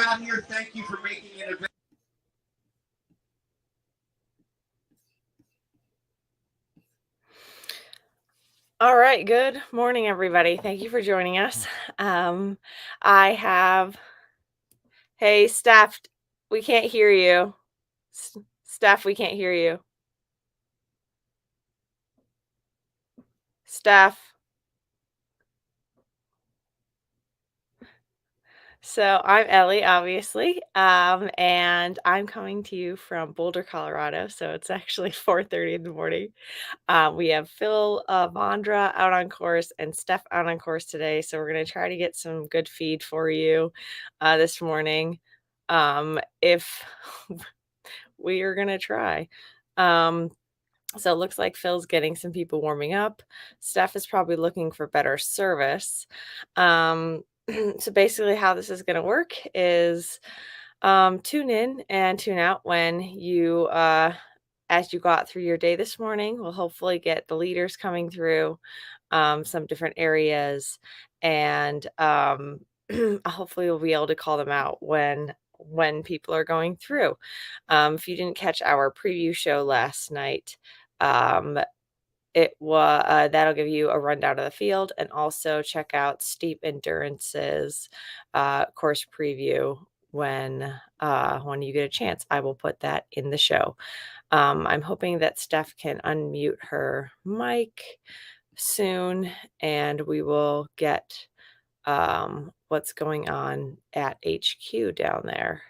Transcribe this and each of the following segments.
out here. Thank you for making it available. All right, good morning, everybody. Thank you for joining us. Hey, Steph, we can't hear you. Steph, we can't hear you. Steph. So I'm Ellie, obviously, and I'm coming to you from Boulder, Colorado. So it's actually 4:30 in the morning. We have Phil Vondra out on course and Steph out on course today. So we're going to try to get some good feed for you this morning. If we are going to try. So it looks like Phil's getting some people warming up. Steph is probably looking for better service. So basically how this is going to work is tune in and tune out when you as you got through your day this morning. We'll hopefully get the leaders coming through some different areas, and hopefully we'll be able to call them out when people are going through. If you didn't catch our preview show last night, it was that'll give you a rundown of the field, and also check out Steep Endurance's course preview when you get a chance. I will put that in the show. I'm hoping that Steph can unmute her mic soon, and we will get what's going on at HQ down there.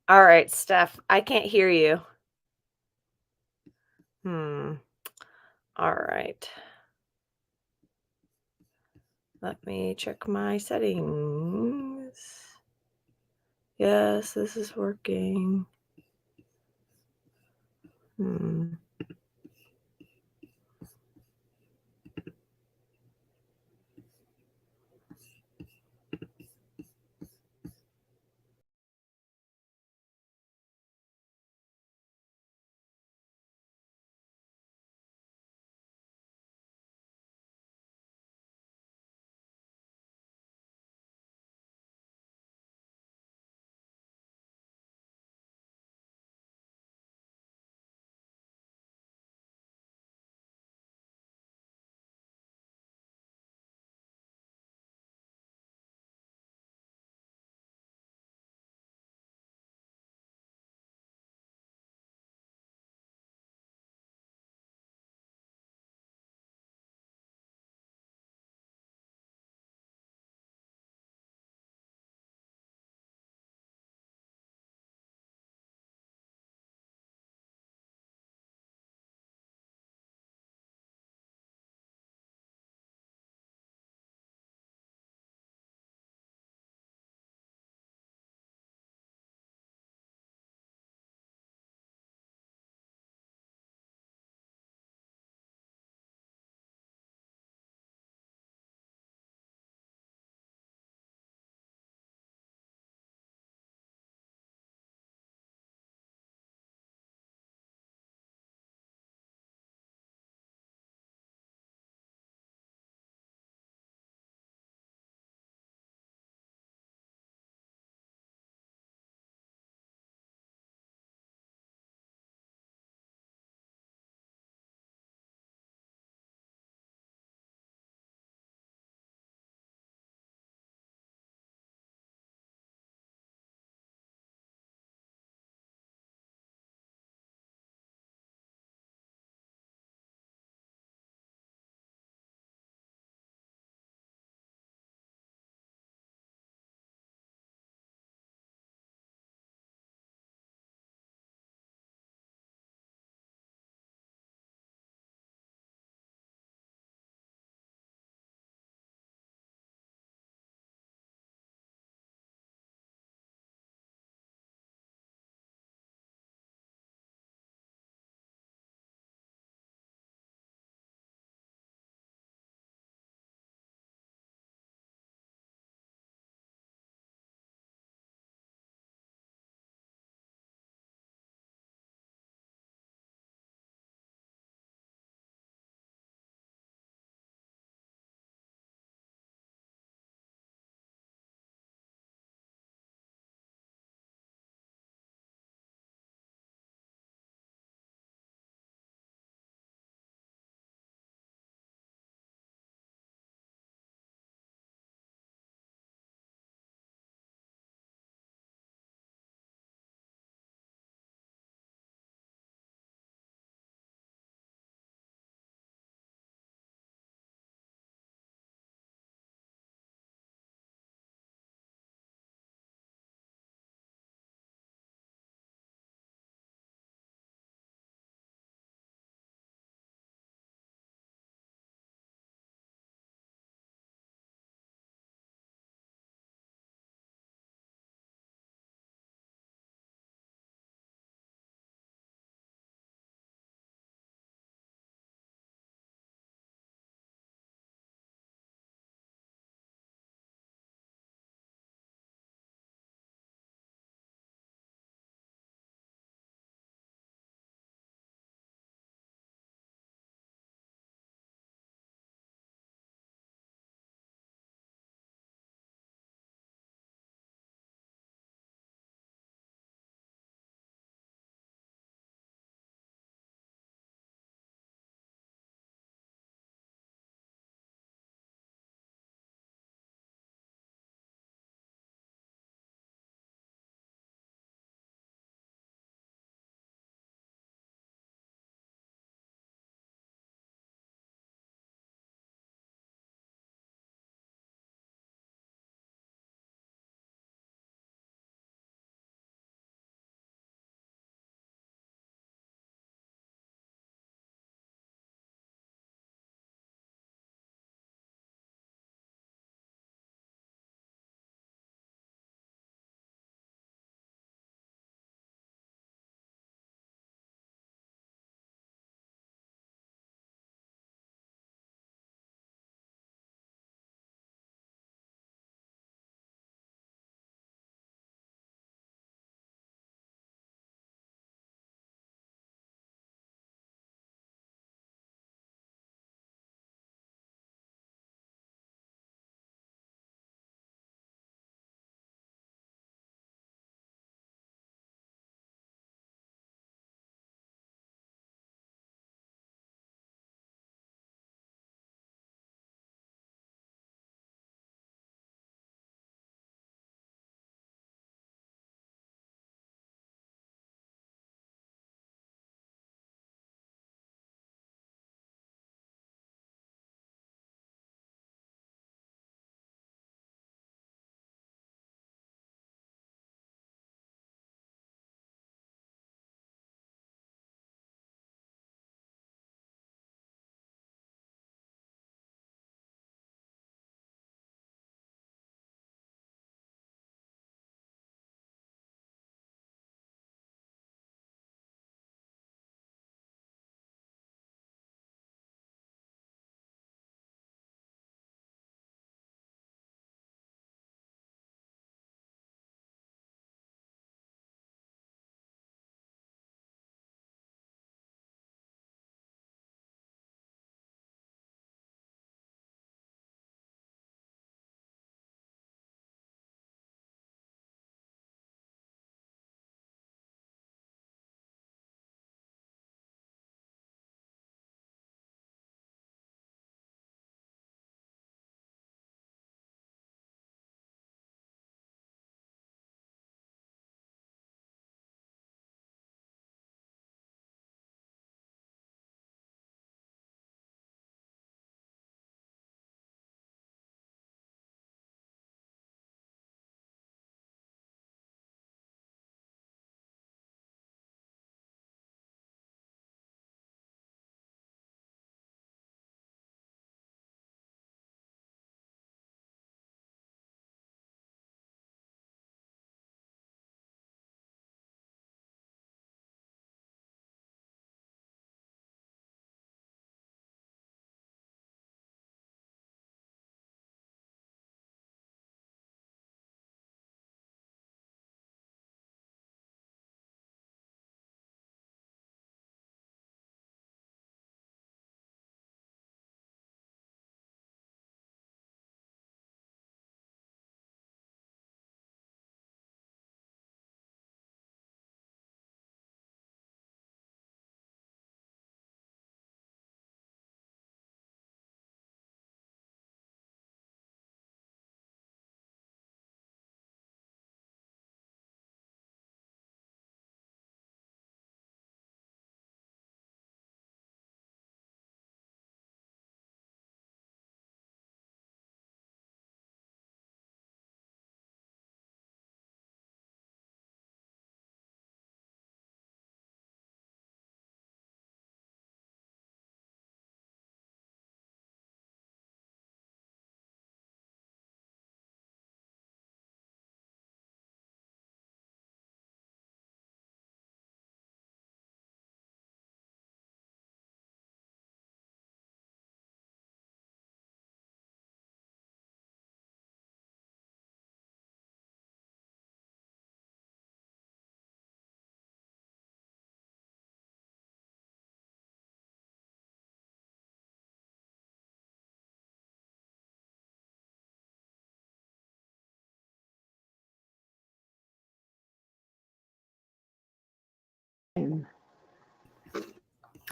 All right, Steph, I can't hear you. Hmm. All right. Let me check my settings. Yes, this is working. Hmm.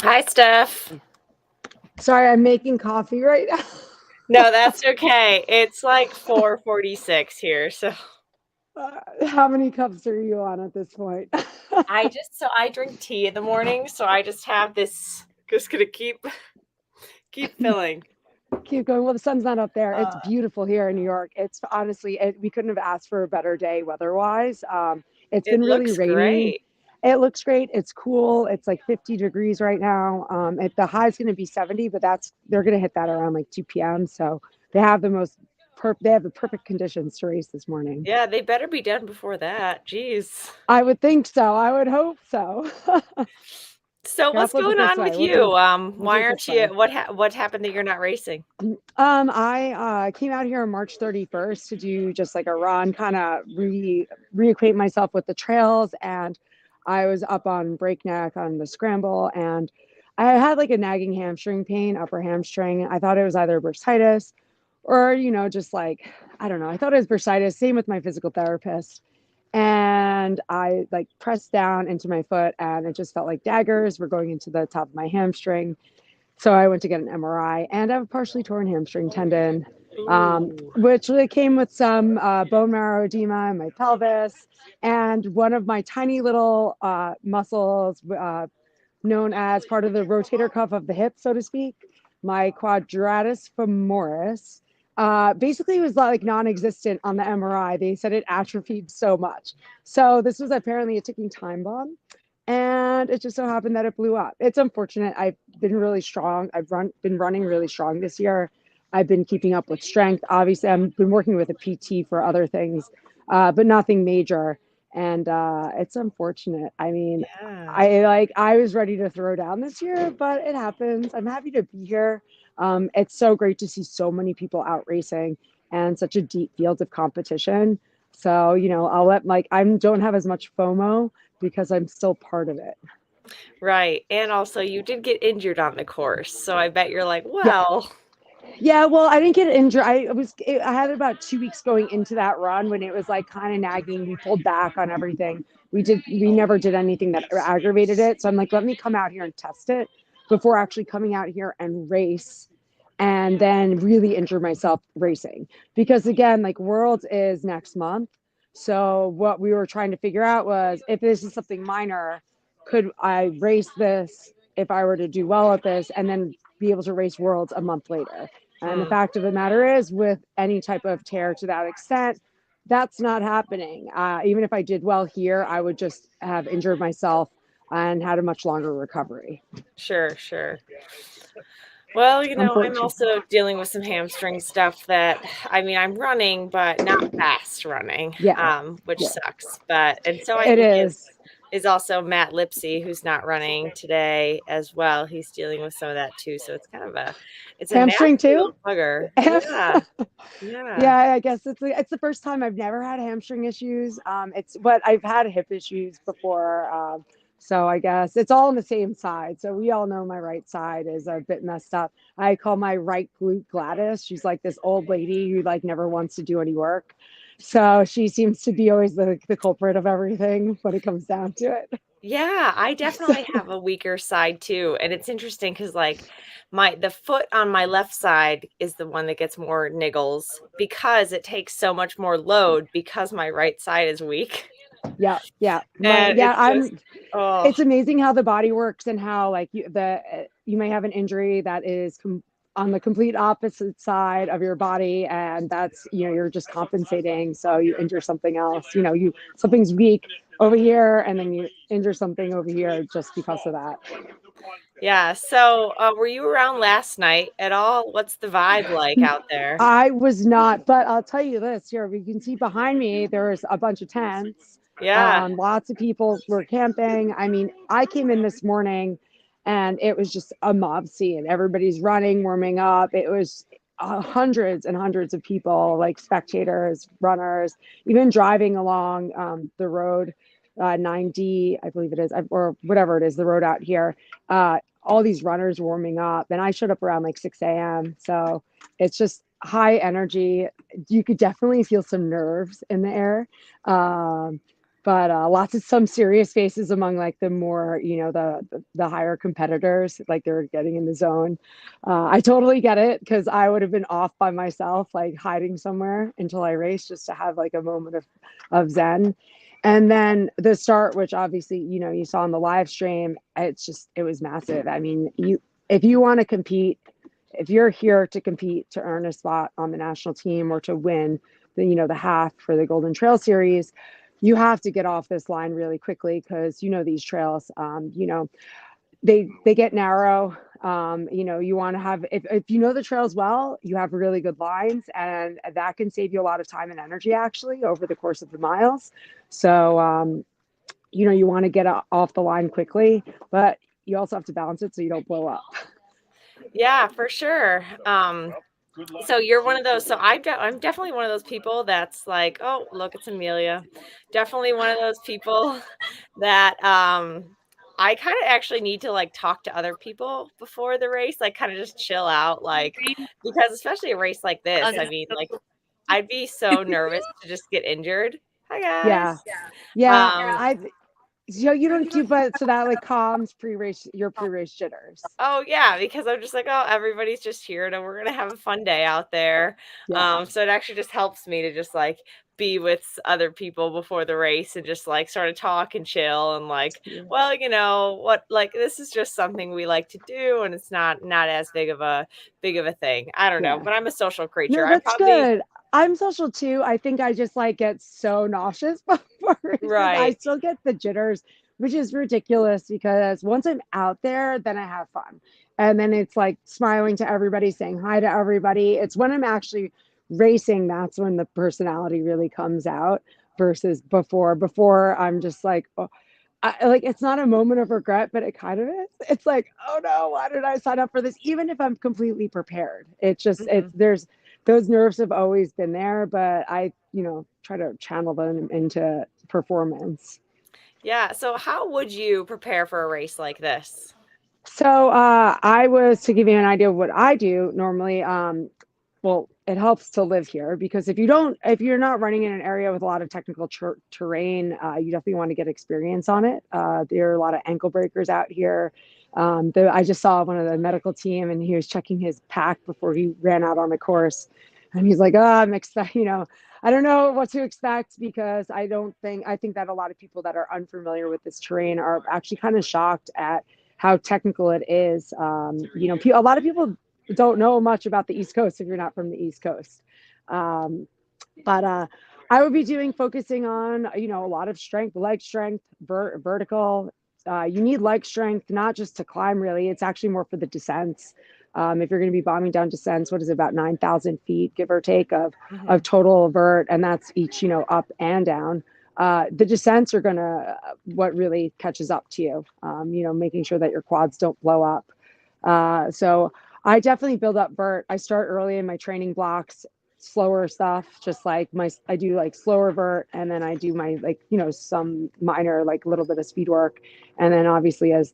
Hi, Steph. Sorry, I'm making coffee right now. No, that's okay. It's like 4:46 here, so How many cups are you on at this point? I drink tea in the morning, so I just have this just gonna keep filling. Keep going. Well, the sun's not up there. It's Uh, beautiful here in New York. It's honestly, we couldn't have asked for a better day weather-wise. It's it been really looks rainy. great. It looks great. It's cool. It's like 50 degrees right now. The high's going to be 70, but they're going to hit that around like 2 p.m. So they have they have the perfect conditions to race this morning. Yeah, they better be done before that. Jeez. I would think so. I would hope so. So Here, I'll what's flip it going this on way. with you? We'll do Why it aren't this you? way. What happened that you're not racing? I came out here on March 31st to do just like a run, kind of reacquaint myself with the trails. And I was up on Breakneck on the scramble, and I had like a nagging hamstring pain, upper hamstring. I thought it was either bursitis or, just like, I don't know. I thought it was bursitis. Same with my physical therapist. And I like pressed down into my foot, and it just felt like daggers were going into the top of my hamstring. So I went to get an MRI, and I have a partially torn hamstring tendon, Ooh. which really came with some bone marrow edema in my pelvis, and one of my tiny little muscles, known as part of the rotator cuff of the hip, so to speak, my quadratus femoris. Basically, was like non-existent on the MRI. They said it atrophied so much. So this was apparently a ticking time bomb, and it just so happened that it blew up. It's unfortunate. I've been really strong. Been running really strong this year. I've been keeping up with strength. Obviously, I've been working with a PT for other things, but nothing major. And it's unfortunate. I mean, Yeah. I was ready to throw down this year, but it happens. I'm happy to be here. It's so great to see so many people out racing and such a deep field of competition. So, I'll let I don't have as much FOMO because I'm still part of it. Right. And also you did get injured on the course. So I bet you're like, Yeah. well, Yeah, well, I didn't get injured. I had about 2 weeks going into that run when it was like kind of nagging. We pulled back on everything. We never did anything that aggravated it. So I'm like, let me come out here and test it before actually coming out here and race and then really injure myself racing. Because again, like Worlds is next month. So what we were trying to figure out was if this is something minor, could I race this if I were to do well at this and then be able to race Worlds a month later? And the hmm, fact of the matter is, with any type of tear to that extent, that's not happening. Even if I did well here, I would just have injured myself and had a much longer recovery. sure, sure. Well, I'm Unfortunately. also dealing with some hamstring stuff that I mean, I'm running, but not fast running, Yeah, which yeah, sucks. But and so I it think is. is also Matt Lipsy, who's not running today as well. He's dealing with some of that too. So it's a nasty Hamstring too. little bugger. Yeah. Yeah. Yeah, I guess it's the first time I've never had hamstring issues. But I've had hip issues before. So I guess it's all on the same side. So we all know my right side is a bit messed up. I call my right glute Gladys. She's like this old lady who like never wants to do any work. So she seems to be always the culprit of everything when it comes down to it. Yeah, I So, definitely have a weaker side too. And it's interesting because like the foot on my left side is the one that gets more niggles because it takes so much more load because my right side is weak. yeah, yeah, And it's just oh, it's amazing how the body works and how like you may have an injury that is on the complete opposite side of your body, and that's you're just compensating, so you injure something else. You something's weak over here and then you injure something over here just because of that. yeah. So were you around last night at all? What's the vibe like out there? I was not, but I'll tell you this here. You can see behind me, there's a bunch of tents. Yeah. Lots of people were camping. I mean, I came in this morning and it was just a mob scene. Everybody's running, warming up. It was hundreds and hundreds of people, like spectators, runners, even driving along the road, 9D, I believe it is, or whatever it is, the road out here. All these runners warming up. And I showed up around like 6 a.m. So it's just high energy. You could definitely feel some nerves in the air. but some serious faces among like the more, the higher competitors, like they're getting in the zone. I totally get it, because I would have been off by myself, like hiding somewhere until I raced, just to have like a moment of zen. And then the start, which obviously, you saw on the live stream, it was massive. I mean, if you want to compete, if you're here to compete to earn a spot on the national team or to win the half for the Golden Trail Series, you have to get off this line really quickly, because these trails, they get narrow. You want to have, if you know the trails well, you have really good lines, and that can save you a lot of time and energy actually over the course of the miles. So you want to get off the line quickly, but you also have to balance it so you don't blow up. Yeah, for sure. So you're one of those. So I'm definitely one of those people that's like, oh, look, it's Amelia. Definitely one of those people that I kind of actually need to like talk to other people before the race, like kind of just chill out, like because especially a race like this, I mean, like I'd be so nervous to just get injured. Hi Yeah. guys. Yeah. Um, You don't do, but so that like calms your pre-race jitters. Oh, yeah, because I'm just like, "Oh, everybody's just here, and we're gonna have a fun day out there." Yeah. So it actually just helps me to just, like, be with other people before the race and just, like, sort of talk and chill and, like, Yeah. "Well, you know, what like, this is just something we like to do, and it's not as big of a thing." I don't know, Yeah. but I'm a social No, creature. I'm that's probably good. I'm social too. I think I just like get so nauseous before races. I right. still get the jitters, which is ridiculous, because once I'm out there, then I have fun. And then it's like smiling to everybody, saying hi to everybody. It's when I'm actually racing, that's when the personality really comes out, versus before. Before I'm just like, oh, like it's not a moment of regret, but it kind of is. It's like, oh no, why did I sign up for this? Even if I'm completely prepared, Mhm. there's those nerves have always been there, but I try to channel them into performance. Yeah, so how would you prepare for a race like this? So I was to give you an idea of what I do normally. Well, it helps to live here, because if you're not running in an area with a lot of technical terrain, you definitely want to get experience on it. There are a lot of ankle breakers out here. I just saw one of the medical team, and he was checking his pack before he ran out on the course, and he's like, "Oh, I'm I don't know what to expect, because I think that a lot of people that are unfamiliar with this terrain are actually kind of shocked at how technical it is. A lot of people don't know much about the East Coast if you're not from the East Coast. Um, but I would be focusing on, a lot of strength, leg strength, vertical. You need leg strength, not just to climb, really. It's actually more for the descents. If you're going to be bombing down descents, what is it, about 9,000 feet, give or take, of Mhm. total vert, and that's each, up and down. The descents are what really catches up to you, making sure that your quads don't blow up. So I definitely build up vert. I start early in my training blocks, slower stuff, just like I do like slower vert, and then I do my like, some minor, like little bit of speed work. And then obviously as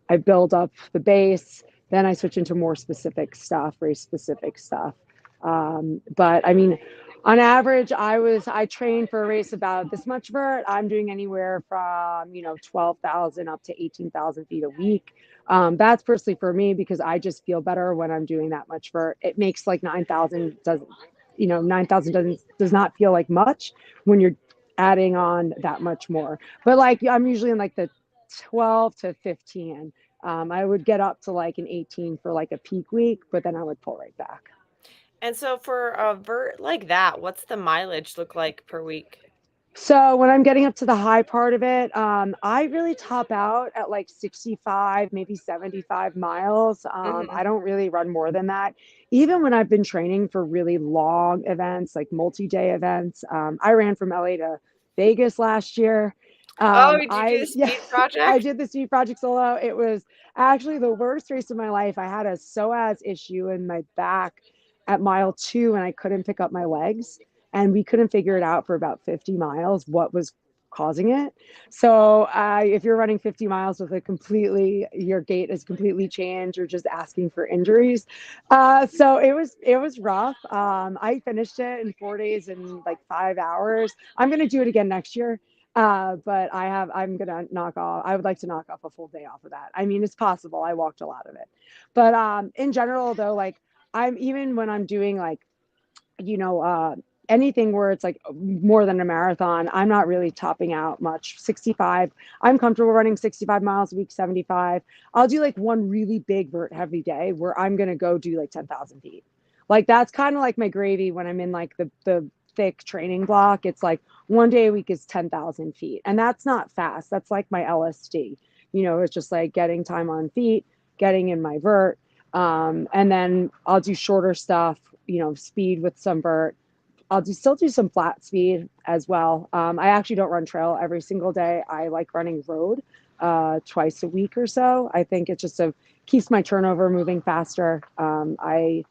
I build up the base, then I switch into more specific stuff, race specific stuff. But I mean, on average, I train for a race about this much vert. I'm doing anywhere from 12,000 up to 18,000 feet a week. That's personally for me, because I just feel better when I'm doing that much vert. It makes like 9,000 doesn't 9,000 does not feel like much when you're adding on that much more. But like I'm usually in like the 12 to 15. I would get up to like an 18 for like a peak week, but then I would pull right back. And so for a vert like that, what's the mileage look like per week? So when I'm getting up to the high part of it, I really top out at like 65, maybe 75 miles. I Mhm. don't really run more than that. Even when I've been training for really long events, like multi-day events. I ran from LA to Vegas last year. Oh, did you do the Yeah, speed I project? did the Speed Project solo. It was actually the worst race of my life. I had a psoas issue in my back at mile 2, and I couldn't pick up my legs, and we couldn't figure it out for about 50 miles what was causing it. So if you're running 50 miles with your gait is completely changed, you're just asking for injuries. So it was rough. I finished it in 4 days and like 5 hours. I'm going to do it again next year. But I'm gonna I would like to knock off a full day off of that. I mean, it's possible. I walked a lot of it. But in general though, like even when I'm doing like, you know, anything where it's like more than a marathon, I'm not really topping out much. 65, I'm comfortable running 65 miles a week, 75. I'll do like one really big vert heavy day where I'm going to go do like 10,000 feet. Like that's kind of like my gravy when I'm in like the thick training block. It's like one day a week is 10,000 feet. And that's not fast. That's like my LSD. You know, it's just like getting time on feet, getting in my vert. And then I'll do shorter stuff, you know, speed with some vert. Still do some flat speed as well. I actually don't run trail every single day. I like running road twice a week or so. I think it just keeps my turnover moving faster. I,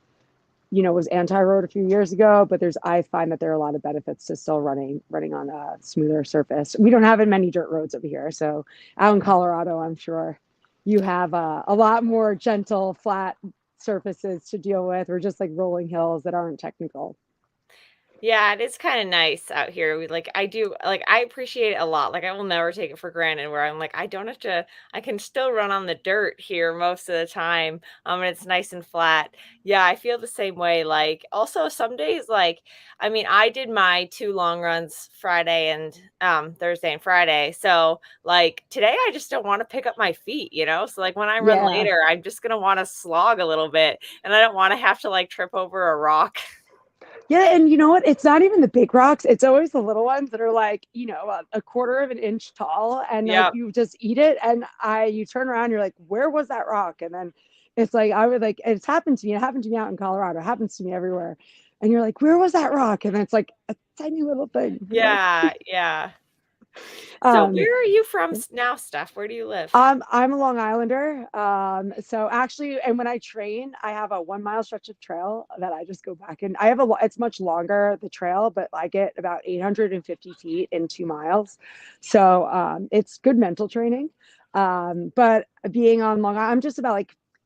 you know, was anti-road a few years ago, but I find that there are a lot of benefits to still running on a smoother surface. We don't have many dirt roads over here. So out in Colorado, I'm sure you have a lot more gentle, flat surfaces to deal with, or just like rolling hills that aren't technical. Yeah, it is kinda nice out here. I appreciate it a lot. Like, I will never take it for granted where I'm like, I don't have to I can still run on the dirt here most of the time, and it's nice and flat. Yeah, I feel the same way. Like, also some days, I mean, I did my 2 long runs Friday and, Thursday and Friday. So, like, today I just don't wanna pick up my feet, you know? So, like, when I run Yeah. later, I'm just gonna wanna slog a little bit, and I don't wanna have to, like, trip over a rock. Yeah, and you know what? It's not even the big rocks. It's always the little ones that are like, you know, a quarter of an inch tall, and like Yep. you just eat it. And you turn around, you're like, where was that rock? And then it's like I would like it's happened to me. It happened to me out in Colorado. It happens to me everywhere. And you're like, where was that rock? And it's like a tiny little thing. You're like, Yeah, yeah. So um, where are you from now, Steph? Where do you live? I'm a Long Islander. So actually, and when I train, I have a 1 mile stretch of trail that I just go back and it's much longer, the trail, but I get about 850 feet in 2 miles. So, it's good mental training. But being on Long Island,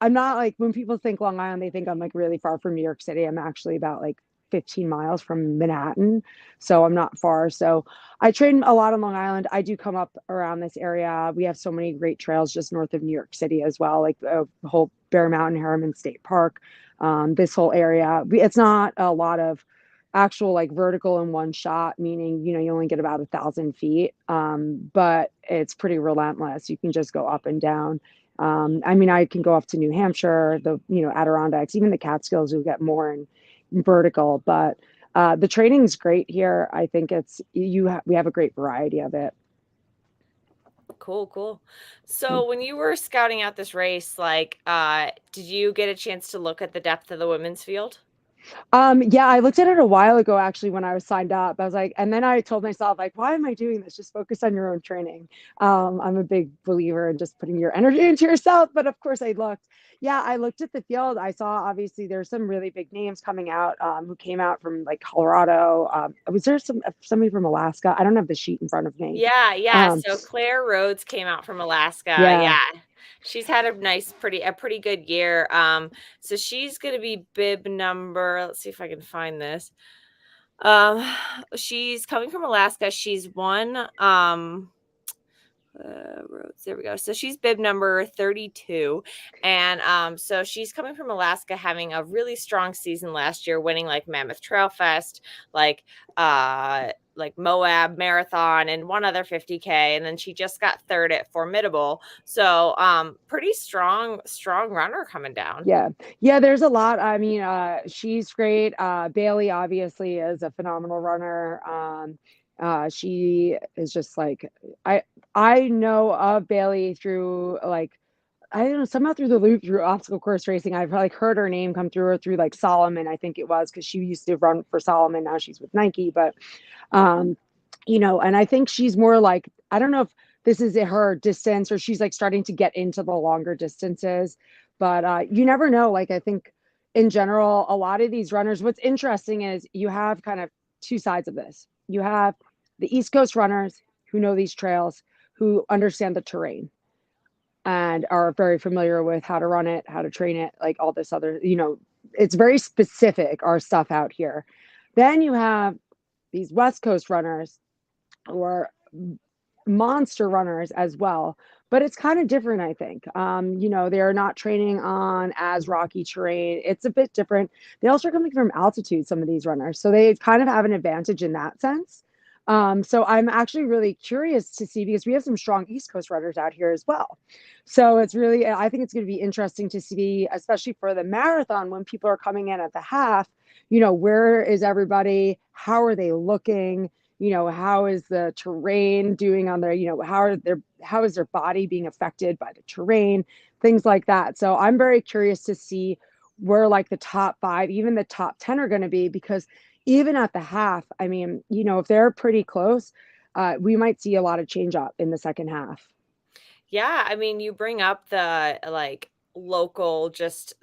I'm not like, when people think Long Island, they think I'm like really far from New York City. I'm actually about like 15 miles from Manhattan. So I'm not far. So I train a lot on Long Island. I do come up around this area. We have so many great trails just north of New York City as well, like the whole Bear Mountain, Harriman State Park. This whole area. It's not a lot of actual like vertical in one shot, meaning, you know, you only get about 1,000 feet. But it's pretty relentless. You can just go up and down. I mean, I can go up to New Hampshire, you know, Adirondacks, even the Catskills, you'll get more in vertical, but the training's great here. I think we have a great variety of it. Cool, cool. So when you were scouting out this race, did you get a chance to look at the depth of the women's field? Yeah, I looked at it a while ago actually when I was signed up. I was like, and then I told myself, like, why am I doing this? Just focus on your own training. I'm a big believer in just putting your energy into yourself. But of course, I looked. Yeah, I looked at the field. I saw obviously there's some really big names coming out who came out from like Colorado. Was there somebody from Alaska? I don't have the sheet in front of me. Yeah, yeah. Um, So Claire Rhodes came out from Alaska. yeah, Yeah. She's had a pretty good year. So she's gonna be bib number. Let's see if I can find this. Um, she's coming from Alaska. She's won Rhodes. There we go. So she's bib number 32. And so she's coming from Alaska, having a really strong season last year, winning like Mammoth Trail Fest, like Moab Marathon and one other 50K. And then she just got third at Formidable. So pretty strong runner coming down. yeah, yeah. There's a lot. I mean, she's great. Bailey obviously is a phenomenal runner. She is just like I know of Bailey through like I don't know, somehow through the loop through obstacle course racing. I've like heard her name come through or through like Salomon, I think it was, because she used to run for Salomon. Now she's with Nike, but um, you know, and I think she's more like, I don't know if this is her distance or she's like starting to get into the longer distances, but you never know. Like, I think in general, a lot of these runners, what's interesting is you have kind of two sides of this. You have the East Coast runners who know these trails, who understand the terrain and are very familiar with how to run it, how to train it, like all this other, you know, it's very specific, our stuff out here. Then you have these West Coast runners who are monster runners as well, but it's kind of different, I think. They're not training on as rocky terrain. It's a bit different. They also are coming from altitude, some of these runners. So they kind of have an advantage in that sense. So I'm actually really curious to see, because we have some strong East Coast runners out here as well. So it's really, I think it's going to be interesting to see, especially for the marathon, when people are coming in at the half, where is everybody? How are they looking? How is the terrain doing on their, how is their body being affected by the terrain, things like that. So I'm very curious to see where like the top 5, even the top 10 are going to be, because even at the half, I mean, if they're pretty close, we might see a lot of change up in the second half. Yeah, I mean, you bring up the, like, local just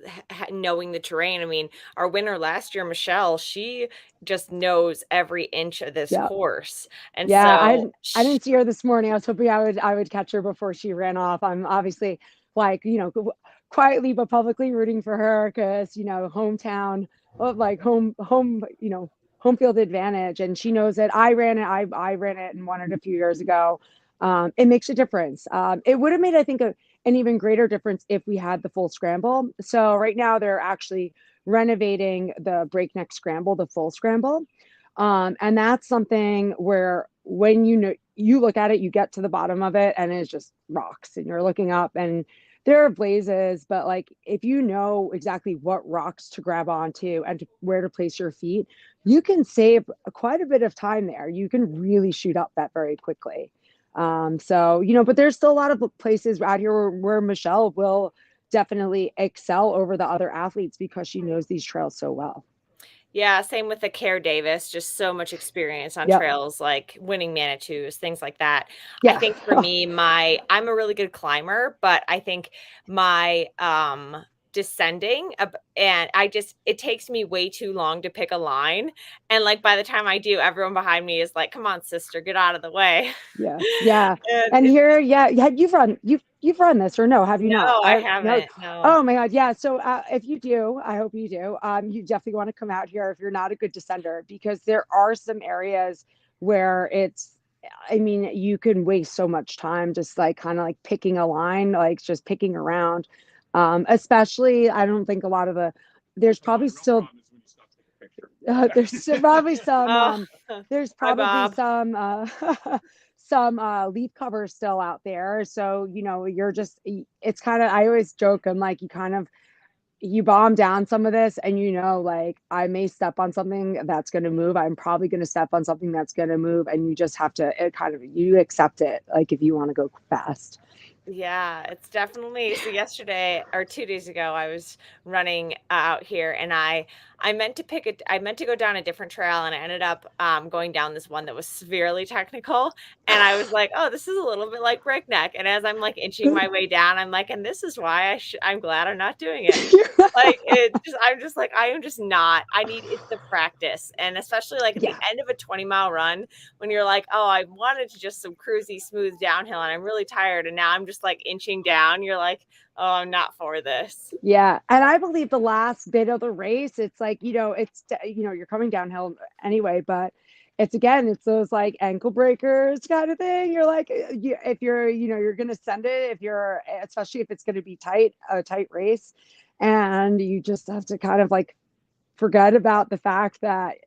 knowing the terrain. I mean, our winner last year, Michelle, she just knows every inch of this Yeah. course. And Yeah, so I didn't see her this morning. I was hoping I would catch her before she ran off. I'm obviously like, quietly but publicly rooting for her, because, hometown of like home field advantage, and she knows it. I ran it. I ran it and won it a few years ago. It makes a difference. It would have made, I think, an even greater difference if we had the full scramble. So right now they're actually renovating the Breakneck Scramble, the full scramble. And that's something where when you look at it, you get to the bottom of it and it's just rocks, and you're looking up and there are blazes, but like if you know exactly what rocks to grab onto and where to place your feet, you can save quite a bit of time there. You can really shoot up that very quickly. But there's still a lot of places out here where Michelle will definitely excel over the other athletes because she knows these trails so well. yeah, same with the Care Davis, just so much experience on Yep. trails, like winning Manitous, things like that. I Yeah. think for me, I'm a really good climber, but I think my descending and it takes me way too long to pick a line. And like by the time I do, everyone behind me is like, come on, sister, get out of the way. Yeah, yeah. And And it's here, yeah, yeah, you've run this, or no, have you not? no, I No. haven't. No. Oh my God, yeah. So if you do, I hope you do. You definitely want to come out here if you're not a good descender, because there are some areas where I mean, you can waste so much time just like kind of like picking a line, like just picking around. Especially, I don't think a lot of there's probably still there's probably some Oh, there's hi, probably Bob. some some leaf cover still out there. So, it's kind of, I always joke, I'm like, you bomb down some of this and like I may step on something that's going to move. I'm probably going to step on something that's going to move, and you just have to you accept it, like if you want to go fast. Yeah, it's definitely so yesterday or 2 days ago, I was running out here and I meant to go down a different trail and I ended up going down this one that was severely technical. And I was like, oh, this is a little bit like breakneck. And as I'm like inching my way down, I'm like, and this is why I'm glad I'm not doing it. Like I'm just like, I am just not, it's the practice. And especially like at the Yeah. end of a 20-mile run, when you're like, oh, I wanted to just some cruisy, smooth downhill and I'm really tired. And now I'm just like inching down. You're like, oh, I'm not for this. Yeah. And I believe the last bit of the race, it's like, you're coming downhill anyway, but it's those like ankle breakers kind of thing. You're like, if you're going to send it, especially if it's going to be a tight race, and you just have to kind of like forget about the fact that,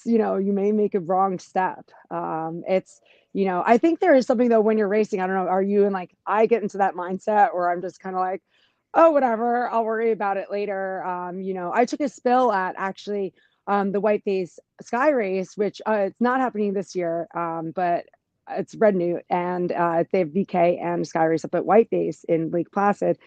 you may make a wrong step. I think there is something though, when you're racing, I don't know, are you in like, I get into that mindset where I'm just kind of like, oh, whatever, I'll worry about it later. I took a spill at actually the Whiteface Sky Race, which it's not happening this year, but it's Red Newt, and they have VK and Sky Race up at Whiteface in Lake Placid.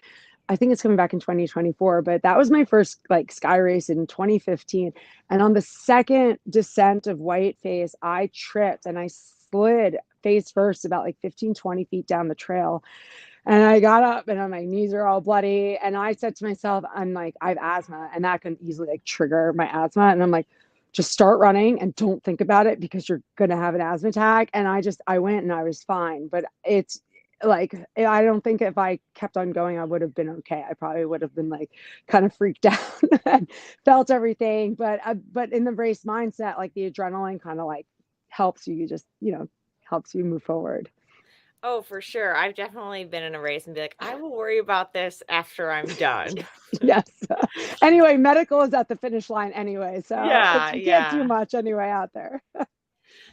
I think it's coming back in 2024, but that was my first like sky race in 2015. And on the second descent of Whiteface, I tripped and I slid face first about like 15, 20 feet down the trail. And I got up and my knees are all bloody. And I said to myself, I'm like, I have asthma, and that can easily like trigger my asthma. And I'm like, just start running and don't think about it, because you're going to have an asthma attack. And I went and I was fine. But it's like, I don't think if I kept on going, I would have been okay. I probably would have been like kind of freaked out and felt everything. But in the race mindset, like the adrenaline kind of like helps you, helps you move forward. Oh, for sure. I've definitely been in a race and be like, I will worry about this after I'm done. Yes. Anyway, medical is at the finish line anyway, so Yeah, you can't do yeah. much anyway out there.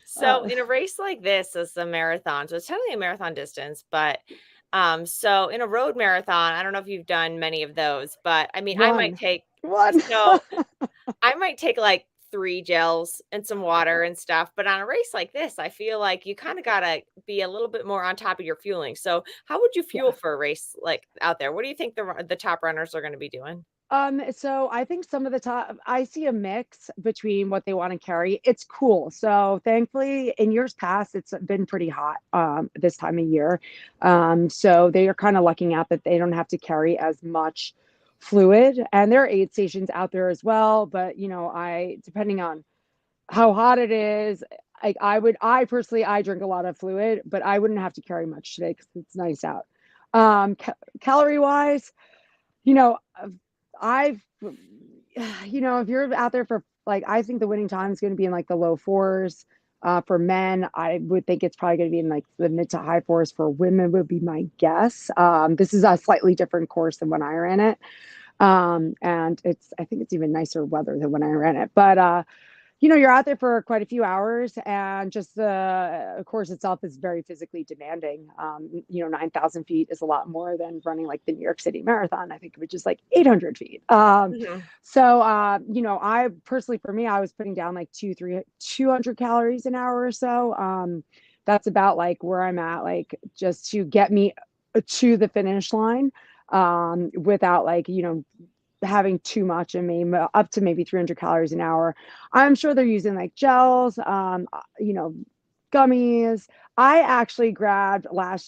So Uh, in a race like this, it's a marathon. So it's technically a marathon distance, but so in a road marathon, I don't know if you've done many of those, but I mean, one. so I might take like 3 gels and some water and stuff, but on a race like this, I feel like you kinda gotta be a little bit more on top of your fueling. So how would you fuel Yeah. for a race like out there? What do you think the top runners are gonna be doing? So I think some of the top, I see a mix between what they want to carry. It's cool. So thankfully, in years past, it's been pretty hot this time of year. So they are kind of lucking out that they don't have to carry as much fluid. And there are aid stations out there as well. But depending on how hot it is, I personally, I drink a lot of fluid, but I wouldn't have to carry much today because it's nice out. Calorie wise, you know, I've, if you're out there for like, I think the winning time is going to be in like the low fours. For men, I would think it's probably going to be in like the mid to high fours. For women, would be my guess. This is a slightly different course than when I ran it. And I think it's even nicer weather than when I ran it. But you're out there for quite a few hours, and just the course itself is very physically demanding. 9,000 feet is a lot more than running like the New York City Marathon, I think, which is like 800 feet. Mhm. I personally, for me, I was putting down like 200 calories an hour or so. That's about like where I'm at, like just to get me to the finish line without like, having too much in me, up to maybe 300 calories an hour. I'm sure they're using like gels, gummies. I actually grabbed a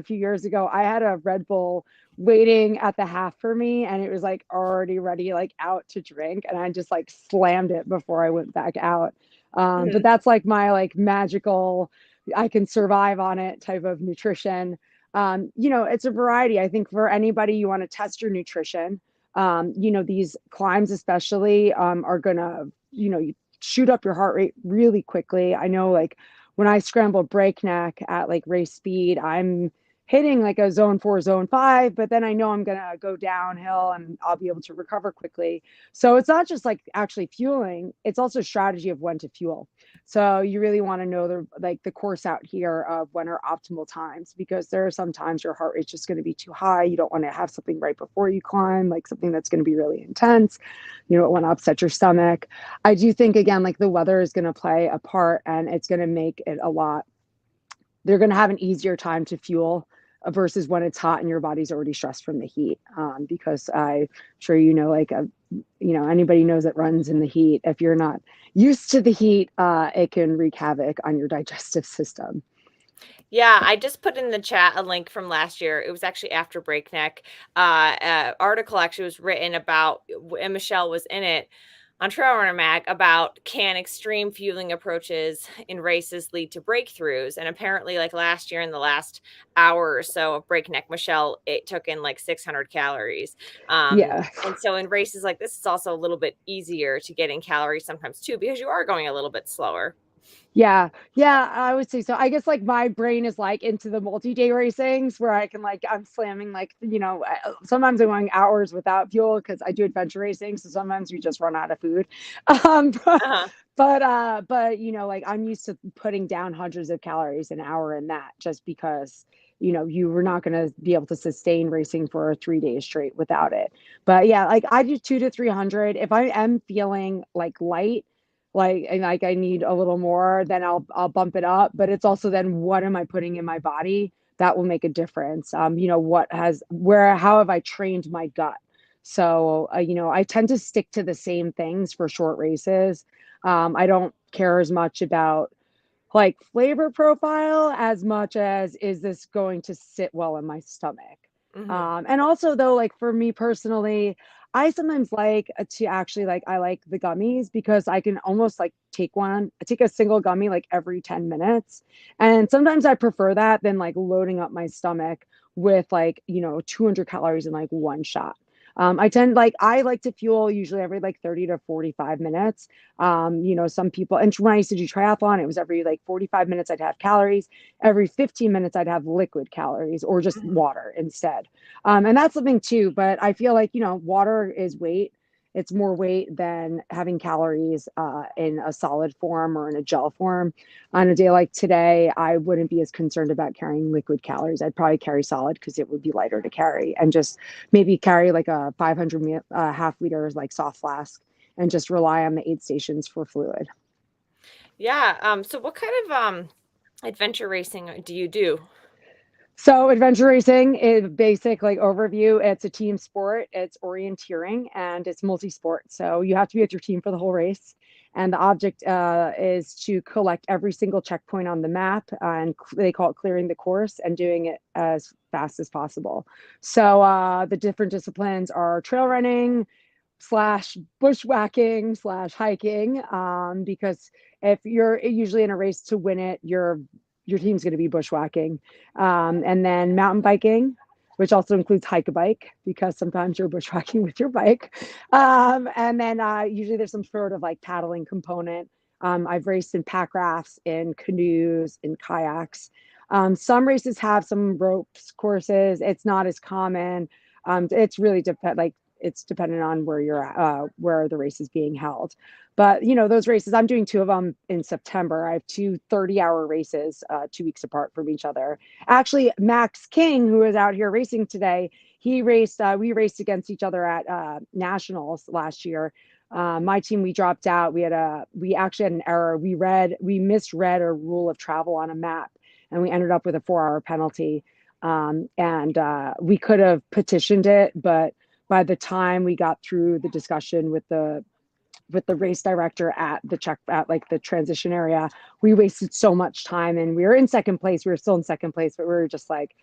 few years ago, I had a Red Bull waiting at the half for me, and it was like already ready, like out to drink. And I just like slammed it before I went back out. But Mhm. that's like my like magical, I can survive on it type of nutrition. It's a variety. I think for anybody, you want to test your nutrition. These climbs especially are gonna, you shoot up your heart rate really quickly. I know like when I scramble breakneck at like race speed, I'm hitting like a zone 4, zone 5, but then I know I'm gonna go downhill and I'll be able to recover quickly. So it's not just like actually fueling, it's also strategy of when to fuel. So you really want to know the course out here of when are optimal times, because there are some times your heart rate's just going to be too high. You don't want to have something right before you climb, like something that's going to be really intense. You don't want to upset your stomach. I do think again, like the weather is going to play a part, and it's going to make it a lot. They're going to have an easier time to fuel versus when it's hot and your body's already stressed from the heat. Because I'm sure anybody knows it runs in the heat. If you're not used to the heat, it can wreak havoc on your digestive system. Yeah, I just put in the chat a link from last year. It was actually after Breakneck. Article actually was written about, and Michelle was in it on Trail Runner Mag, about can extreme fueling approaches in races lead to breakthroughs? And apparently, like last year, in the last hour or so of Breakneck, Michelle, it took in like 600 calories. Yeah. And so in races like this, it's also a little bit easier to get in calories sometimes too, because you are going a little bit slower. Yeah, yeah, I would say so. I guess like my brain is like into the multi-day racings where I can like I'm slamming like sometimes I'm going hours without fuel because I do adventure racing, so sometimes we just run out of food. Um, but Uh-huh. like I'm used to putting down hundreds of calories an hour in that, just because you were not going to be able to sustain racing for 3 days straight without it. But yeah, like I do 200 to 300 if I am feeling like light, like I need a little more, then I'll bump it up. But it's also then what am I putting in my body that will make a difference. How have I trained my gut? So I tend to stick to the same things for short races. I don't care as much about like flavor profile as much as is this going to sit well in my stomach. Hmm. And also though, like for me personally, I sometimes like to actually like I like the gummies because I can almost like take a single gummy like every 10 minutes. And sometimes I prefer that than like loading up my stomach with like 200 calories in like one shot. I like to fuel usually every like 30 to 45 minutes. Some people, and when I used to do triathlon, it was every like 45 minutes I'd have calories. Every 15 minutes I'd have liquid calories or just water instead. And that's something too, but I feel like, water is weight. It's more weight than having calories in a solid form or in a gel form. On a day like today, I wouldn't be as concerned about carrying liquid calories. I'd probably carry solid because it would be lighter to carry, and just maybe carry like a 500 half liters like soft flask and just rely on the aid stations for fluid. Yeah. So what kind of adventure racing do you do? So adventure racing is basic like overview. It's a team sport. It's orienteering and it's multi-sport. So you have to be with your team for the whole race. And the object is to collect every single checkpoint on the map, and they call it clearing the course and doing it as fast as possible. So the different disciplines are trail running slash bushwhacking slash hiking, because if you're usually in a race to win it, your team's going to be bushwhacking, and then mountain biking, which also includes hike a bike because sometimes you're bushwhacking with your bike, and then usually there's some sort of like paddling component. I've raced in pack rafts, in canoes, in kayaks. Some races have some ropes courses. It's not as common. It's really it's dependent on where you're at, where the race is being held. But those races, I'm doing two of them in September. I have two 30-hour races, 2 weeks apart from each other. Actually, Max King, who is out here racing today, we raced against each other at nationals last year. My team, we dropped out. We actually had an error. We misread a rule of travel on a map, and we ended up with a 4-hour penalty. And we could have petitioned it, but by the time we got through the discussion with the race director at like the transition area, we wasted so much time, and we were in second place. We were still in second place, but we were just like,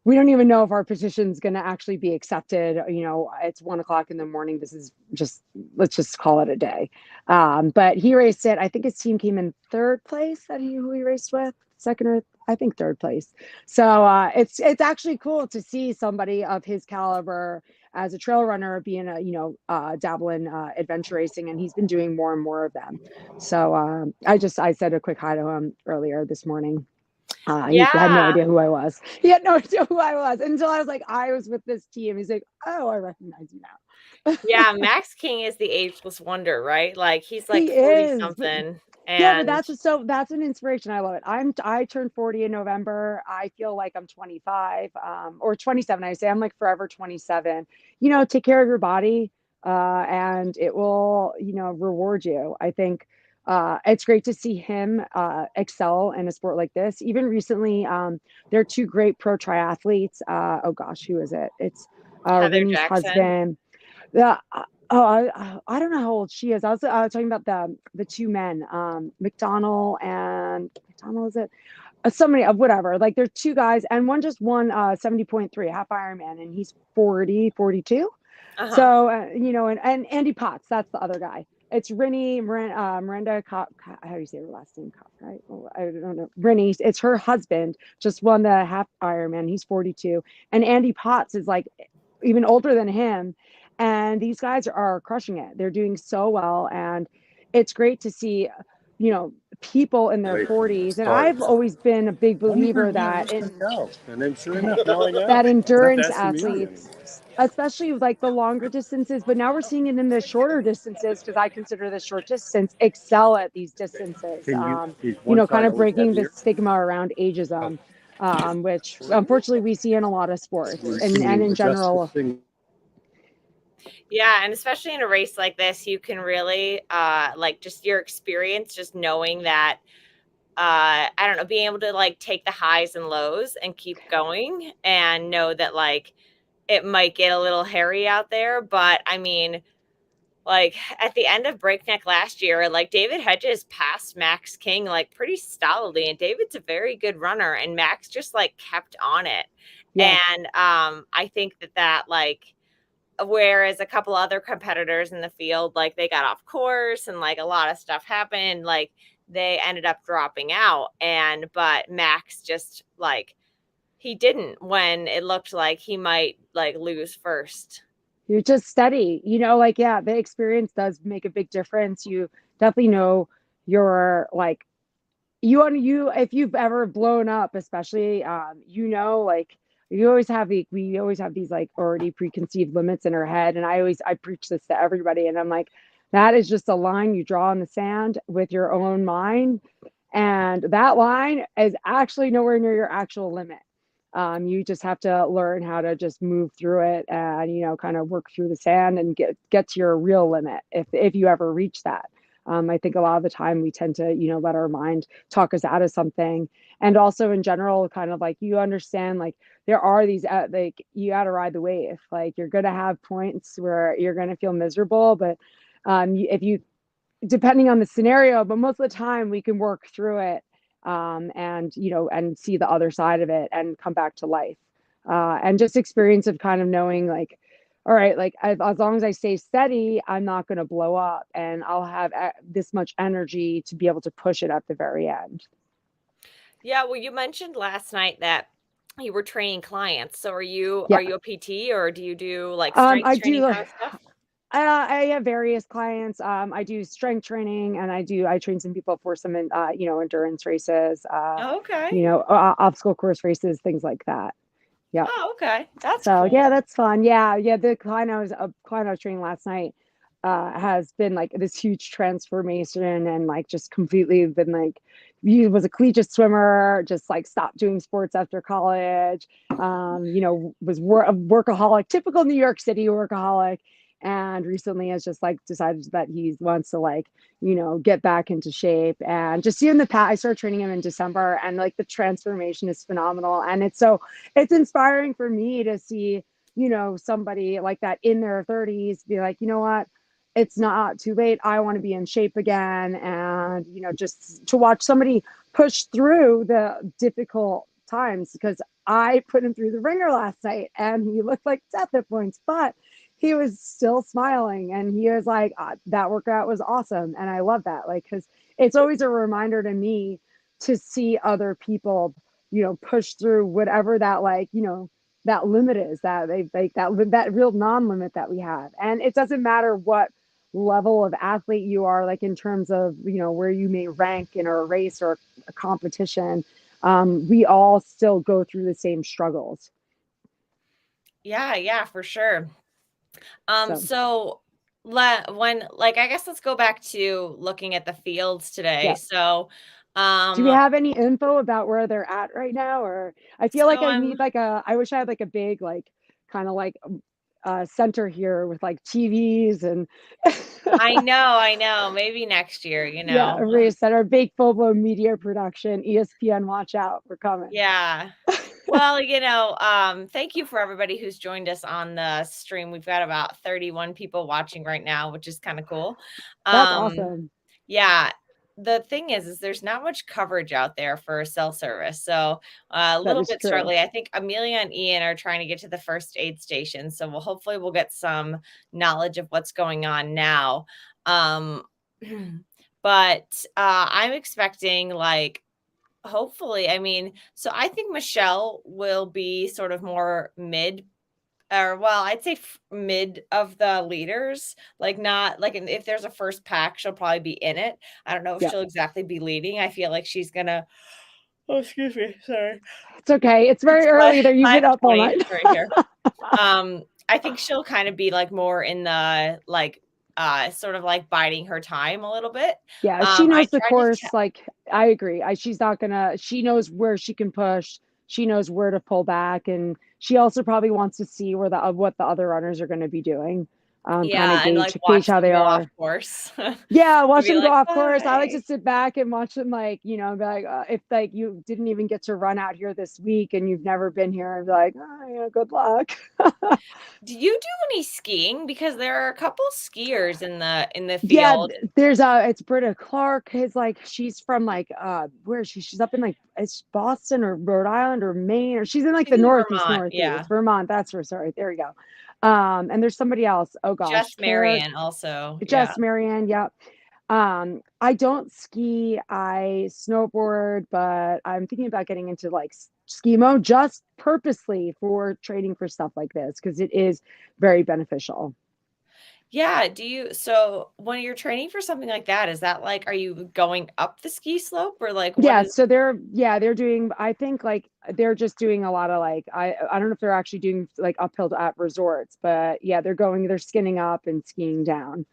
we don't even know if our petition's going to actually be accepted. It's 1 o'clock in the morning. Let's just call it a day. But he raced it. I think his team came in third place. Who he raced with? Second or I think third place. So it's actually cool to see somebody of his caliber as a trail runner being dabble in adventure racing, and he's been doing more and more of them. So I said a quick hi to him earlier this morning. He had no Yeah. idea who I was. He had no idea who I was until I was like, I was with this team. He's like, oh, I recognize you now. Yeah, Max King is the ageless wonder, right? Like he's like He 40 is, but something yeah, but and that's an inspiration. I love it. I turned 40 in November. I feel like I'm 25, or 27. I say I'm like forever 27. Take care of your body, and it will, reward you. I think it's great to see him excel in a sport like this. Even recently, there are two great pro triathletes. Oh gosh, who is it? It's Heather Rennie's Jackson. husband. Yeah. I don't know how old she is. I was talking about the two men, McDonald, is it? Somebody of whatever. Like there's two guys, and one just won 70.3 half Ironman, and he's 42. Uh-huh. So and Andy Potts, that's the other guy. It's Miranda Cop. How do you say her last name? Cop, right? Oh, I don't know. Rennie. It's her husband. Just won the half Ironman. He's 42, and Andy Potts is like even older than him. And these guys are crushing it. They're doing so well, and it's great to see, people in their 40s. And I've always been a big believer that And then sure enough, now I know. that endurance That's Amelia. athletes, especially like the longer distances, but now we're seeing it in the shorter distances, because I consider the short distance, excel at these distances. Kind of breaking the stigma around ageism, which unfortunately we see in a lot of sports and in general. Yeah, and especially in a race like this, you can really like just your experience, just knowing that I don't know, being able to like take the highs and lows and keep going and know that like it might get a little hairy out there, but I mean, like at the end of Breakneck last year, like David Hedges passed Max King like pretty stolidly, and David's a very good runner, and Max just like kept on it. Yes. And I think that like whereas a couple other competitors in the field, like they got off course and like a lot of stuff happened, like they ended up dropping out. But Max just like he didn't when it looked like he might like lose first. You're just steady, like, yeah, the experience does make a big difference. You definitely know you're like, you if you've ever blown up, especially, like, we always have these like already preconceived limits in our head. And I preach this to everybody, and I'm like, that is just a line you draw in the sand with your own mind. And that line is actually nowhere near your actual limit. You just have to learn how to just move through it and, kind of work through the sand and get to your real limit if you ever reach that. I think a lot of the time we tend to, let our mind talk us out of something. And also in general, kind of like, you understand, like, there are these, like, you got to ride the wave. Like, you're going to have points where you're going to feel miserable, but if you, depending on the scenario, but most of the time we can work through it, and see the other side of it and come back to life. And just experience of kind of knowing, like, all right, like, as long as I stay steady, I'm not going to blow up, and I'll have this much energy to be able to push it at the very end. Yeah, well, you mentioned last night that you were training clients. So Yeah. are you a PT, or do you do like strength I training do. kind of stuff? I have various clients. I do strength training, and I train some people for some, endurance races, Oh, okay. obstacle course races, things like that. Yeah. Oh, okay. That's So cool. yeah, that's fun. Yeah, yeah. The client I was training last night has been like this huge transformation, and like just completely been like, he was a collegiate swimmer, just like stopped doing sports after college. Was a workaholic, typical New York City workaholic, and recently has just like decided that he wants to, like, get back into shape. And just seeing the path, I started training him in December, and like the transformation is phenomenal. And it's inspiring for me to see, somebody like that in their 30s be like, you know what, it's not too late. I want to be in shape again. And, just to watch somebody push through the difficult times, because I put him through the ringer last night and he looked like death at points, but he was still smiling, and he was like, that workout was awesome. And I love that, like, because it's always a reminder to me to see other people, push through whatever that, like, that limit is, that they like, that real non-limit that we have. And it doesn't matter what level of athlete you are, like, in terms of, where you may rank in a race or a competition. We all still go through the same struggles. Yeah, for sure. So So I guess let's go back to looking at the fields today. yeah. So, Do we um, have any info about where they're at right now? Or I feel like so I I'm need like I wish I had like a big, like, kind of like, center here with like TVs and I know, maybe next year, yeah, a race center, big full blown media production. ESPN, watch out, we're coming. Yeah. Well, thank you for everybody who's joined us on the stream. We've got about 31 people watching right now, which is kind of cool. That's Um, awesome. yeah. The thing is there's not much coverage out there for cell service. So a That little is bit true. shortly, I think Amelia and Ian are trying to get to the first aid station. So we'll get some knowledge of what's going on now. Um, but I'm expecting, like, hopefully, I mean, so I think Michelle will be sort of more mid, or well, I'd say mid of the leaders, like not like if there's a first pack, she'll probably be in it. I don't know if Yeah, she'll exactly be leading. I feel like she's gonna, oh, excuse me, sorry. it's okay. It's very It's early there. You've been up all 5:20 night. right here. I think she'll kind of be like more in the like sort of like biding her time a little bit. Yeah, she I knows the tried to course. Like, I agree. She's not gonna, she knows where she can push. She knows where to pull back. And she also probably wants to see what the other runners are going to be doing. Kind of yeah, and like gauge watch how them they go off are. course. Yeah, And watch be them go like, off course. I like to bye. sit back and watch them, like, be like, if like you didn't even get to run out here this week and you've never been here, I'd be like, oh, good luck. Do you do any skiing? Because there are a couple skiers in the Yeah, field. there's it's Britta Clark. His, like, she's from, like, where is she? She's up in, like, it's Boston or Rhode Island or Maine, or she's in like She's the in Vermont, northeast yeah. Vermont. That's where, sorry, there we go. And there's somebody else. Oh gosh, Jess Marion also, yeah. Jess Marianne. Yep. I don't ski, I snowboard, but I'm thinking about getting into like skimo just purposely for training for stuff like this because it is very beneficial. Yeah, so when you're training for something like that, is that like, are you going up the ski slope or like what Yeah, is so they're doing, I think like they're just doing a lot of like I don't know if they're actually doing like uphill at resorts, but yeah, they're skinning up and skiing down.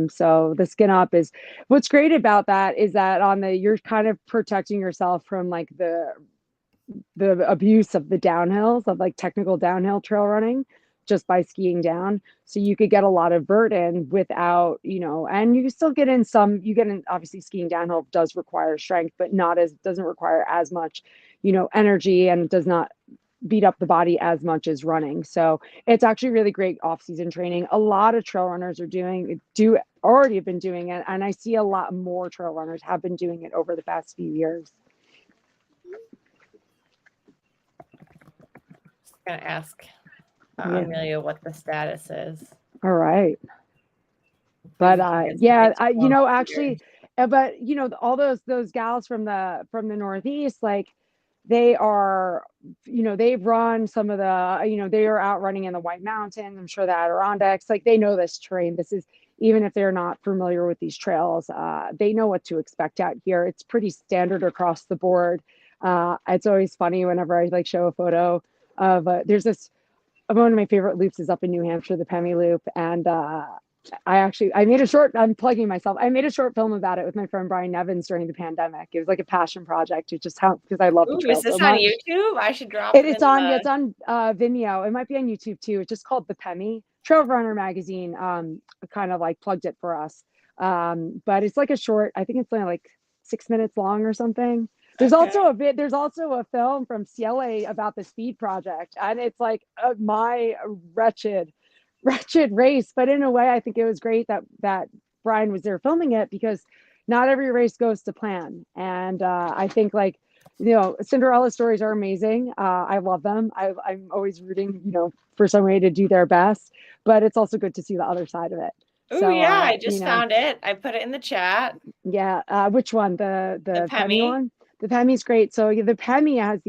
So the skin up is what's great about that is that you're kind of protecting yourself from like the abuse of the downhills of like technical downhill trail running just by skiing down. So you could get a lot of vert in without, and you still get in obviously skiing downhill does require strength, but doesn't require as much, energy and does not beat up the body as much as running. So it's actually really great off-season training. A lot of trail runners already have been doing it. And I see a lot more trail runners have been doing it over the past few years. gonna ask Yeah. Amelia what the status is. All right. But actually, but all those gals from the Northeast, like they are, they've run some of the, they are out running in the White Mountains. I'm sure the Adirondacks, like they know this terrain. This is, even if they're not familiar with these trails, they know what to expect out here. It's pretty standard across the board. It's always funny whenever I like show a photo of, there's this, one of my favorite loops is up in New Hampshire, the Pemmy Loop. And I'm plugging myself. I made a short film about it with my friend Brian Nevins during the pandemic. It was like a passion project. It just because I love the trail Is this so on much. YouTube? I should drop It's on Vimeo. It might be on YouTube too. It's just called The Pemmy. Trail Runner magazine kind of like plugged it for us. But it's like a short, I think it's only like 6 minutes long or something. There's also a film from CLA about the speed project, and it's like my wretched race. But in a way, I think it was great that Brian was there filming it because not every race goes to plan. And I think like, Cinderella stories are amazing. I love them. I'm always rooting, for somebody to do their best, but it's also good to see the other side of it. Oh yeah, I just found it. I put it in the chat. Yeah. Which one? The Pemmy one? The Pemmy's great. So the Pemmy has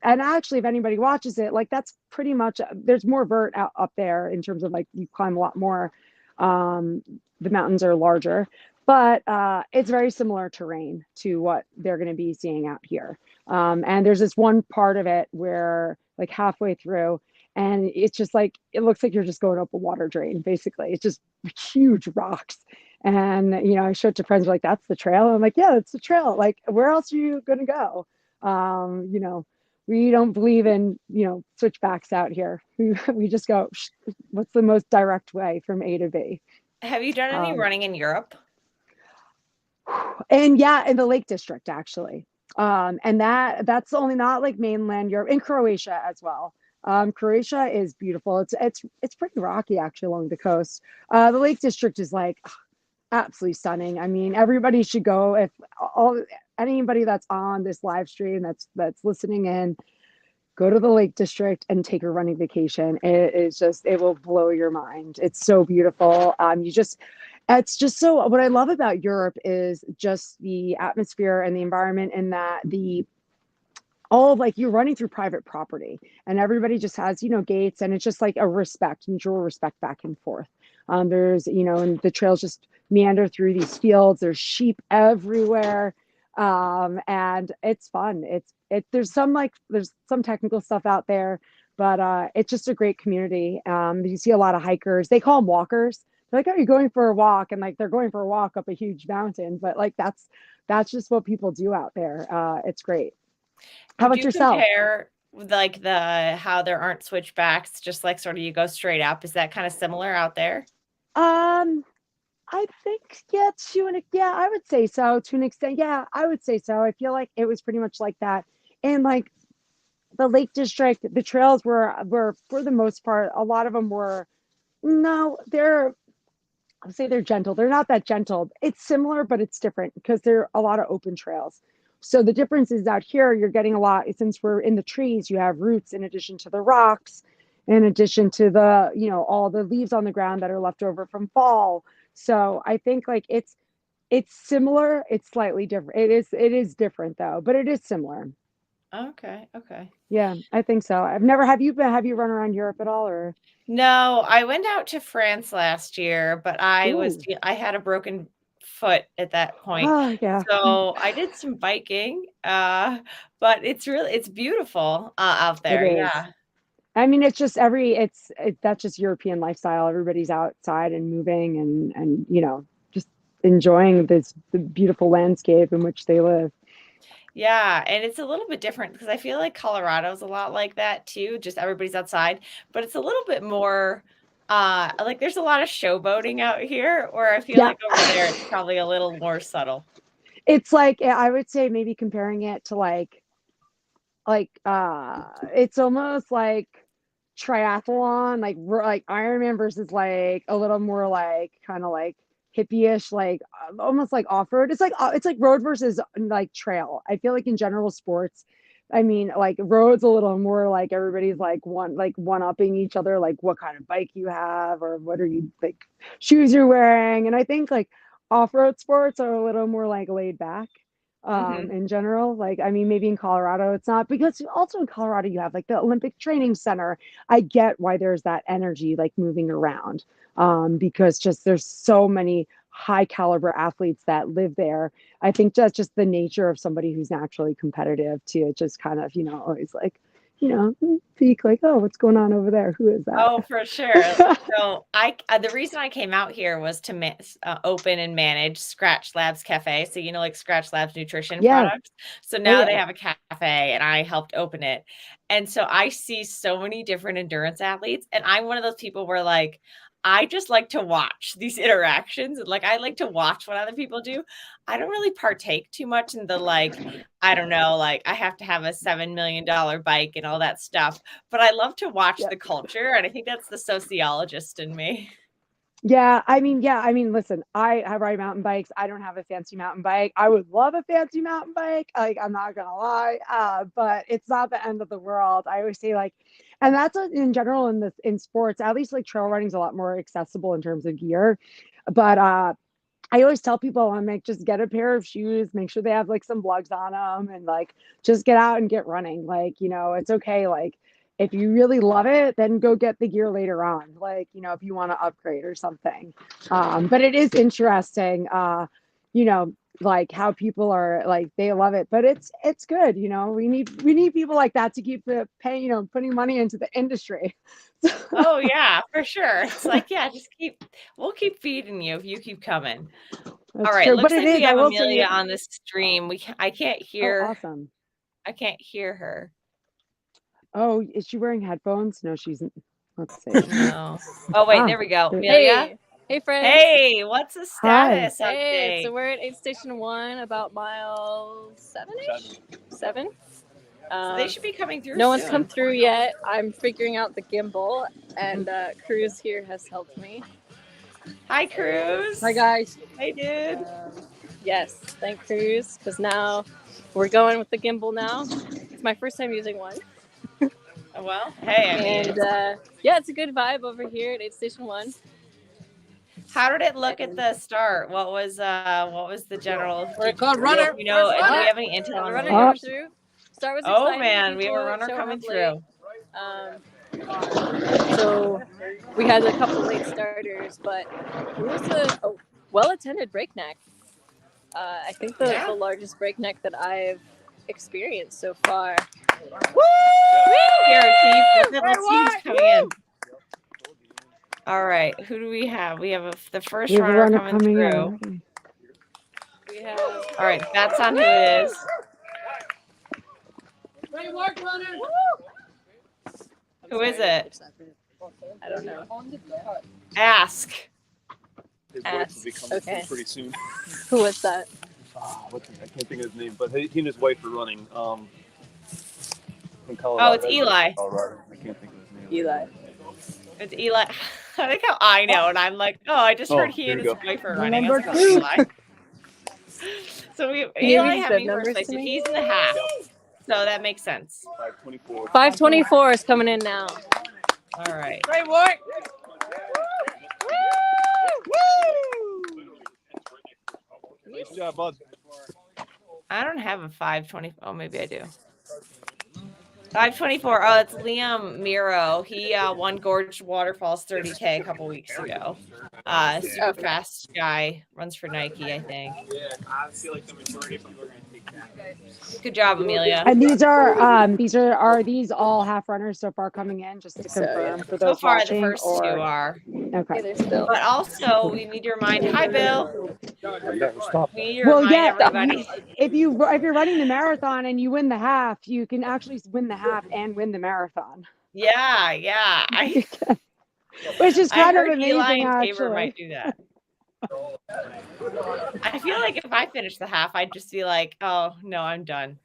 and actually, if anybody watches it, like that's pretty much, there's more vert up there in terms of like you climb a lot more. The mountains are larger, but it's very similar terrain to what they're going to be seeing out here. And there's this one part of it where like halfway through, and it's just like, it looks like you're just going up a water drain, basically. It's just huge rocks. And, I showed it to friends like, that's the trail. I'm like, yeah, it's the trail. Like, where else are you going to go? We don't believe in, switchbacks out here. We just go, what's the most direct way from A to B? Have you done any running in Europe? And yeah, in the Lake District, actually. And that's only not like mainland Europe, in Croatia as well. Croatia is beautiful. It's pretty rocky actually along the coast. The Lake District is like absolutely stunning. I mean, everybody should go. If anybody that's on this live stream that's listening in, go to the Lake District and take a running vacation. It will blow your mind. It's so beautiful. It's just so, what I love about Europe is just the atmosphere and the environment, and that all of like you're running through private property and everybody just has, gates, and it's just like a mutual respect back and forth. There's, and the trails just meander through these fields. There's sheep everywhere. And it's fun. There's some technical stuff out there, but it's just a great community. You see a lot of hikers. They call them walkers. They're like, oh, you're going for a walk, and like they're going for a walk up a huge mountain. But like that's just what people do out there. It's great. How about yourself? Compare like how there aren't switchbacks, just like sort of you go straight up. Is that kind of similar out there? I think, I would say so to an extent. Yeah, I would say so. I feel like it was pretty much like that. And like the Lake District, the trails were for the most part, a lot of them were, no, I'll say they're gentle. They're not that gentle. It's similar, but it's different because there are a lot of open trails. So the difference is out here, you're getting a lot, since we're in the trees, you have roots in addition to the rocks, in addition to the, all the leaves on the ground that are left over from fall. So I think like it's similar. It's slightly different. It is different though, but it is similar. Okay. Okay. Yeah, I think so. Have you run around Europe at all or? No, I went out to France last year, but Ooh. I had a broken foot at that point. Oh, yeah. So I did some biking, but it's beautiful out It there. is. Yeah. I mean, it's just that's just European lifestyle. Everybody's outside and moving and just enjoying the beautiful landscape in which they live. Yeah, and it's a little bit different because I feel like Colorado's a lot like that too, just everybody's outside, but it's a little bit more like there's a lot of showboating out here, where I feel Yeah. like over there it's probably a little more subtle. It's like I would say maybe comparing it to it's almost like triathlon, like Ironman versus like a little more like kind of like hippie-ish, like almost like off-road. It's like road versus like trail. I feel like in general sports, I mean, like roads a little more like everybody's like one-upping each other, like what kind of bike you have or what are you like shoes you're wearing. And I think like off-road sports are a little more like laid back Mhm. in general. Like, I mean, maybe in Colorado it's not, because also in Colorado you have like the Olympic Training Center. I get why there's that energy like moving around, because just there's so many high caliber athletes that live there. I think that's just the nature of somebody who's naturally competitive to just kind of, always like, peek like, oh, what's going on over there? Who is that? Oh, for sure. So the reason I came out here was to open and manage Scratch Labs Cafe. So, like Scratch Labs nutrition Yeah. products. So Oh, now they yeah. have a cafe and I helped open it. And so I see so many different endurance athletes. And I'm one of those people where like, I just like to watch these interactions. And like, I like to watch what other people do. I don't really partake too much in the like, I don't know, like I have to have a $7 million bike and all that stuff. But I love to watch Yeah. the culture, and I think that's the sociologist in me. Yeah, I mean, listen, I ride mountain bikes. I don't have a fancy mountain bike. I would love a fancy mountain bike. Like, I'm not gonna lie, but it's not the end of the world. I always say like, and that's in general in sports. At least like trail running is a lot more accessible in terms of gear. But I always tell people, I'm like, just get a pair of shoes, make sure they have like some lugs on them, and like just get out and get running. Like, it's okay. Like, if you really love it, then go get the gear later on. Like, if you want to upgrade or something. But it is interesting, you know, like how people are like they love it, but it's good. We need people like that to keep the paying, putting money into the industry. Oh, yeah, for sure. It's like, yeah, we'll keep feeding you if you keep coming. That's All right, true. But looks it like we is, I have will say, Amelia on the stream. I can't oh, hear awesome. her. Oh, is she wearing headphones? No, she's. Let's see. No. Oh, wait, there we go. Amelia? Hey, friends. Hey, what's the Hi. status Hey, update? so we're at aid station 1, about mile 7-ish? 7? So they should be coming through No one's soon. come through yet. I'm figuring out the gimbal, and Cruz here has helped me. Hi, Cruz. Hi, guys. Hey, dude. Yes, thank Cruz, because now we're going with the gimbal now. It's my first time using one. Well, hey, I mean. And yeah, it's a good vibe over here at aid station 1. How did it look at the start? What was the general? We're called runner. Do we have any intel on runner the coming through? Start was exciting. Oh man, we have a People runner showing coming up through. late. So we had a couple late starters, but it was a well-attended breakneck. I think the largest breakneck that I've experienced so far. Woo! Here, Keith. Let's see who's coming in. All right, who do we have? We have the first runner coming through. We have. All right, that's on who it is. Great work, runner. Who is it? I don't know. Ask. His wife will be coming through pretty soon. Who was that? I can't think of his name, but he and his wife are running. In Colorado. Oh, it's Eli. Colorado. I can't think of his name. Eli. It's Eli. I think how I know, and I'm like, oh, I just heard he and his wife are running. I was like, oh, Eli. So Eli having first place, so he's in the half. So that makes sense. 5:24. 5:24 is coming in now. All right. Great work. Woo! job, bud. I don't have a 5:20. Oh, maybe I do. 5:24. Oh, it's Liam Miro. He won Gorge Waterfalls 30K a couple weeks ago. Super fast guy, runs for Nike, I think. Yeah, I feel like the majority of people are going to take that. Good job, Amelia. And these are these all half runners so far coming in, just to confirm for So those far, watching, the first or two are. okay. There's Bill. But also, we need to remind. Hi, Bill. We need to Well, remind yeah, everybody. if you're running the marathon and you win the half, you can actually win the half and win the marathon. Yeah. Which is kind of amazing, Eli and Tabor actually. might do that. I feel like if I finish the half, I'd just be like, oh, no, I'm done.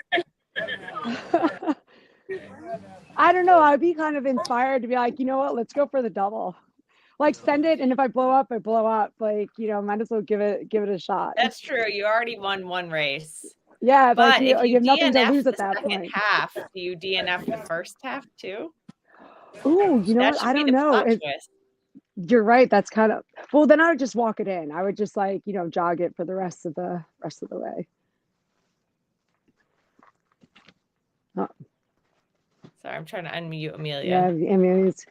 I don't know. I'd be kind of inspired to be like, you know what? Let's go for the double. Like, send it, and if I blow up, I blow up. Like, might as well give it a shot. That's true. You already won one race. Yeah, But like, if you have nothing to DNF lose the at that second point. half, do you DNF the first half too? Ooh, you know That what? should I be don't the know. plot twist. You're right. That's kind of well. Then I would just walk it in. I would just like jog it for the rest of the way. Oh. Sorry, I'm trying to unmute Amelia. Yeah, Amelia's.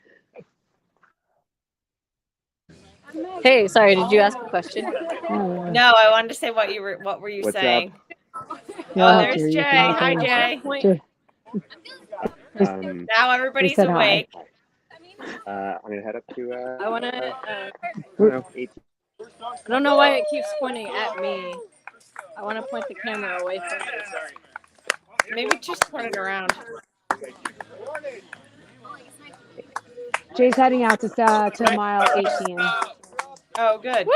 Hey, sorry, did you ask a question? No, I wanted to say what were you saying? Yeah, there's Jay. Hi, Jay. Now everybody's said awake. I'm gonna head up to. I want to. I don't know, 18. I don't know why it keeps pointing at me. I want to point the camera away from it. Maybe just point it around. Jay's heading out to mile 18. Oh, good.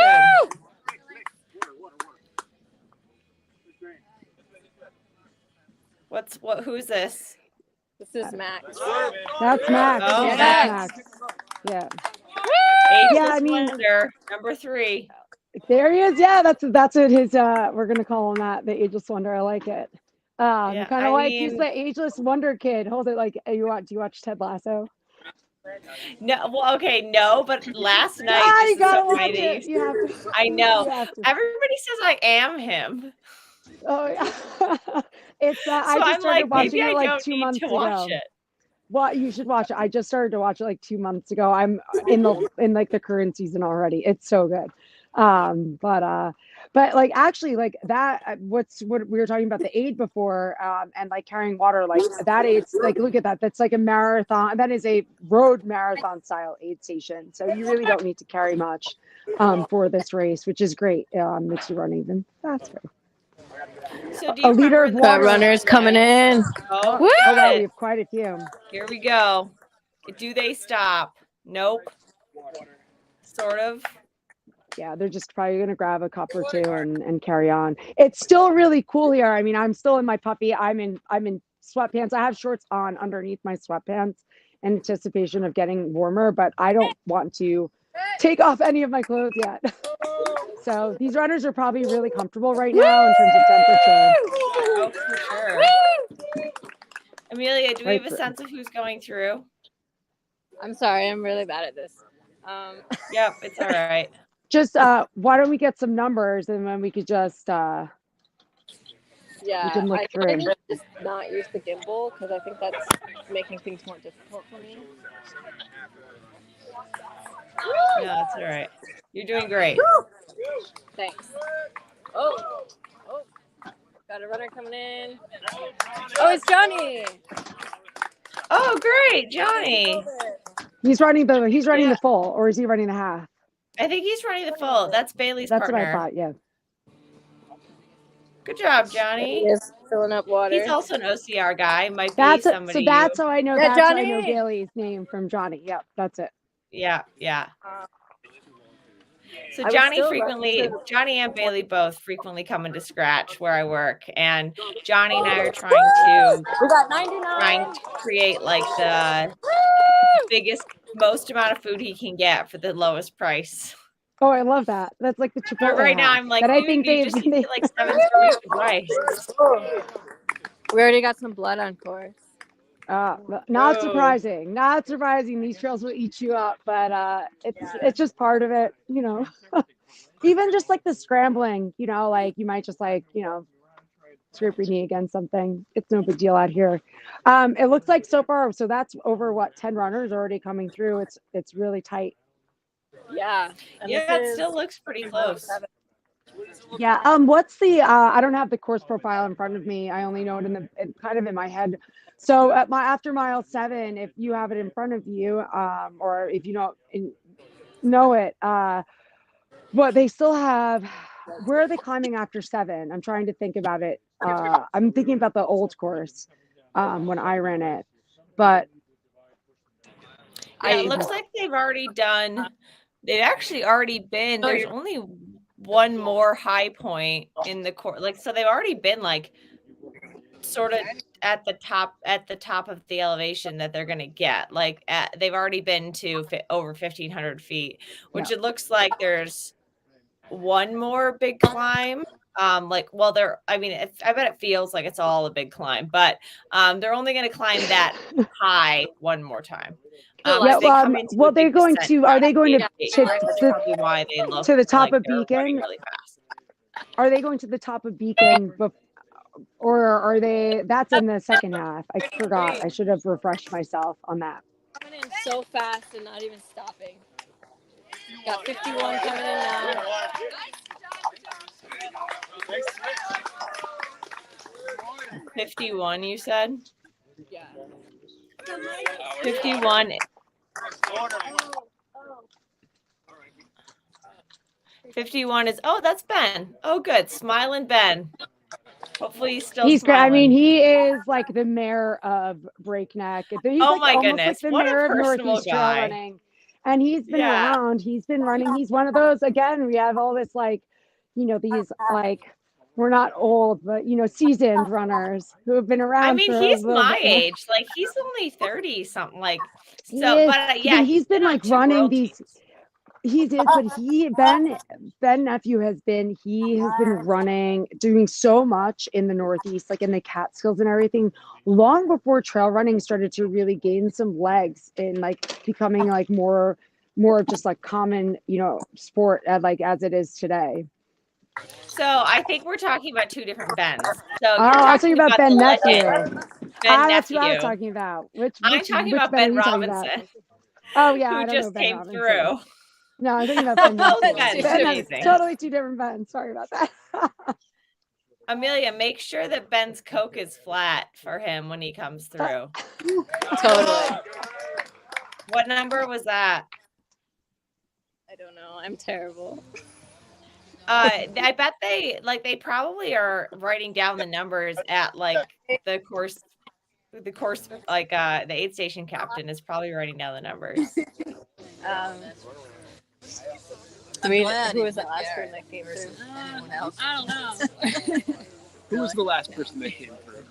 Who's this? This is Max. That's Max. Oh, Yeah, Max. that's Max. Yeah. Yeah, I mean, number 3. There he is. Yeah, that's what his we're gonna call him that, the ageless wonder. I like it. Kind of like he's the ageless wonder kid. Hold it like do you watch Ted Lasso? No, well, okay, no, but last night you gotta watch it. You have to. I know. You have to. Everybody says I am him. Oh yeah. It's So I just started watching maybe it I like don't 2 need months to ago. watch it. Well, you should watch it. I just started to watch it like 2 months ago. I'm in like the current season already. It's so good. But like actually like that what we were talking about the aid before and like carrying water, like that aid's like, look at that. That's like a marathon. That is a road marathon style aid station. So you really don't need to carry much for this race, which is great. Makes you run even faster. So do you A liter of water. Runners coming in. Oh, wow, we have quite a few. Here we go. Do they stop? Nope. Sort of. Yeah, they're just probably gonna grab a cup or two and carry on. It's still really cool here. I mean, I'm still in my puppy. I'm in sweatpants. I have shorts on underneath my sweatpants in anticipation of getting warmer, but I don't want to take off any of my clothes yet. So these runners are probably really comfortable right now in terms of temperature. Oh, for sure. Amelia, do we have a sense of who's going through? I'm sorry, I'm really bad at this. Yep, it's all right. Just why don't we get some numbers and then we could just yeah, we can look I through. need to just not use the gimbal because I think that's making things more difficult for me. No, that's all right. You're doing great. Thanks. Oh, got a runner coming in. Oh, it's Johnny. Oh, great, Johnny. He's running the full, or is he running the half? I think he's running the full. That's Bailey's partner. That's what I thought, yeah. Good job, Johnny. He is filling up water. He's also an OCR guy. Might be That's somebody. So that's how I know. Yeah, That's how I Johnny. know Bailey's name from Johnny. Yep, that's it. Yeah. So I Johnny would Johnny and Bailey both frequently come into Scratch where I work, and Johnny and I are trying to create like the biggest, most amount of food he can get for the lowest price. Oh, I love that. That's like the Chipotle. But right now hack. I'm like, but I think you just need to get like 7 servings of rice. We already got some blood on course. Not surprising. Not surprising. These trails will eat you up, but it's just part of it, you know. even just like the scrambling, you know, like you might just like, you know, scrape your knee against something. It's no big deal out here. It looks like so far, so that's over what 10 runners already coming through. It's really tight. Yeah. And Yeah, this it still is looks pretty close. 7. Yeah. What's the I don't have the course profile in front of me. I only know it kind of in my head. So at after mile 7, if you have it in front of you, or if you don't know it, what they still have, where are they climbing after 7? I'm trying to think about it. I'm thinking about the old course when I ran it, but Yeah, it looks like they've actually already been, there's only one more high point in the course. Like, so they've already been like sort of at the top of the elevation that they're going to get. Like they've already been to over 1,500 feet, which it looks like there's one more big climb. I bet it feels like it's all a big climb, but they're only going to climb that high one more time. are they going to the top of Beacon? Really fast. Are they going to the top of Beacon or are they, that's in the second half? I forgot. I should have refreshed myself on that. Coming in so fast and not even stopping. Got 51 coming in now. 51, you said? Yeah. 51. 51 is, that's Ben. Oh, good. Smiling Ben. Hopefully he's still smiling. I mean, he is like the mayor of Breakneck. He's my almost goodness. like the what mayor a of Northeast Trail guy. Running. And he's been around. He's been running. He's one of those, again, we have all this like, you know, these like, we're not old, but, you know, seasoned runners who have been around. I mean, he's my age. Like, he's only 30 something. Like, so, but yeah, he's been like running these. Ben Nephew has been running, doing so much in the Northeast, like in the Catskills and everything, long before trail running started to really gain some legs in like becoming like more of just like common, you know, sport like as it is today. So I think we're talking about two different Bens. So I was talking about Ben Nephew. That's what I was talking about. I'm talking about Ben Robinson. Oh yeah, who I don't just know Ben came Robinson. through. No, I'm thinking about Ben. Ben Totally two different Bens. Sorry about that. Amelia, make sure that Ben's Coke is flat for him when he comes through. Totally. What number was that? I don't know. I'm terrible. I bet they probably are writing down the numbers at like the course like the aid station captain is probably writing down the numbers. I mean, who was the last person that came through? Anyone else? I don't know. Who was the last person that came through?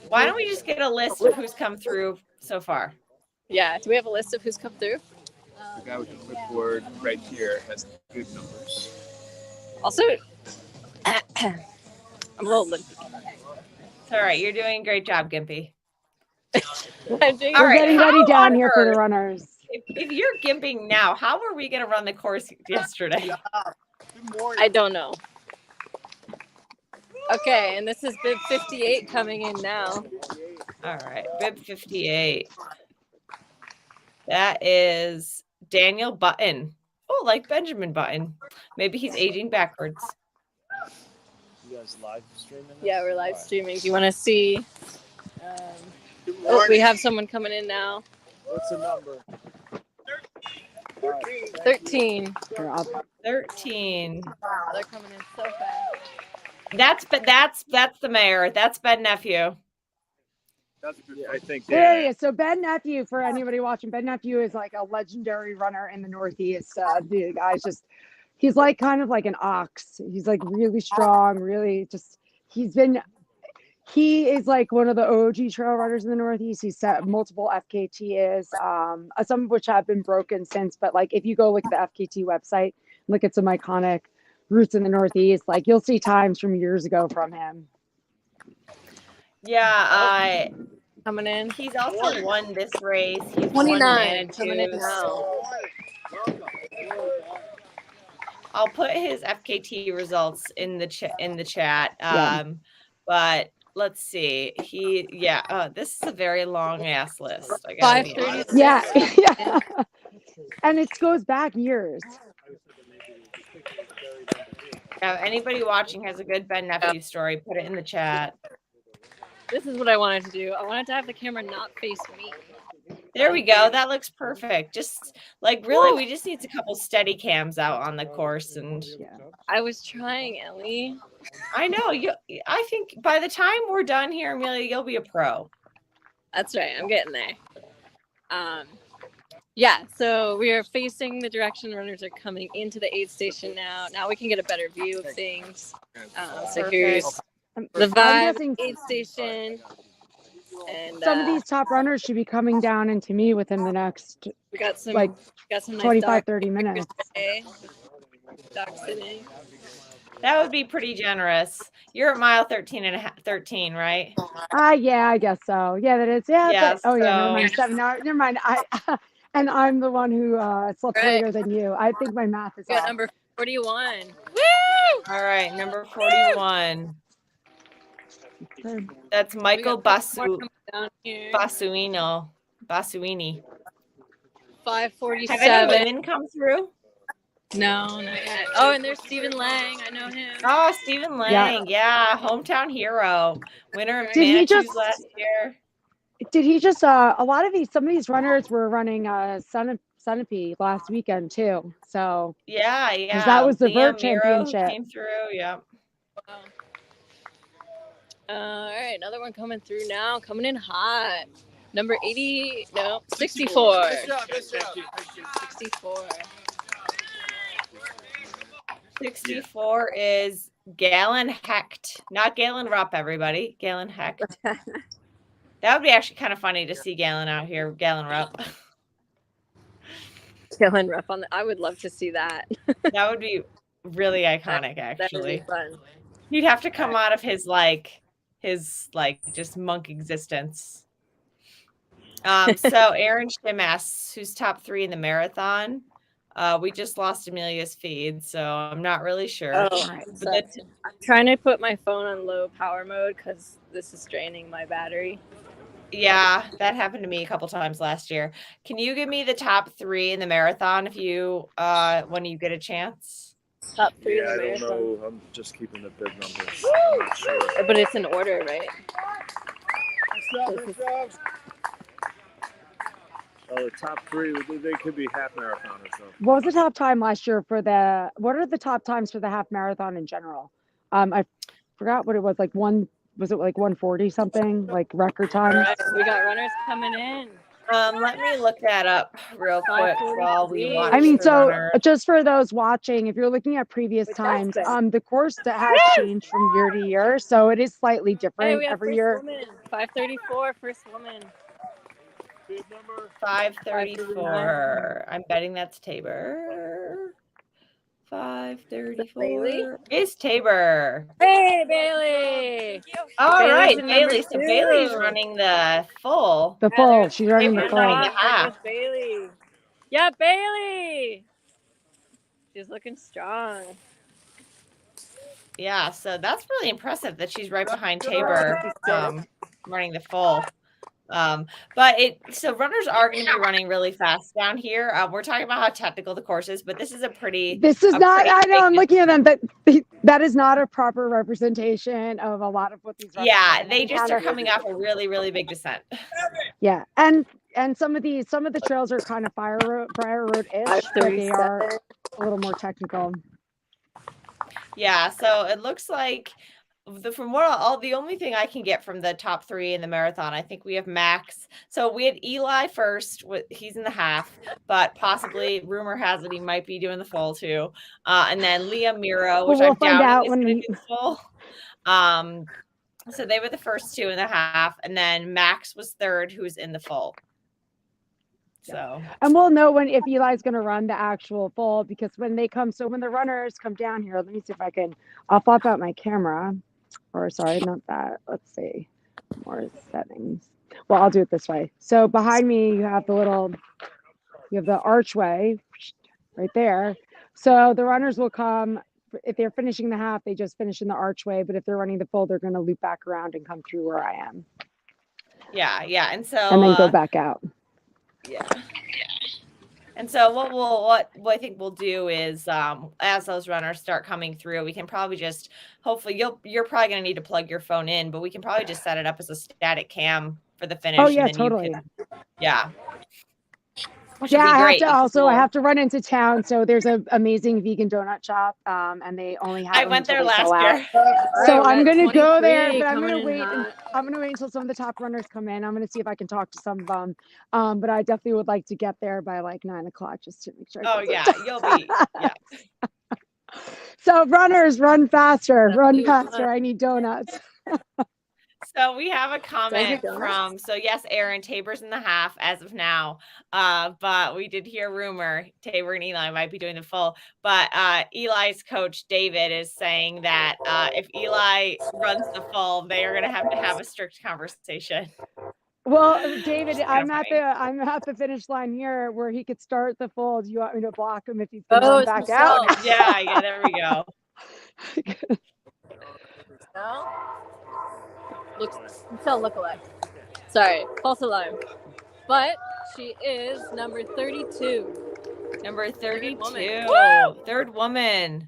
Why don't we just get a list of who's come through so far? Yeah. Do we have a list of who's come through? The guy with the clipboard right here has good numbers. Also, I'm a little limpy. It's all right. You're doing a great job, Gimpy. We're getting ready down here for the runners. If you're gimping now, how are we going to run the course yesterday? I don't know. Okay, and this is bib 58 coming in now. All right, bib 58. That is Daniel Button. Oh, like Benjamin Button. Maybe he's aging backwards. You guys live streaming? Yeah, we're live streaming. Do you want to see? We have someone coming in now. What's the number? 13. 13. They're coming in so fast. That's the mayor. That's Ben Nephew. I think. There he is. So Ben Nephew, for anybody watching, Ben Nephew is like a legendary runner in the Northeast. The guy's he's like kind of like an ox. He's like really strong, really just, he is like one of the OG trail runners in the Northeast. He's set multiple FKTs, some of which have been broken since. But like, if you go look at the FKT website, look at some iconic routes in the Northeast, like you'll see times from years ago from him. Yeah, coming in. He's also won this race. He's 29 coming in now. I'll put his FKT results in the chat. Yeah. But let's see. This is a very long ass list. I gotta be honest. 5:36. Yeah. Yeah. And it goes back years. If anybody watching has a good Ben Nephew story, put it in the chat. This is what I wanted to do. I wanted to have the camera not face me. There we go. That looks perfect. Just like really, we just need a couple steady cams out on the course, and I was trying, Ellie. I know you. I think by the time we're done here, Amelia, you'll be a pro. That's right. I'm getting there. Yeah. So we are facing the direction runners are coming into the aid station now. Now we can get a better view of things. So here's the vibe aid station. And some of these top runners should be coming down into me within the next we got some nice 25, 30 minutes. Dog sitting. That would be pretty generous. You're at mile 13, right? Yeah, I guess so. Yeah, that is. Yeah. Yeah, Yeah, never mind. 7 hours. Never mind. And I'm the one who slept later than you. I think my math is We got off. number 41. Woo! All right, number 41. That's Michael Basuini. 5:47. Have any women come through? No, not yet. Oh, and there's Stephen Lang. I know him. Oh, Stephen Lang. Yeah, hometown hero. Winner of Did he Manchus just- last year. Did he just a lot of some of these runners were running Centipede last weekend too. So Yeah. that was the Liam Vert Miro Championship. came through, yeah. Wow. All right, another one coming through now, coming in hot. Number 64. 64. 64 is Galen Hecht, not Galen Rupp, everybody. Galen Hecht. That would be actually kind of funny to see Galen out here. Galen Rupp. Galen Rupp on I would love to see that. That would be really iconic, actually. That would be fun. He'd have to come out of his just monk existence. So Aaron Shimas, who's top 3 in the marathon. We just lost Amelia's feed, so I'm not really sure. Oh, I'm trying to put my phone on low power mode because this is draining my battery. Yeah, that happened to me a couple times last year. Can you give me the top 3 in the marathon if you when you get a chance? Top 3 in Yeah, the I don't marathon. know. I'm just keeping the big numbers. I'm not sure. But it's in order, right? Oh, the top 3, they could be half marathoners though. What was the top time last year for what are the top times for the half marathon in general? I forgot what it was, like was it like 140 something, like record All time? right, we got runners coming in. Let me look that up real quick while we watch. I mean, the so runner. just for those watching, if you're looking at previous times, the course that has changed from year to year, so it is slightly Hey, different we have every first year. woman. 534, first woman. 534. I'm betting that's Tabor. 534 is Tabor. Hey, Bailey. All Bailey's right, in number Bailey. So 2. Bailey's running the full. The full, she's running the Tabor's full. running the half. Bailey. Yeah, Bailey. She's looking strong. Yeah, so that's really impressive that she's right behind Tabor, running the full. So runners are going to be running really fast down here. We're talking about how technical the course is, but this is This is not, I know, I'm looking at them, but that is not a proper representation of a lot of what these runners they just are coming off a really, really big descent. Yeah, and some of the trails are kind of fire road-ish, but they are a little more technical. Yeah, so it looks like the only thing I can get from the top 3 in the marathon, I think we have Max. So we had Eli first. He's in the half, but possibly rumor has it he might be doing the full too. And then Liam Miro, which we'll I'm find doubting out is when going we... to do the full. So they were the first 2 in the half, and then Max was third, who was in the full. So, and we'll know if Eli's going to run the actual full, because when the runners come down here, let me see if I'll pop out my camera. Or sorry, not that. Let's see. More settings. Well, I'll do it this way. So behind me, you have the archway right there. So the runners will come. If they're finishing the half, they just finish in the archway. But if they're running the full, they're going to loop back around and come through where I am. Yeah. And so and then go back out. Yeah. And so what I think we'll do is as those runners start coming through, we can probably just hopefully you're probably going to need to plug your phone in, but we can probably just set it up as a static cam for the finish. Oh yeah, and then totally. Which Yeah, would be I great. I have to run into town. So there's an amazing vegan donut shop, and they only have. I went there last year. So I'm gonna go there, but coming I'm in gonna wait. hot. I'm gonna wait until some of the top runners come in. I'm gonna see if I can talk to some of them. But I definitely would like to get there by like 9 o'clock just to make sure. Oh yeah, you'll be. Yeah. So runners, run faster, run faster. I need donuts. So we have a comment from, yes, Aaron, Tabor's in the half as of now. But we did hear rumor Tabor and Eli might be doing the full. But Eli's coach, David, is saying that if Eli runs the full, they are going to have a strict conversation. Well, David, I'm at the finish line here where he could start the full. Do you want me to block him if he's going to run back out? Yeah, there we go. Look alike. Sorry, false alarm. But she is number 32. Number 32. Third woman.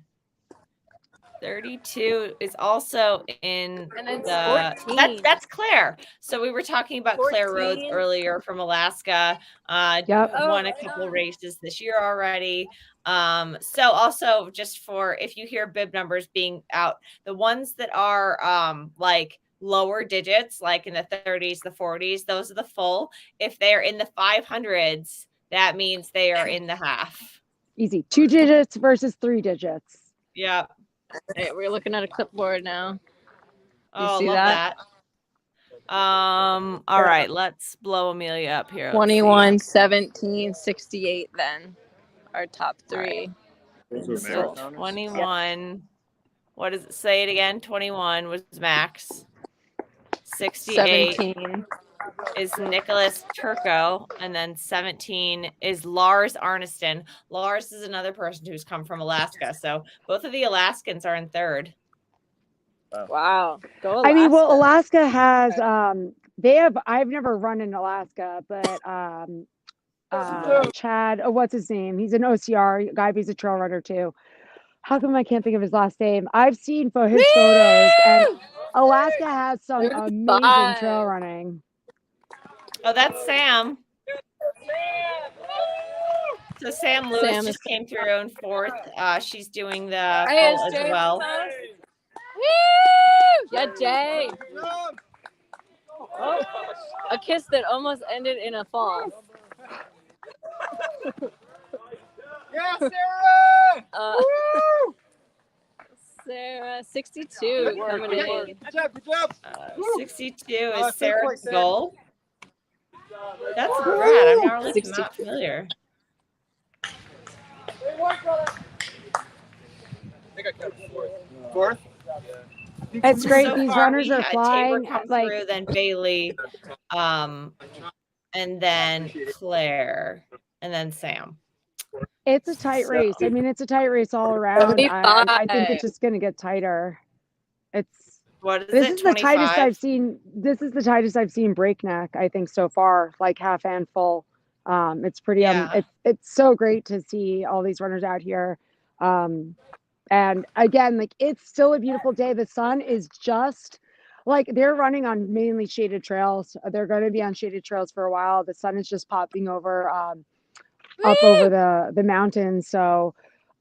32 is also in that's Claire. So we were talking about 14. Claire Rhodes earlier from Alaska. Won a couple races this year already. So also just for if you hear bib numbers being out, the ones that are like lower digits, like in the 30s, the 40s, those are the full. If they're in the 500s, that means they are in the half. Easy. 2 digits versus 3 digits. Yeah. Hey, we're looking at a clipboard now. Oh, love that. All right, let's blow Amelia up here. 21, 17, 68 then. Our top 3. Those were So marathoners? 21. What does it say it again? 21 was Max. 68 17 is Nicholas Turco, and then 17 is Lars Arneston. Lars is another person who's come from Alaska. So both of the Alaskans are in third. Wow. Go Alaska. I mean, well, Alaska has I've never run in Alaska, but Chad, what's his name? He's an OCR guy, but he's a trail runner too. How come I can't think of his last name? I've seen his photos, and Alaska has some amazing trail running. Oh, that's Sam. So Sam Lewis just came through in fourth. She's doing the full as well. Woo! Yeah, Jay. Oh, a kiss that almost ended in a fall. Yeah, Sarah! Sarah, 62 coming in. Good job. 62 is Sarah Goal. That's rad. I'm not really not familiar. I think I got fourth. It's great. So These far, runners we are had flying. Tabor come Like, through, then Bailey, and then Claire, and then Sam. it's a tight race. I mean, it's a tight race all around. I think it's just going to get tighter. This is the tightest I've seen. This is the tightest I've seen Breakneck, I think, so far, like half and full. It's pretty, it's so great to see all these runners out here. And again, like, it's still a beautiful day. The sun is just like, they're running on mainly shaded trails. They're going to be on shaded trails for a while. The sun is just popping over, up over the mountains. So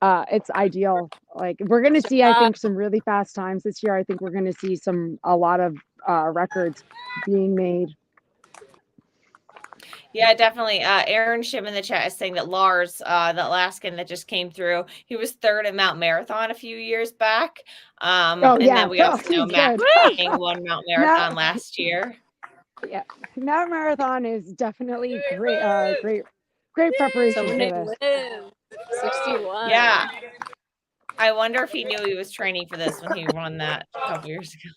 it's ideal. Like, we're going to see, I think, some really fast times this year. I think we're going to see a lot of records being made. Yeah, definitely. Aaron Shim in the chat is saying that Lars, the Alaskan that just came through, he was third at Mount Marathon a few years back. And then we also know Matt won Mount Marathon last year. Yeah, Mount Marathon is definitely great preparation for this. 61. Yeah. I wonder if he knew he was training for this when he won that a couple years ago.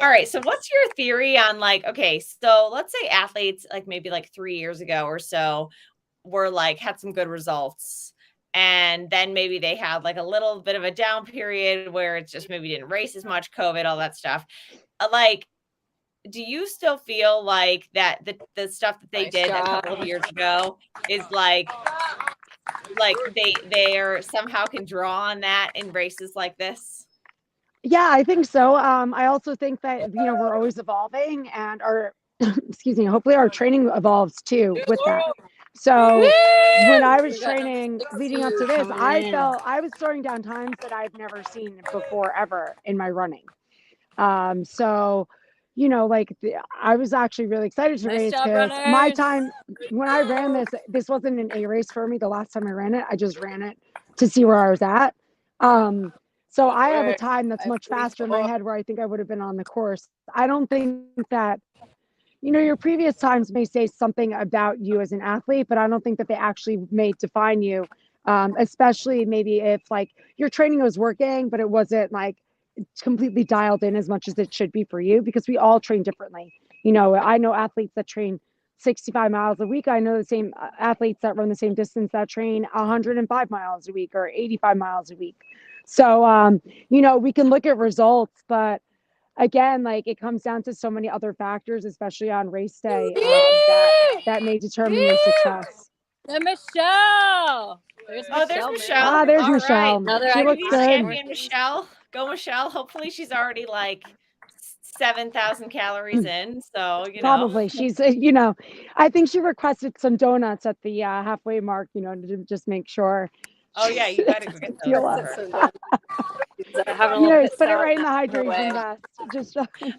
All right. So what's your theory on, like, okay, so let's say athletes like maybe like 3 years ago or so were like, had some good results and then maybe they had like a little bit of a down period where it's just maybe didn't race as much, COVID, all that stuff. Like, do you still feel like that the stuff that they Nice did a couple job. of years ago is like they're somehow can draw on that in races like this? Yeah, I think so. I also think that, we're always evolving, and our, excuse me, hopefully our training evolves too with that. So when I was We got number training leading up 60 to this, coming I in. felt I was throwing down times that I've never seen before ever in my running. So, I was actually really excited to Nice race job, because my runners. time when I ran this wasn't an A race for me. The last time I ran it, I just ran it to see where I was at. So Good I have a work. time that's much faster in my 5:44. head where I think I would have been on the course. I don't think that, your previous times may say something about you as an athlete, but I don't think that they actually may define you. Especially maybe if like your training was working, but it wasn't like completely dialed in as much as it should be for you, because we all train differently. I know athletes that train 65 miles a week. I know the same athletes that run the same distance that train 105 miles a week or 85 miles a week. So, we can look at results, but again, like it comes down to so many other factors, especially on race day, that may determine your success. And Michelle. There's Oh, there's Michelle. Michelle. There's All Michelle. right. Another She looks Ladies good. champion Michelle. Go Michelle. Hopefully she's already like 7,000 calories in. So, Probably. She's, I think she requested some donuts at the halfway mark, to just make sure. Oh yeah, you gotta go get Feel those. up. So good. Having a little pit Put it stop right in the on her way. hydration vest. Just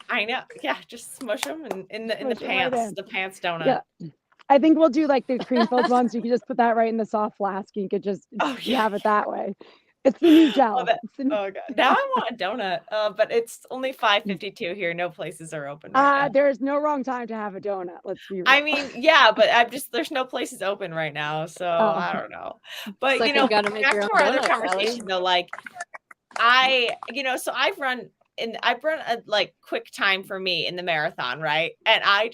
I know. Yeah, just smush them in the Smush it right pants. in. The pants donut. Yeah. I think we'll do like the cream filled ones. You can just put that right in the soft flask and you could just have it that way. It's the new gel. Oh god. Now I want a donut. But it's only 5:52 here. No places are open right now. There's no wrong time to have a donut. Let's be real. I mean, yeah, but there's no places open right now, so I don't know. But It's like you gotta make back your to own our other donuts, conversation Ellie. though, like so I've run a like quick time for me in the marathon, right? And I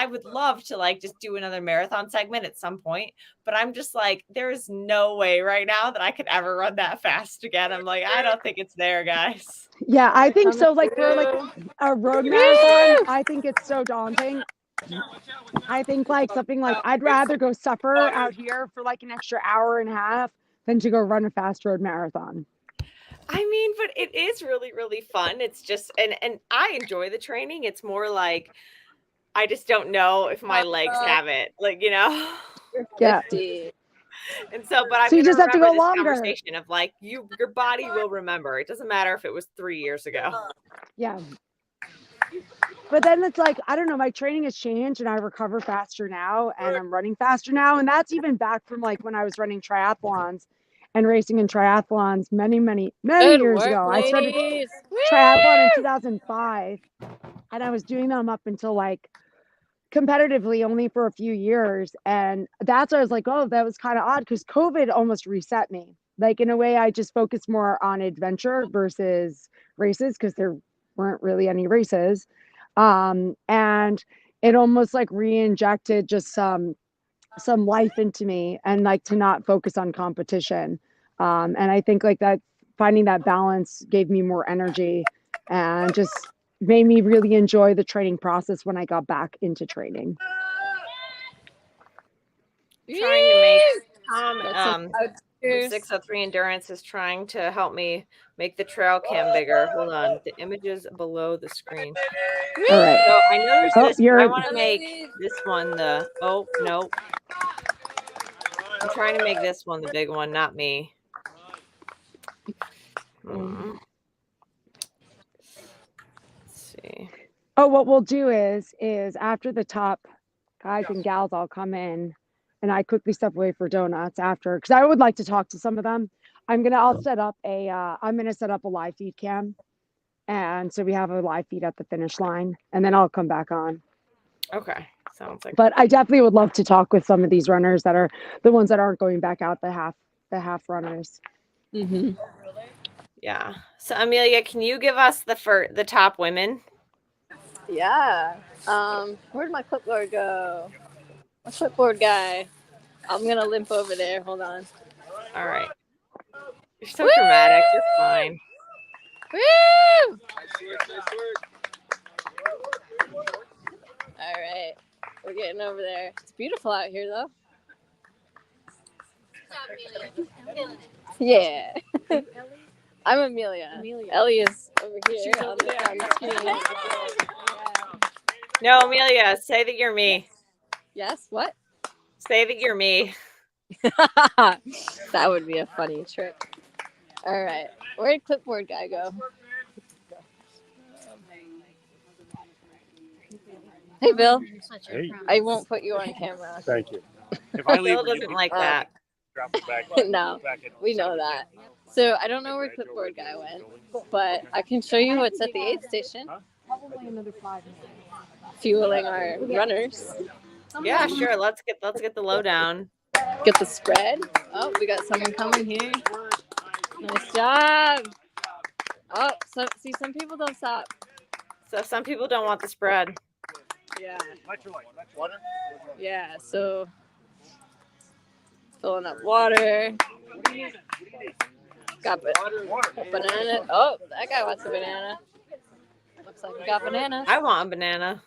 would love to like just do another marathon segment at some point, but I'm just like, there's no way right now that I could ever run that fast again. I'm like, I don't think it's there, guys. Yeah, I think so. Like for like a road marathon, I think it's so daunting. I think like something like I'd rather go suffer out here for like an extra hour and a half than to go run a fast road marathon. I mean, but it is really, really fun. It's just, and I enjoy the training. It's more like, I just don't know if my legs have it, like, Yeah. 50. And so, but I'm So you gonna just have to remember go this longer. conversation of like, your body will remember. It doesn't matter if it was 3 years ago. Yeah. But then it's like, I don't know, my training has changed and I recover faster now and I'm running faster now. And that's even back from like when I was running triathlons and racing in triathlons many Good years work, ago. I started ladies. triathlon in 2005 and I was doing them up until like competitively only for a few years. And that's why I was like, oh, that was kind of odd because COVID almost reset me. Like in a way, I just focused more on adventure versus races because there weren't really any races. And it almost like re-injected just some life into me and like to not focus on competition. And I think like that finding that balance gave me more energy and just made me really enjoy the training process when I got back into training. Trying to make Tom, 603 Endurance is trying to help me make the trail cam bigger. Hold on. The images below the screen. All right. So I know there's Oh, this, but I want to make this one the, oh, no. I'm trying to make this one the big one, not me. Let's see. Oh, what we'll do is after the top guys and gals all come in and I quickly step away for donuts after, because I would like to talk to some of them. I'm gonna set up a live feed cam. And so we have a live feed at the finish line and then I'll come back on. Okay. Sounds like, but I definitely would love to talk with some of these runners that are the ones that aren't going back out, the half runners. Mm-hmm. Yeah. So Amelia, can you give us the top women? Yeah. Where'd my clipboard go? My clipboard guy. I'm gonna limp over there. Hold on. All right. You're so dramatic. You're fine. Woo! All right. We're getting over there. It's beautiful out here, though. Yeah. I'm Amelia. Ellie is over here on the screen. No, Amelia, say that you're me. Yes? What? Say that you're me. That would be a funny trick. All right. Where'd clipboard guy go? Hey, Bill. Hey, I won't put you on camera. thank you. If I leave, Bill doesn't like that. drop it back. No, we know that. So I don't know where clipboard guy went, but I can show you what's at the aid station. Probably another 5 minutes. Fueling our runners. Yeah, sure. Let's get the lowdown. Get the spread. Oh, we got someone coming here. Nice job. Oh, so see, some people don't stop. So some people don't want the spread. Yeah. Water? Yeah. So filling up water. Got banana. Oh, that guy wants a banana. Looks like we got bananas. I want a banana.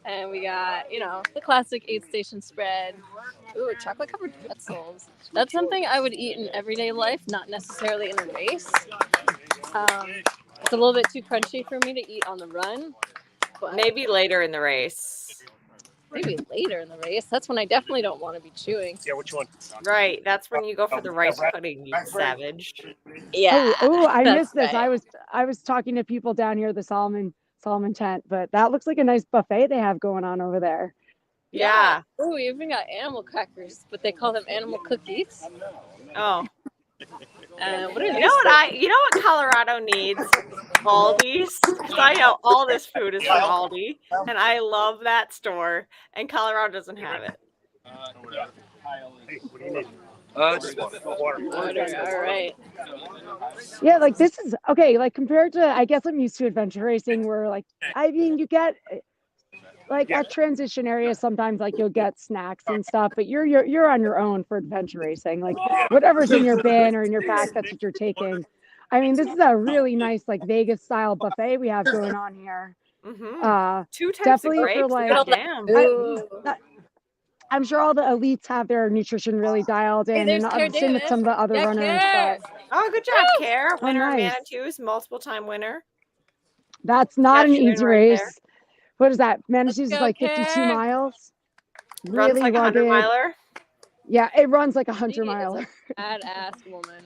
And we got, you know, the classic aid station spread. Ooh, chocolate covered pretzels. That's something I would eat in everyday life, not necessarily in a race. It's a little bit too crunchy for me to eat on the run. But Maybe later in the race. maybe later in the race. That's when I definitely don't want to be chewing. Yeah, which one? Right. That's when you go for the rice pudding, you savage. Yeah. Oh, I that's missed this. right. I was talking to people down here at the Salomon tent, but that looks like a nice buffet they have going on over there. Yeah. Oh, we even got animal crackers, but they call them animal cookies. Oh. What are You these? know what Colorado needs? Aldi's. Because I know all this food is from Aldi, and I love that store, and Colorado doesn't have it. Hey, what do you need? Just water. Water. All right. Yeah, like this is okay. Like compared to, I guess I'm used to adventure racing, where like I mean, you get like at transition areas sometimes like you'll get snacks and stuff, but you're on your own for adventure racing. Like whatever's in your bin or in your pack, that's what you're taking. I mean, this is a really nice like Vegas style buffet we have going on here. Mm-hmm. 2 types Definitely of for grapes. like. Damn. Ooh. I'm sure all the elites have their nutrition really dialed in, there's and Care I'm seeing with Davis. some of the other Yeah, runners. Care. But Oh, good job, Care. Oh, Winner nice. of Manitou's, multiple-time winner. that's not Got an you in easy right race. there. What is that? Manitou's is go, like 52 Care. miles. Runs Really like a rugged. 100-miler. Yeah, it runs like a She 100 is miler. a badass woman.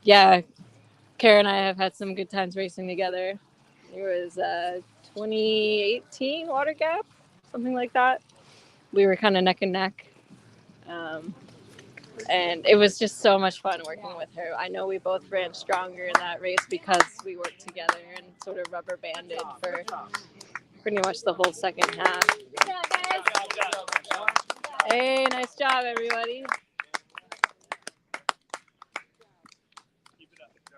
Yeah, Kara and I have had some good times racing together. It was 2018 Water Gap, something like that. We were kind of neck and neck. And it was just so much fun working with her. I know we both ran stronger in that race because we worked together and sort of rubber banded for pretty much the whole second half. Hey, nice job, everybody.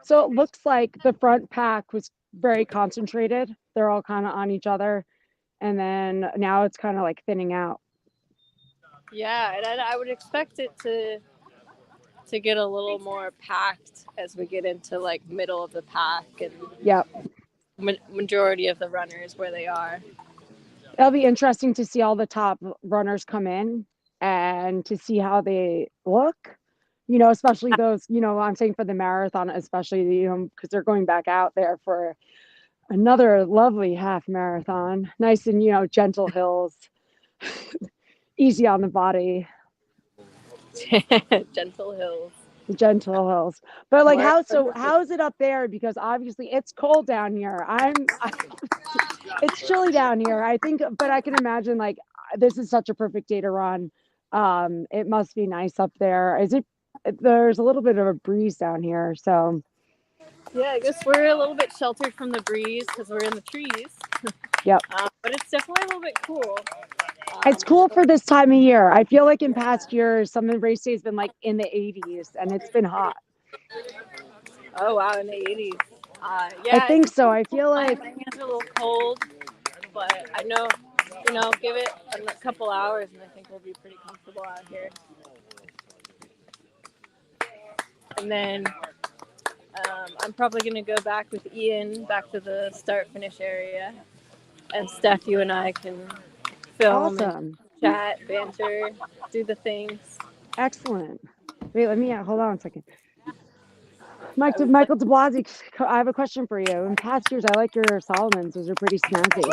So it looks like the front pack was very concentrated. They're all kind of on each other. And then now it's kind of like thinning out. Yeah, and I would expect it to get a little more packed as we get into like middle of the pack and Yep. majority of the runners where they are. It'll be interesting to see all the top runners come in and to see how they look, you know, especially those, you know, I'm saying for the marathon, especially, you know, because they're going back out there for another lovely half marathon. Nice and, you know, gentle hills, easy on the body. Gentle hills. Gentle hills. But like Mark- how is it up there? Because obviously it's cold down here. It's chilly down here. I think, but I can imagine like this is such a perfect day to run. It must be nice up there. There's a little bit of a breeze down here, so Yeah, I guess we're a little bit sheltered from the breeze because we're in the trees. Yep. But it's definitely a little bit cool. It's cool for this time of year. I feel like in past years, some of the race days been like in the 80s and it's been hot. Oh wow, in the 80s. Yeah, I think so. I feel like my hands are a little cold, but I know give it a couple hours, and I think we'll be pretty comfortable out here. And then I'm probably going to go back with Ian back to the start-finish area. And Steph, you and I can film and Awesome. chat, banter, do the things. Excellent. Wait, let me hold on a second. Michael de Blasi, I have a question for you. In past years, I like your Salomons. Those are pretty snazzy.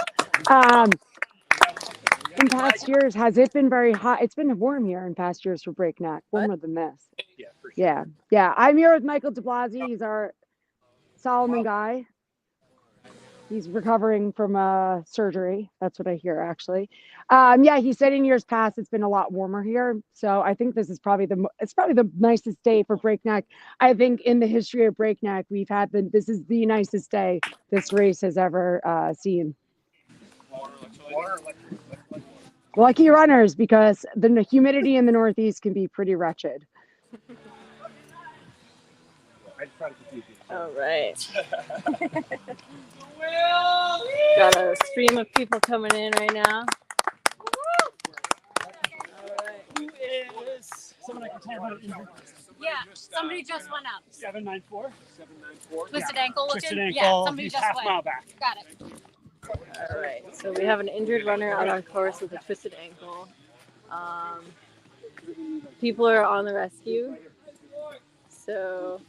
In past years, has it been very hot? It's been warm here in past years for Breakneck, warmer than this. Yeah, for sure. Yeah. I'm here with Michael de Blasi. He's our Salomon guy. He's recovering from surgery. That's what I hear, actually. He said in years past it's been a lot warmer here, so I think this is probably the nicest day for Breakneck. I think in the history of Breakneck, this is the nicest day this race has ever seen. Lucky runners, because the humidity in the Northeast can be pretty wretched. All right. Got a stream of people coming in right now. Who is someone I can tell about? Yeah, somebody just went up. 794. Twisted ankle looking? Twisted ankle. Yeah, somebody He's just half went. mile back. Got it. All right. So we have an injured runner out on course with a twisted ankle. People are on the rescue. So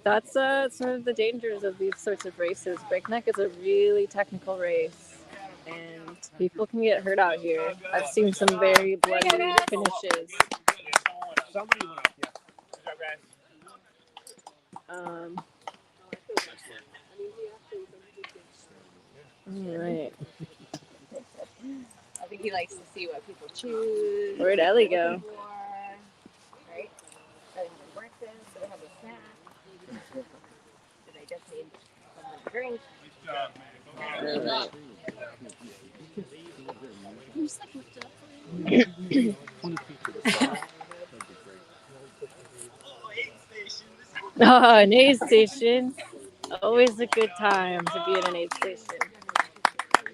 that's sort of the dangers of these sorts of races. Breakneck is a really technical race, and people can get hurt out here. I've seen some very bloody finishes. All right. I think he likes to see what people choose. Where'd Ellie go? Right? Are they having breakfast? Do they have a snack? Do they just need something to drink? Can you just like lift it up? Oh, an aid station. Always a good time to be at an aid station.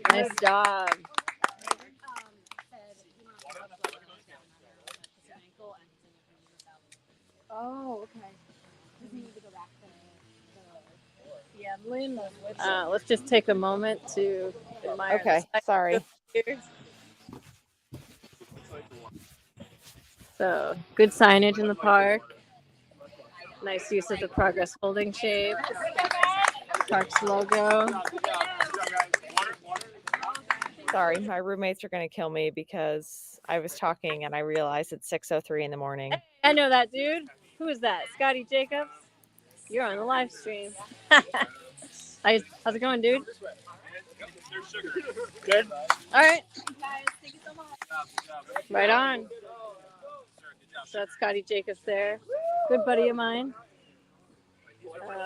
Nice job. Oh, okay. Does he need to go back to Yeah, Lynn. Let's just take a moment to admire. Okay, sorry. So, good signage in the park. Nice use of the progress holding shape. Park's logo. Sorry, my roommates are going to kill me because I was talking and I realized it's 6:03 in the morning. I know that dude. Who is that? Scotty Jacobs? You're on the live stream. How's it going, dude? Good. All right. guys? Thank you so much. Right on. So that's Scotty Jacobs there. Good buddy of mine.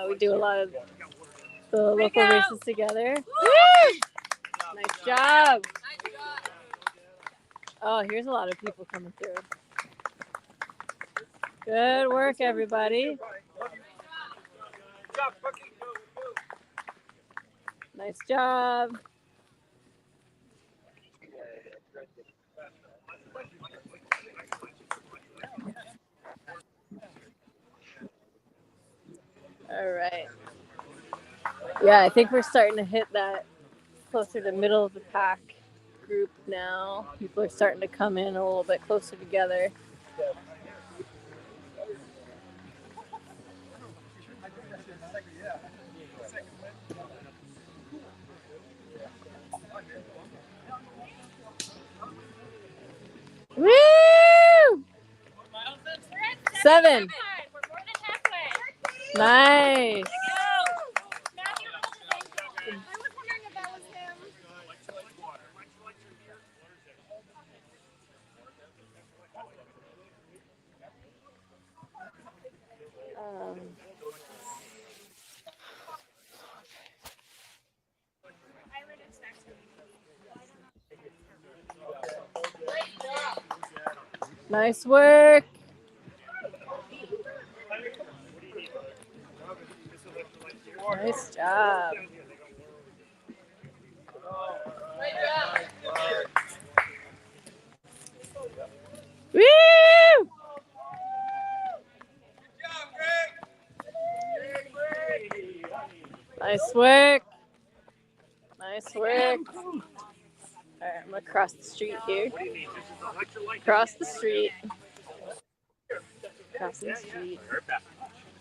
We do a lot of the local races together. Nice job. Oh, here's a lot of people coming through. Good work, everybody. Nice job. All right. Yeah, I think we're starting to hit that closer to middle of the pack group now. People are starting to come in a little bit closer together. Woo! 7. Nice. Nice work. Nice job. Nice work. Nice work. All right, I'm gonna cross the street here. Cross the street. Crossing the street.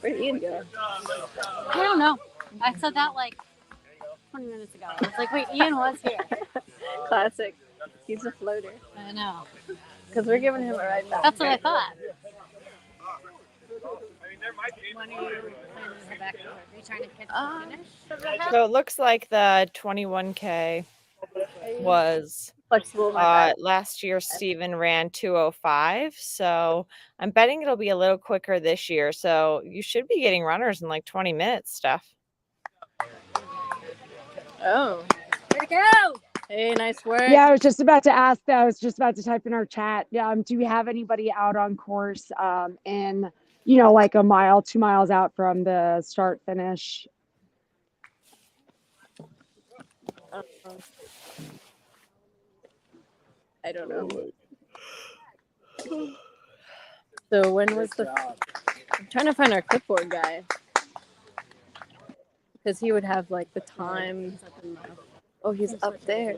Where'd Ian go? I don't know. I said that like 20 minutes ago. I was like, wait, Ian was here. Classic. He's a floater. I know. Because we're giving him a ride back. That's what I thought. When are you planning to go back to work? Are you trying to catch the finish? So it looks like the 21K was Flexible. last year Steven ran 2:05, so I'm betting it'll be a little quicker this year. So you should be getting runners in like 20 minutes, Steph. Oh. Where'd it go? Hey, nice work. Yeah, I was just about to ask that. I was just about to type in our chat. Do we have anybody out on course in, like a mile, 2 miles out from the start finish? I don't know. So when was the... I'm trying to find our clipboard guy. Because he would have like the time. Oh, he's up there.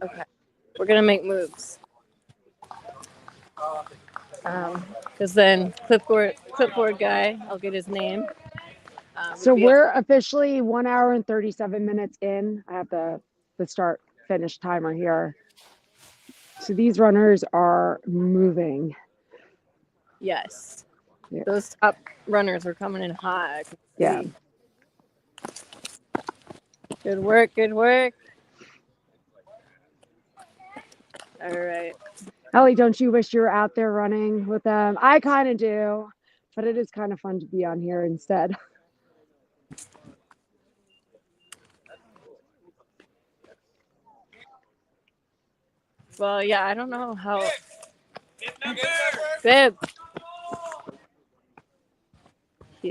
Okay. We're going to make moves. Because then clipboard guy, I'll get his name. So we're officially 1 hour and 37 minutes in. I have the start finish timer here. So these runners are moving. Yes. Yeah. Those top runners are coming in hot. I can Yeah. see. Good work. Good work. All right. Ellie, don't you wish you were out there running with them? I kind of do, but it is kind of fun to be on here instead. Well, yeah, I don't know how. Bib.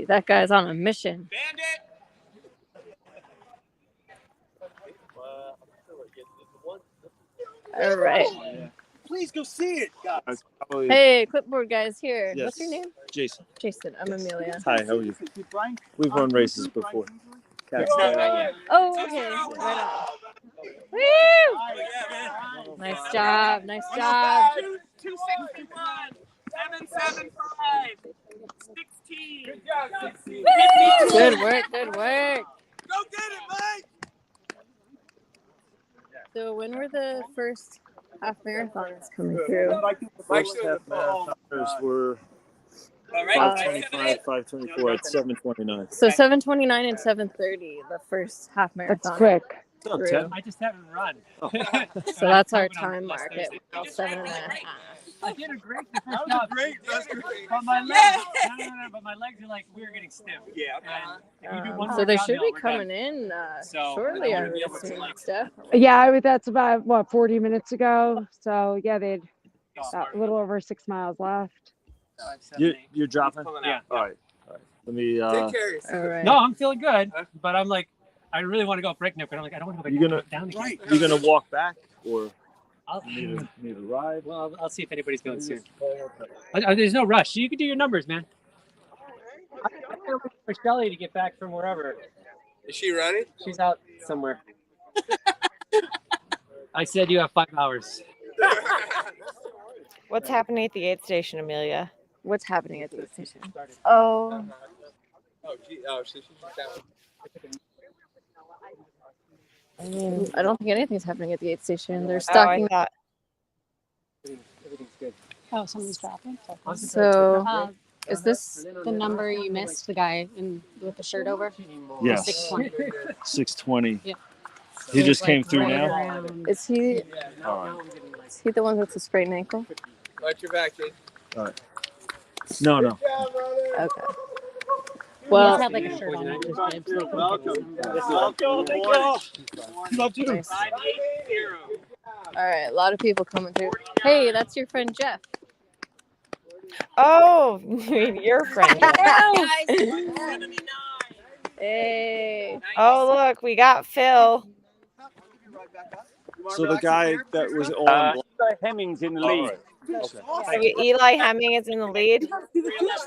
That guy's on a mission. All right. Please go see it, guys. Hey, clipboard guy's here. Yes. What's your name? Jason. Jason. I'm Amelia. Hi, how are you? We've run races before. Oh, okay. Right on. Woo! Nice job. Nice job. 261, 775, 16. Good job, 16. Good work. Good work. Go get it, Mike. So when were the first half marathons coming through? First half marathoners were 5:25, 5:24 at 7:29. So 7:29 and 7:30, the first half marathon. That's quick. Through. I just haven't run. So that's our time mark at 7.5. I did a great. That was a great. But my legs, but my legs are like we were getting stiff. Yeah. And you do one So more they downhill, should be we're coming done. in So, shortly, I I wanna would be able to, assume, like- Steph. Yeah, that's about 40 minutes ago. So yeah, they'd about a little over 6 miles left. You're dropping? Yeah. All right. Let me. All right. No, I'm feeling good, but I'm like, I really want to go breakneck, but I'm like, I don't want to go You're back down again. You're gonna walk back, or I'll, need a ride? well, I'll see if anybody's going soon. There's no rush. You can do your numbers, man. I'm waiting for Ellie to get back from wherever. Is she running? She's out somewhere. I said you have 5 hours. What's happening at the aid station, Amelia? What's happening at the station? Oh, so she's down. I mean, I don't think anything's happening at the aid station. They're Oh, I stocking. thought. Everything's good. Oh, someone's dropping. So, is this The number you missed, the guy with the shirt over? Yes. 620. 6:20. Yeah. He just came through Right now. around- is he? All right. Is he the one with the sprained ankle? Watch your back, Jason. No, no. Okay. He Well, just had like a shirt on. That just did, so I couldn't get his number. nice. All right, a lot of people coming through. Hey, that's your friend Jeff. Oh, your friend. Hey. Oh, look, we got Phil. So the guy that was on. Hemming's in the lead. Eli Hemming is in the lead. He What's just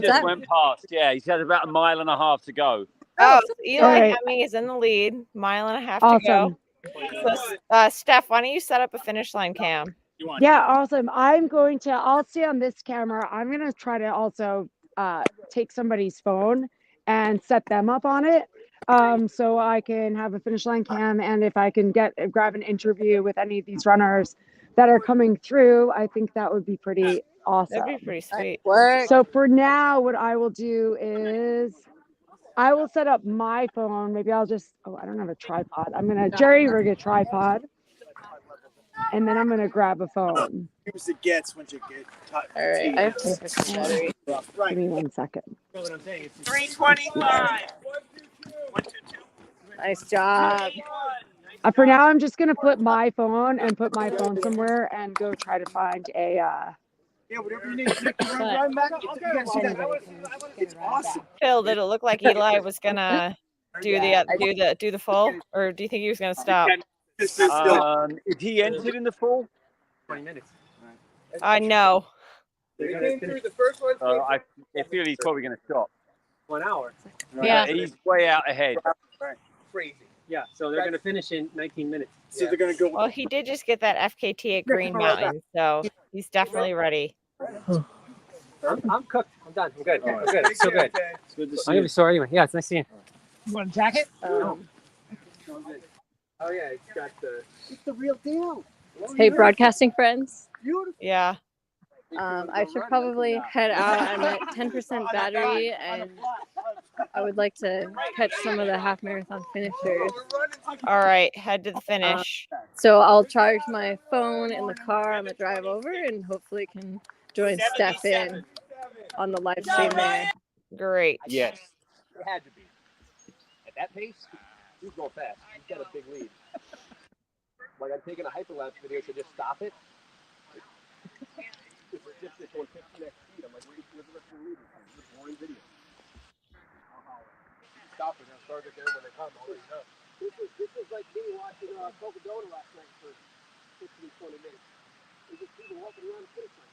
that? went past. Yeah, he's had about a mile and a half to go. Oh, so Eli Alright. Hemming is in the lead. Mile and a half to Awesome. go. So, Steph, why don't you set up a finish line cam? Yeah, awesome. I'll stay on this camera. I'm going to try to also take somebody's phone and set them up on it. So I can have a finish line cam. And if I can grab an interview with any of these runners that are coming through, I think that would be pretty awesome. That'd be pretty sweet. work. So for now, what I will do is I will set up my phone. Maybe I'll just, I don't have a tripod. I'm going to jerry rig a tripod. And then I'm going to grab a phone. Use it gets once you get All right, I have to fix the battery. Give me 1 second. 325. Nice job. For now, I'm just going to flip my phone and put my phone somewhere and go try to find a. Yeah, whatever you need to run back. It's awesome. Phil, did it look like Eli was gonna do the full, or do you think he was gonna stop? Is he entered in the full? 20 minutes. No. They came through the first one. I feel he's probably going to stop. 1 hour. Yeah. He's way out ahead. Crazy. Yeah, so they're going to finish in 19 minutes. So they're gonna go. Well, he did just get that FKT at Green Mountain, so he's definitely ready. I'm cooked. I'm done. I'm good. I'm good. It's so good. It's good to see I'm going to be sore anyway. Yeah, it's nice seeing you. You want a jacket? Oh yeah, it's got the. It's the real deal. Hey, broadcasting friends. Yeah. I should probably head out. I'm at 10% battery, and I would like to catch some of the half marathon finishers. All right, head to the finish. So I'll charge my phone in the car on the drive over, and hopefully can join Steph in on the live stream there. Great. Yes. It had to be. At that pace, he's going fast. He's got a big lead. Like I'm taking a hyperlapse video to just stop it. It's just this 150 next speed. I'm like, where's the rest of the lead? It's a boring video. Stop it. I'll start it there when they come. I'll let you know. This is like me watching Coca-Cola last night for 15, 20 minutes. There's just people walking around the finish line.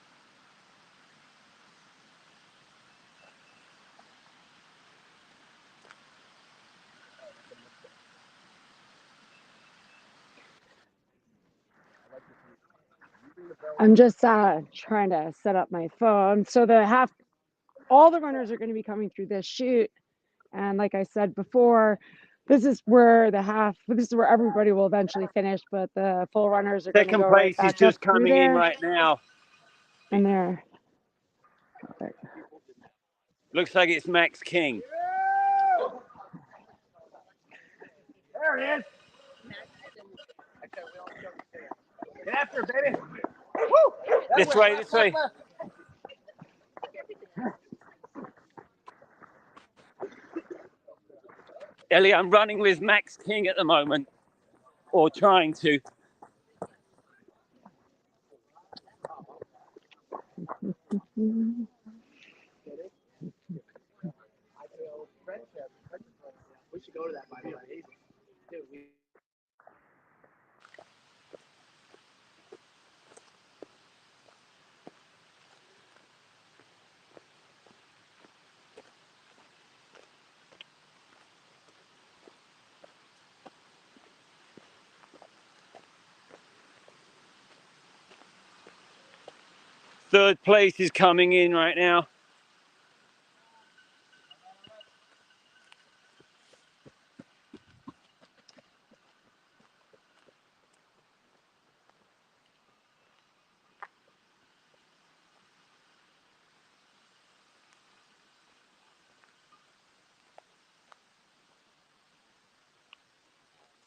I'm just trying to set up my phone. So all the runners are going to be coming through this chute. And like I said before, this is where everybody will eventually finish, but the full runners are going to Second go right place is back just up through coming in there. right now. And there. Looks like it's Max King. There it is. Get after it, baby. Woo! This way, this way. Ellie, I'm running with Max King at the moment, or trying to. We should go to that by the way. Dude, Third place is coming in right now.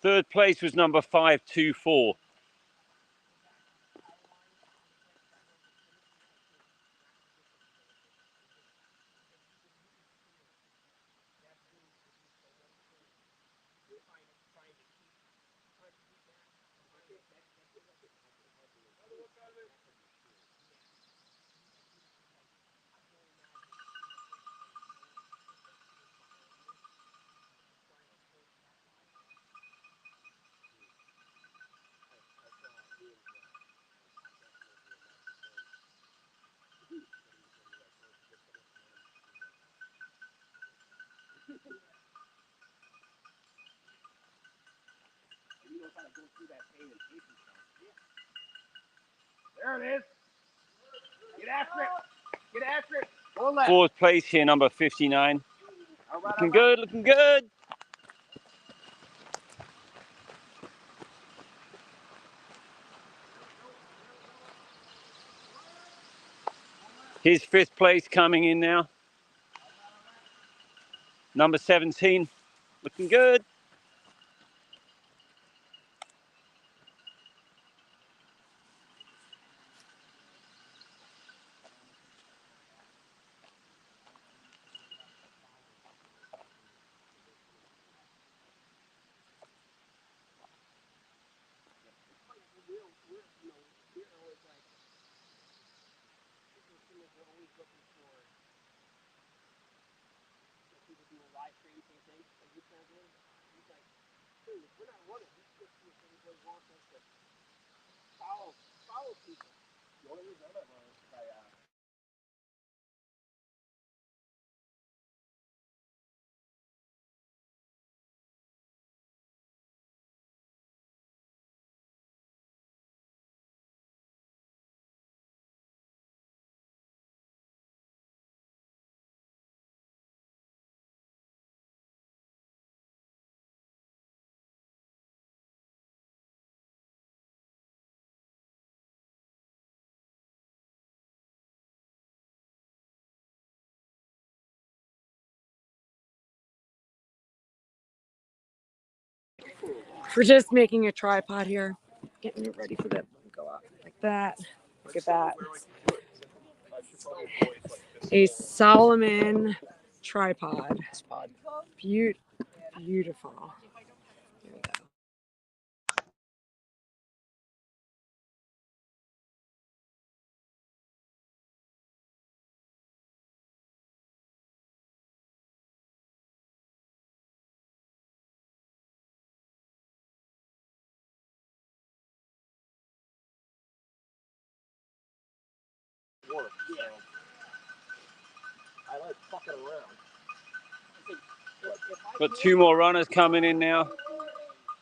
Third place was number 524. There it is. Get after it. Get after it. Go left. Fourth place here, number 59. Looking good, looking good. Here's fifth place coming in now. Number 17. Looking good. Follow people. The only reason I don't know is We're just making a tripod here, getting it ready for the go up like that. Look at that. A Salomon tripod. Beautiful. There we go. I like fucking around. Got two more runners coming in now.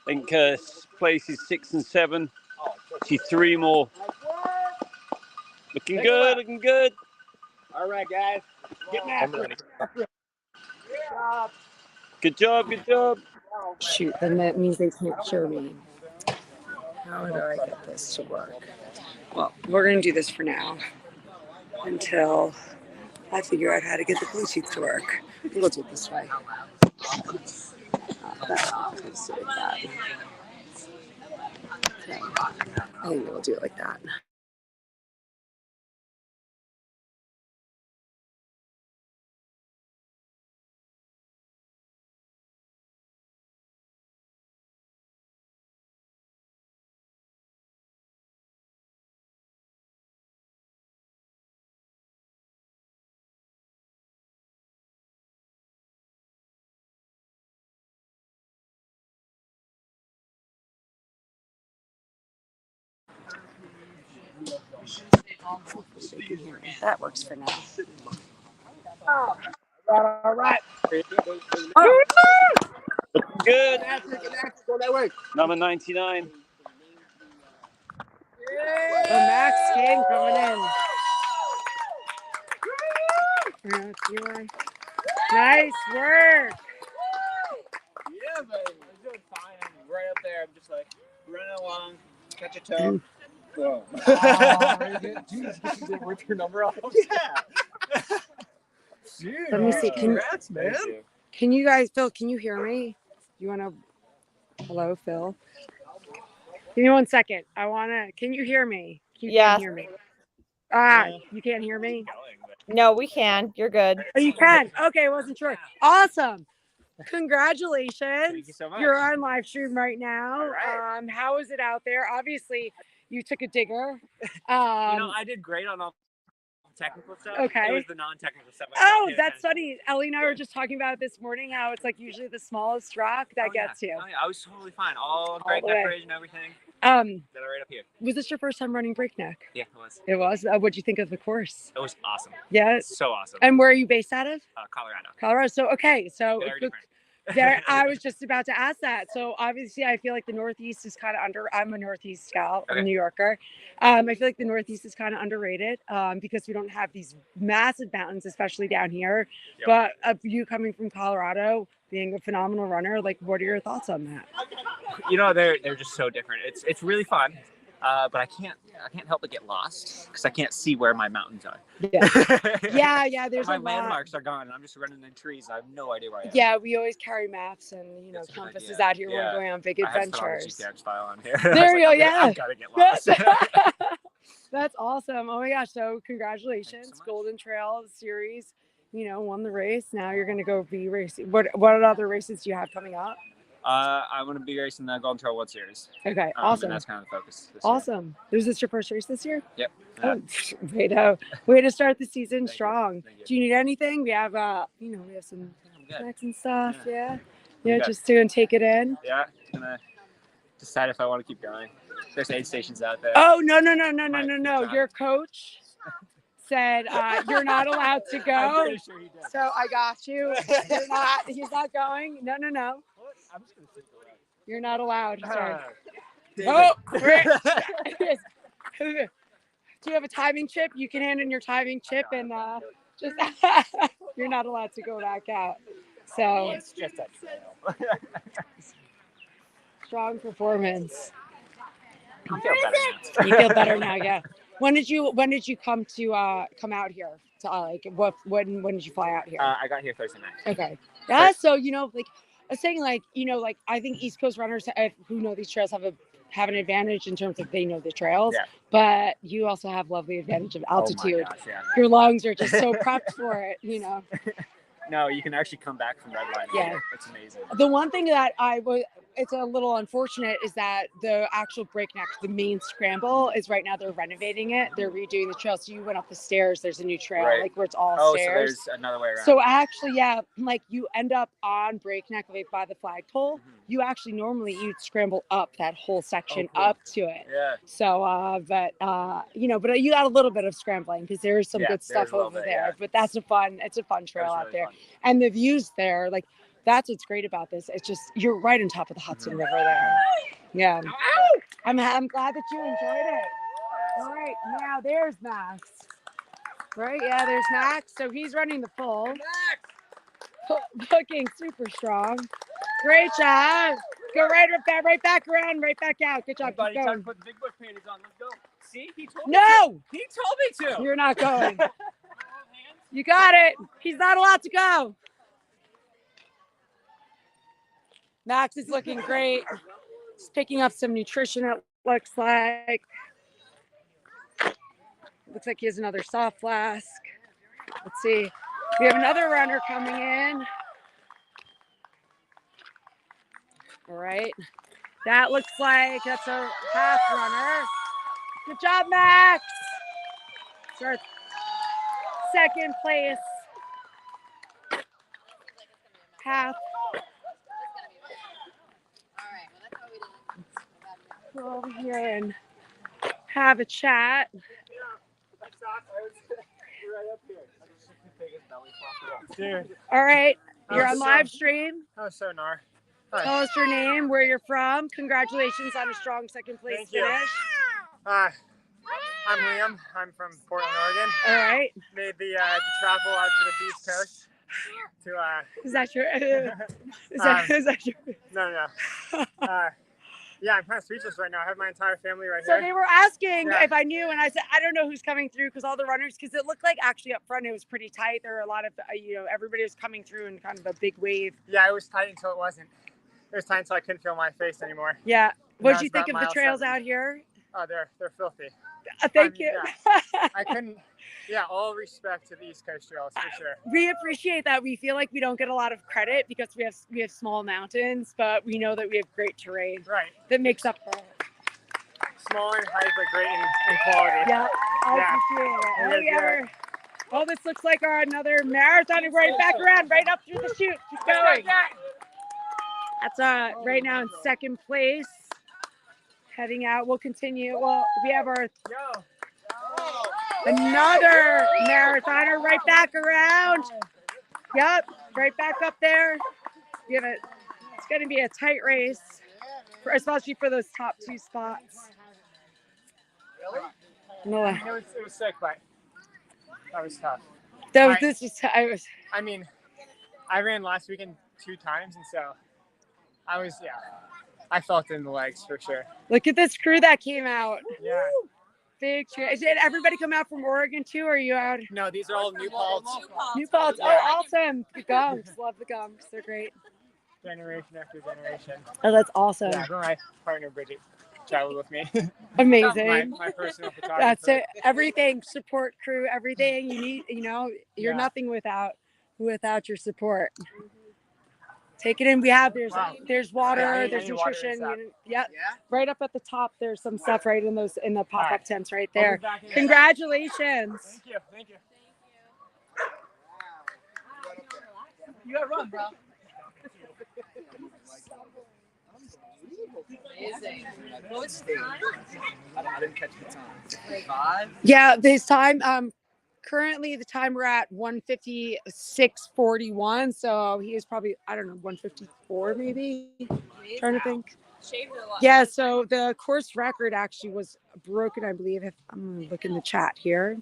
I think places 6 and 7. See 3 more. Looking good, looking good. All right, guys. Getting after it. Good job, good job. Shoot, then that means they can't show me. How do I get this to work? Well, we're going to do this for now until I figure out how to get the Bluetooth to work. We'll do it this way. Let's do it like that. Okay. I think we'll do it like that. That works for now. All right. Oh. Good. Get after it. Go that way. Number 99. The Max King coming in. Nice work. Yeah, baby. I'm doing fine. I'm right up there. I'm just like running along, catch a toe. Boom. Jesus, did they rip your number off? Yeah. Dude, let me see. Congrats, man. Can you guys, Phil, can you hear me? You want to, hello, Phil? Give me 1 second. Can you hear me? You can't hear me. You can't hear me? No, we can. You're good. Oh, you can? Okay, I wasn't sure. Awesome. Congratulations. Thank you so much. You're on live stream right now. All right. How is it out there? Obviously, you took a digger. I did great on all technical stuff. Okay. It was the non-technical stuff. Oh, that's funny. Ellie and I were just talking about it this morning, how it's like usually the smallest rock that gets you. Oh, yeah. I was totally fine. All Breakneck Bridge and everything. Then right up here. Was this your first time running Breakneck? Yeah, it was. It was? What'd you think of the course? It was awesome. Yeah? So awesome. And where are you based out of? Colorado. Colorado. So, okay. So Very different. There, I was just about to ask that. So obviously, I feel like the Northeast is kind of I'm a Northeast gal, I'm a New Yorker. I feel like the Northeast is kind of underrated because we don't have these massive mountains, especially down here. But you coming from Colorado, being a phenomenal runner, like, what are your thoughts on that? You know, they're just so different. It's really fun, but I can't help but get lost because I can't see where my mountains are. Yeah. There's my a lot. landmarks are gone, and I'm just running in trees. I have no idea where I am. Yeah, we always carry maps and compasses out here when we're going on big adventures. I had to put on the GPS file on here. There you go. Yeah, I've got to get lost. That's awesome. Oh my gosh! So congratulations, so Golden Trail Series. Won the race. Now you're going to go be racing. What other races do you have coming up? I'm going to be racing the Golden Trail World Series. Okay, awesome. And that's kind of the focus this year. Was this your first race this year? Yep. Way to start the season strong. Do you need anything? We have we have some snacks and stuff. Yeah, just to take it in. Yeah, I'm gonna decide if I want to keep going. There's aid stations out there. Oh no! Your coach said you're not allowed to go. I'm pretty sure he did. So I got you. He's not going. No. I'm just gonna sit around. You're not allowed. Sorry. Do you have a timing chip? You can hand in your timing chip and just you're not allowed to go back out. So it's just a trail. Strong performance. You feel better now. You feel better now, yeah. When did you come out here? To when did you fly out here? I got here Thursday night. Okay. Yeah. So I was saying, I think East Coast runners who know these trails have an advantage in terms of they know the trails, but you also have lovely advantage of altitude. Oh my gosh, yeah. Your lungs are just so prepped for it, No, you can actually come back from red line. Yeah. It's amazing. The one thing that it's a little unfortunate is that the actual Breakneck, the main scramble, is right now they're renovating it. They're redoing the trail. So you went up the stairs. There's a new trail, where it's all stairs. So there's another way around. So actually, you end up on Breakneck by the flagpole. Mm-hmm. You actually normally you'd scramble up that whole section up to it. Yeah. So, but you got a little bit of scrambling because there's some good stuff over there. Yeah. But it's a fun trail out there, and the views there, that's what's great about this. It's just you're right on top of the Hudson River there. Yeah. I'm glad that you enjoyed it. All right, now there's Max. Right? Yeah, there's Max. So he's running the full. Looking super strong. Great job. Go right back around, right back out. Good job. Buddy, time to put the big boy panties on. Let's go. See, he told me to. He told me to. You're not going. You got it. He's not allowed to go. Max is looking great. He's picking up some nutrition, it looks like. Looks like he has another soft flask. Let's see. We have another runner coming in. All right. That looks like that's a half runner. Good job, Max. It's our second place half. Go over here and have a chat. All right, you're on live stream. Oh, so Nar. Tell us your name, where you're from. Congratulations on a strong second place finish. I'm Liam. I'm from Portland, Oregon. All right. Made the travel out to the East Coast. Is that your? Is that your? No. Yeah, I'm kind of speechless right now. I have my entire family right here. So they were asking if I knew, and I said, I don't know who's coming through because all the runners, because it looked like actually up front it was pretty tight. There were a lot of, everybody was coming through in kind of a big wave. Yeah, it was tight until it wasn't. It was tight until I couldn't feel my face anymore. Yeah. What did you think of the trails out here? Oh, they're filthy. Thank you. Yeah. I couldn't. Yeah, all respect to the East Coast trails for sure. We appreciate that. We feel like we don't get a lot of credit because we have small mountains, but we know that we have great terrain. Right. That makes up for it. Small in height, but great in quality. Yeah, I appreciate it. Oh, this looks like another marathon. Right back around, right up through the chute. Keep going. That's right now in second place. Heading out. We'll continue. Well, we have our another marathoner right back around. Yep, right back up there. give it. It's going to be a tight race, especially for those top 2 spots. No, It was sick, but that was tough. I mean, I ran last weekend 2 times, and so I felt it in the legs for sure. Look at this crew that came out. Yeah. Big cheer. Did everybody come out from Oregon too, or are you out? No, these are all New Paltz. New Paltz. Oh, awesome. The Gunks. Love the Gunks. They're great. Generation after generation. Oh, that's awesome. Yeah, my partner Bridget traveled with me. Amazing. my personal photographer. That's it. Everything, support crew, everything you need. You're nothing without your support. Take it in. We have there's water, there's nutrition. Right up at the top. There's some stuff right in the pop-up tents right there. Congratulations. Thank you. You gotta run, bro. Amazing. What was the time? I didn't catch the time. 5? Yeah, this time. Currently the time we're at 1:56:41. So he is probably 1:54 maybe. Trying to think. Shaved a lot. Yeah. So the course record actually was broken, I believe. If I'm gonna look in the chat here.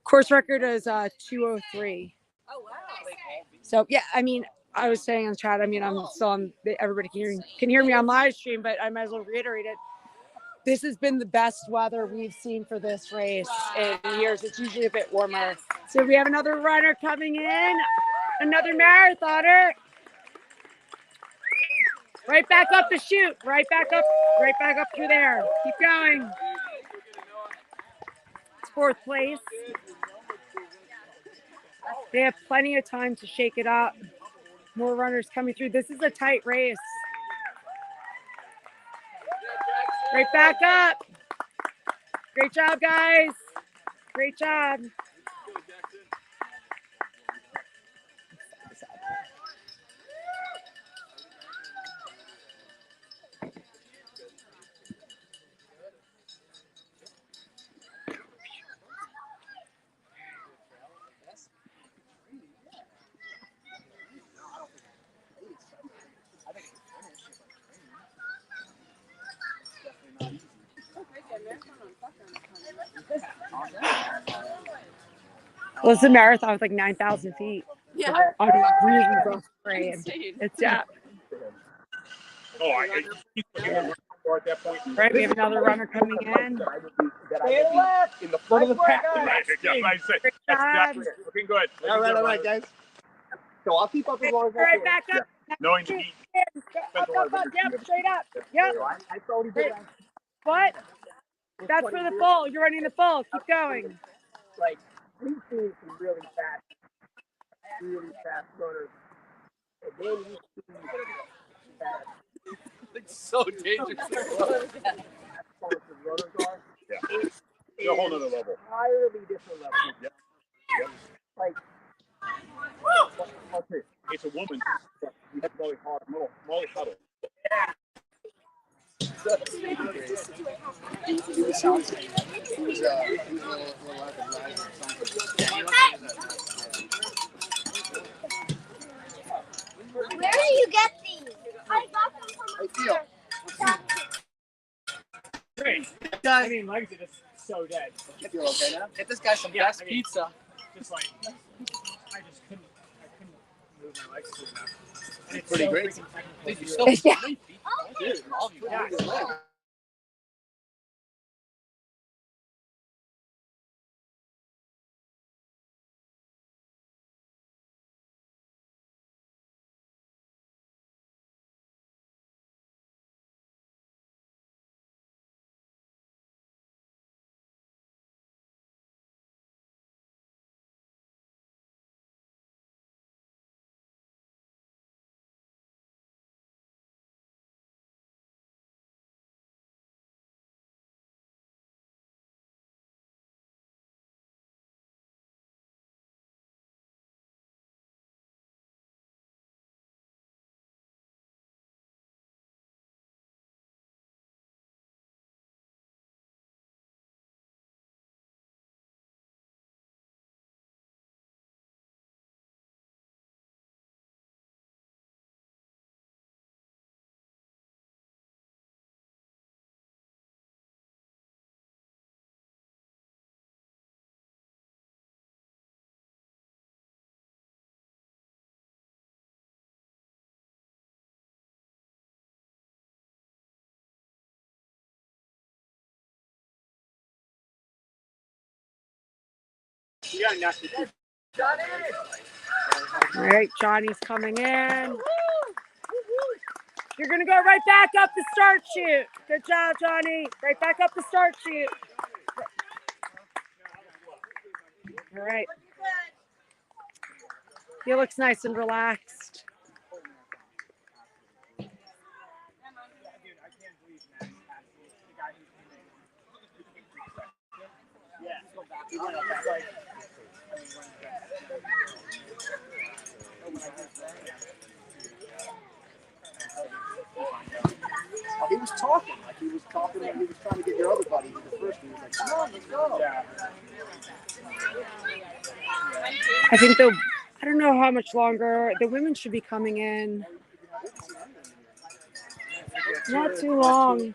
Course record is 2:03. Oh wow. So yeah, I was saying in the chat. I'm still on. Everybody can hear me on live stream, but I might as well reiterate it. This has been the best weather we've seen for this race in years. It's usually a bit warmer. So we have another runner coming in, another marathoner. Right back up the chute. Right back up through there. Keep going. It's 4th place. They have plenty of time to shake it up. More runners coming through. This is a tight race. Right back up. Great job, guys. Great job. Well, it's a marathon with like 9,000 feet. Yeah. On a really rough terrain. It's At that point. Right, we have another runner coming in. Stay left in the front of the pack. Great job. Looking good. All right, guys. So I'll keep up as long as I can. Right back up. Knowing the heat. Up, yep, straight up. Yep. I already did that. What? That's for the full. You're running the full. Keep going. Like, we've seen some really fast runners. And then you see that. It's so dangerous. It's a whole nother level. Entirely different level. Yep. Like, It's a woman. You have Molly Huddle. Where do you get these? I got them from my Great. I mean, legs are just so dead. You feel okay now? Get this guy some best pizza. Just like, I couldn't move my legs too enough. And it's Pretty so great. freaking technical. Dude, to you're do. so Yeah. Dude, all of you. Yeah. All right, Johnny's coming in. You're going to go right back up the start chute. Good job, Johnny. Right back up the start chute. All right. He looks nice and relaxed. He was talking, like he was talking, like he was trying to get your other buddy to the first one. He was like, come on, let's go. Yeah. I think I don't know how much longer. The women should be coming in. Not too long.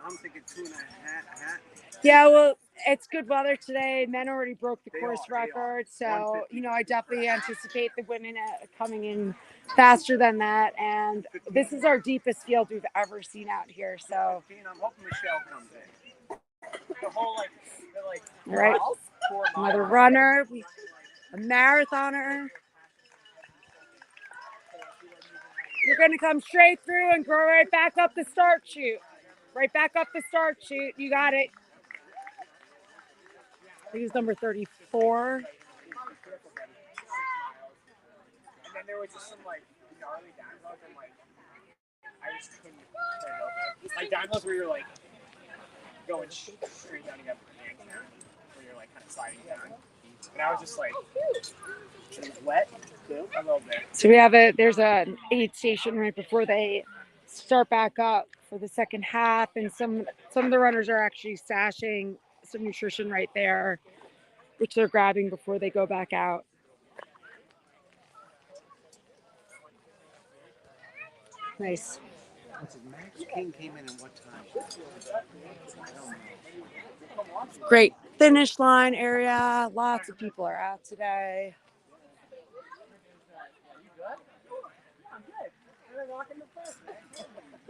I'm thinking 2.5 hat. Yeah, well, it's good weather today. Men already broke the course record. So, I definitely anticipate the women coming in faster than that. And this is our deepest field we've ever seen out here. So, I'm hoping Michelle comes in. The whole, all right. Another runner, a marathoner. You're going to come straight through and go right back up the start chute. Right back up the start chute. You got it. I think it's number 34. And then there was just some gnarly downloads and I just couldn't turn it over. Downloads where you're going straight down together where you're kind of sliding down. And I was just it was wet too, a little bit. So there's an aid station right before they start back up for the second half, and some of the runners are actually stashing some nutrition right there, which they're grabbing before they go back out. Nice. Max King came in at what time? Great finish line area. Lots of people are out today.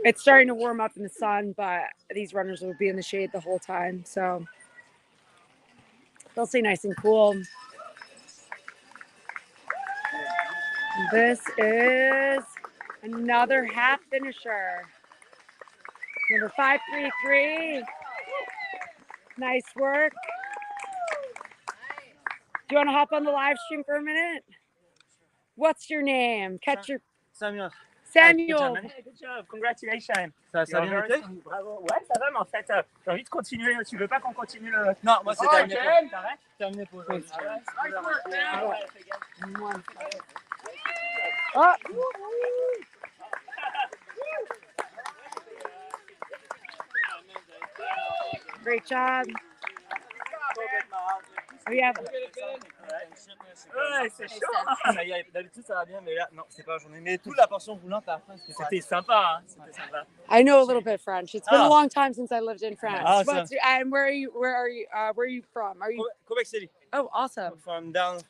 It's starting to warm up in the sun, but these runners will be in the shade the whole time, so they'll stay nice and cool. This is another half finisher. Number 533. Nice work. Do you want to hop on the live stream for a minute? What's your name? Samuel. Samuel. Good job. Congratulations. Ça a bien été? Bravo. Ouais, ça va, mais en fait, j'ai envie de continuer. Tu veux pas qu'on continue le... Non, moi c'est terminé. T'arrêtes? Terminé pour aujourd'hui. Oh. Great job. Oh, yeah. Ouais, c'est chaud. Ça y est, d'habitude ça va bien, mais là, non, c'est pas la journée. Mais toute la portion roulante à la fin, c'était sympa. C'était sympa. I know a little bit French. It's been a long time since I lived in France. Awesome. And where are you from? Are you Quebec City. Oh, awesome. From down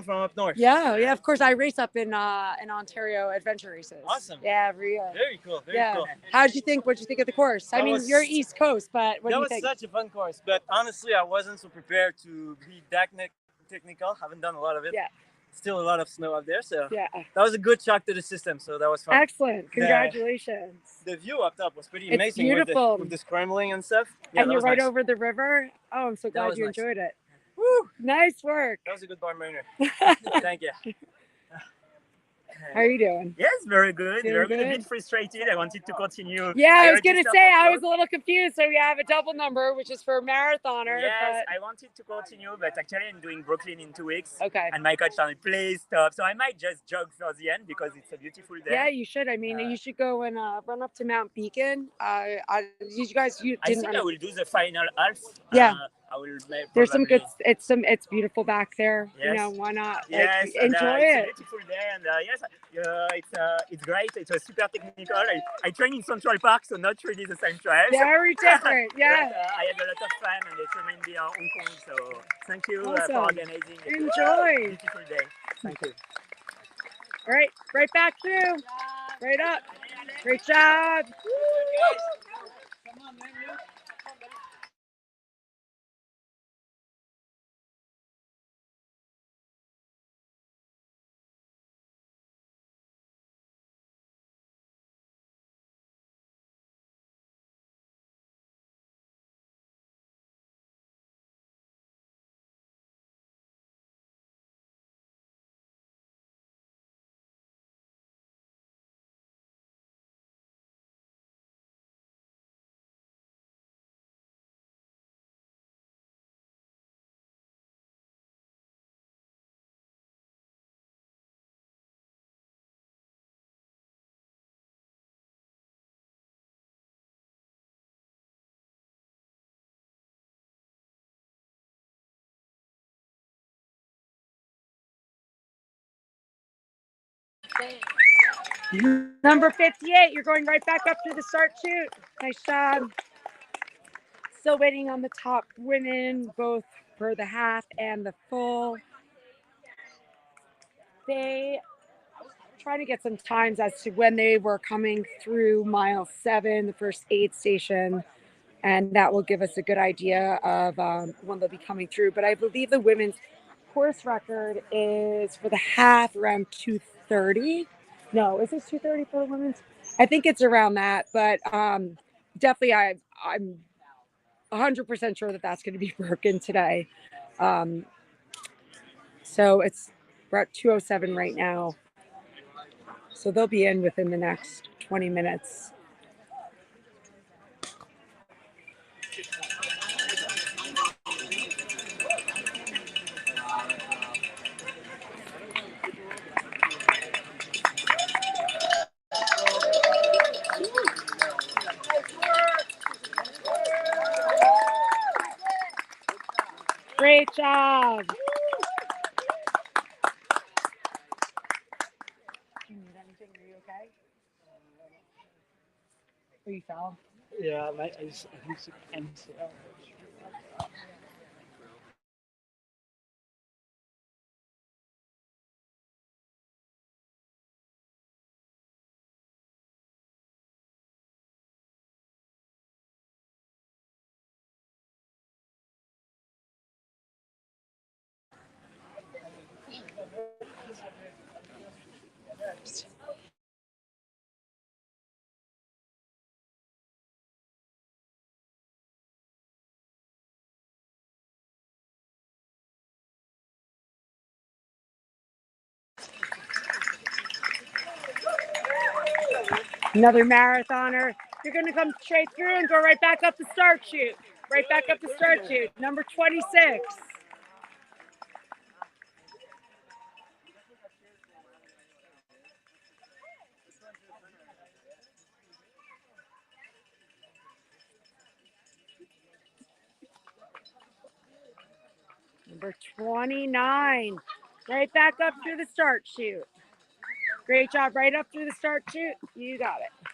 from up north. Yeah, of course. I race up in Ontario adventure races. Awesome. Yeah, every year. Very cool. Very cool. What'd you think of the course? I mean, you're East Coast, but what do you think? That was such a fun course, but honestly, I wasn't so prepared to be that technical. Haven't done a lot of it. Yeah. Still a lot of snow up there, so yeah, that was a good shock to the system. So that was fun. Excellent. Congratulations. The view up top was pretty It's amazing. Beautiful. With the scrambling and stuff. Yeah, and you're right nice. over the river. Oh, I'm so glad you enjoyed it. Woo! Nice work. That was a good bar burner. Thank you. How are you doing? Yes, very good. Doing Very good? A bit frustrated. I wanted to continue. Yeah, I was going to say, I was a little confused. So we have a double number, which is for a marathoner. Yes, I wanted to continue, but actually I'm doing Brooklyn in 2 weeks. Okay. And my coach told me, please stop. So I might just jog for the end because it's a beautiful day. Yeah, you should. I mean, you should go and run up to Mount Beacon. I think I will do the final half. Yeah. I will There's some good. It's beautiful back there. Yes. You know, why not? Yes, enjoy it. It's a beautiful day, and yes, it's great. It's a super technical. I train in Central Park, so not really the same trail. Very different. Yeah. But, I had a lot of fun, and it's remained in Hong Kong. So thank you for Awesome. organizing. Enjoy. Beautiful day. Thank you. All right, right back through. Right up. Great job. Number 58, you're going right back up through the start chute. Nice job. Still waiting on the top women, both for the half and the full. They trying to get some times as to when they were coming through mile 7, the first aid station, and that will give us a good idea of when they'll be coming through. But I believe the women's course record is for the half around 2:30. No, is it 2:30 for the women's? I think it's around that, but definitely I'm 100% sure that that's going to be broken today. So we're at 2:07 right now. So they'll be in within the next 20 minutes. Great job. Do you need anything? Are you okay? Are you fell? Yeah, I just MCL. Another marathoner. You're going to come straight through and go right back up the start chute. Right back up the start chute. Number 26. Number 29. Right back up through the start chute. Great job. Right up through the start chute. You got it.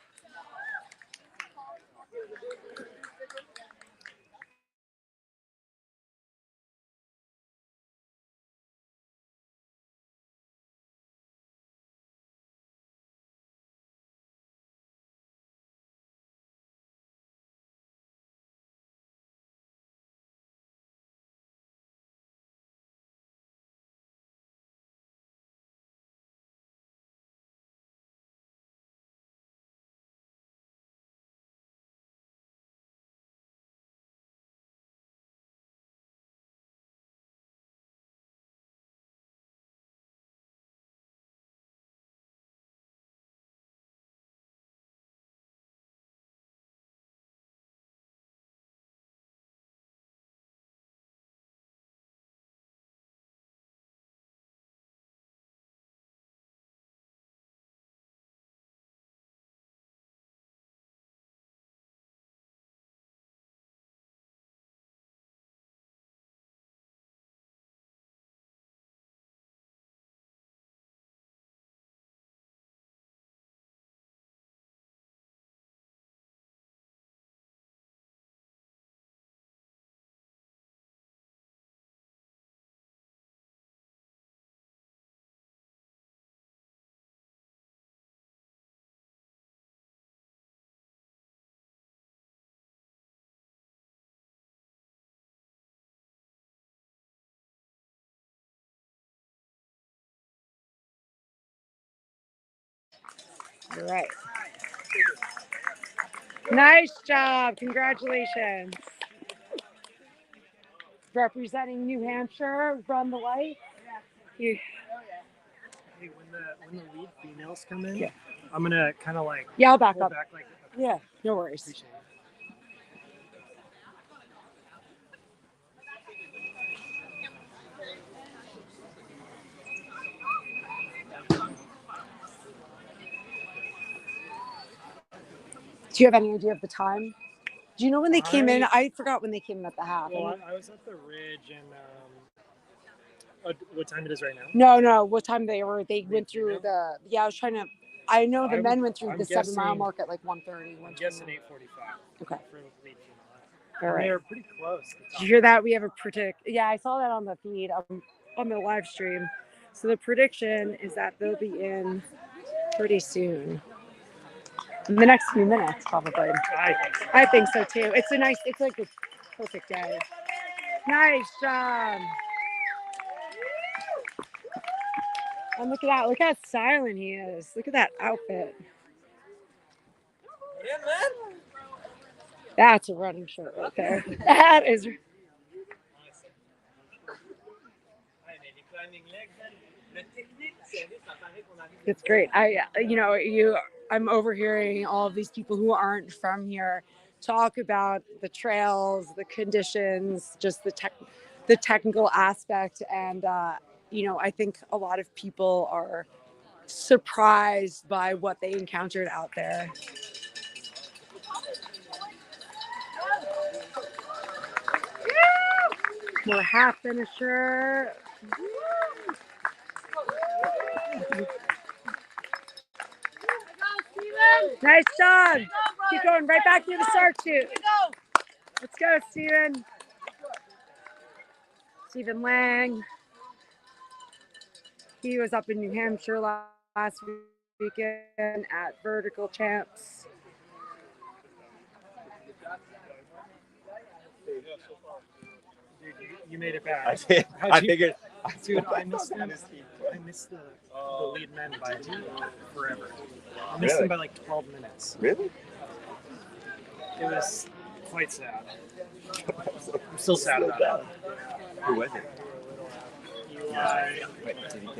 All right. Nice job. Congratulations. Representing New Hampshire, run the light. You, Hey, when the lead females come in, yeah. I'm gonna kind of like Yeah, I'll back pull up. back like Yeah, no worries. Appreciate it. Do you have any idea of the time? Do you know when they came in? I forgot when they came in at the half. Well, I was at the ridge and What time it is right now? No. What time they went through the? Yeah, I was trying to. I know the men went through the 7 mile mark at like 1:30. I'm guessing 8:45. Okay. All All right. They're pretty close. Did you hear that? We have a predict. Yeah, I saw that on the feed on the live stream. So the prediction is that they'll be in pretty soon. In the next few minutes, probably. I think so too. It's like a perfect day. Nice job. And look at that. Look how silent he is. Look at that outfit. Yeah, man. That's a running shirt right there. That is. It's great. I'm overhearing all of these people who aren't from here talk about the trails, the conditions, just the technical aspect, and I think a lot of people are surprised by what they encountered out there. More half finisher. Nice job. Keep going right back through the start chute. Let's go, Steven. Stephen Lang. He was up in New Hampshire last weekend at Vertical Champs. Dude, you made it back. I did. I figured. Dude, I missed them. I missed the lead men by forever. I missed them by like 12 minutes. Really? It was quite sad. I'm still sad about it. Who was it?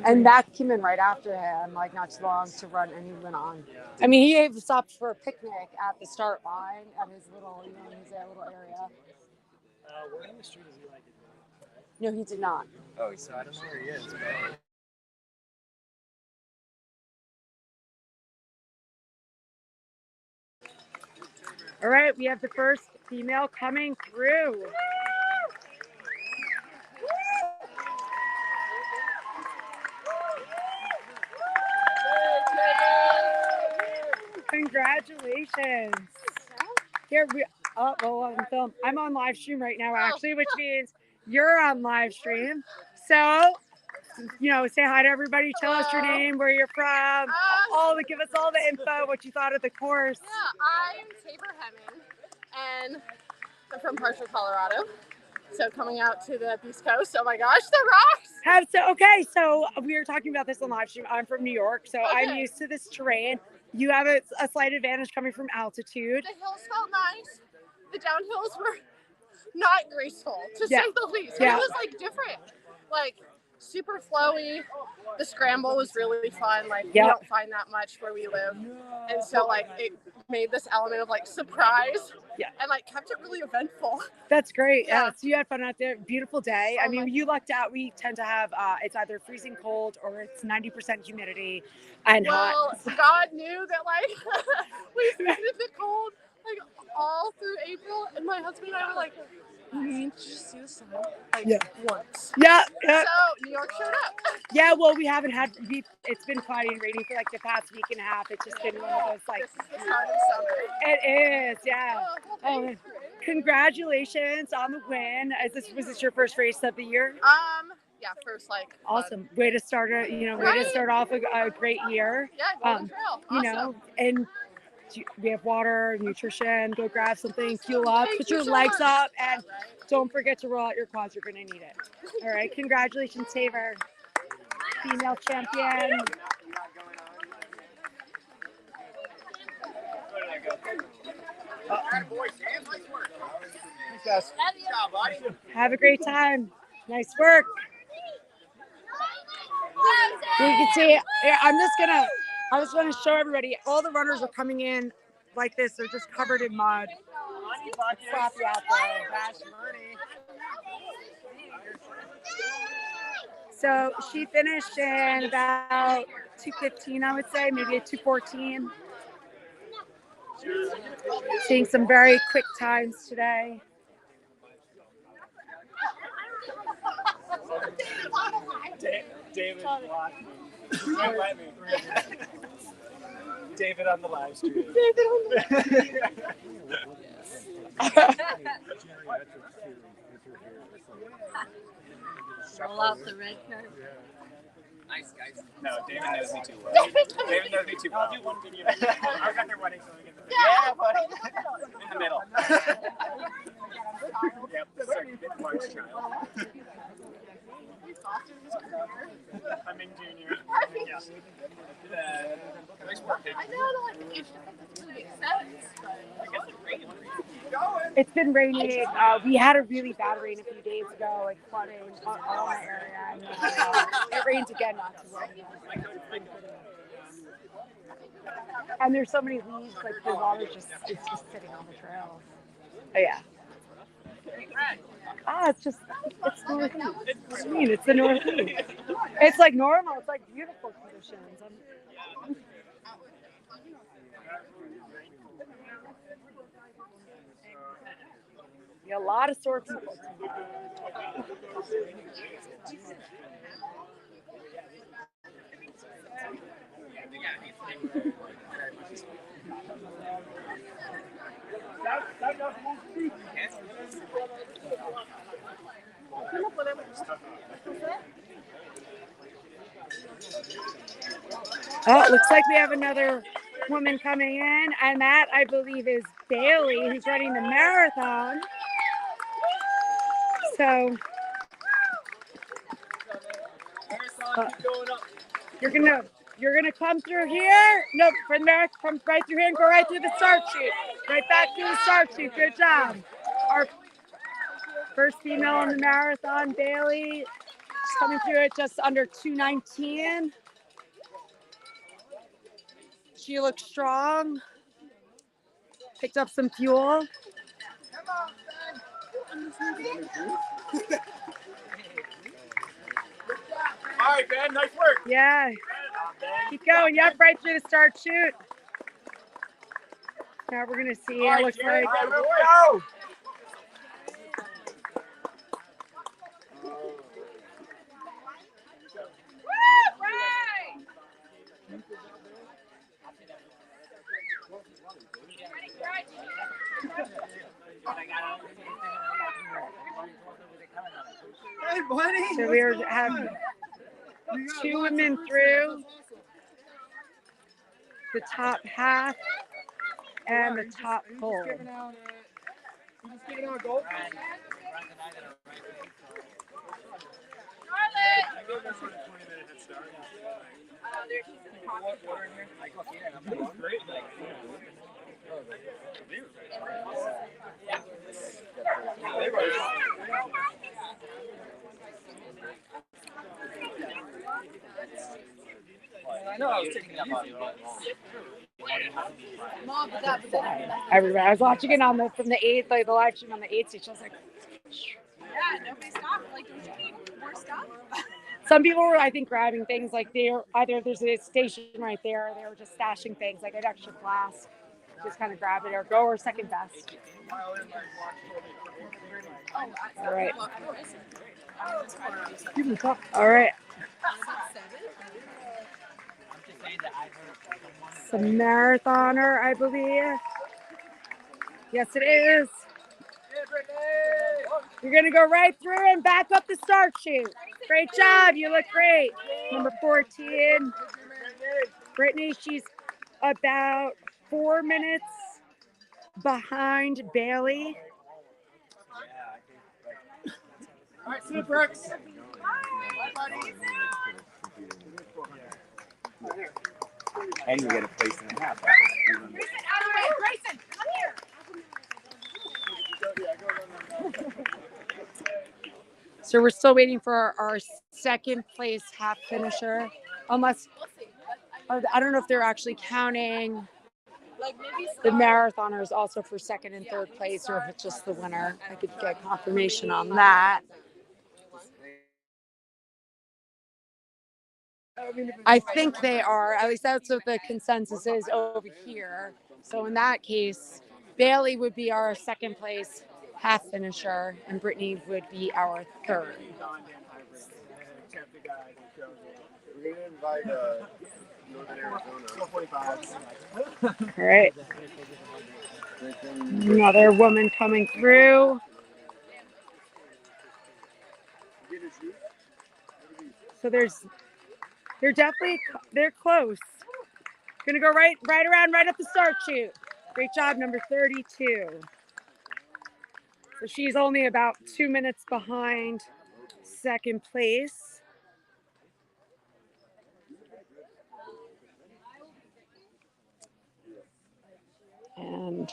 And that came in right after him, like not too long to run, and he went on. I mean, he stopped for a picnic at the start line at his little, his little area. Where on the street is he like? No, he did not. Oh, so I don't know where he is. All right, we have the first female coming through. Congratulations. Here I'm on live stream right now, actually, which means you're on live stream. So, say hi to everybody. Tell us your name, where you're from. Give us all the info, what you thought of the course. Yeah, I'm Tabor Hemming, and I'm from Parshall, Colorado. So coming out to the East Coast, oh my gosh, the rocks! So we were talking about this on live stream. I'm from New York, so I'm used to this terrain. You have a slight advantage coming from altitude. The hills felt nice. The downhills were not graceful, to say the least. Yeah. It was like different, like super flowy. The scramble was really fun. Like we don't find that much where we live, and so like it made this element of like surprise. And like kept it really eventful. That's great. Yeah. So you had fun out there. Beautiful day. I mean, you lucked out. We tend to have it's either freezing cold or it's 90% humidity and hot. God knew that like we needed the cold like all through April, and my husband and I were like, we need to just see the sun once. Yeah. So New York showed up. Yeah, well, we haven't had. It's been cloudy and rainy for like the past week and a half. It's just been one of those like. This is the start of summer. It is, yeah. Congratulations on the win. Was this your first race of the year? Yeah, first like. Awesome. Way to start way to start off a great year. Yeah, Golden Trail. Awesome. And we have water, nutrition. Go grab something, fuel up, put your legs up, and don't forget to roll out your quads. You're gonna need it. All right. Congratulations, Tabor. Female champion. Have a great time. Nice work. So you can see, I just want to show everybody, all the runners are coming in like this. They're just covered in mud. It's sloppy out there. So she finished in about 2:15, I would say, maybe a 2:14. Seeing some very quick times today. David blocked me. Don't let me. David on the live stream. David on the live stream. Roll out the red carpet. Nice, guys. No, David knows me too well. David knows me too well. I'll do one video. I was at their wedding, so we get the video. Yeah, buddy. In the middle. Yep, second March child. I'm in junior. Yeah. Nice work, I know, like, it doesn't make sense, but I guess it's raining. It's been raining. We had a really bad rain a few days ago, like flooding all my area. And it rains again not too long. And there's so many leaves, like the water it's just sitting on the trail. Oh yeah. It's northeast. What do you mean? It's the northeast. It's like normal. It's like beautiful conditions. A lot of sore people. Oh, it looks like we have another woman coming in, and that I believe is Bailey, who's running the marathon. So you're gonna come through here. No, from there, come right through here and go right through the start chute. Right back through the start chute. Good job. Our first female on the marathon, Bailey. She's coming through it just under 2:19. She looks strong. Picked up some fuel. All right, Ben, nice work. Yeah. Keep going. Yep, right through the start chute. Now we're going to see. It looks like. Go. Hey, buddy. So we have two women through the top half and the top full. We're just giving out gold. I know I was taking that body. Everybody, I was watching it from the 8th, like the live stream on the 8th station. I was like, Yeah, nobody stopped. Like, don't you need more stuff? some people were, I think, grabbing things like either there's a station right there, or they were just stashing things like an extra flask, just kind of grab it or go or second best. All right. All right. It's a marathoner, I believe. Yes, it is. You're going to go right through and back up the start chute. Great job. You look great. Number 14, Brittany, she's about 4 minutes behind Bailey. All right, see you, Brooks. And you get a place and a half. Grayson, come here. So we're still waiting for our second place half finisher, unless I don't know if they're actually counting the marathoners also for second and third place, or if it's just the winner. I could get confirmation on that. I think they are. At least that's what the consensus is over here. So in that case, Bailey would be our second place half finisher, and Brittany would be our third. except the guy who chose it. We're gonna invite Northern Arizona. 445. All right. Another woman coming through. So they're close. Gonna go right around, right up the start chute. Great job, number 32. So she's only about 2 minutes behind second place. And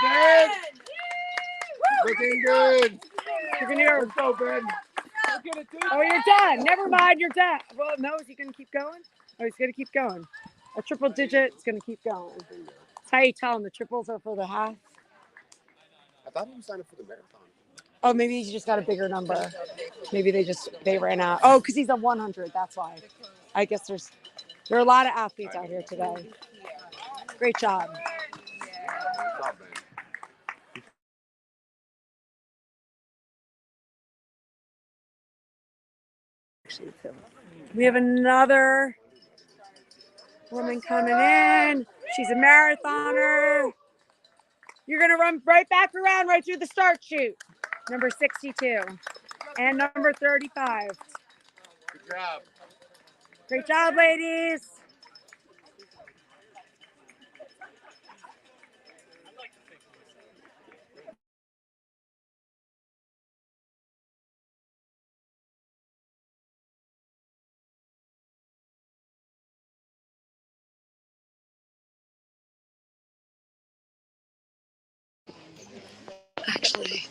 Ben! Looking good. you're gonna go. Let's go, Ben. Oh, you're done. Never mind, you're done. Well, no, is he gonna keep going? Oh, he's gonna keep going. A triple digit, it's gonna keep going. That's how you tell him the triples are for the half. I thought he signed up for the marathon. Oh, maybe he just got a bigger number. Maybe they ran out. Oh, because he's a 100. That's why. I guess there are a lot of athletes out here today. Great job. We have another woman coming in. She's a marathoner. You're going to run right back around right through the start chute. Number 62 and number 35. Good job. Great job, ladies. Actually.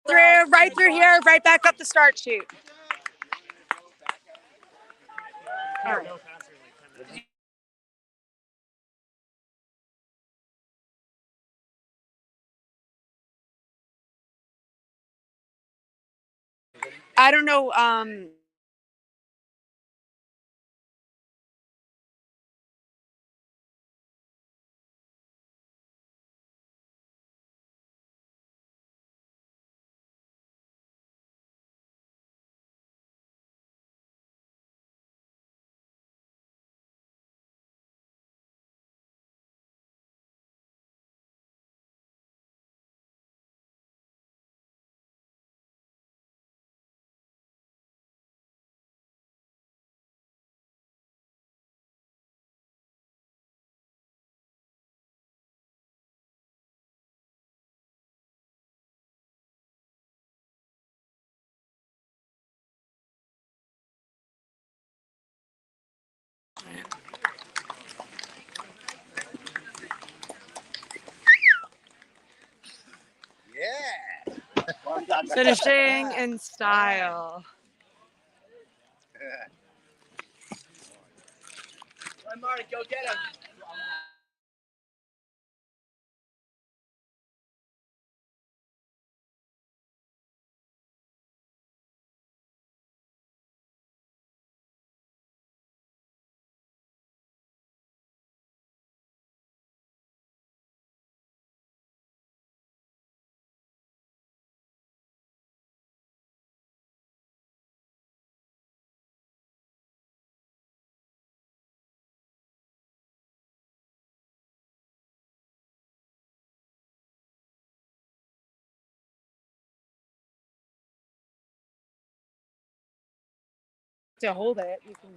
right through here, right back up the start chute. All right. I don't know. Finishing in style. Come on, Marty, go get him. To hold it, you can.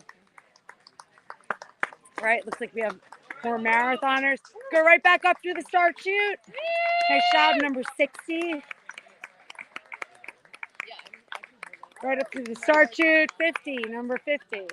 Right, looks like we have 4 marathoners. Go right back up through the start chute. Nice job, number 60. Right up through the start chute, 50, number 50.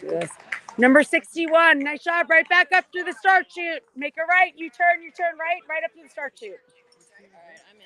Yes. Number 61, nice job, right back up through the start chute. Make a right, you turn right up to the start chute. All right, I'm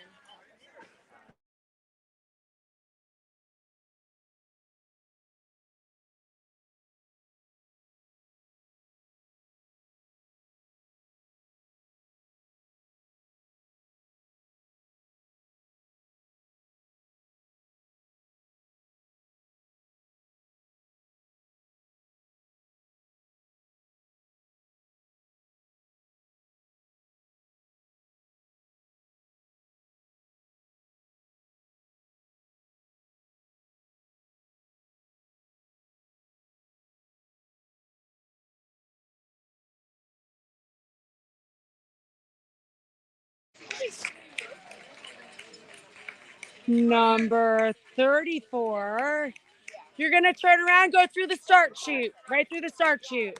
in. Number 34. You're going to turn around, go through the start chute, right through the start chute.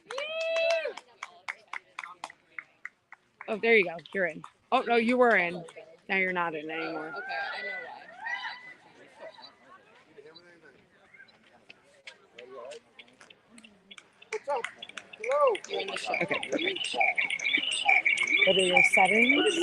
Oh, there you go. You're in. Oh, no, you were in. Now you're not in anymore. Okay, I know why. What's up? Hello. You're in the show. Okay, perfect. What are your settings?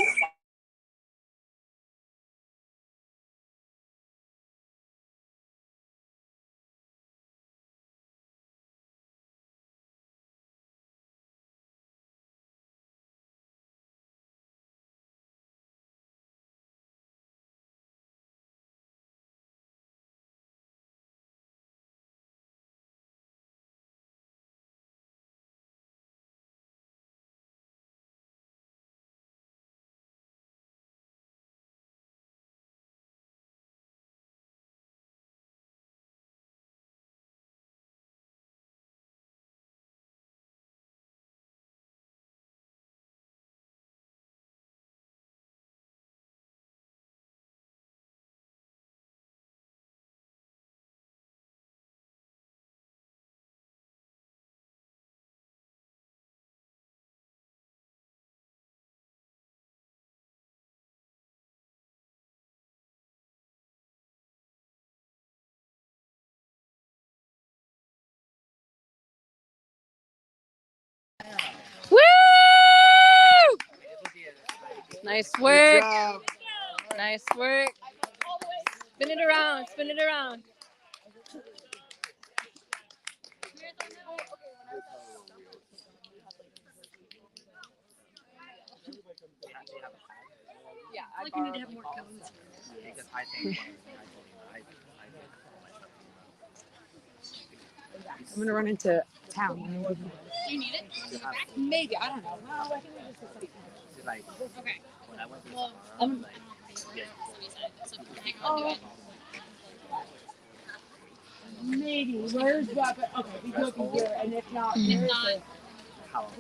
Nice work. Nice work. Spin it around. Spin it around. Yeah, I feel like we need to have more cones. Because I think I'm gonna run into town. Do you need it? Maybe. I don't know. No, I think we just like, okay. when I went to Well, Samara, so if you can hang on to it. Maybe. Where's that? Okay, we go through here, and if not, where is it?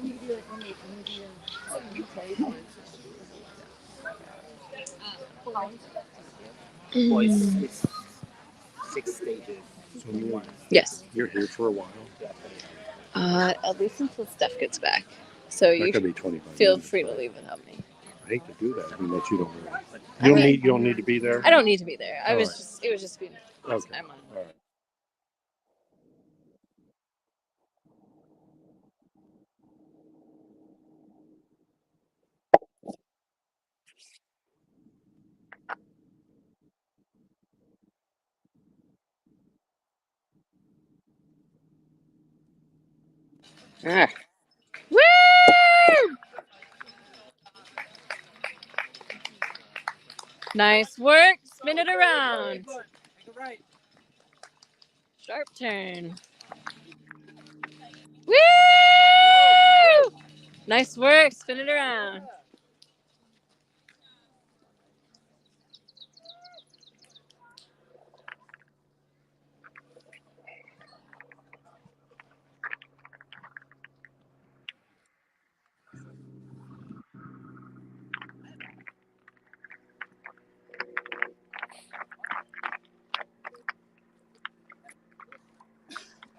We can do it when we do well, it's 6 stages. So yes. You're here for a while. At least until Steph gets back. So That could be 25 feel minutes, free to leave without me. I hate to do that. I mean, that you don't need to be there. I don't need to be there. All right. It was just being. Okay. I'm on. All right. Woo! Nice work. Spin it around. Sharp turn. Woo! Nice work. Spin it around.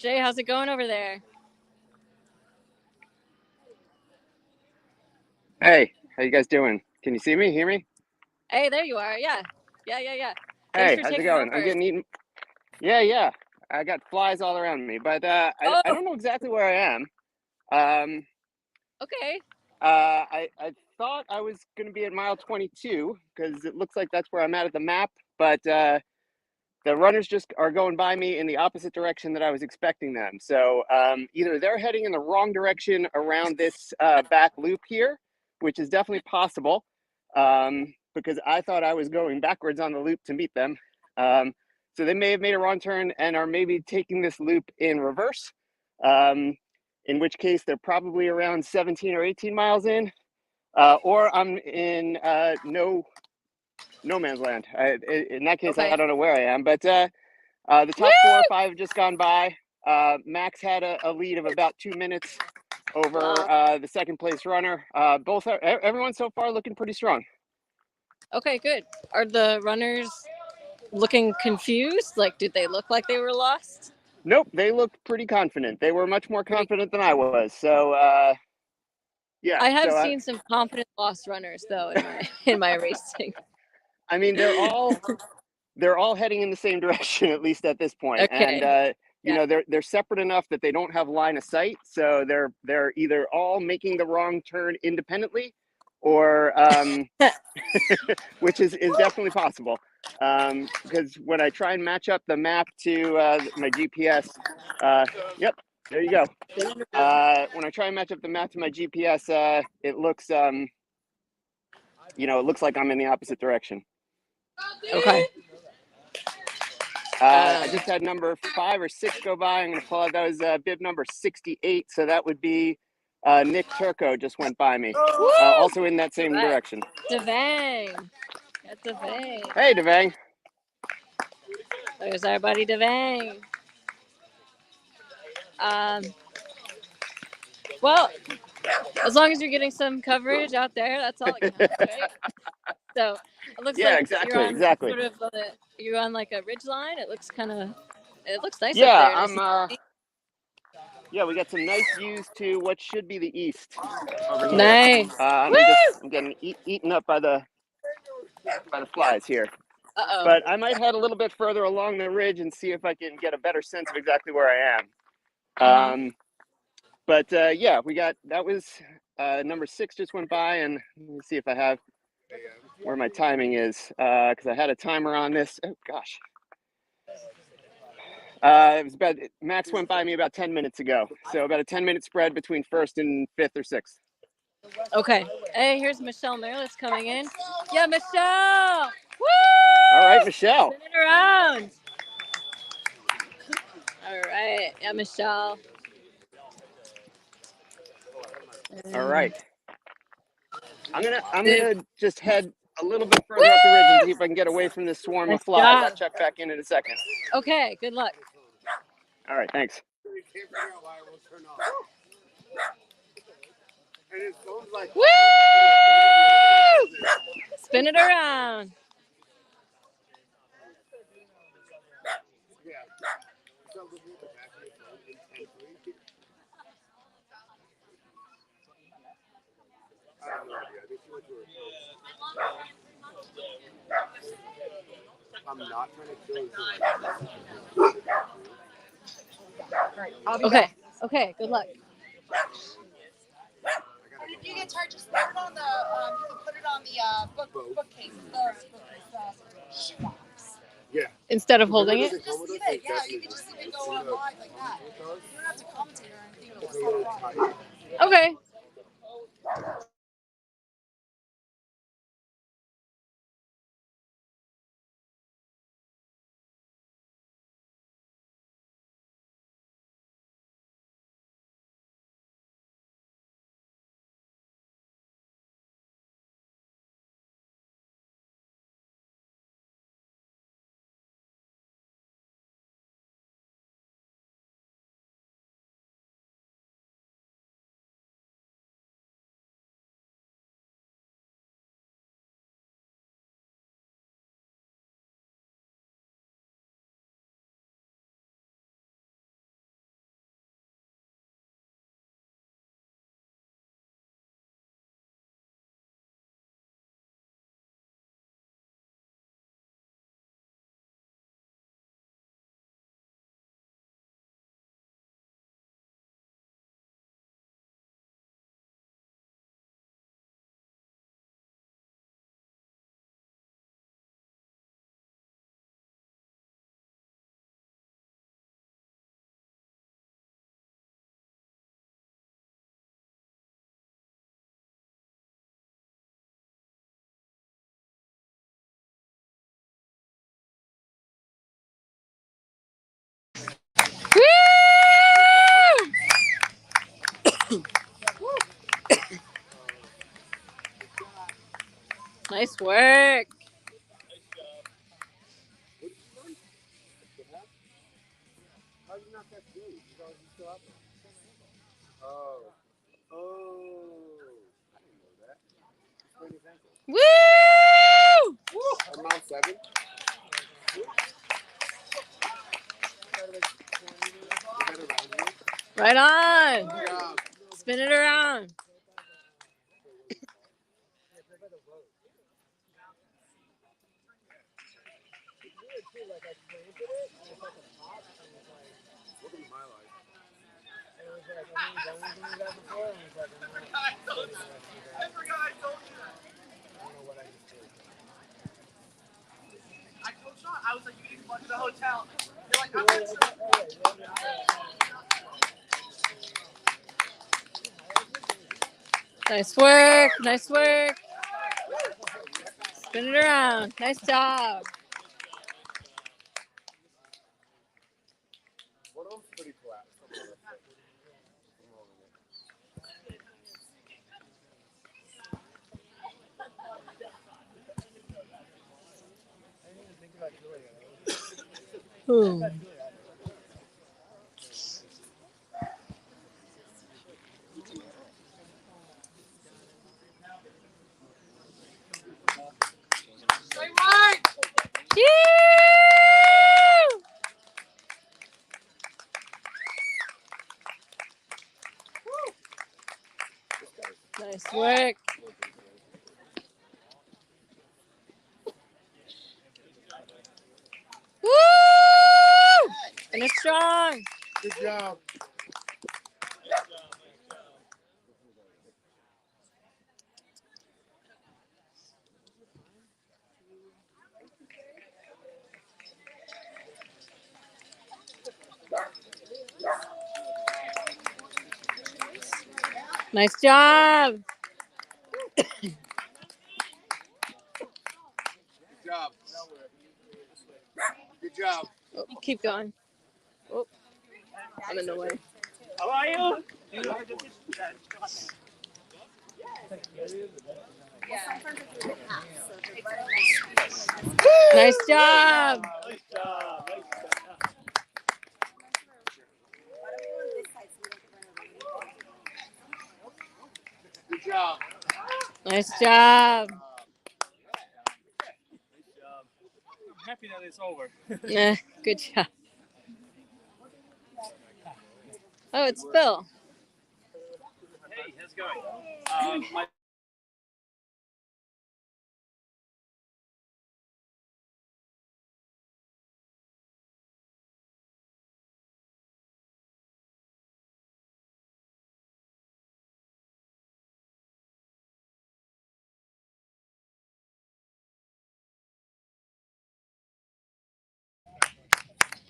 Jay, how's it going over there? Hey, how you guys doing? Can you see me, hear me? Hey, there you are. Yeah. Thanks Hey, for how's it taking going? over. I'm getting eaten. Yeah. I got flies all around me, but I don't know exactly where I am. Okay. I thought I was going to be at mile 22 because it looks like that's where I'm at the map, but the runners just are going by me in the opposite direction that I was expecting them. So either they're heading in the wrong direction around this back loop here, which is definitely possible, because I thought I was going backwards on the loop to meet them. So they may have made a wrong turn and are maybe taking this loop in reverse, in which case they're probably around 17 or 18 miles in, or I'm in no man's land. In that case, Okay. I don't know where I am, but the top 4 or 5 have just gone by. Max had a lead of about 2 minutes over the second place runner. Everyone so far looking pretty strong. Okay, good. Are the runners looking confused? Like, did they look like they were lost? Nope, they looked pretty confident. They were much more confident than I was. So, yeah. I have seen some confident lost runners though in my racing. I mean, they're all heading in the same direction, at least at this point. Okay. And you know, they're separate enough that they don't have line of sight. So they're either all making the wrong turn independently, or which is definitely possible. Because when I try and match up the map to my GPS, yep, there you go. When I try and match up the map to my GPS, it looks you know, it looks like I'm in the opposite direction. Okay. I just had number 5 or 6 go by. I'm going to pull out. That was bib number 68. So that would be Nick Turco just went by me. Also in that same direction. Devang. That's Devang. Hey, Devang. There's our buddy Devang. Well, as long as you're getting some coverage out there, that's all that counts, right? So it looks like exactly. sort of you're on like a ridge line. It looks nice Yeah, up there. Yeah, we got some nice views to what should be the east. Over Nice. I'm getting eaten up by the flies here. Uh-oh. But I might head a little bit further along the ridge and see if I can get a better sense of exactly where I am. But yeah, that was number 6 just went by, and let me see if I have where my timing is, because I had a timer on this. Oh gosh. It was about, Max went by me about 10 minutes ago. So about a 10-minute spread between first and fifth or sixth. Okay. Hey, here's Michelle Meredith's coming in. Yeah, Michelle. Woo! All right, Michelle. Spin it around. All right. Yeah, Michelle. All right. I'm gonna just head a little bit further up the ridge and see if I can get away from this swarm of flies. I'll check back in a second. Okay, good luck. All right, thanks. Woo! Spin it around. I'm not trying to kill you. Okay. Okay, good luck. And if you get tired, just put it on the you can put it on the bookcase, the shoebox. Yeah. Instead of holding it? Just leave it. Yeah, you can just leave it go on live like that. You don't have to commentate or anything. It's a little tight. Okay. Nice work. How did you not catch Billy? He's still out there. Oh. Oh. I didn't know that. Sprained his ankle. Woo! On mile 7. Right on. Spin it around. Welcome to my life. I forgot I told you that. I don't know what I just did. I told Sean, I was like, you need to go to the hotel. You're like, I'm good. Nice work. Nice work. Spin it around. Nice job. One of them's pretty flat. Ooh. Nice work. Woo! Finish strong. Good job. Nice job. Good job. Good job. Oh, keep going. Oh, I'm in the way. How are you? Nice job. Good job. Nice job. I'm happy that it's over. Yeah, good job. Oh, it's Phil. Hey, how's it going?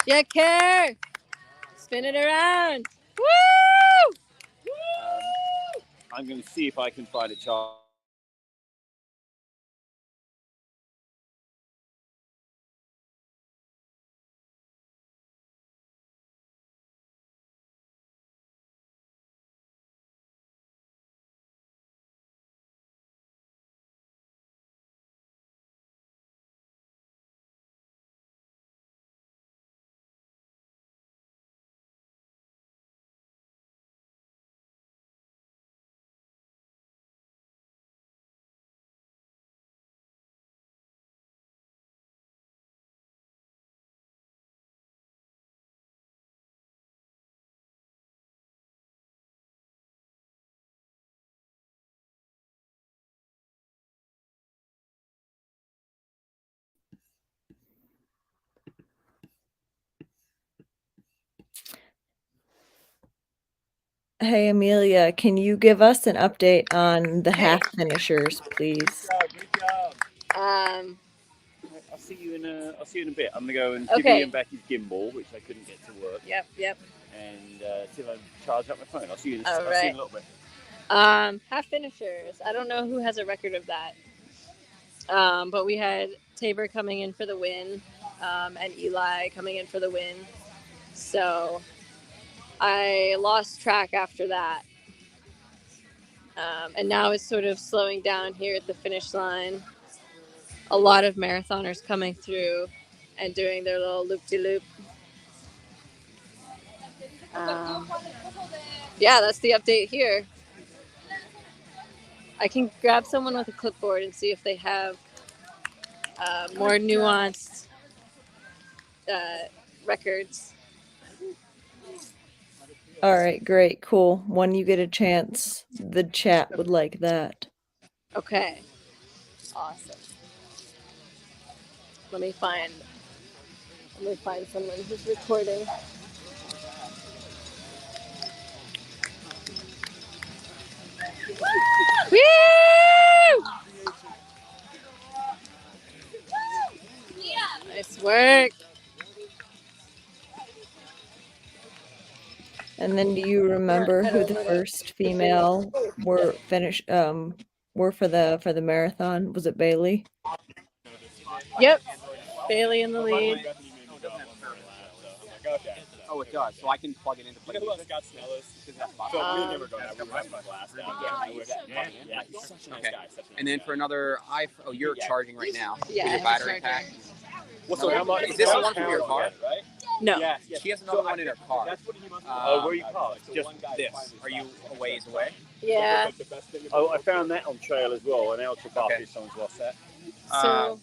Yeah, care. Spin it around. Woo! I'm going to see if I can find a child. Hey, Amelia, can you give us an update on the half finishers, please? Good job. I'll see you in a bit. I'm gonna go and give Okay. Ian back his gimbal, which I couldn't get to work. Yep. And see if I can charge up my phone. I'll see you in All a right. little bit. Half finishers. I don't know who has a record of that. But we had Tabor coming in for the win, and Eli coming in for the win. So I lost track after that. And now it's sort of slowing down here at the finish line. A lot of marathoners coming through and doing their little loop-de-loop. Yeah, that's the update here. I can grab someone with a clipboard and see if they have more nuanced records. All right, great, cool. When you get a chance, the chat would like that. Okay. Awesome. Let me find someone who's recording. Woo! Nice work. And then do you remember who the first female were for the marathon? Was it Bailey? Yep. Bailey in the lead. Oh, it does. So I can plug it into. You know who else got Snellis? So we never go down. We left my glass down. Yeah, he's such a nice guy. And then for another you're charging right now. Yeah, With your battery pack. So how much? Is this the one from your car? Right? No. Yeah. She has another one in her car. Where are you parked? Just this. Are you a ways away? Yeah. Oh, I found that on trail as well. An ultra buff if someone's lost that. So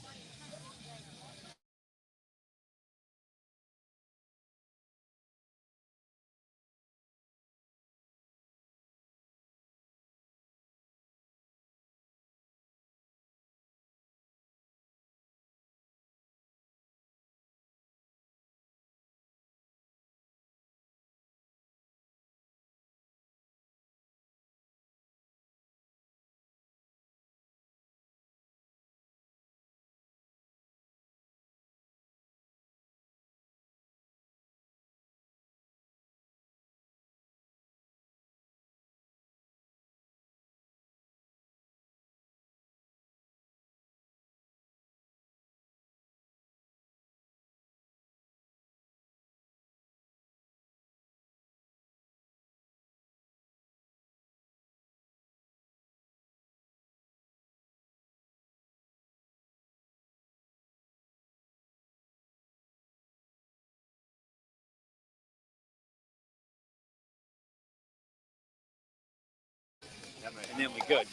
and then we're good.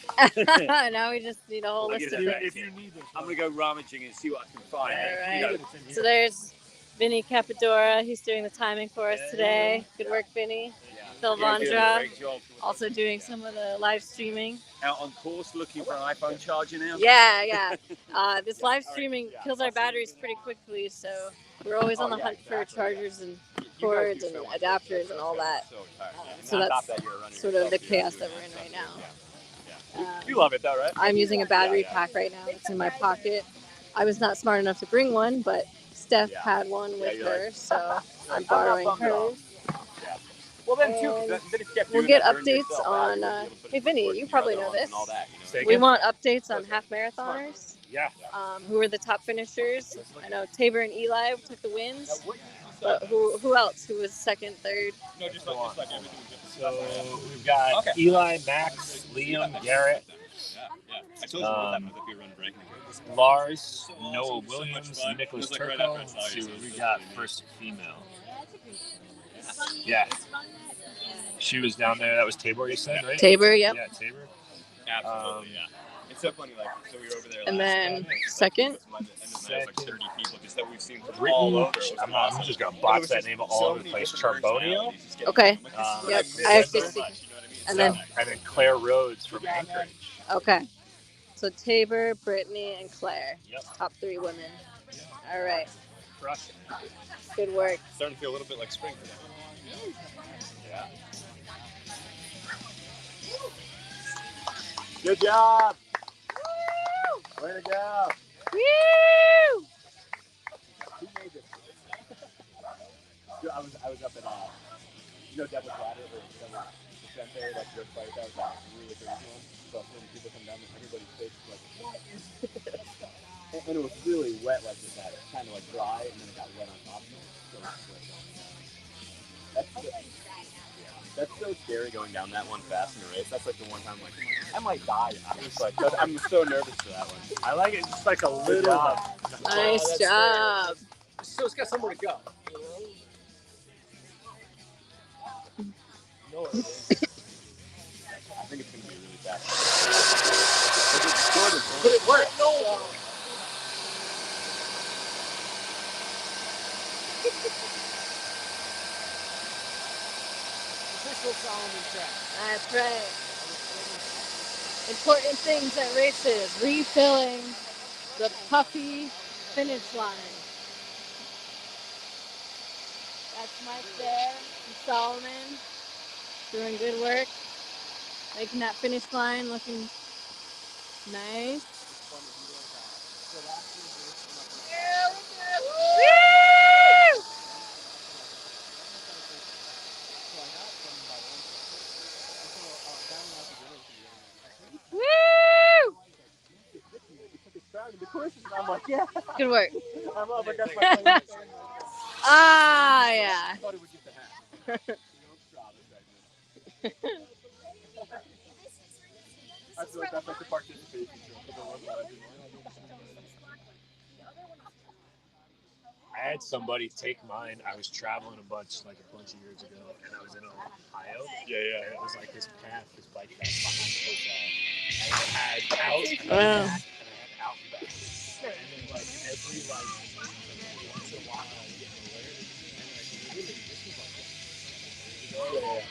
Now we just need a whole We'll list get of that things. back. I'm gonna go rummaging and see what I can find. All right. So there's Vinny Capadora. He's doing the timing for us today. Good work, Vinny. Phil You're doing a Vondra, great job. also doing some of the live streaming. Out on course looking for an iPhone charger now? Yeah. This live streaming kills our batteries pretty quickly, so we're always on the hunt for chargers and cords and adapters and all that. So that's sort of the chaos that we're in right now. You love it though, right? I'm using a battery pack right now. It's in my pocket. I was not smart enough to bring one, but Steph had one with her, so I'm borrowing hers. Well, then too, And then if you kept we'll doing get that, burn updates yourself out, on. you'll be able to put Hey, it Vinny, towards you the probably other know ones this. and all that, you know? We want updates on half marathoners. Yeah. Who were the top finishers? I know Tabor and Eli took the wins. But who else? Who was second, third? No, just like everything. So we've got Eli, Max, Liam, Garrett, I told you that if you run Breakneck. Lars, Noah Williams, Nicholas Turco. Let's see what we got first female. Yeah. She was down there. That was Tabor, you said, right? Tabor, yep. Yeah, Tabor. Absolutely, yeah. It's so funny, like, so we were over there And last then night, second. and then there's like 30 people just that we've seen from Britain, all over. I'm just going to botch that name all over the place. Charbonio. Okay. Yep. I actually see. And then Claire Rhodes from Anchorage. okay. So Tabor, Brittany, and Claire. Yep. Top 3 women. All right. Crush it. Good work. Starting to feel a little bit like spring for them. Yeah. Good job. Woo! Way to go. Woo! Who made this? I was up at Devil's Ladder or Devil's Descent there, like your fight. That was like really crazy one. So when people come down, everybody's face is like, what is this? And it was really wet like this. It was kind of like dry, and then it got wet on top of it. So that's so scary going down that one fast in a race. That's like the one time like I might die. I'm just like I'm so nervous for that one. I like it. Just like a little. Nice job. So it's got somewhere to go. I think it's going to be really fast. But it worked. No. Official Salomon track. That's right. Important things at races. Refilling the puffy finish line. That's Mike there. And Salomon doing good work. Making that finish line looking nice. Woo! Woo! I'm like, yeah. Good work. I'm up against my phone. Ah, yeah. I thought it was just a hat. I feel like that's like the participation trophy. I had somebody take mine. I was traveling a bunch of years ago, and I was in Ohio. Yeah. And it was like this path, this bike path behind the hotel. And it had out and Wow. back, and I had out and back. And then like every once in a while, I would get an alert, and like literally, this was like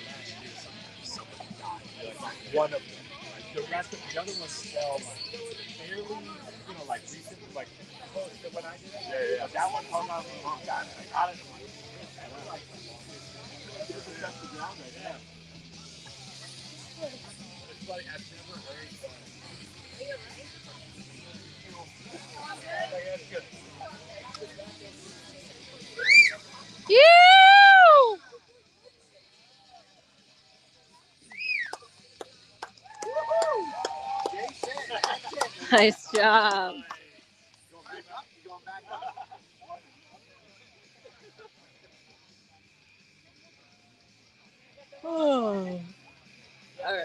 last year, somebody died. Like one of them. Like the rest of the other ones still like fairly, like recent, like close to when I did it. Yeah. But that one hung on for a long time. I got it. It's like I've never heard. You! Nice job. Oh. All right.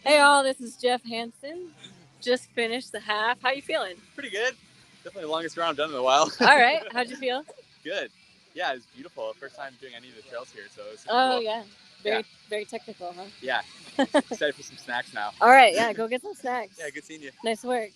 Hey all, this is Jeff Hansen. Just finished the half. How you feeling? Pretty good. Definitely the longest round I've done in a while. All right. How'd you feel? Good. Yeah, it was beautiful. First time doing any of the trails here, so it was super Oh cool. yeah. Very technical, huh? Yeah. Excited for some snacks now. All right, yeah, go get some snacks. Yeah, good seeing you. Nice work.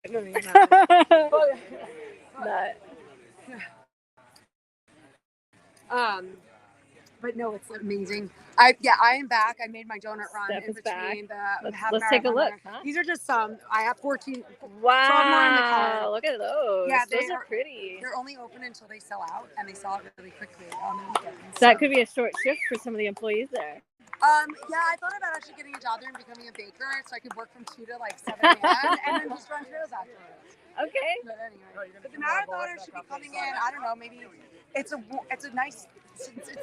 No, you're not. But no, it's amazing. I am back. I made my donut run Steph in is back. between the Let's take a look. marathon. These are just some. I have 14. Wow. 12 more in the car. Look at those. Yeah, those are pretty. They're only open until they sell out, and they sell out really quickly on the weekends. So that could be a short shift for some of the employees there. Yeah, I thought about actually getting a job there and becoming a baker, so I could work from 2 to like 7 a.m. and then just run trails afterwards. Okay. But anyway, but the marathoners should be coming in. I don't know, maybe it's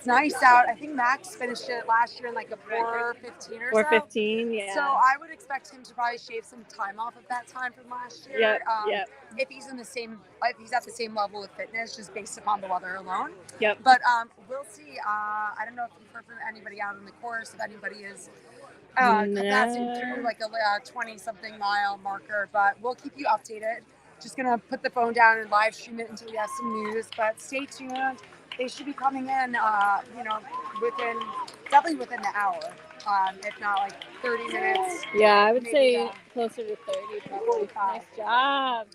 nice out. I think Max finished it last year in like a 4:15 or so. 4:15, yeah. So I would expect him to probably shave some time off of that time from last year. Yep. If he's at the same level of fitness, just based upon the weather alone. Yep. But we'll see. I don't know if you've heard from anybody out on the course, if anybody is passing through like a 20-something mile marker, but we'll keep you updated. Just gonna put the phone down and live stream it until we have some news. But stay tuned. They should be coming in, definitely within the hour, if not like 30 minutes. Yeah, I would maybe, say closer to 30 probably. 45. Nice job.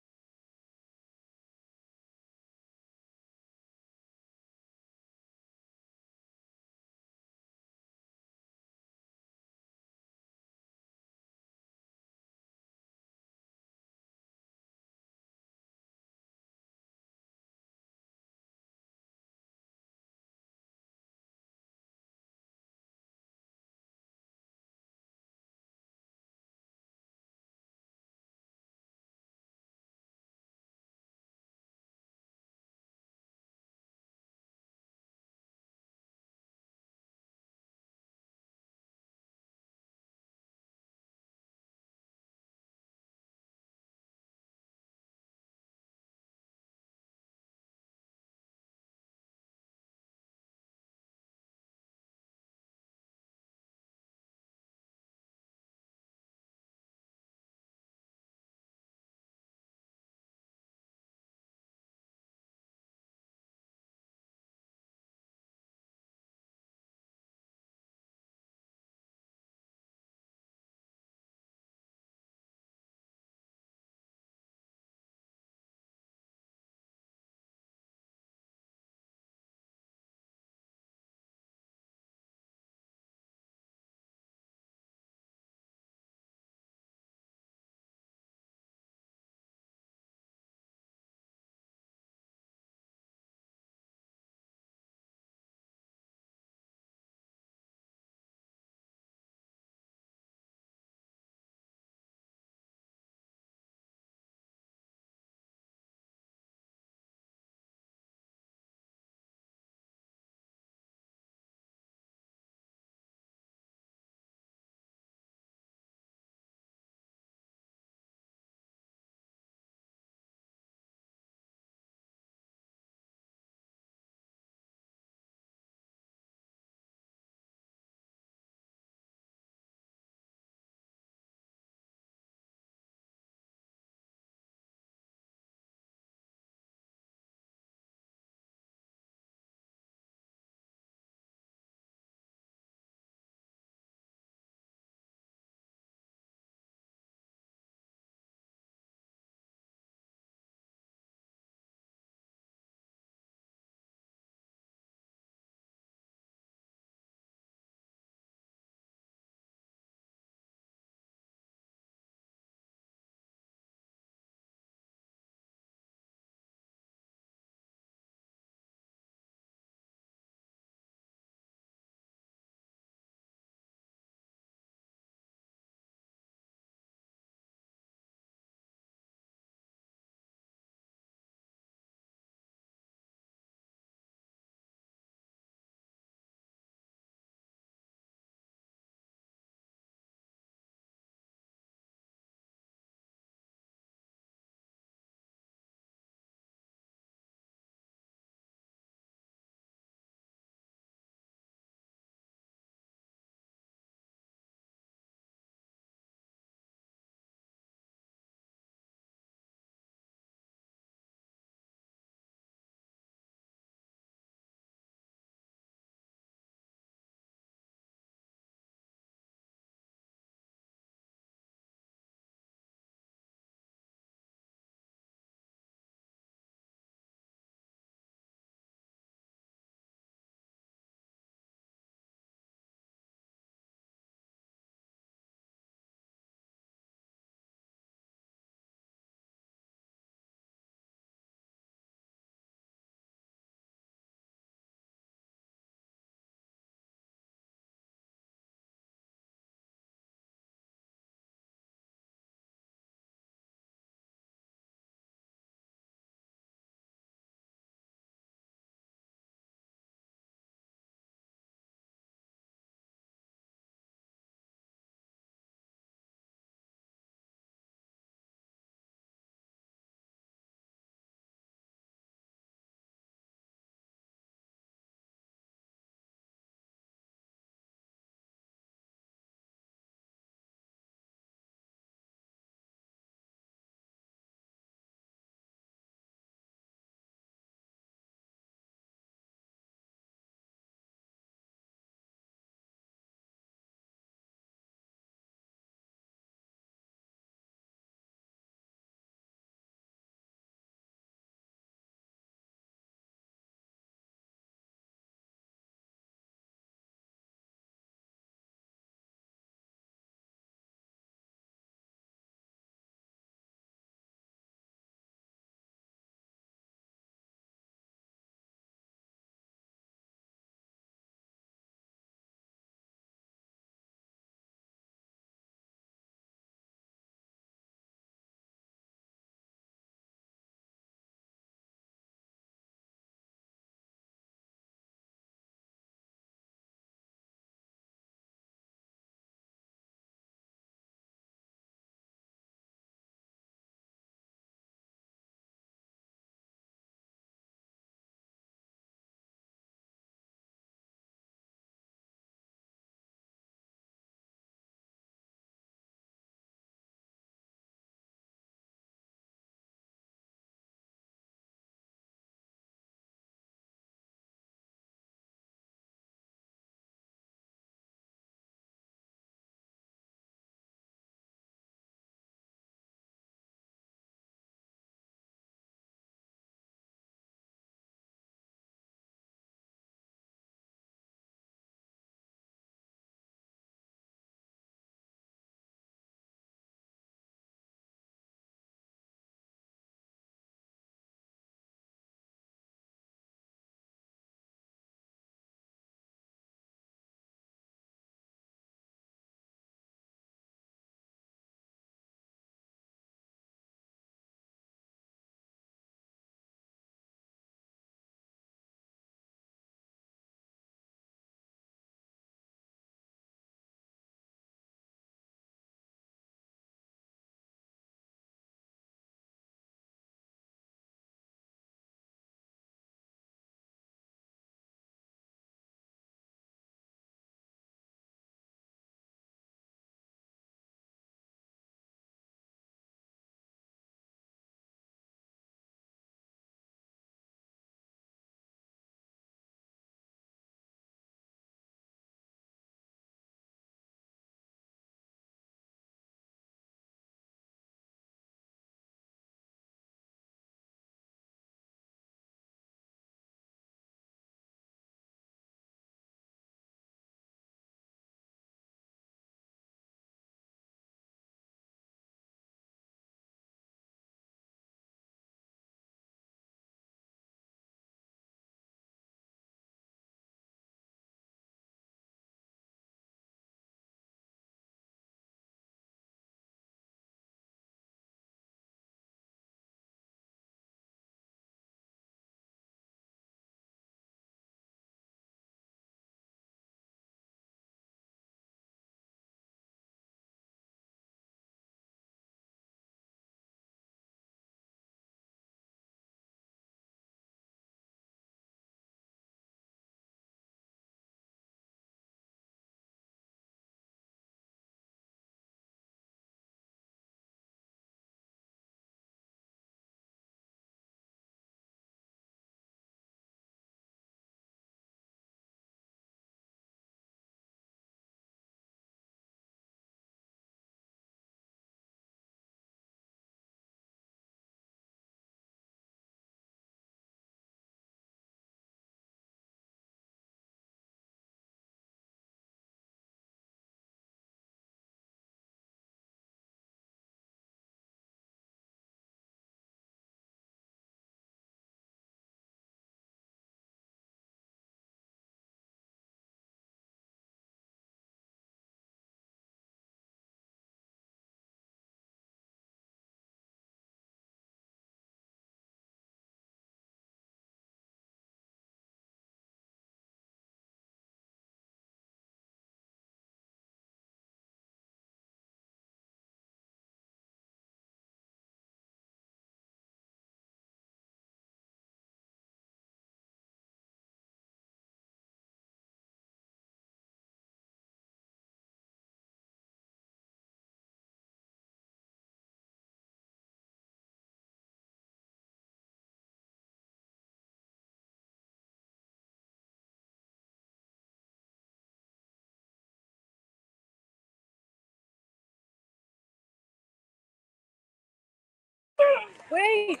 Wait.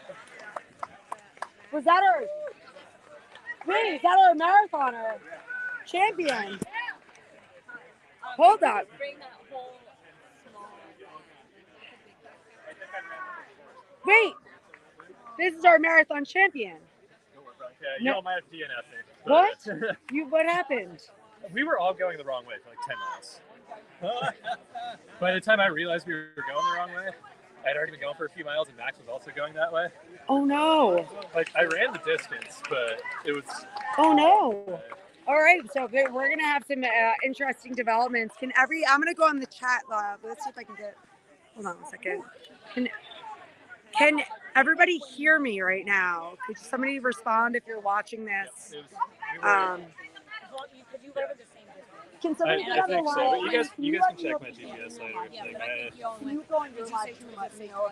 Was that our? Wait, is that our marathoner champion? Hold on. Wait. This is our marathon champion. Okay, y'all might have DNF'd me. What? What happened? We were all going the wrong way for like 10 miles. By the time I realized we were going the wrong way, I'd already been going for a few miles and Max was also going that way. Oh no. Like, I ran the distance, but it was... Oh no. All right, so we're going to have some interesting developments. I'm going to go on the chat. Let's see if I can get... Hold on a second. Can everybody hear me right now? Could somebody respond if you're watching this? Can somebody get on the line? So, but you guys can check my GPS later. Can you go on your live stream and let me know?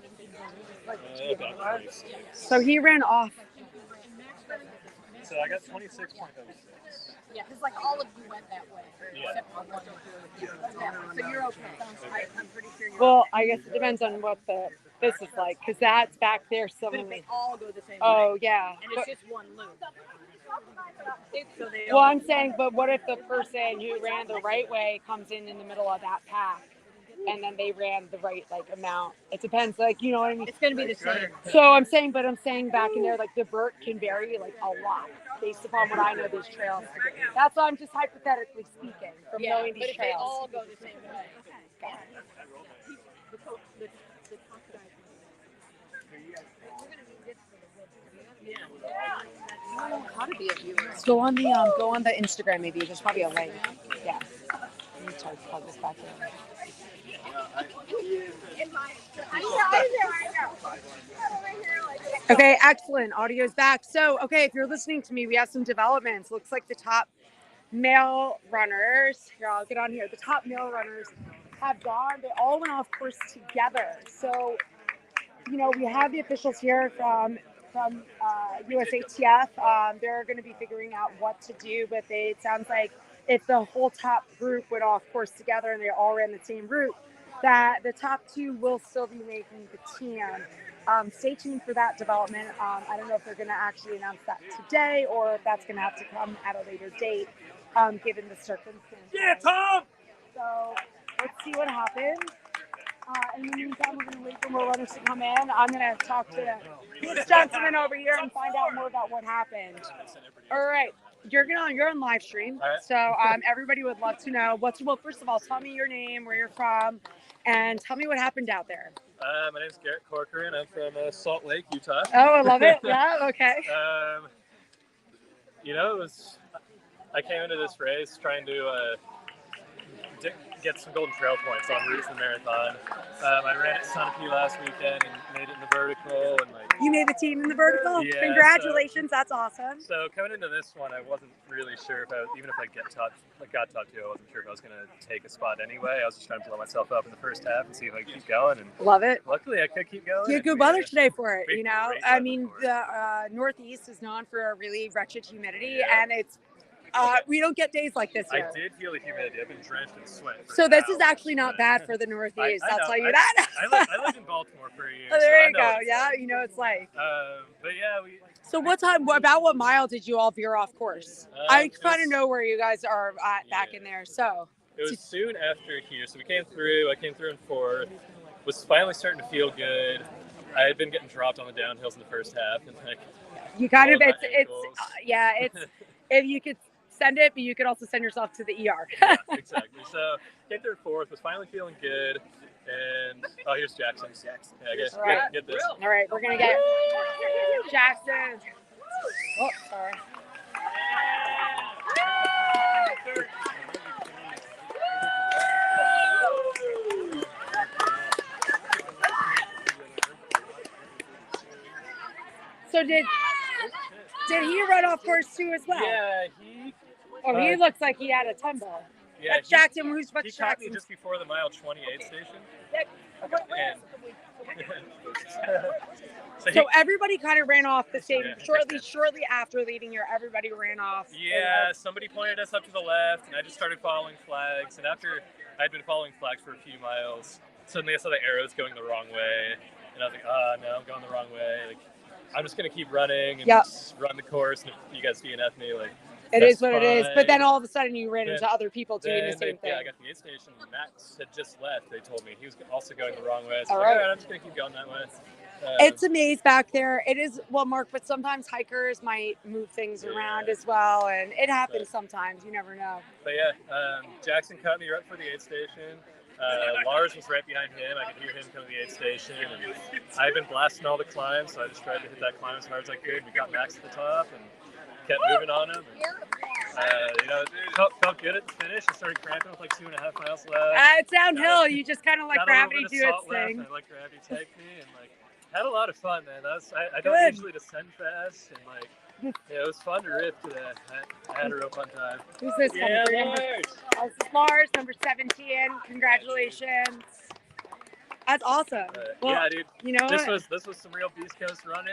Okay. So he ran off. So I got 26.06. Yeah, because like all of you went that way, except for one. So you're okay. I'm pretty sure you're Well, I guess it depends on what this is like, because that's back there somewhere. But they all go the same way. Oh, yeah. And it's just one loop. So Well, I'm saying, but what if the person who ran the right way comes in the middle of that path, and then they ran the right amount? It depends, you know what I mean? It's going to be the same. So I'm saying back in there, the vert can vary a lot based upon what I know these trails to be. That's why I'm just hypothetically speaking from knowing these but if trails. they all go the same way. How to be a viewer? Go on the Instagram maybe. There's probably a link. Yeah. Let me try to plug this back in. Okay, excellent. Audio's back. So, okay, if you're listening to me, we have some developments. Looks like the top male runners, here, I'll get on here. The top male runners have gone, they all went off course together. So, you know, we have the officials here from USATF. They're going to be figuring out what to do, but it sounds like if the whole top group went off course together and they all ran the same route, that the top two will still be making the team. Stay tuned for that development. I don't know if they're going to actually announce that today or if that's going to have to come at a later date, given the circumstances. Yeah, Tom! So let's see what happens. In the meantime, we're going to wait for more runners to come in. I'm going to talk to this gentleman over here and find out more about what happened. All right. You're on live stream. Right. So everybody would love to know well, first of all, tell me your name, where you're from, and tell me what happened out there. My name's Garrett Corcoran. I'm from Salt Lake, Utah. Oh, I love it. Yeah, okay. You know, I came into this race trying to get some golden trail points on route for the marathon. I ran at Sunapee last weekend and made it in the vertical. And you made the team in the vertical? Yeah, congratulations, that's awesome. So coming into this one, I wasn't really sure even if I got top two, I wasn't sure if I was going to take a spot anyway. I was just trying to blow myself up in the first half and see if I could keep going. And love it. Luckily, I could keep going. You had good weather today for it, you know? I mean, the Northeast is known for a really wretched humidity, and it's we don't get days like this here. I did feel the humidity. I've been drenched in sweat. So this is actually not bad for the Northeast. I'll tell you that. I lived in Baltimore for a year. Oh, there you go. Yeah, you know it's like. But yeah, So what mile did you all veer off course? I kind of know where you guys are at back in there. So. It was soon after here. So I came through in fourth. Was finally starting to feel good. I had been getting dropped on the downhills in the first half, and you kind of it's if you could send it, but you could also send yourself to the ER. Yeah, exactly. So came through fourth, was finally feeling good, and here's Jackson. Yeah, get this. All right, we're gonna get Jackson. Oh, sorry. So did he run off course too as well? Yeah, he. Oh, he looks like he had a tempo. Yeah, that's Jackson. What's Jackson? He caught me just before the mile 28 station. So everybody kind of ran off the same shortly after leading here. Everybody ran off. Yeah, somebody pointed us up to the left, and I just started following flags. And after I'd been following flags for a few miles, suddenly I saw the arrows going the wrong way. And I was like, oh no, I'm going the wrong way. Like, I'm just gonna keep running and Yep. just run the course. And if you guys DNF me, like, It that's is what it is. But fine. then all of a sudden you ran Then- into other people doing the then same thing. Yeah, I got to the aid station. And Max had just left. They told me he was also going the wrong way. So I All was like, right. all right, I'm just gonna keep going that way. It's a maze back there. It is, well, Mark, but sometimes hikers might move things around as well. And it happens sometimes. You never know. But yeah, Jackson cut me right for the aid station. Lars was right behind him. I could hear him come to the aid station. And I've been blasting all the climbs, so I just tried to hit that climb as hard as I could. We got Max at the top and kept moving on him. And, felt good at the finish. I started cramping with like 2.5 miles left. It's downhill. You just kind of let gravity do its thing. I let gravity take me and like had a lot of fun, man. I don't Good. usually descend fast and like it was fun to riff today. I had a real fun time. Who's this Yeah, coming? Lars. This is Lars, number 17. Congratulations. That's awesome. Well, yeah, dude. You know this what? was some real Beast Coast running.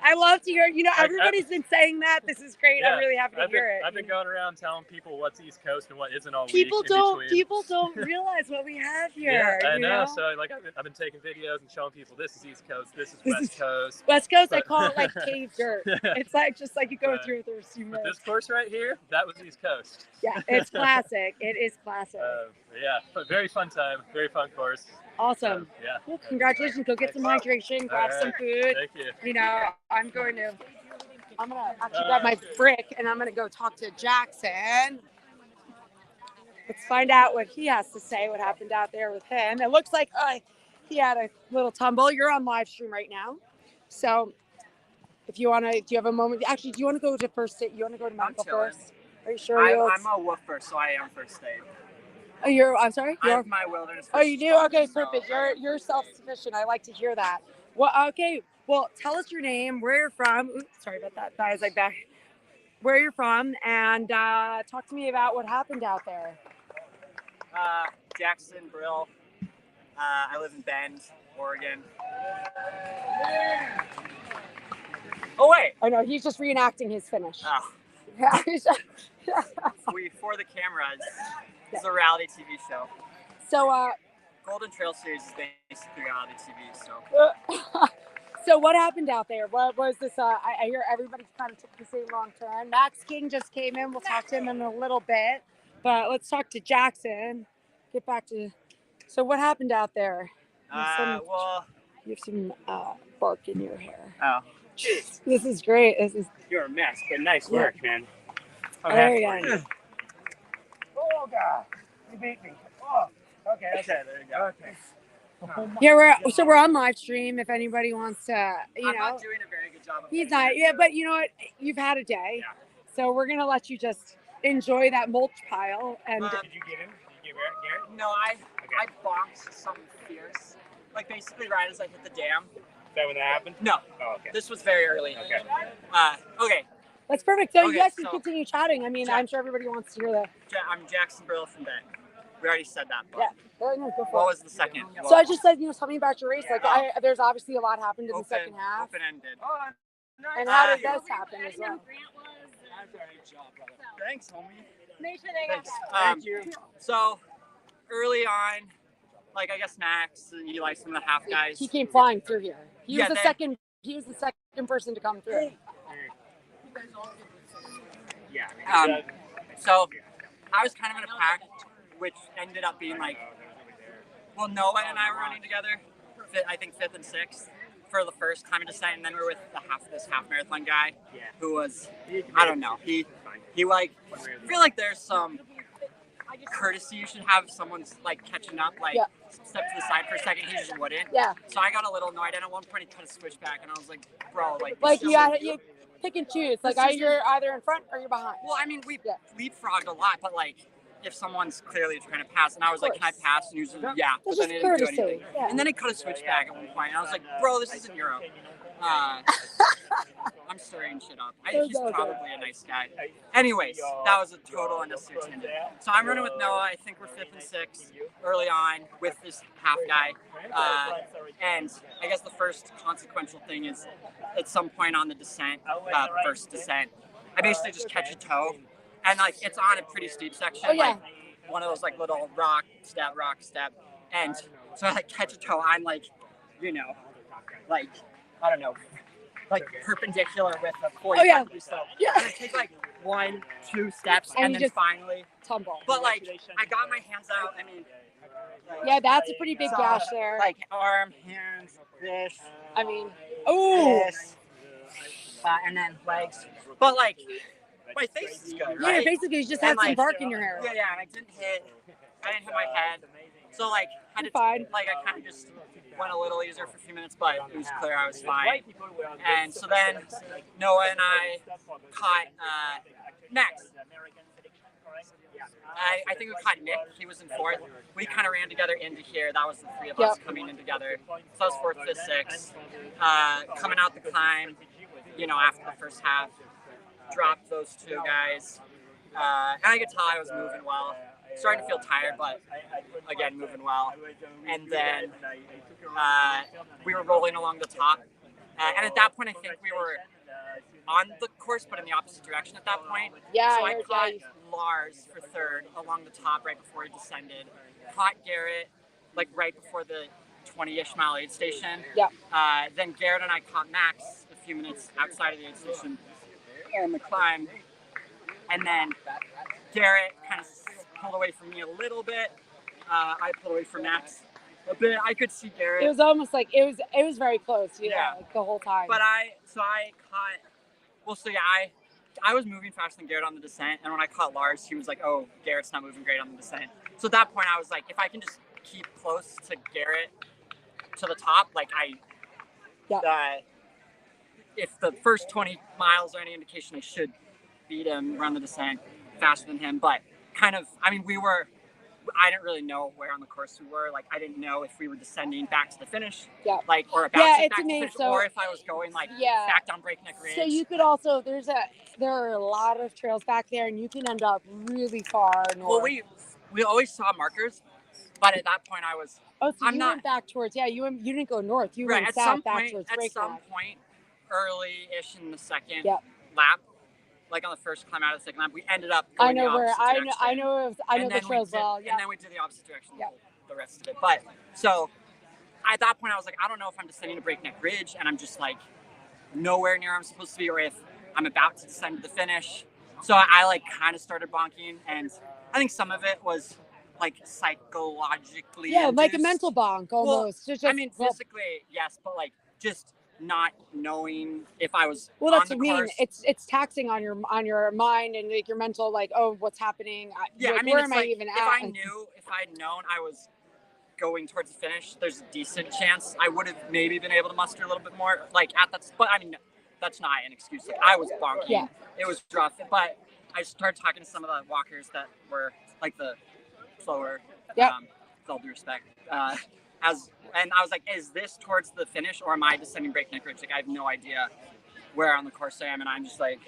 I love to hear. Everybody's been saying that. This is great. Yeah, I'm really happy to hear it. I've been going around telling people what's East Coast and what isn't all People week. people don't realize what we have here. Yeah, I you know. So like I've been taking videos and showing people this is East Coast, this is West Coast. West Coast, I But- call it like cave dirt. Yeah. It's like just like you go Right. through there's But this course right here, that was East Coast. Yeah, it's classic. It is classic. Yeah, but very fun time, very fun course. Awesome. Yeah. Well, congratulations. Go get some hydration, grab All some right. food. Thank you. I'm gonna actually grab my brick and I'm gonna go talk to Jackson. Let's find out what he has to say, what happened out there with him. It looks like he had a little tumble. You're on live stream right now. So if you want to, do you have a moment? Actually, do you want to go to first aid? You want to go to medical first? Are you sure? I'm a woofer, so I am first aid. Oh, I'm sorry? I have my wilderness. Oh, you do? Okay, perfect. You're self-sufficient. I like to hear that. Well, okay. Well, tell us your name, where you're from. Oops, sorry about that. That is like back. Where you're from, and talk to me about what happened out there. Jackson Brill. I live in Bend, Oregon. Oh wait! I know he's just reenacting his finish. Oh. Yeah. For the cameras. It's a reality TV show. So, Golden Trail Series is basically reality TV. So. So what happened out there? What was this? I hear everybody kind of took the same wrong turn. Max King just came in. We'll talk to him in a little bit, but let's talk to Jackson. Get back to. So what happened out there? Well, you have some bark in your hair. Oh. This is great. This is. You're a mess, but nice work, man. There you go. Oh God, you beat me. Oh, okay, there you go. Okay. Yeah, we're on live stream. If anybody wants to, I'm not doing a very good job. He's not. Yeah, but you know what? You've had a day, so we're gonna let you just enjoy that mulch pile. And did you get him? Did you get Garrett? No, I bonked something fierce. Like basically right as I hit the dam. Is that when that happened? No. Oh, okay. This was very early. Okay. Okay. that's perfect. So you Okay, guys can so- continue chatting. I mean, I'm sure everybody wants to hear that. I'm Jackson Brill from Bend. We already said that. But Yeah. No, go for what it. was the second? So I just said, tell me about your race. Like, there's obviously a lot happened in the second half. Open-ended. And how did this happen as well? Thanks, homie. Make sure they got Thanks. that. Thank you. So early on, like I guess Max and Eli, some of the half guys. He came flying through here. He Yeah, was the they- second. He was the second person to come through. Yeah. So I was kind of in a pack, which ended up being like, well, Noah and I were running together. I think 5th and 6th for the first time in descent, and then we were with this half marathon guy, who was, I don't know, he like, I feel like there's some courtesy you should have if someone's like catching up, like step to the side for a second. He just wouldn't. Yeah. So I got a little annoyed, and at one point he cut a switchback, and I was like, bro, like You pick and choose. Like you're either in front or you're behind. Well, I mean, we leapfrogged a lot, but like, if someone's clearly trying to pass, and I was like, can I pass? And he was like, yeah, but then he didn't do anything. Yeah. And then he cut a switchback at one point, and I was like, bro, this isn't Europe. I'm stirring shit up. He's probably a nice guy. Anyways, that was a total unnecessary tangent. So I'm running with Noah. I think we're 5th and 6th early on with this half guy. And I guess the first consequential thing is at some point on the descent, first descent, I basically just catch a toe. And like it's on a pretty steep section, like one of those like little rock step. And so I like catch a toe. I'm like, like, I don't know, like perpendicular with a 45 Oh, yeah. degree slope. Yeah. And I take like 1, 2 steps And and you then just finally tumble. But like, I got my hands out. I mean, Yeah, that's a pretty big so, gash there. Like arm, hands, this. I mean, oh. This, and then legs. But like, my face is good, Yeah, right? your face is good. You just And, had some bark in your hair. Yeah, and I didn't hit my head. So like, You're fine. Like I kind of just went a little easier for a few minutes, but it was clear I was fine. And so then Noah and I caught next. I think we caught Nick. He was in fourth. We kind of ran together into here. That was the three of us coming in together. So I was fourth, fifth, sixth. Coming out the climb, after the first half, dropped those two guys. And I could tell I was moving well. Starting to feel tired, but again, moving well. And then we were rolling along the top. And at that point, I think we were on the course, but in the opposite direction at that point. Yeah, so I caught Lars for third along the top right before he descended. Caught Garrett like right before the 20-ish mile aid station. Yeah. Then Garrett and I caught Max a few minutes outside of the aid station on the climb. And then Garrett kind of pulled away from me a little bit. I pulled away from Max a bit. I could see Garrett. It was almost like it was very close. Yeah, like the whole time. But I caught. Well, so yeah, I was moving faster than Garrett on the descent, and when I caught Lars, he was like, "Oh, Garrett's not moving great on the descent." So at that point, I was like, if I can just keep close to Garrett to the top, like if the first 20 miles are any indication, I should beat him, run the descent faster than him. But kind of, I mean, I didn't really know where on the course we were. Like, I didn't know if we were descending back to the finish, like, or about to back to the finish, or if I was going like back down Breakneck Ridge. So you could also there are a lot of trails back there, and you can end up really far north. Well, we always saw markers, but at that point I was. Oh, so you went back towards you didn't go north. You right, went south back towards Breakneck. At some point, early-ish in the second lap. Like on the first climb out of the second lap, we ended up going I know the where opposite I know the trails well. And then we did the opposite direction the rest of it. But so at that point I was like, I don't know if I'm descending to Breakneck Ridge and I'm just like nowhere near where I'm supposed to be, or if I'm about to descend to the finish. So I like kind of started bonking, and I think some of it was like psychologically induced. Like a mental bonk almost. Well, I mean physically yes, but like just not knowing if I was that's on the what I mean. course. It's taxing on your mind and like your mental, like, oh, what's happening? Yeah, like, I mean, where it's am I like, even if at? if I'd known I was going towards the finish, there's a decent chance I would have maybe been able to muster a little bit more. Like at that, but I mean, that's not an excuse. Like I was bonking. Yeah. It was rough, but I started talking to some of the walkers that were like the slower. With all due respect. And I was like, is this towards the finish or am I descending Breakneck Ridge? Like, I have no idea where on the course I am, and I'm just like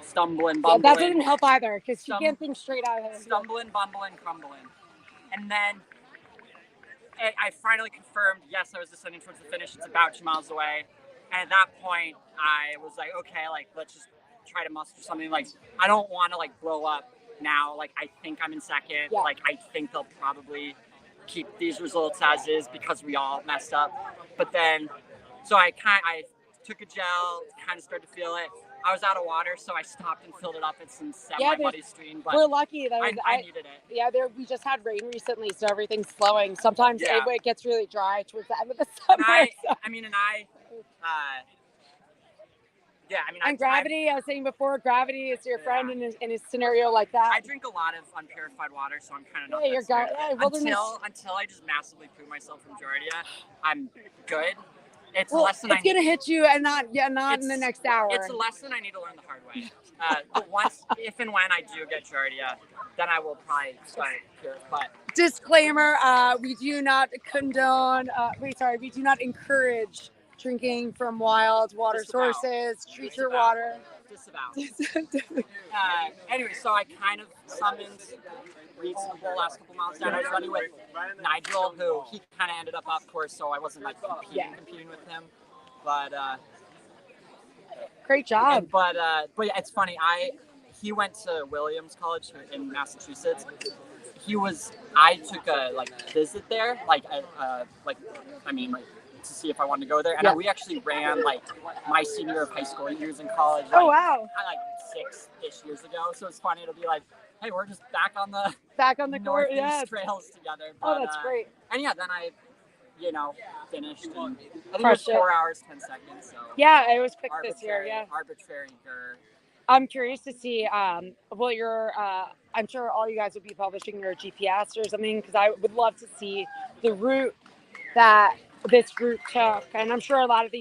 stumbling, bumbling. That doesn't help either, because you can't think straight out of it. Stumbling, bumbling, crumbling. And then I finally confirmed, yes, I was descending towards the finish. It's about 2 miles away. And at that point, I was like, okay, like, let's just try to muster something. Like, I don't want to, like, blow up now. Like, I think I'm in second. Yeah. Like, I think they'll probably keep these results as is because we all messed up. But then, so I took a gel, kind of started to feel it. I was out of water, so I stopped and filled it up in some semi-muddy stream. But we're lucky that I needed it. Yeah, we just had rain recently, so everything's flowing. Sometimes it gets really dry towards the end of the summer. And gravity, I was saying before, gravity is your friend in a scenario like that. I drink a lot of unpurified water, so I'm kind of not until I just massively poo myself from Giardia, I'm good. It's a lesson it's gonna hit you, and not in the next hour. It's a lesson I need to learn the hard way. But if and when I do get Giardia, then I will probably start pure. But disclaimer: we do not condone. We do not encourage drinking from wild water sources. Treat your water. Disavow. Anyway, so I kind of summoned Reeds the last couple miles down. I was running with Nigel, who he kind of ended up off course, so I wasn't like competing with him. But great job. But yeah, it's funny. He went to Williams College in Massachusetts. I took a visit there, to see if I wanted to go there. And we actually ran like my senior of high school years in college. Oh, like, wow. Like 6-ish years ago. So it's funny to be like, hey, we're just back on the court, Northeast trails together. But, that's great. And yeah, then I, finished. And I think Crushed it was 4 hours 10 seconds. So yeah, it was quick this year. Yeah. Arbitrary. I'm curious to see. Well, I'm sure all you guys would be publishing your GPS or something, because I would love to see the route that this group took, and I'm sure a lot of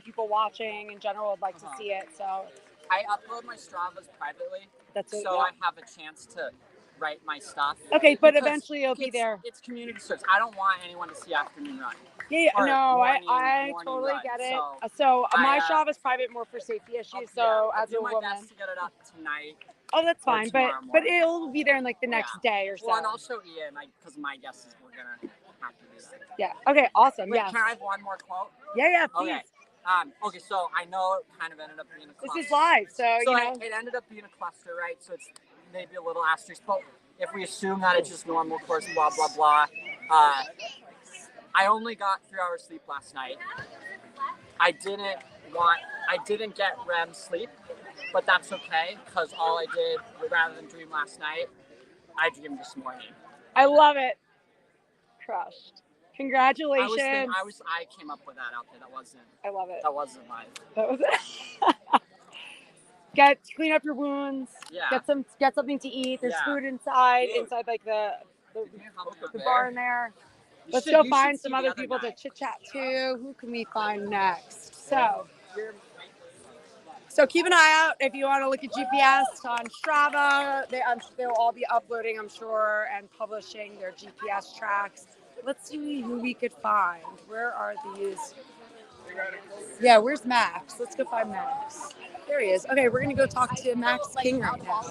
people watching in general would like to see it. So I upload my Stravas privately, so I have a chance to write my stuff. Okay, but eventually it'll be there. It's community service. I don't want anyone to see afternoon run. Yeah, no, morning I totally run. get it. So My Strava is private more for safety issues. So I'll as do a my woman, best to get it up tonight. Oh, that's or fine, but tomorrow morning. it'll be there in like the next day or so. Well, and also Ian, because my guess is we're gonna have to do that. Yeah. Okay. Awesome. Wait, Yeah. Can I have one more quote? Yeah. Please. Okay. Okay. So I know it kind of ended up being a cluster. This is live, so you know. It ended up being a cluster, right? So it's maybe a little asterisk, but if we assume that it's just normal course, blah blah blah. I only got 3 hours sleep last night. I didn't get REM sleep, but that's okay, because all I did, rather than dream last night, I dreamed this morning. I love it. Crushed. Congratulations. I came up with that out there. That wasn't. I love it. That wasn't live. That was it. Clean up your wounds. Yeah. Get something to eat. There's food inside like the barn there. Let's go find some other people to chit chat to. Who can we find next? So keep an eye out if you want to look at GPS on Strava. They'll all be uploading, I'm sure, and publishing their GPS tracks. Let's see who we could find. Where are these? Yeah, where's Max? Let's go find Max. There he is. Okay, we're going to go talk to Max King right now.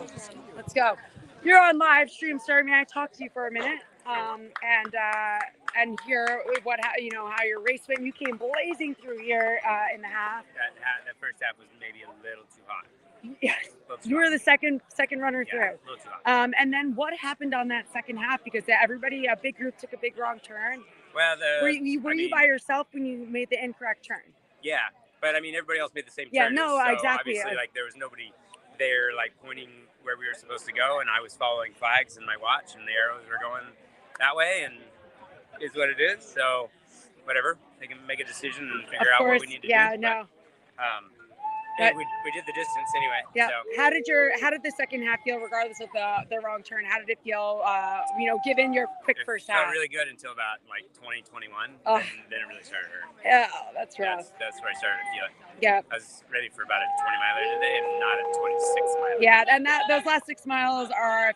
Let's go. You're on live stream, sir. May I talk to you for a minute? And hear how your race went. You came blazing through here in the half. That first half was maybe a little too hot. Yeah, you were the second runner through. A little too hot. And then what happened on that second half? Because a big group took a big wrong turn. Well, were you by yourself when you made the incorrect turn? Yeah, but I mean everybody else made the same turn. Yeah, no, so exactly. Obviously, there was nobody there pointing where we were supposed to go, and I was following flags in my watch, and the arrows were going that way, and is what it is. So whatever, they can make a decision and figure out what we need to do. Yeah, no. We did the distance anyway. Yeah. So. How did the second half feel, regardless of the wrong turn? How did it feel? Given your quick first half. It felt really good until about 2021, oh. and then it really started hurting. Yeah, that's rough. That's where I started to feel it. Yeah. I was ready for about a 20-miler today, and not a 26-miler. Yeah, and those last 6 miles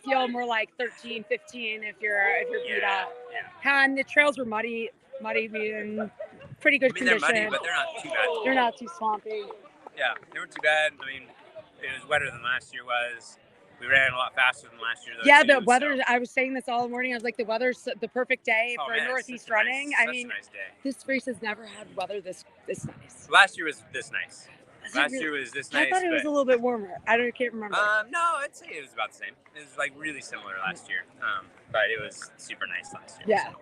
feel more like 13, 15 if you're beat up. Yeah. And the trails were muddy, meaning pretty good condition. They're muddy, but they're not too bad. They're not too swampy. Yeah, they weren't too bad. I mean, it was wetter than last year was. We ran a lot faster than last year, though. Yeah, the weather, I was saying this all morning. I was like, the weather's the perfect day for Northeast running. Such a nice day. This race has never had weather this nice. Last year was this nice. Last year was this nice. I thought it was a little bit warmer. Can't remember. No, I'd say it was about the same. It was really similar last year. But it was super nice last year. Yeah.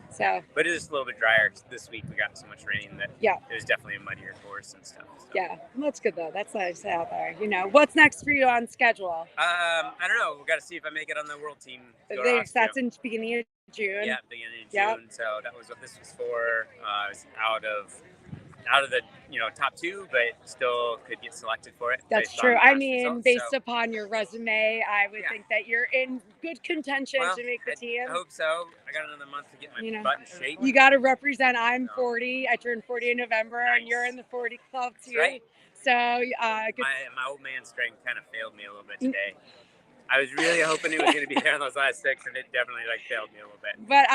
So. But it is a little bit drier. This week we got so much rain that it was definitely a muddier course and stuff. So. Yeah, that's good though. That's nice out there. What's next for you on schedule? I don't know. We got to see if I make it on the world team. That's in beginning of June. Yeah, beginning of June. So that was what this was for. I was out of the top 2, but still could get selected for it. That's true. I mean, based upon your resume, I would think that you're in good contention to make the team. I hope so. I got another month to get my butt in shape. You got to represent. I'm 40. I turned 40 in November, and you're in the 40 club too. Right. So my old man strength kind of failed me a little bit today. I was really hoping it was going to be there on those last 6, and it definitely failed me a little bit. But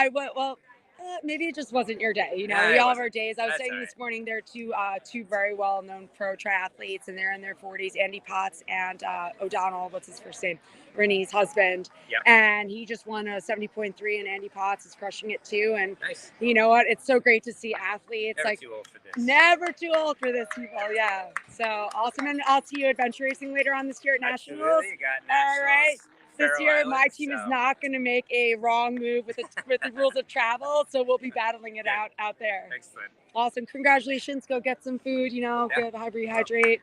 maybe it just wasn't your day. We all have our days. I was saying this morning, there are two very well-known pro triathletes, and they're in their 40s. Andy Potts and O'Donnell, what's his first name? Rennie's husband. Yep. And he just won a 70.3, and Andy Potts is crushing it too. And nice. You know what? It's so great to see athletes. Never too old for this. Never too old for this, people. Yeah. So awesome. And I'll see you adventure racing later on this year at Nationals. Absolutely. You got Nationals. All right. this Faroe year, my Islands, team is so- not going to make a wrong move with the rules of travel, so we'll be battling it out there. Excellent. Awesome. Congratulations. Go get some food, Yeah. go rehydrate,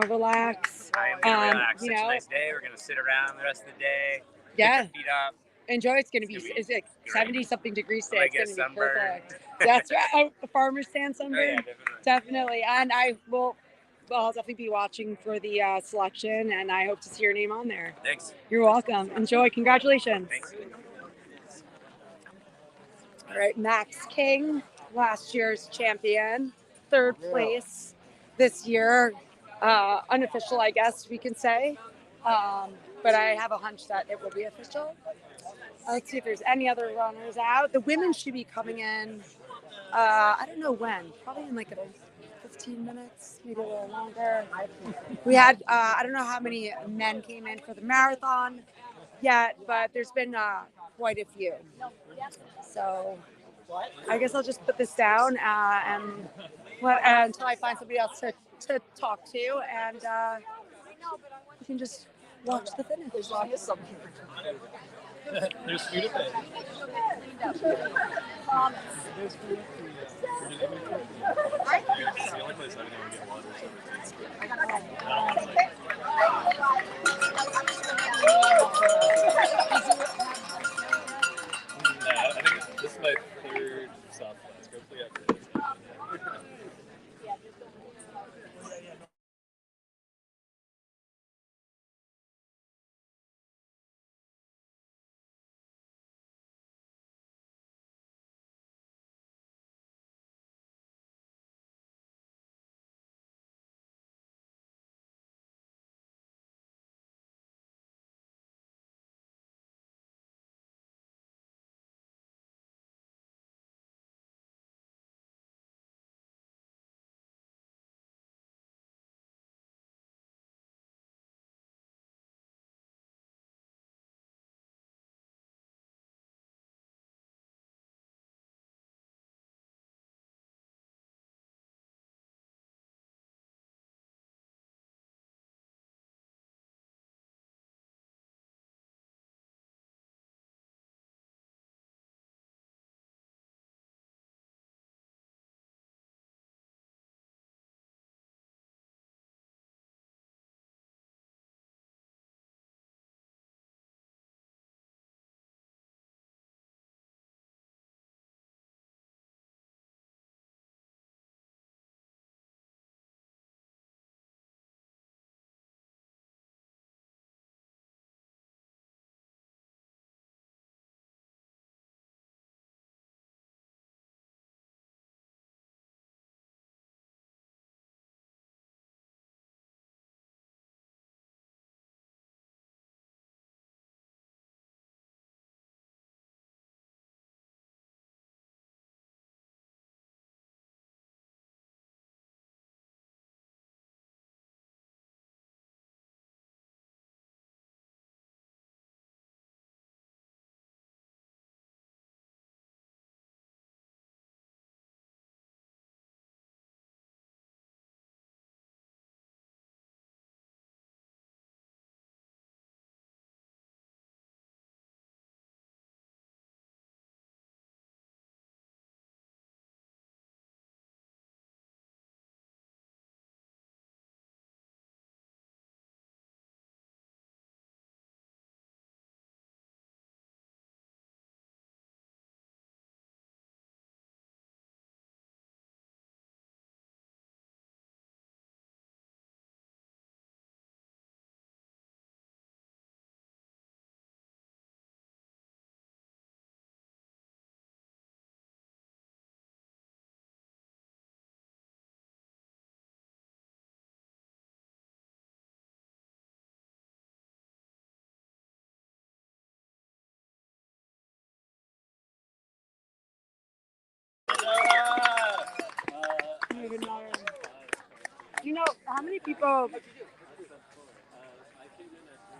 relax. I am gonna relax. You Such a know, nice day. We're gonna sit around the rest of the day. Yeah. Put your feet up. enjoy. It's going to be, it's like great. 70 something degrees I today. might It's get a going to be sunburn. perfect. That's right. Oh, a farmer's stand Oh sunburn. yeah, Definitely. And I'll definitely be watching for the selection, and I hope to see your name on there. Thanks. You're welcome. Enjoy. Congratulations. Thanks. All right, Max King, last year's champion, third place this year. Unofficial, I guess we can say. But I have a hunch that it will be official. Let's see if there's any other runners out. The women should be coming in, I don't know when, probably in like 15 minutes, maybe a little longer. We had, I don't know how many men came in for the marathon yet, but there's been quite a few. So I guess I'll just put this down until I find somebody else to talk to, and you can just watch the finish. There's food at the It's the only place I didn't want to get water, so it's I don't want to I think this is my third soft flask. Hopefully after this.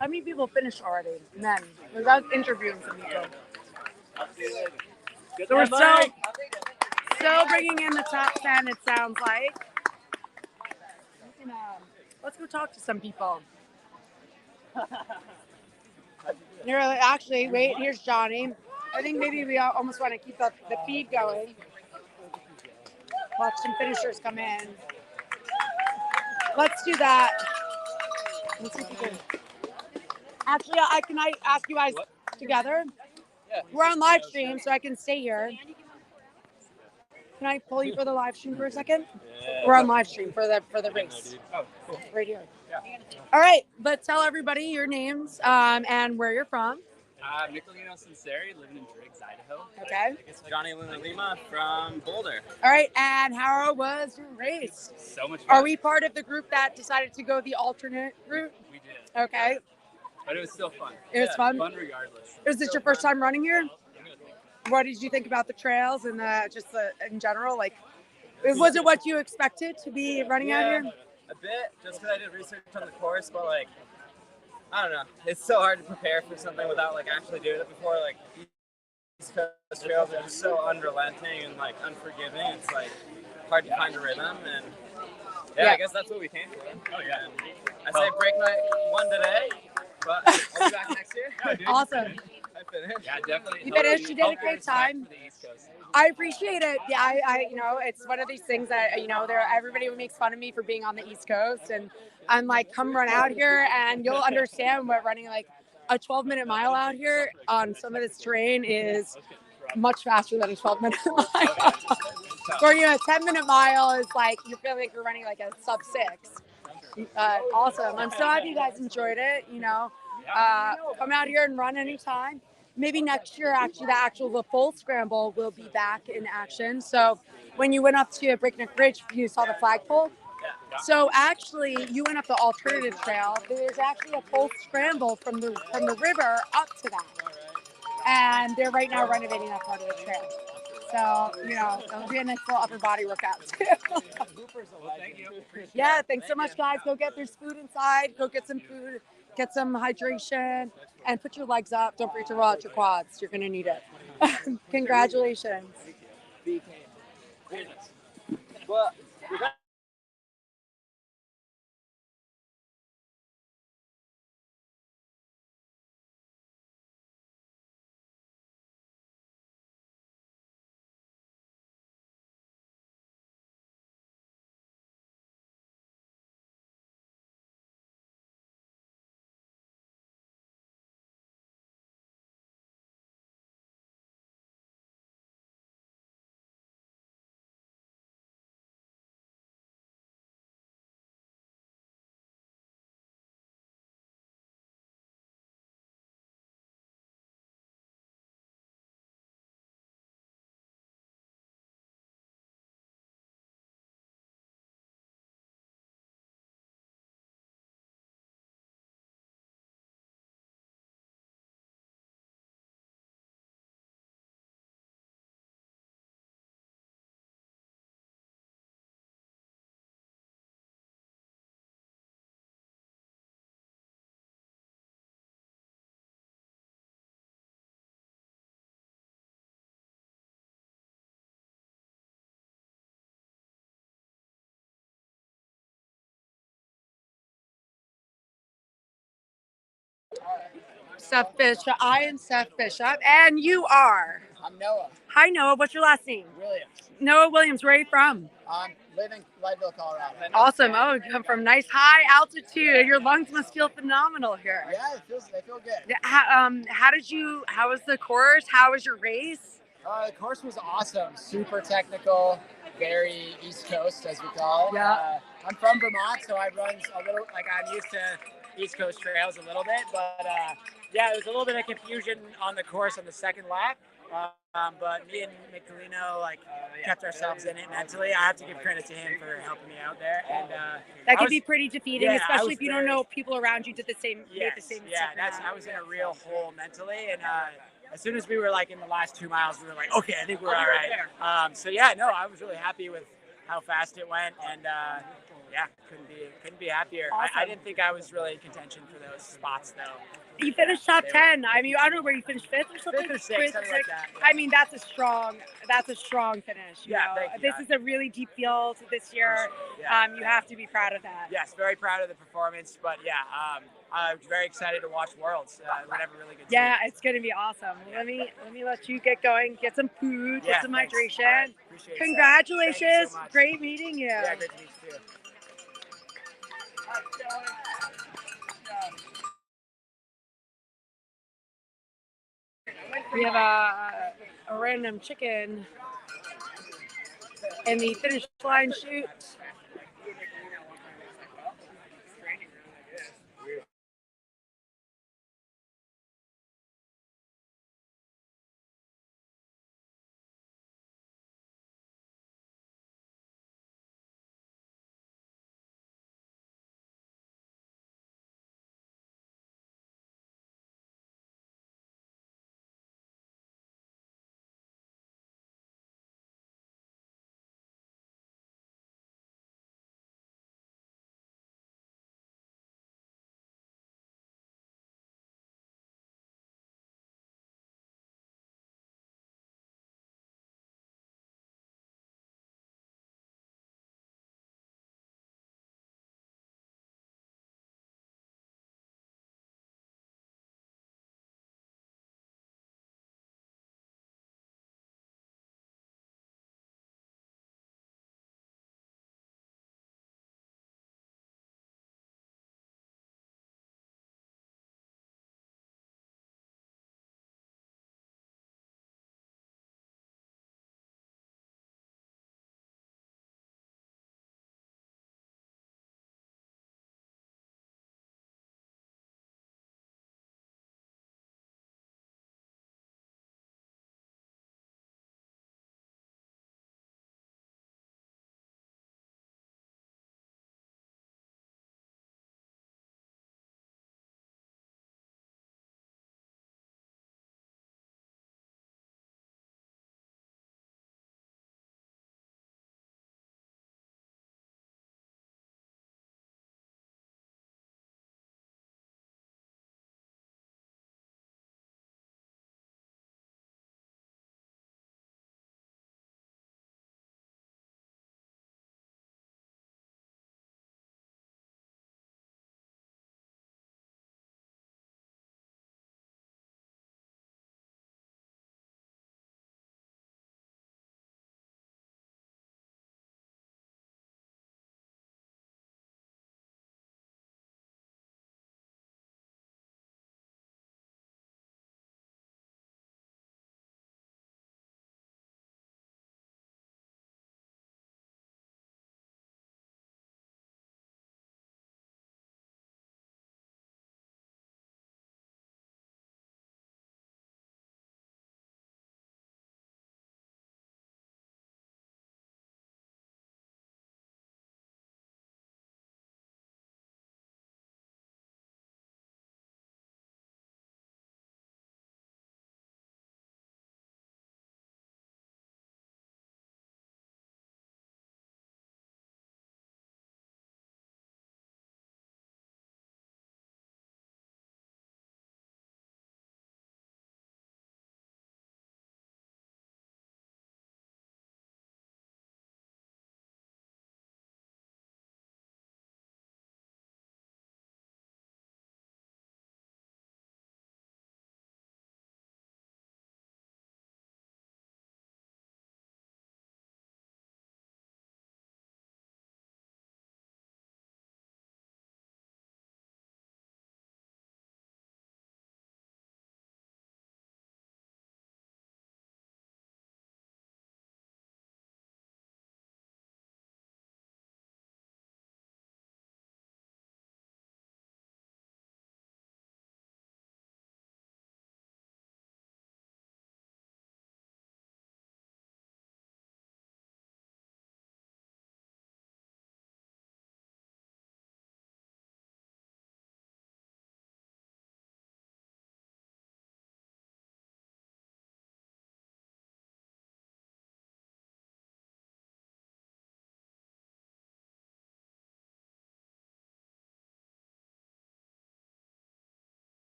How many people finished already? Men. Without interviewing some people. So we're still bringing in the top 10, it sounds like. Let's go talk to some people. Actually, wait, here's Johnny. I think maybe we almost want to keep the feed going. Watch some finishers come in. Let's do that. Let's see if we can. Actually, can I ask you guys together? Yeah. We're on live stream, so I can stay here. Can I pull you for the live stream for a second? Yeah. We're on live stream for the race. Oh, cool. Right here. Yeah. All right, but tell everybody your names and where you're from. Nicolino Sinceri, living in Driggs, Idaho. Okay. Johnny Luna Lima from Boulder. All right, and how was your race? So much fun. Are we part of the group that decided to go the alternate route? We did. Okay. But it was still fun. It was fun? Fun regardless. Is this your first time running here? What did you think about the trails and in general? Like, was it what you expected to be running out here? A bit, just because I did research on the course, but like, I don't know. It's so hard to prepare for something without like actually doing it before. Like, East Coast trails are just so unrelenting and like unforgiving. It's like hard to find a rhythm, and yeah. I guess that's what we came for. Oh yeah. I say Breakneck won today, but I'll be back next year. Awesome. I finished. Yeah, definitely. You finished. You did a great time. I appreciate it. Yeah, I it's one of these things that everybody makes fun of me for being on the East Coast, and I'm like, come run out here, and you'll understand what running like a 12-minute mile out here on some of this terrain is much faster than a 12-minute mile. For a 10-minute mile is like you're feeling like you're running like a sub-6. Awesome. I'm so happy you guys enjoyed it. Come out here and run anytime. Maybe next year, actually, the full scramble will be back in action. So when you went up to Breakneck Ridge, you saw the flagpole. So actually, you went up the alternative trail. There's actually a full scramble from the river up to that. And they're right now renovating that part of the trail. So, it'll be a nice little upper body workout too. Yeah, thanks so much, guys. Go get there's food inside. Go get some food, get some hydration, and put your legs up. Don't forget to roll out your quads. You're going to need it. Congratulations. Seth Bishop. I am Seth Bishop, and you are? I'm Noah. Hi, Noah. What's your last name? Williams. Noah Williams. Where are you from? Live in Leadville, Colorado. Awesome. Oh, you come from nice high altitude. Your lungs must feel phenomenal here. Yeah, they feel good. How was the course? How was your race? The course was awesome. Super technical, very East Coast, as we call it. Yeah. I'm from Vermont, so I run a little, like I'm used to East Coast trails a little bit, but yeah, there was a little bit of confusion on the course on the second lap. But me and Nicolino kept ourselves in it mentally. I have to give credit to him for helping me out there. And that can be pretty defeating, yeah, especially if you don't know people around you did the same. Yes, made the same. Yeah, I was in a real hole mentally, and as soon as we were in the last 2 miles, we were like, okay, I think we're all right. So yeah, no, I was really happy with how fast it went, and yeah, couldn't be happier. Awesome. I didn't think I was really in contention for those spots though. You finished top 10. I mean, I don't know where you finished, 5th or something. 5th or 6th, something like that. Yeah. I mean, that's a strong finish. You know? Thank you. This is a really deep field this year. Yeah. You have to be proud of that. Yes, very proud of the performance. But yeah, I'm very excited to watch Worlds. We have a really good team. Yeah, it's going to be awesome. Let me let you get going, get some food, Yeah, get some thanks. hydration. All right, appreciate it, Seth. Congratulations. Thank you so much. Great meeting you. Yeah, great to meet you too. We have a random chicken in the finish line shoot.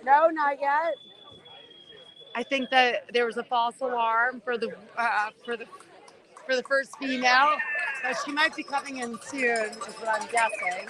No, not yet. I think that there was a false alarm for the first female, but she might be coming in soon, is what I'm guessing.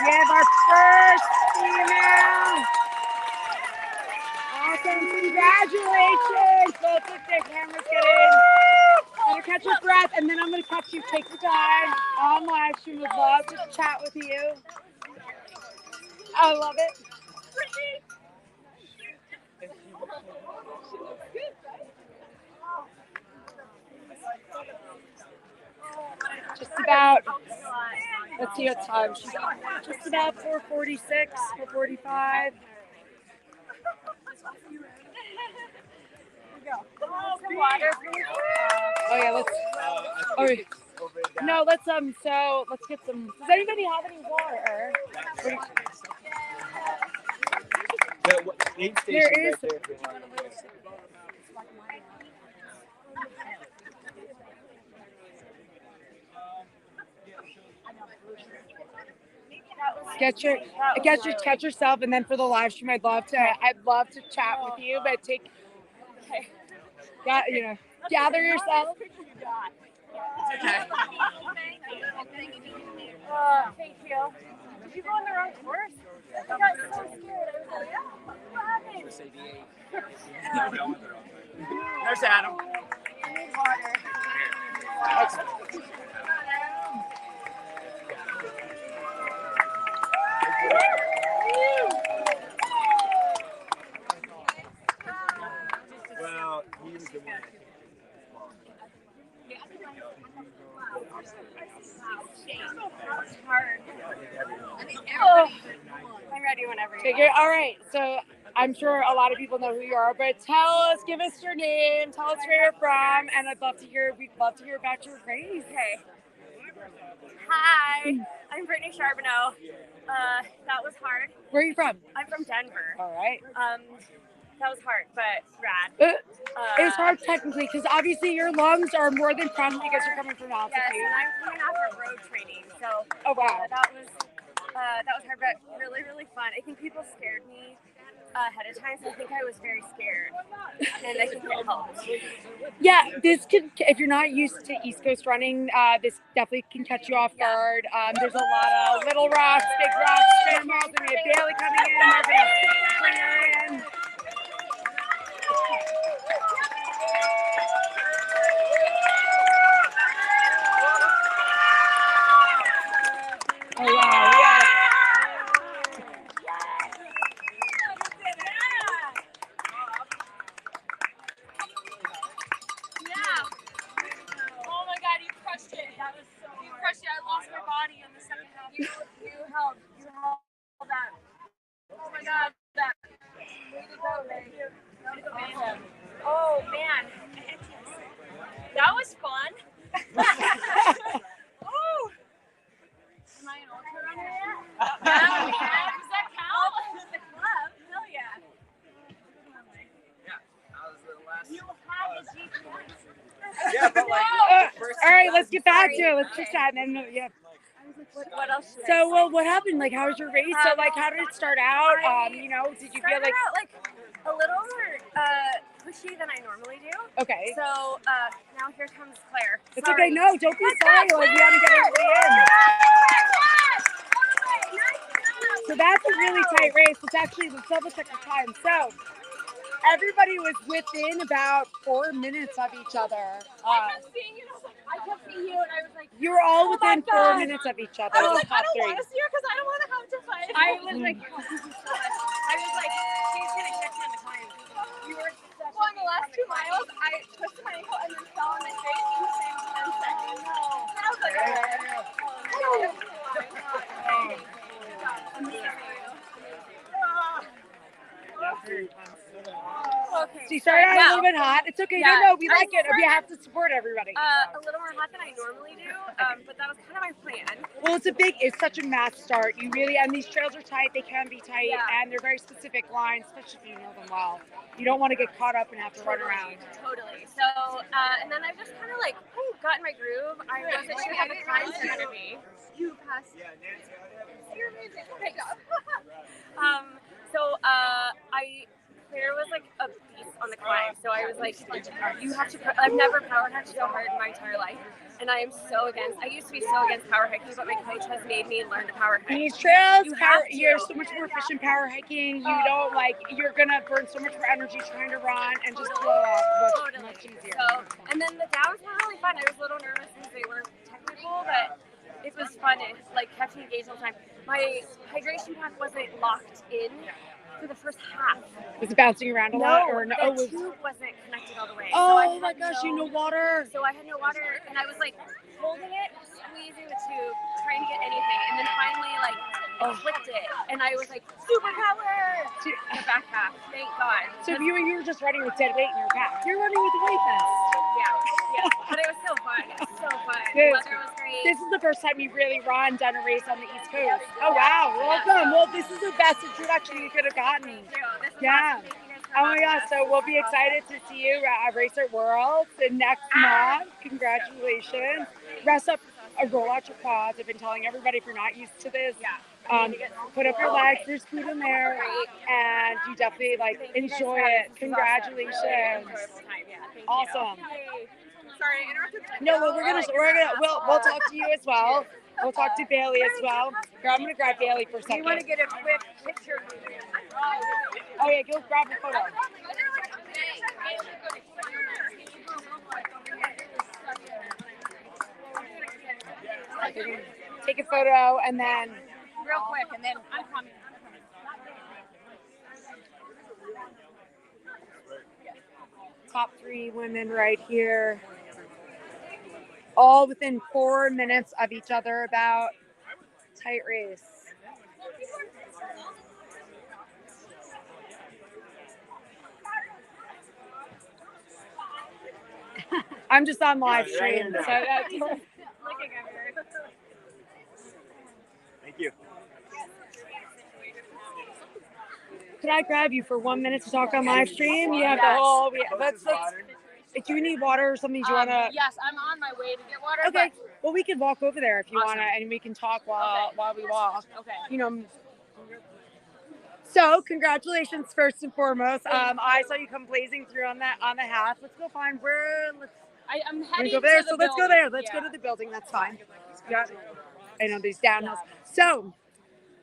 We have our first female. Awesome, congratulations. Both with their cameras getting. Better catch your breath, and then I'm gonna catch you. Take the time on live stream. Would love to chat with you. I love it. Just about. Let's see what time she's on. Just about 4:46, 4:45. Oh yeah, let's. All right. No, let's so let's get some. Does anybody have any water? There is. Catch yourself, and then for the live stream, I'd love to chat with you, but gather yourself. Thank you. Did you go on the wrong course? I got so scared. I was like, what happened? There's Adam. I need water. Well, he was the one. I'm ready whenever you are. All right, so I'm sure a lot of people know who you are, but give us your name, tell us where you're from, and we'd love to hear about your race. Okay. Hi, I'm Brittany Charbonneau. That was hard. Where are you from? I'm from Denver. All right. That was hard, but rad. It was hard technically because obviously your lungs are more than crumbed because you're coming from altitude. Yes, and I'm coming off of road training, so oh wow, that was hard, but really, really fun. I think people scared me ahead of time, so I think I was very scared, and I think it helped. Yeah, this could, if you're not used to East Coast running, this definitely can catch you off guard. There's a lot of little rocks, big rocks, scrambles, and we have Bailey coming in. We're gonna bring her in. Oh wow, Oh my God, you crushed it. That was so hard. You crushed it. I lost my body on the second half. You held that. Oh my God, that. Way to go, babe. That was amazing. Oh man, that was fun. Ooh. Am I an ultra runner yet? Yeah. Does that count? The club? Hell yeah. You had the GPS. Yeah, but like. all right, let's get back to it. Let's just chat and then yeah. What else? So, well, what happened? Like, how was your race? So, like, how did it start out? Did you feel like a little more pushy than I normally do? Okay. So now here comes Claire. It's okay. No, don't be sorry. Like, we haven't got everybody in. So that's a really tight race. Let's double check the time. So everybody was within about 4 minutes of each other. I kept seeing you, and I was like, You were all within 4 minutes of each other. I was like, I don't want to see her because I don't want to have to fight. I was like, she's gonna catch me on the climb. You were well, in the last 2 miles, I twisted my ankle and then fell on my face in the same 10 seconds. And I was like, Okay. So you started out a little bit hot. It's okay. Yeah. No, we like it. We have to support everybody. A little more hot than I normally do, but that was kind of my plan. Well, it's such a mass start. You really, and these trails are tight. They can be tight, and they're very specific lines, especially if you know them well. You don't want to get caught up and have to run around. Totally. So, and then I've just kind of like got in my groove. I wasn't sure how the climb was going to be. You passed. Yeah, Nancy. You're amazing. Great job. Claire was like a beast on the climb, so I was like, you have to. I've never power hiked so hard in my entire life, and I am so against. I used to be so against power hiking, but my coach has made me learn to power hike. These trails, you're so much more efficient power hiking. You don't you're gonna burn so much more energy trying to run and just blow off much easier. So, and then the downs were really fun. I was a little nervous because they were technical, but it was fun. It kept me engaged all the time. My hydration pack wasn't locked in for the first half. Was it bouncing around a lot? Or no? The tube wasn't connected all the way. Oh my gosh, you no water. So I had no water, and I was like holding it, squeezing the tube, trying to get anything, and then finally clicked it, and I was like, superpower! The back half, thank God. So you were just running with dead weight in your back. You're running with weight vest. Yeah, but it was so fun. It was so The weather was great. This is the first time you've really done a race on the East Coast. Oh wow, welcome. Well, this is the best introduction you could have gotten. Thank you. This was Yeah. awesome. Thank you guys for Oh my having gosh, us. so we'll be excited to see you at Race at Worlds the next month. Congratulations. Rest up, roll out your quads. I've been telling everybody, if you're not used to this, put up your legs. There's food in there, and you definitely enjoy it. Congratulations. Awesome. Sorry, I interrupted. No, well, we'll talk to you as well. We'll talk to Bailey as well. Here, I'm gonna grab Bailey for a second. You want to get a quick picture? Oh yeah, go grab a photo. Take a photo and then Real quick, and then I'm coming. top 3 women right here. All within 4 minutes of each other, about. Tight race. I'm just on live stream. So that's Looking at her. Thank you. Can I grab you for 1 minute to talk on live stream? You have the whole. Let's. Do you need water or something? Do you want to? Yes, I'm on my way to get water. Okay. Well, we can walk over there if you Awesome. want to, and we can talk while we walk. Okay. You know. So, congratulations first and foremost. I saw you come blazing through on the half. Let's go find where. I'm heading go over there. to the So let's go building. there. Let's go to the building. That's fine. Yeah. I know these downhills. So,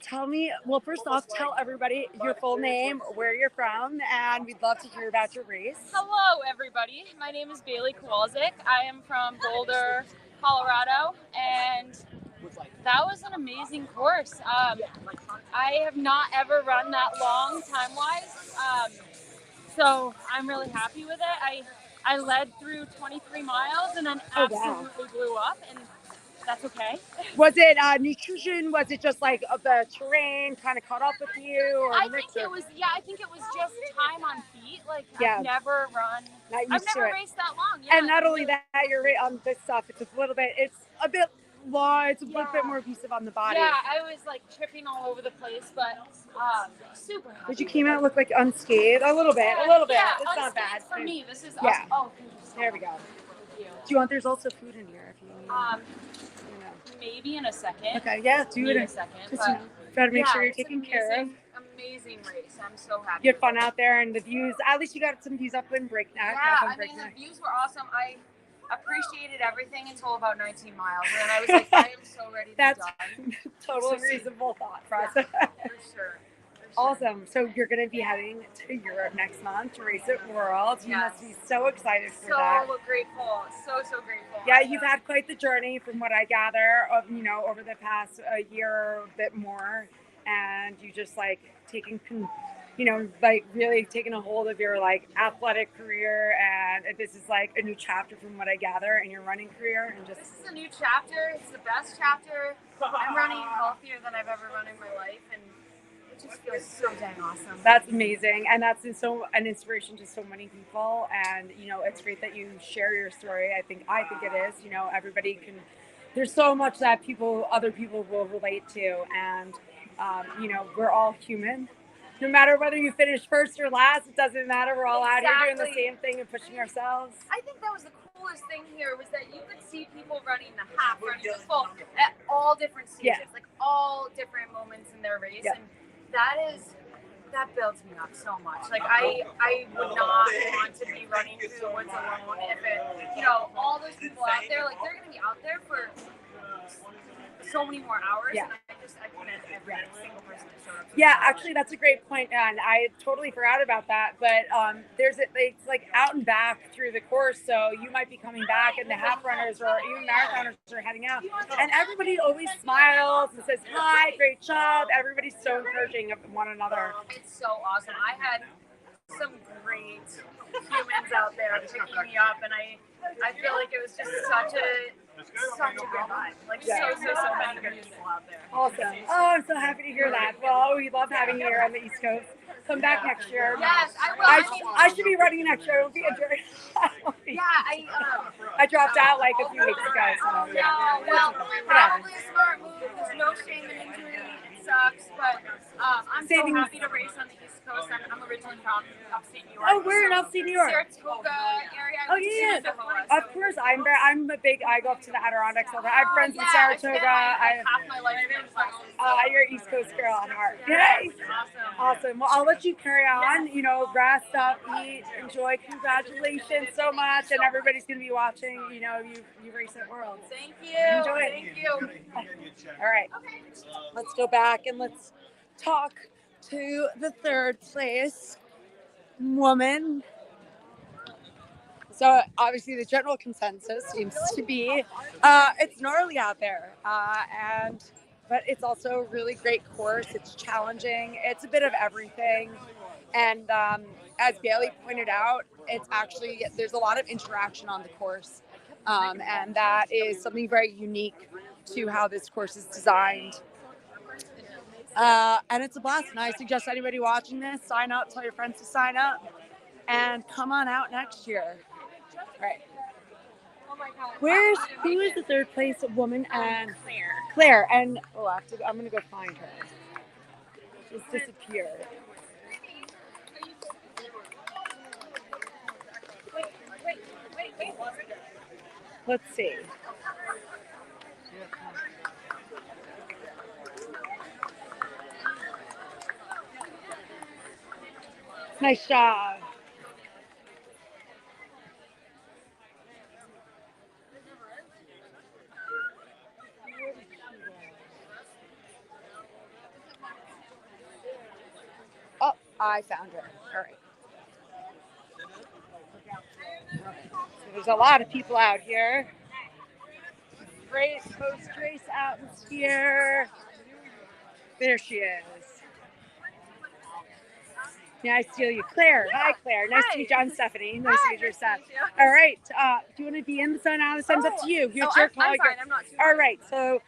tell me. Well, first off, tell everybody your full name, where you're from, and we'd love to hear about your race. Hello, everybody. My name is Bailey Kowalczyk. I am from Boulder, Colorado, and that was an amazing course. I have not ever run that long time-wise, so I'm really happy with it. I led through 23 miles and then absolutely blew up, and that's okay. Was it nutrition? Was it just the terrain kind of caught up with you? Or I think it was just time on feet. Yeah. I've never run. Not I've used to never it. raced that long. Yeah, And not only that, you're right on this stuff. It's a bit long. It's a little bit more abusive on the body. Yeah, I was tripping all over the place, but super happy. But you came out look unscathed a little bit. Yeah, It's not bad. for me. This is Yeah. Oh, thank you so There we much. go. Thank you. Do you want? There's also food in here if you need. Maybe in a second. Okay, yeah, do it in in a second. just, But gotta make sure you're it's an taken care of. Amazing race. I'm so happy. You had fun out there, and the views. At least you got some views up in Breakneck. Yeah, up on I mean, the Breakneck. views were awesome. I appreciated everything until about 19 miles. And then I was like, I am so ready to That's die. total reasonable thought process. For sure. Awesome. So you're going to be heading to Europe next month to race at Worlds. You must be so excited for that. So grateful. So grateful. Yeah, you've had quite the journey from what I gather of, over the past year or a bit more. And you just taking, really taking a hold of your athletic career. And this is a new chapter from what I gather in your running career. And just This is a new chapter. It's the best chapter. I'm running healthier than I've ever run in my life. And it just feels so dang awesome. That's amazing, and that's an inspiration to so many people. And it's great that you share your story. I think it is. Everybody can. There's so much that other people will relate to, and we're all human. No matter whether you finish first or last, it doesn't matter. We're all out here doing the same thing and pushing ourselves. I think that was the coolest thing here was that you could see people running the half, running the full at all different stages, all different moments in their race, and that builds me up so much. I would not want to be running through the woods alone if it, all those people out there, they're going to be out there for so many more hours. Yeah. And I commend every single person that showed up. Yeah, actually, that's a great point, and I totally forgot about that. But it's out and back through the course, so you might be coming back, and the half runners or even marathoners are heading out, and everybody always smiles and says, "Hi, great job." Everybody's so encouraging of one another. It's so awesome. I had some great humans out there picking me up, and I feel like it was just such a good vibe. So many good people out there. Awesome. Oh, I'm so happy to hear that. Well, we love having you here on the East Coast. come back next year. Yes, I will. I should be running next year. It will be a journey. Yeah, I dropped out like a few weeks ago. So no, well, probably a smart move. There's no shame in injury. It sucks, but I'm so happy to race on the East Coast. I'm originally from upstate New York. Oh, we're in upstate New York. Saratoga area. Oh yeah. Of course, I'm a big. I go up to the Adirondacks all the time. I have friends in Saratoga. Half my life in classes. You're an East Coast girl at heart. Yay! Awesome. Well, I'll let you carry on. You know, rest up, eat, enjoy. Congratulations so much, and everybody's gonna be watching. You know, you race at Worlds. Thank you. Enjoy it. Thank you. All right. Let's go back and let's talk to the third place woman. So obviously the general consensus seems to be it's gnarly out there, but it's also a really great course. It's challenging. It's a bit of everything, and as Bailey pointed out, it's actually there's a lot of interaction on the course, and that is something very unique to how this course is designed. And it's a blast. And I suggest anybody watching this sign up, tell your friends to sign up, and come on out next year. All right. Who is the third place woman? And Claire. And I'm gonna go find her. She's disappeared. Wait. Let's see. Nice job. Oh, I found her. All right. So there's a lot of people out here. Great post-race atmosphere. There she is. May I steal you? Claire. Hi, Claire. Nice to meet you. I'm Stephanie. Nice to meet you, Steph. All right. Do you want to be in the sun, out of the sun? It's up to you. It's your call. I'm fine. I'm not too All right. So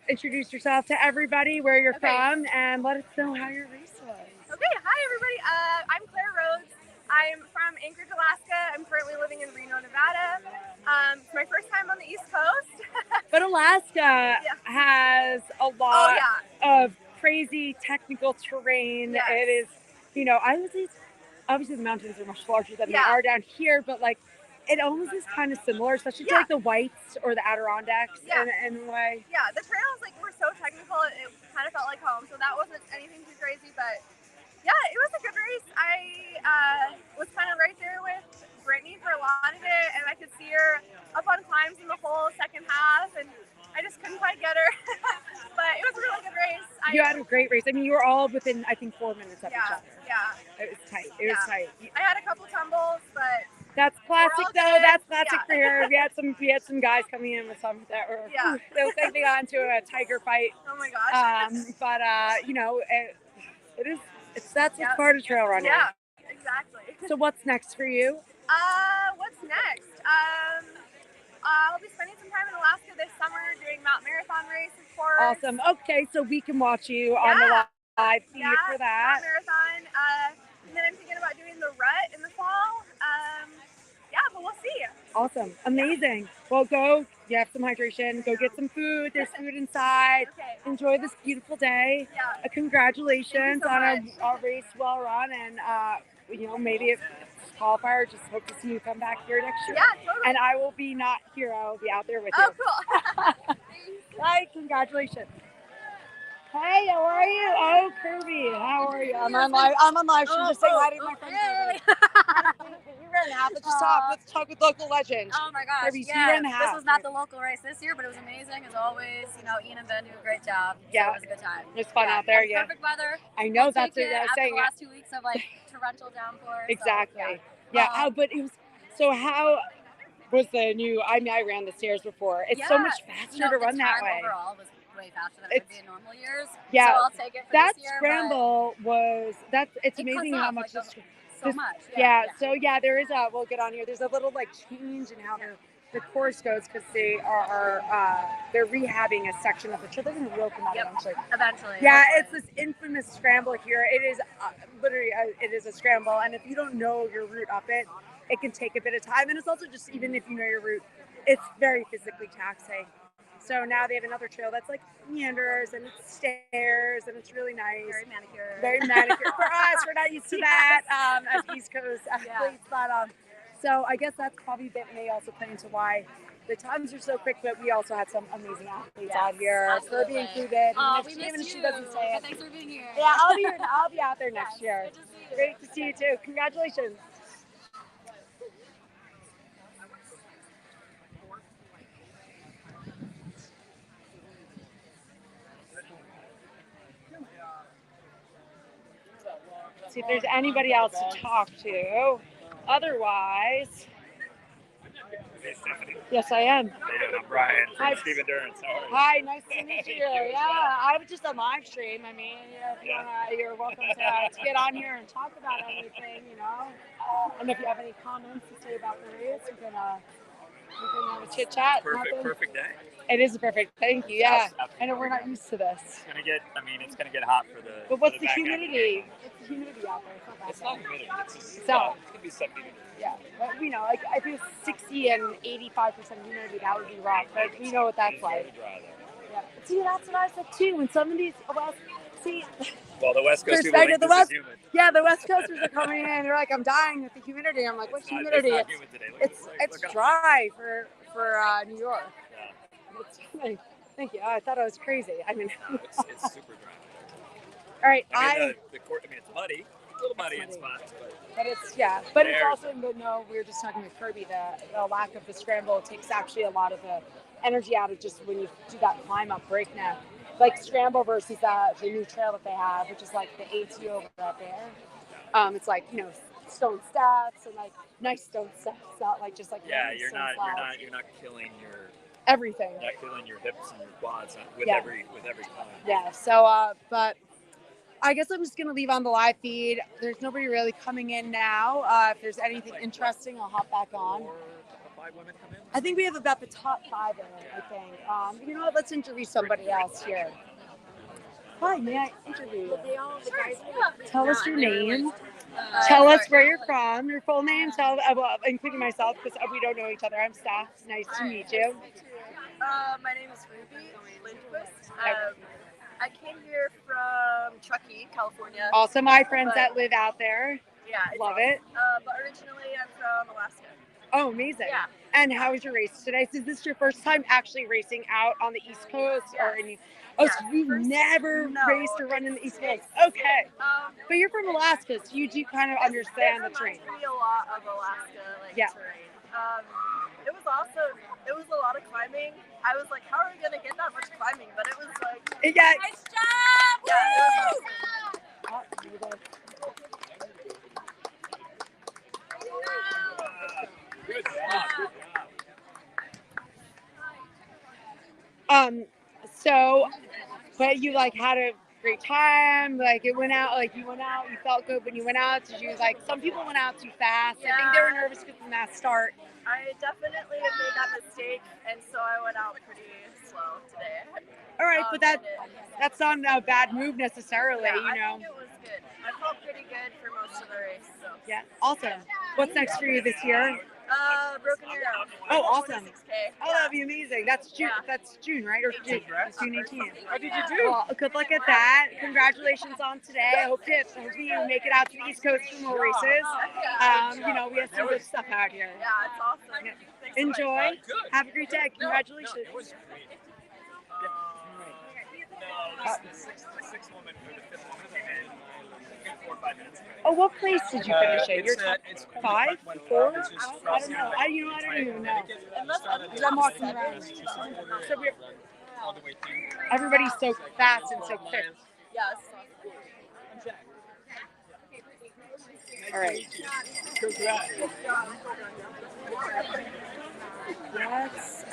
introduce yourself to everybody, where you're from, and let us know how your race was. Okay. Hi, everybody. I'm Claire Rhodes. I'm from Anchorage, Alaska. I'm currently living in Reno, Nevada. It's my first time on the East Coast. But Alaska has a lot of crazy technical terrain. Yes. It is, obviously the mountains are much larger than they are down here, but like it almost is kind of similar, especially to like the Whites or the Adirondacks in a way. Yeah, the trails were so technical. It kind of felt like home, so that wasn't anything too crazy, but yeah, it was a good race. I was kind of right there with Brittany for a lot of it, and I could see her up on climbs in the whole second half, and I just couldn't quite get her. But it was a really good race. You had a great race. I mean, you were all within, I think, 4 minutes of each other. Yeah. It was tight. It was tight. I had a couple tumbles, but that's classic, though. good. That's classic for her. We had some guys coming in with some that were. They looked like they got into a tiger fight. Oh my gosh. But that's what's part of trail running. Yeah, exactly. So what's next for you? What's next? I'll be spending some time in Alaska this summer doing Mount Marathon race, of course. Awesome. Okay, so we can watch you on the live feed for that. Mount Marathon. And then I'm thinking about doing the Rut in the fall. But we'll see. Awesome. Amazing. Well, go. You have some hydration. Go get some food. There's food inside. Okay. Enjoy this beautiful day. Yeah. Congratulations so on much. a race well run, and maybe if qualifier, just hope to see you come back here next year. Yeah, totally. And I will be not here. I will be out there with you. Oh, cool. Bye. Congratulations. Hey, how are you? Oh, Kirby, how are you? I'm on live. She's just saying hi to my friends. You ran half. Let's talk with local legends. Oh my gosh. Kirby, so you yeah, ran half. this was not the local race this year, but it was amazing as always. Ian and Ben do a great job. Yeah. So it was a good time. It was fun out there, yeah. Perfect weather. I know, We'll that's take what I was after saying. the last 2 weeks of torrential downpours. Exactly. So, yeah. But it was, so how was the new, I ran the stairs before. It's so much faster to run that way. Overall was way faster than it would be in normal years. Yeah. So I'll take it for that this year. Scramble it's amazing how much so much. So there is we'll get on here. There's a little change in how they're the course goes because they're rehabbing a section of the trail. They're going to reopen that eventually. Eventually. Yeah, it's this infamous scramble here. It is literally it is a scramble, and if you don't know your route up it, it can take a bit of time. And it's also just, even if you know your route, it's very physically taxing. So now they have another trail that's like meanders and it's stairs and it's really nice. Very manicured. Very manicured. For us, we're not used to that as East Coast athletes. But so I guess that's probably that may also play into why the times are so quick. But we also had some amazing athletes out here. So they'll be included. Even if she doesn't say it. Thanks for being here. Yeah, I'll be here. I'll be out there next year. Great to see you too. Congratulations. See if there's anybody else to talk to. Otherwise, Hey, Stephanie. yes, I am. I'm Brian from Hi. Steve Endurance. How are you? Hi, nice to meet you. Yeah, I was just on live stream. I mean, if you wanna, you're welcome to get on here and talk about anything, you know. And if you have any comments to say about the race, we can have a chit chat. Perfect day. It is perfect. Thank you. Yeah, I know we're not used to this. It's gonna get hot for the. But what's for the back end. humidity? What's the humidity out there? It's not humidity. It's not. It's gonna be 70 degrees. Yeah, but you know, like if it was 60 and 85% humidity, that would be rough. But we know what that's like. Yeah. See, that's what I said too. When some of these, well, see. Well, the West Coast people Perspective, think the this West, is humid. yeah, the West Coasters are coming in. They're like, I'm dying with the humidity. I'm like, what's humidity? It's not humid today. It's dry for New York. Yeah. Thank you. I thought I was crazy. I mean, It's super dry. All right, The court. It's muddy. A little muddy in spots, but it's also, but no, we were just talking with Kirby, the lack of the scramble takes actually a lot of the energy out of just when you do that climb up Breakneck. Like scramble versus the new trail that they have, which is like the AT over up there. It's like, you know, stone steps and like nice stone steps, not like just like you're not killing your everything. Not killing your hips and your quads with every climb. Yeah. So, but I guess I'm just gonna leave on the live feed. There's nobody really coming in now. If there's anything interesting, I'll hop back on. 5 women come in. I think we have about the top 5 in it, I think. You know what? Let's interview somebody else here. Hi, may I interview you? Tell us your name. Tell us where you're from, your full name, including myself, because we don't know each other. I'm Steph. Nice to meet you. My name is Ruby Lindquist. I came here from Truckee, California. Also, my friends that live out there. Yeah, love it. But originally, I'm from Alaska. Oh, amazing. Yeah. And how was your race today? So is this your first time actually racing out on the East Coast? Or so you've never raced or run in the East Coast? Okay. But you're from Alaska, so you do kind of understand the terrain. It reminds me a lot of Alaska terrain. It was awesome. It was a lot of climbing. I was like, how are we going to get that much climbing? But it was like... Yeah. Nice job! Yeah, it was awesome. Good job. So, but you like had a great time, like it went out, like you went out, you felt good when you went out. Did you like, some people went out too fast. I think they were nervous because of that start. I definitely have made that mistake, and so I went out pretty slow today. All right, but that's not a bad move necessarily, you know. I think it was good. I felt pretty good for most of the race. So. Yeah, awesome. What's next for you this year? Broken Arrow. Oh, awesome. 6K. Oh, that'd be amazing. That's June. Yeah. That's June, right? Or June 18th. How did you do? Well, good luck at that. Congratulations on today. I hope you make it out to the East Coast for more races. You know, we have some good stuff out here. Yeah, it's awesome. Yeah. Enjoy. Have a great day. Congratulations. It was great. The sixth woman or the 5th woman came in 4 or 5 minutes. Oh, what place did you finish in? You're it's 5, 4? I don't know. I don't even know. I'm walking around. So everybody's so fast and so quick. Yes. All right. Yes.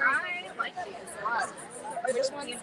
I like these a lot. Which one's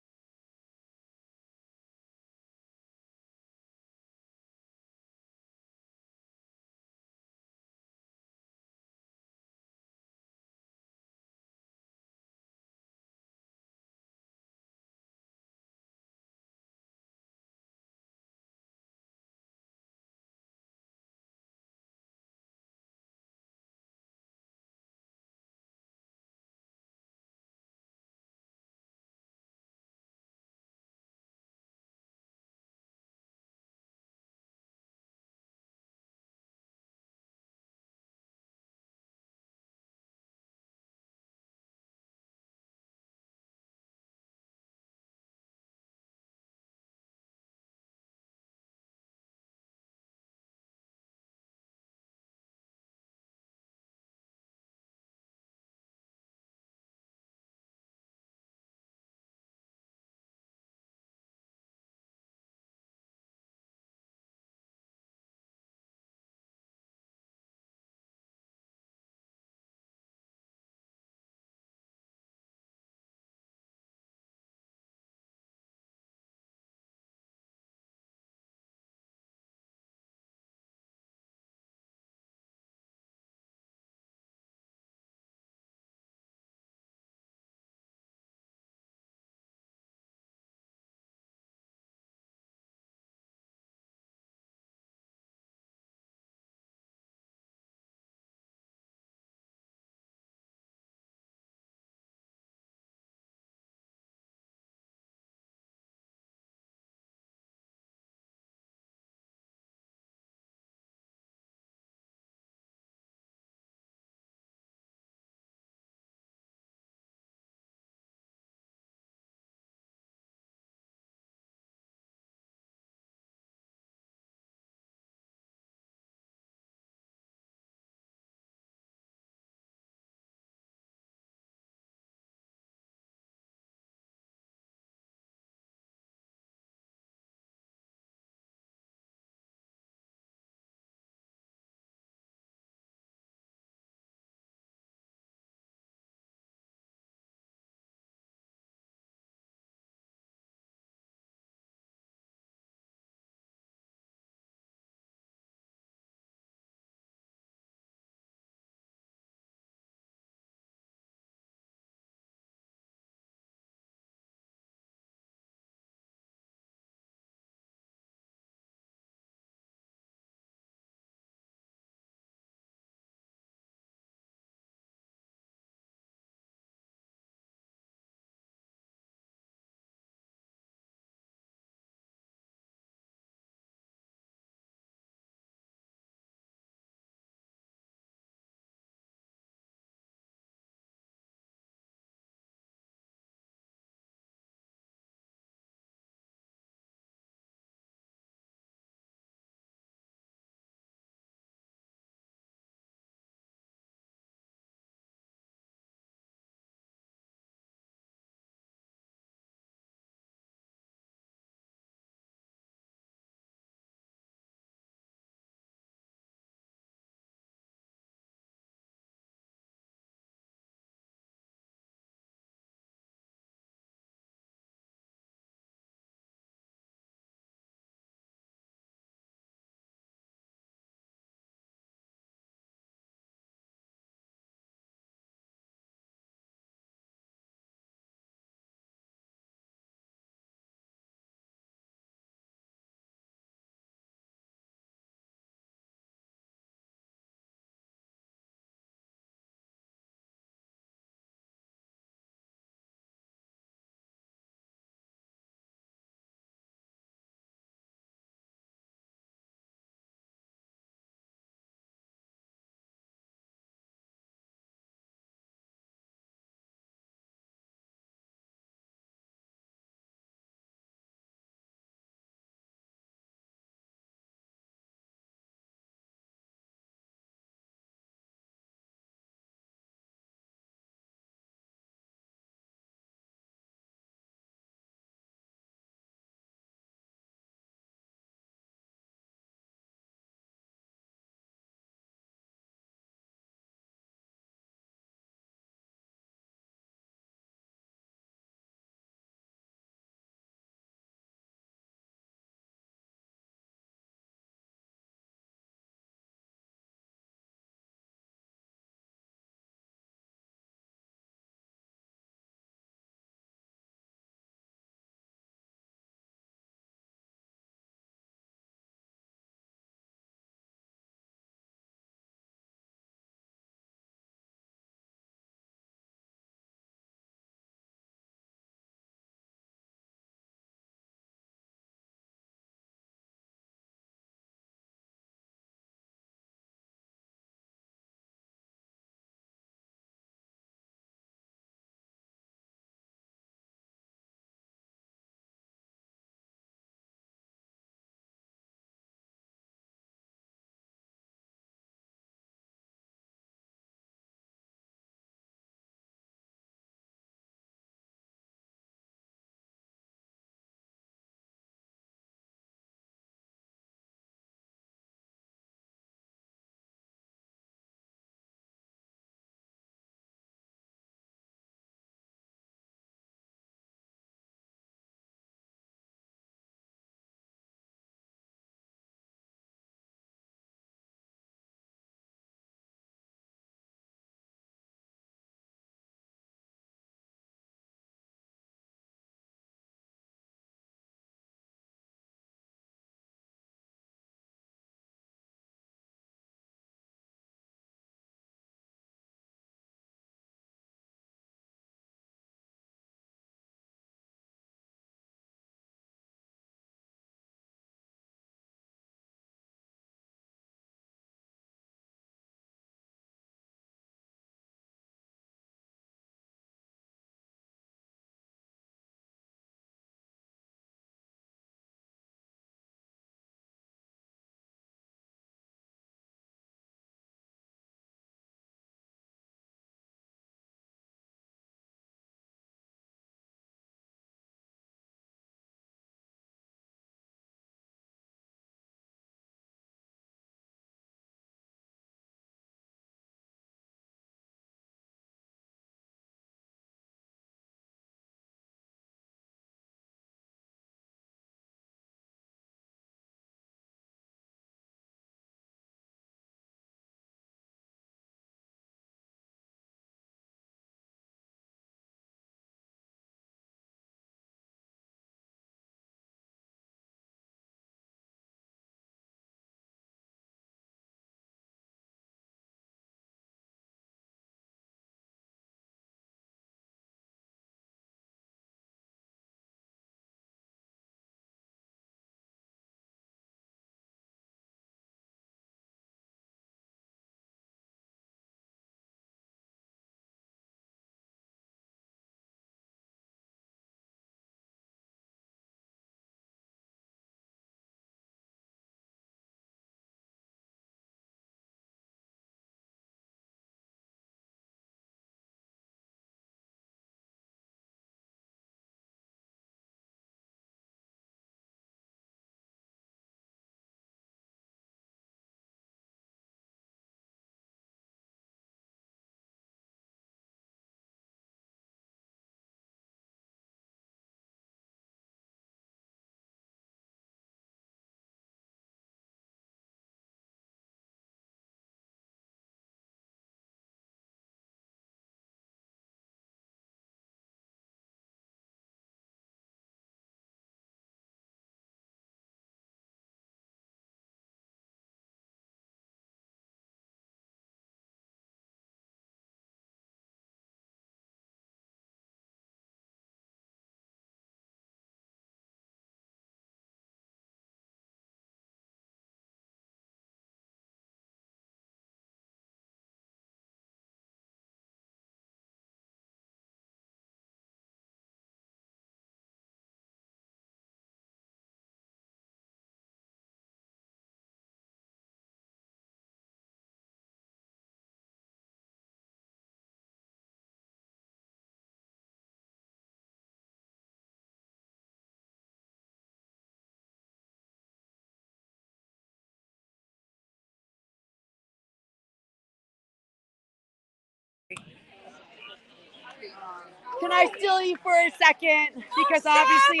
Can I steal you for a second? Because obviously,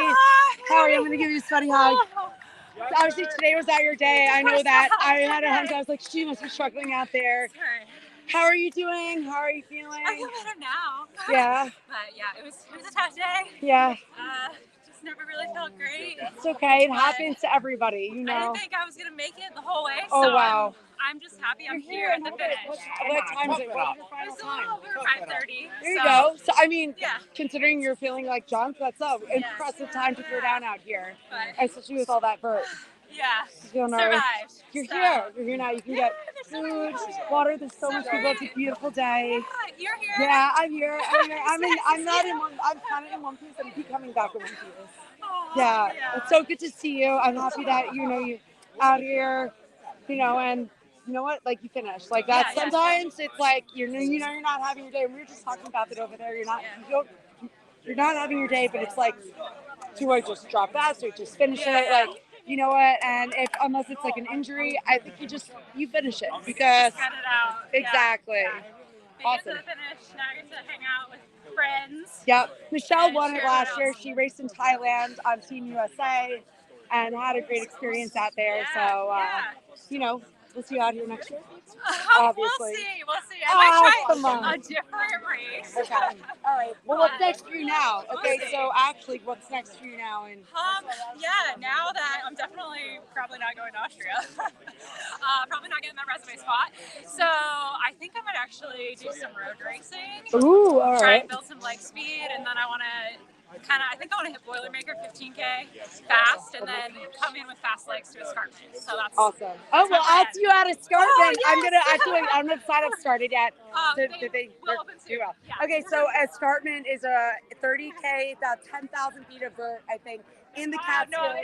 Harry, I'm going to give you a sweaty hug. Obviously, today was not your day. I know that. I had a hunch. I was like, she must be struggling out there. How are you doing? How are you feeling? I feel better now. Yeah. But yeah, it was a tough day. Yeah. Just never really felt great. It's okay. It But happens to everybody, you know. I didn't think I was gonna make it the whole way. Oh, So wow. I'm just happy I'm here at the finish. What time is it? What was your final time? Over 5:30. There you go. So, I mean, yeah. considering you're feeling like junk, that's an impressive time to throw down out here. But, especially with all that vert. Yeah. You feel nervous. Survived. You're here. You're here now. You can get food, water. There's so much people. It's a beautiful day. You're here. Yeah, I'm here. I'm not in one. I'm kind of in one piece. I'm becoming back in one piece. Yeah, it's so good to see you. I'm happy that you out here, and you know what? Like you finished. Like that. Sometimes it's like you're not having your day. We were just talking about it over there. You're not having your day, but it's like, do I just drop that? Do I just finish it? Like, you know what? And unless it's like an injury, I think you finish it because just got it out. Exactly. Awesome. To the finish. Now I get to hang out with friends. Yep. Michelle won it last year. She raced in Thailand on Team USA and had a great experience out there. So, we'll see you out here next year. Obviously. We'll see. I might try come on. a different race. Okay. All right. Well, what's next for you now? Okay. So actually, what's next for you now? Now that I'm definitely probably not going to Austria, probably not getting that resume spot. So I think I might actually do some road racing. Ooh, all Try right. and build some leg speed, and then I want to I think I want to hit Boilermaker 15K fast, and then come in with fast legs to escarpment. So that's awesome. Oh well, I'll see you at Escarpment. Oh, yes. I'm gonna sign up started yet. Did they will open soon. well. Yeah. Okay, so Escarpment is a 30K, about 10,000 feet of vert, I think, in the Catskills. No,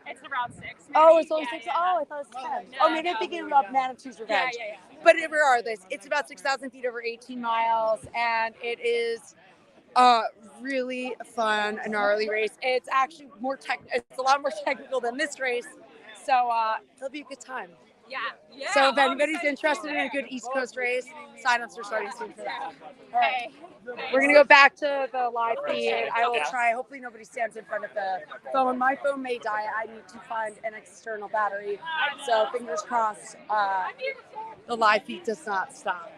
it's around 6. Maybe. Oh, it's only Yeah, 6. yeah. Oh, I thought it was 10. No, Oh, maybe I'm thinking about Manitou's Revenge. Yeah. But regardless, it's about 6,000 feet over 18 miles, and it is really fun, gnarly race. It's actually it's a lot more technical than this race, so it'll be a good time. Yeah. So if anybody's interested in a good East Coast race, signups are starting soon for that. All right. We're gonna go back to the live feed. I will try. Hopefully nobody stands in front of the phone. My phone may die. I need to find an external battery. So fingers crossed, the live feed does not stop.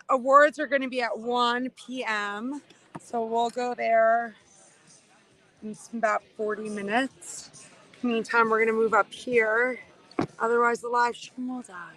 Awards are going to be at 1 p.m. So we'll go there in about 40 minutes. Meantime, we're going to move up here. Otherwise, the live stream will die.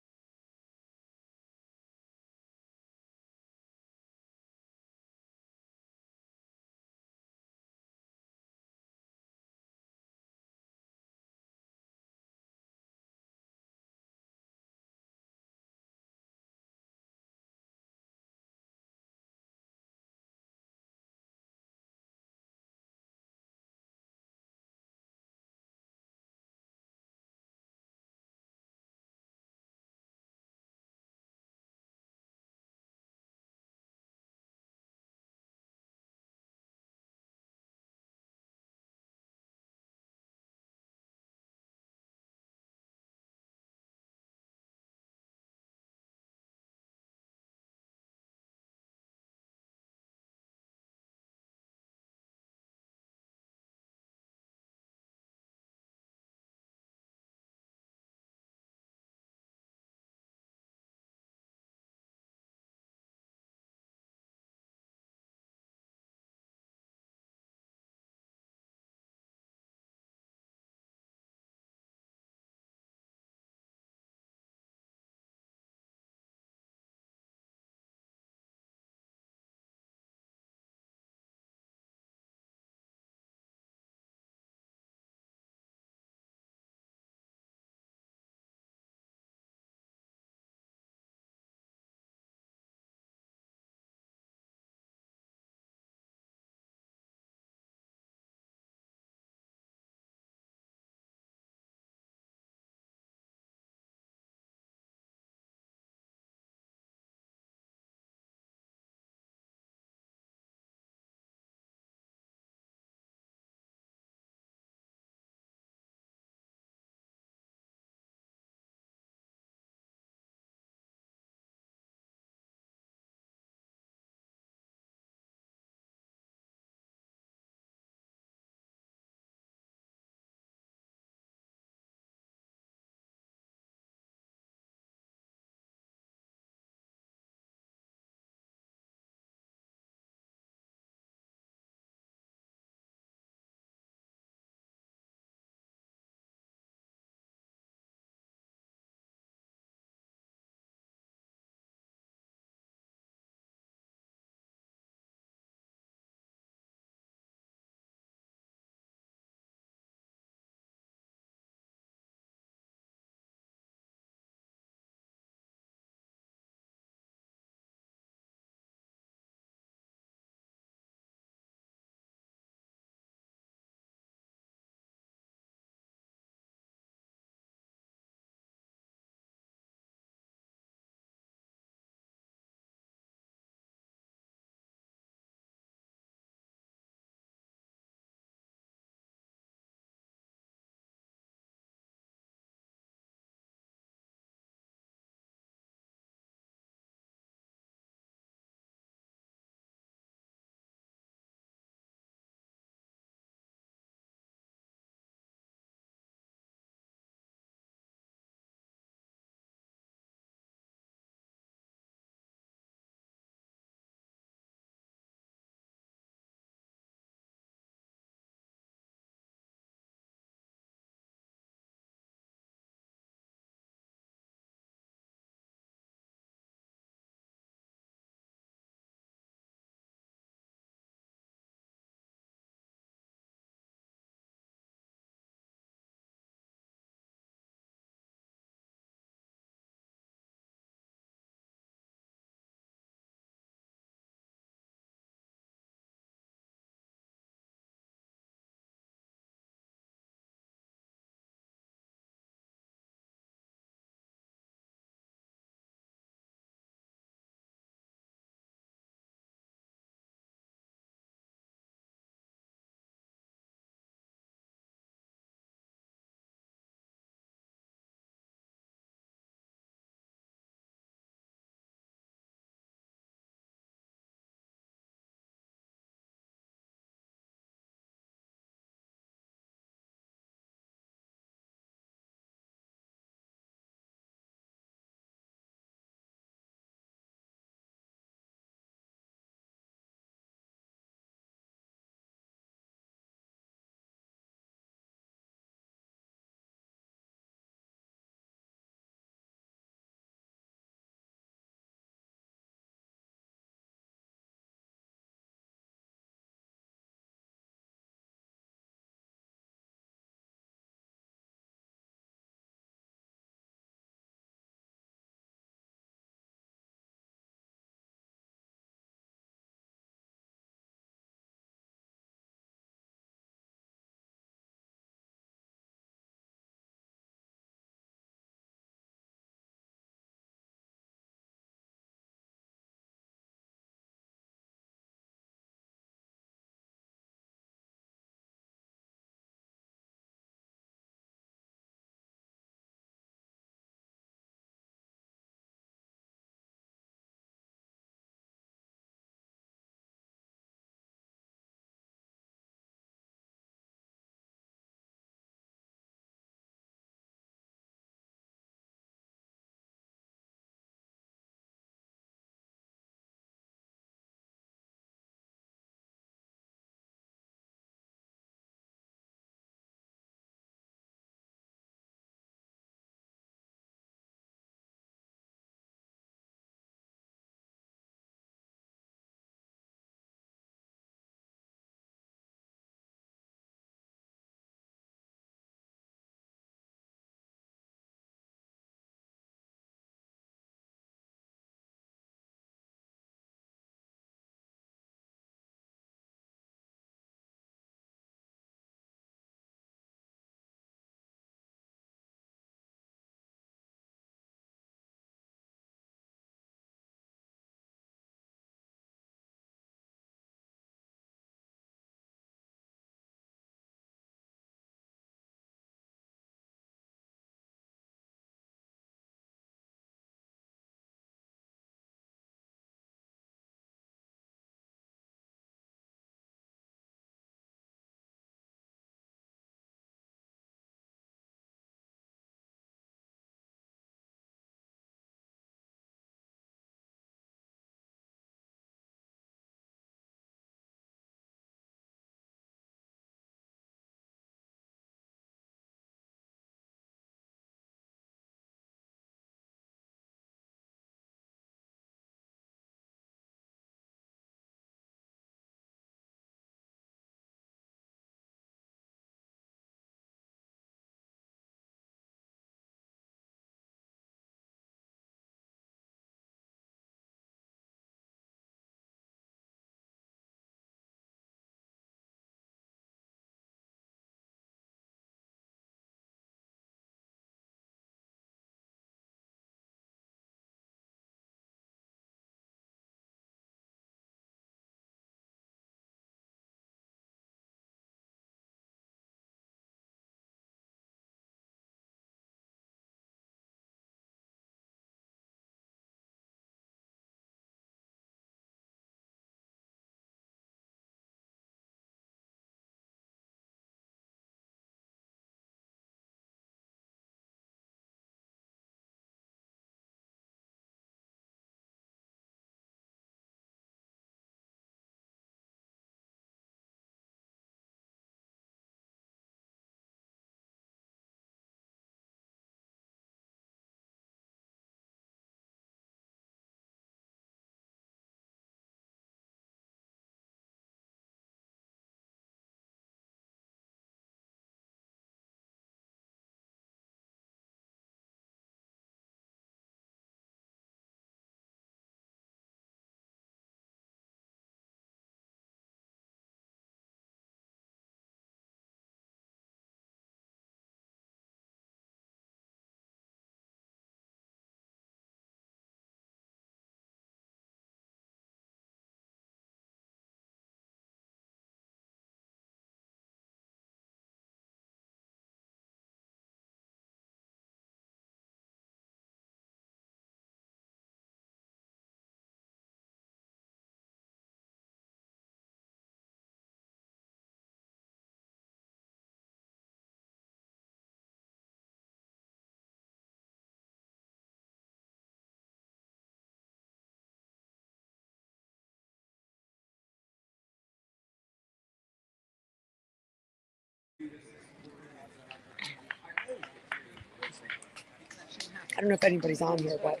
I don't know if anybody's on here, but.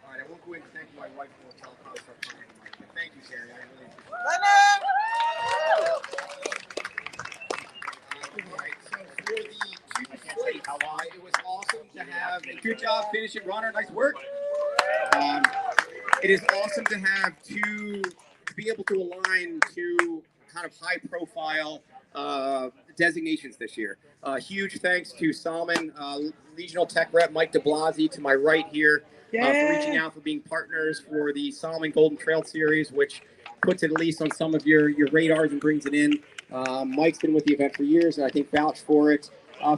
All right, I won't go in. Thank you. My wife will tell how to start talking. Thank you, Sarah. I really appreciate it. All right, so for the two slate, it was awesome to have a good job finishing runner. Nice work. It is awesome to have to be able to align two kind of high profile designations this year. Huge thanks to Salomon, Regional Tech Rep Mike DeBlasi to my right here for reaching out, for being partners for the Salomon Golden Trail Series, which puts it at least on some of your radars and brings it in. Mike's been with the event for years, and I think vouched for it.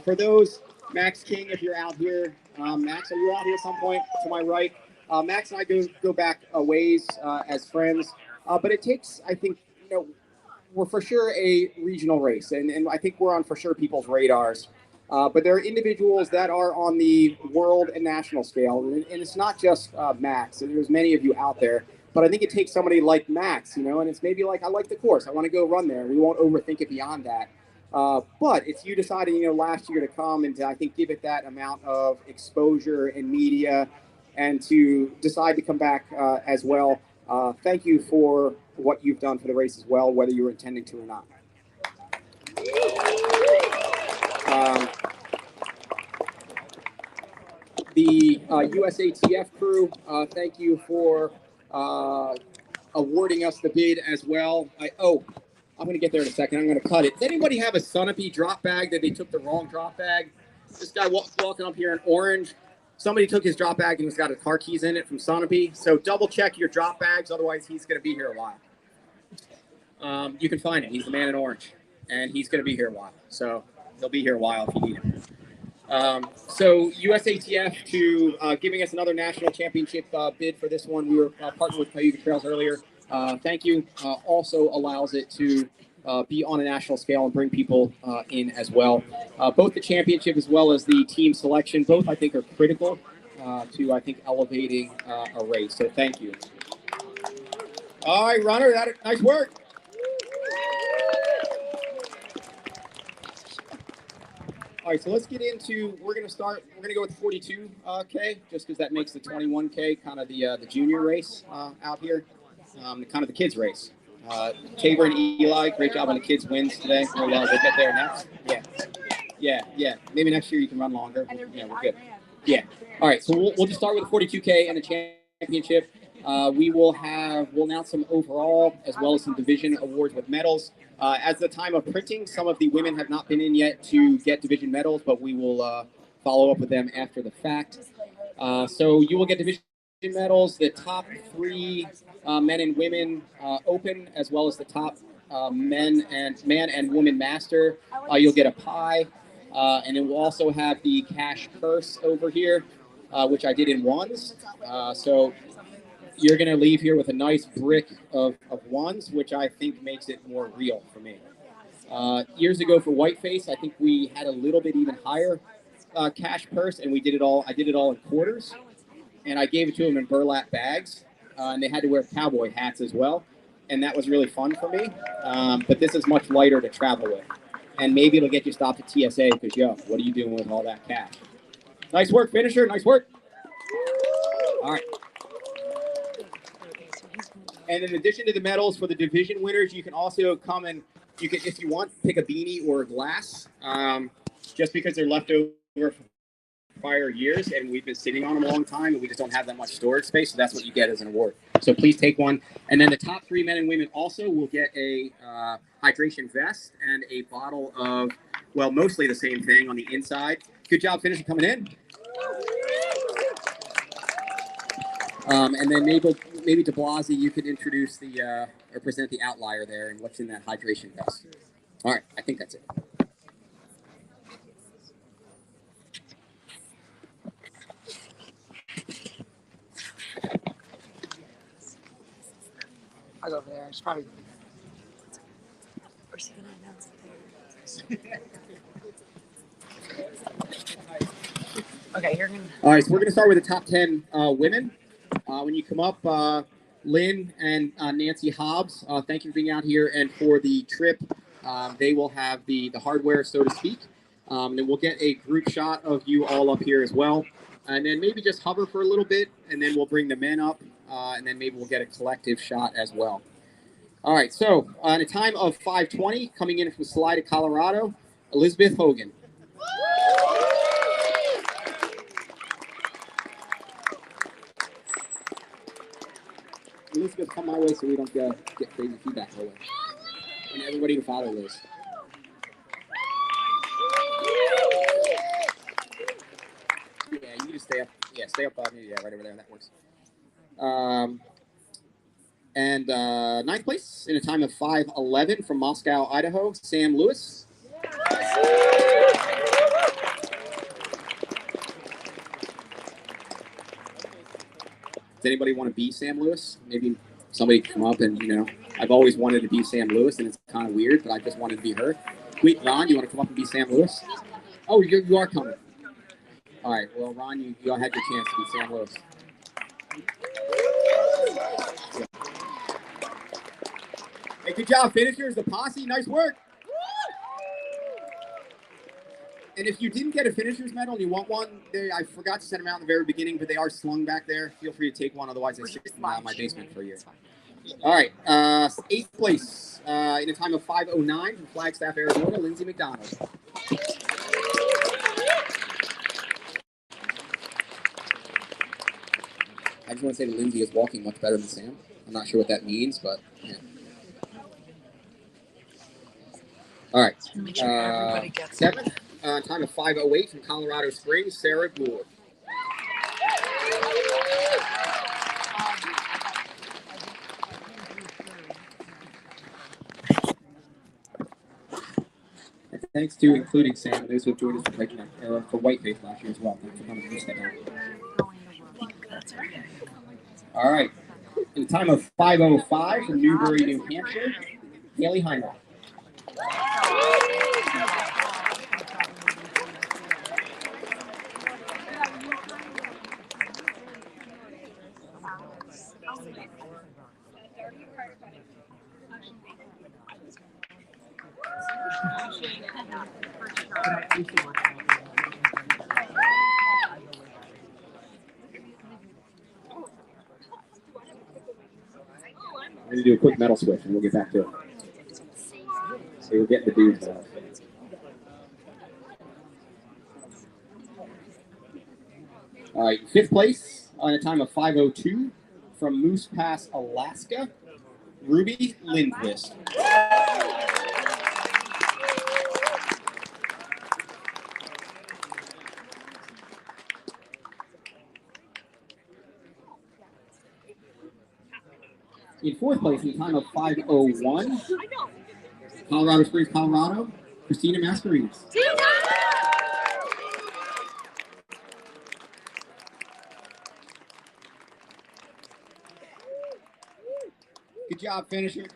For those, Max King, if you're out here, Max, are you out here at some point to my right? Max and I go back a ways as friends, but it takes, I think, we're for sure a regional race, and I think we're on for sure people's radars. But there are individuals that are on the world and national scale, and it's not just Max. And there's many of you out there, but I think it takes somebody like Max, and it's maybe like, I like the course, I want to go run there. We won't overthink it beyond that. But it's you deciding, last year to come and to, I think, give it that amount of exposure and media, and to decide to come back as well. Thank you for what you've done for the race as well, whether you were intending to or not. The USATF crew, thank you for awarding us the bid as well. I'm going to get there in a second. I'm going to cut it. Does anybody have a Sunapee drop bag that they took the wrong drop bag? This guy walking up here in orange. Somebody took his drop bag and he's got his car keys in it from Sunapee. So double check your drop bags, otherwise he's going to be here a while. You can find him. He's the man in orange, and he's going to be here a while. So he'll be here a while if you need him. So USATF to giving us another national championship bid for this one. We were partnered with Cayuga Trails earlier. Thank you. Also allows it to be on a national scale and bring people in as well. Both the championship as well as the team selection, both I think are critical to, I think, elevating a race. So thank you. All right, runner, nice work. All right, so let's get into, we're going to go with 42K, just because that makes the 21K kind of the junior race out here, kind of the kids race. Tabor and Eli, great job on the kids wins today. We'll get there next. Yeah. Maybe next year you can run longer. Yeah, we're good. Yeah. All right, so we'll just start with the 42K and the championship. We'll announce some overall as well as some division awards with medals. As the time of printing, some of the women have not been in yet to get division medals, but we will follow up with them after the fact. So you will get division medals. The top three men and women open, as well as the top man and woman master. You'll get a pie, and then we'll also have the cash purse over here, which I did in ones. So you're going to leave here with a nice brick of ones, which I think makes it more real for me. Years ago for Whiteface, I think we had a little bit even higher cash purse, and I did it all in quarters, and I gave it to them in burlap bags, and they had to wear cowboy hats as well, and that was really fun for me. But this is much lighter to travel with, and maybe it'll get you stopped at TSA because, what are you doing with all that cash? Nice work, finisher. Nice work. All right. And in addition to the medals for the division winners, you can also come and if you want, pick a beanie or a glass, just because they're left over from prior years, and we've been sitting on them a long time, and we just don't have that much storage space, so that's what you get as an award. So please take one. And then the top three men and women also will get a hydration vest and a bottle of, mostly the same thing on the inside. Good job finishing coming in. And then maybe DeBlasi, you could introduce or present the outlier there and what's in that hydration vest. All right, I think that's it. I'll go over there. It's probably. Where's he going to announce it there? Okay, you're going to. All right, so we're going to start with the top 10 women. When you come up, Lynn and Nancy Hobbs, thank you for being out here. And for the trip, they will have the hardware, so to speak. And we'll get a group shot of you all up here as well. And then maybe just hover for a little bit, and then we'll bring the men up, and then maybe we'll get a collective shot as well. All right, so on a time of 5:20, coming in from Salida, Colorado, Elizabeth Hogan. Elizabeth, come my way so we don't get crazy feedback our way. And everybody to follow Liz. Yeah, you just stay up. Yeah, stay up on me. Yeah, right over there. That works. And ninth place in a time of 5:11 from Moscow, Idaho, Sam Lewis. Does anybody want to be Sam Lewis? Maybe somebody come up and, I've always wanted to be Sam Lewis, and it's kind of weird, but I just wanted to be her. Wait, Ron, you want to come up and be Sam Lewis? Oh, you are coming. All right, well, Ron, you had your chance to be Sam Lewis. Hey, good job, finishers, the posse. Nice work. And if you didn't get a finisher's medal and you want one, I forgot to send them out in the very beginning, but they are slung back there. Feel free to take one, otherwise I sit in my basement for a year. All right, 8th place in a time of 5:09 from Flagstaff, Arizona, Lindsay McDonald. I just want to say that Lindsay is walking much better than Sam. I'm not sure what that means, but yeah. All right. 7th, time of 5:08 from Colorado Springs, Sarah Gould. And thanks to including Sam and those who have joined us for Whiteface last year as well. Thanks for coming to this event. All right. In a time of 5:05 from Newbury, New Hampshire, Ellie Heinrich. I'm going to do a quick medal switch and we'll get back to it. So we'll get the dudes out. All right, 5th place on a time of 5:02 from Moose Pass, Alaska, Ruby Lindquist. In 4th place in a time of 5:01, Colorado Springs, Colorado, Christina Mascarenas. Good job, finisher.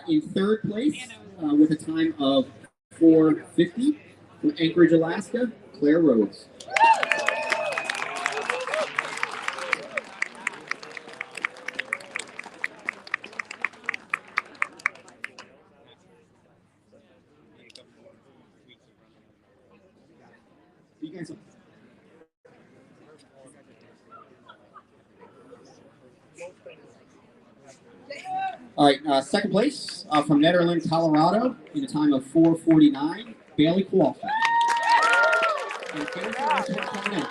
In 3rd place, with a time of 4:50, from Anchorage, Alaska, Claire Rhodes. You guys. All right, 2nd place from Netherlands, Colorado, in a time of 4:49, Bailey Kowalski. And finisher, nice work coming in.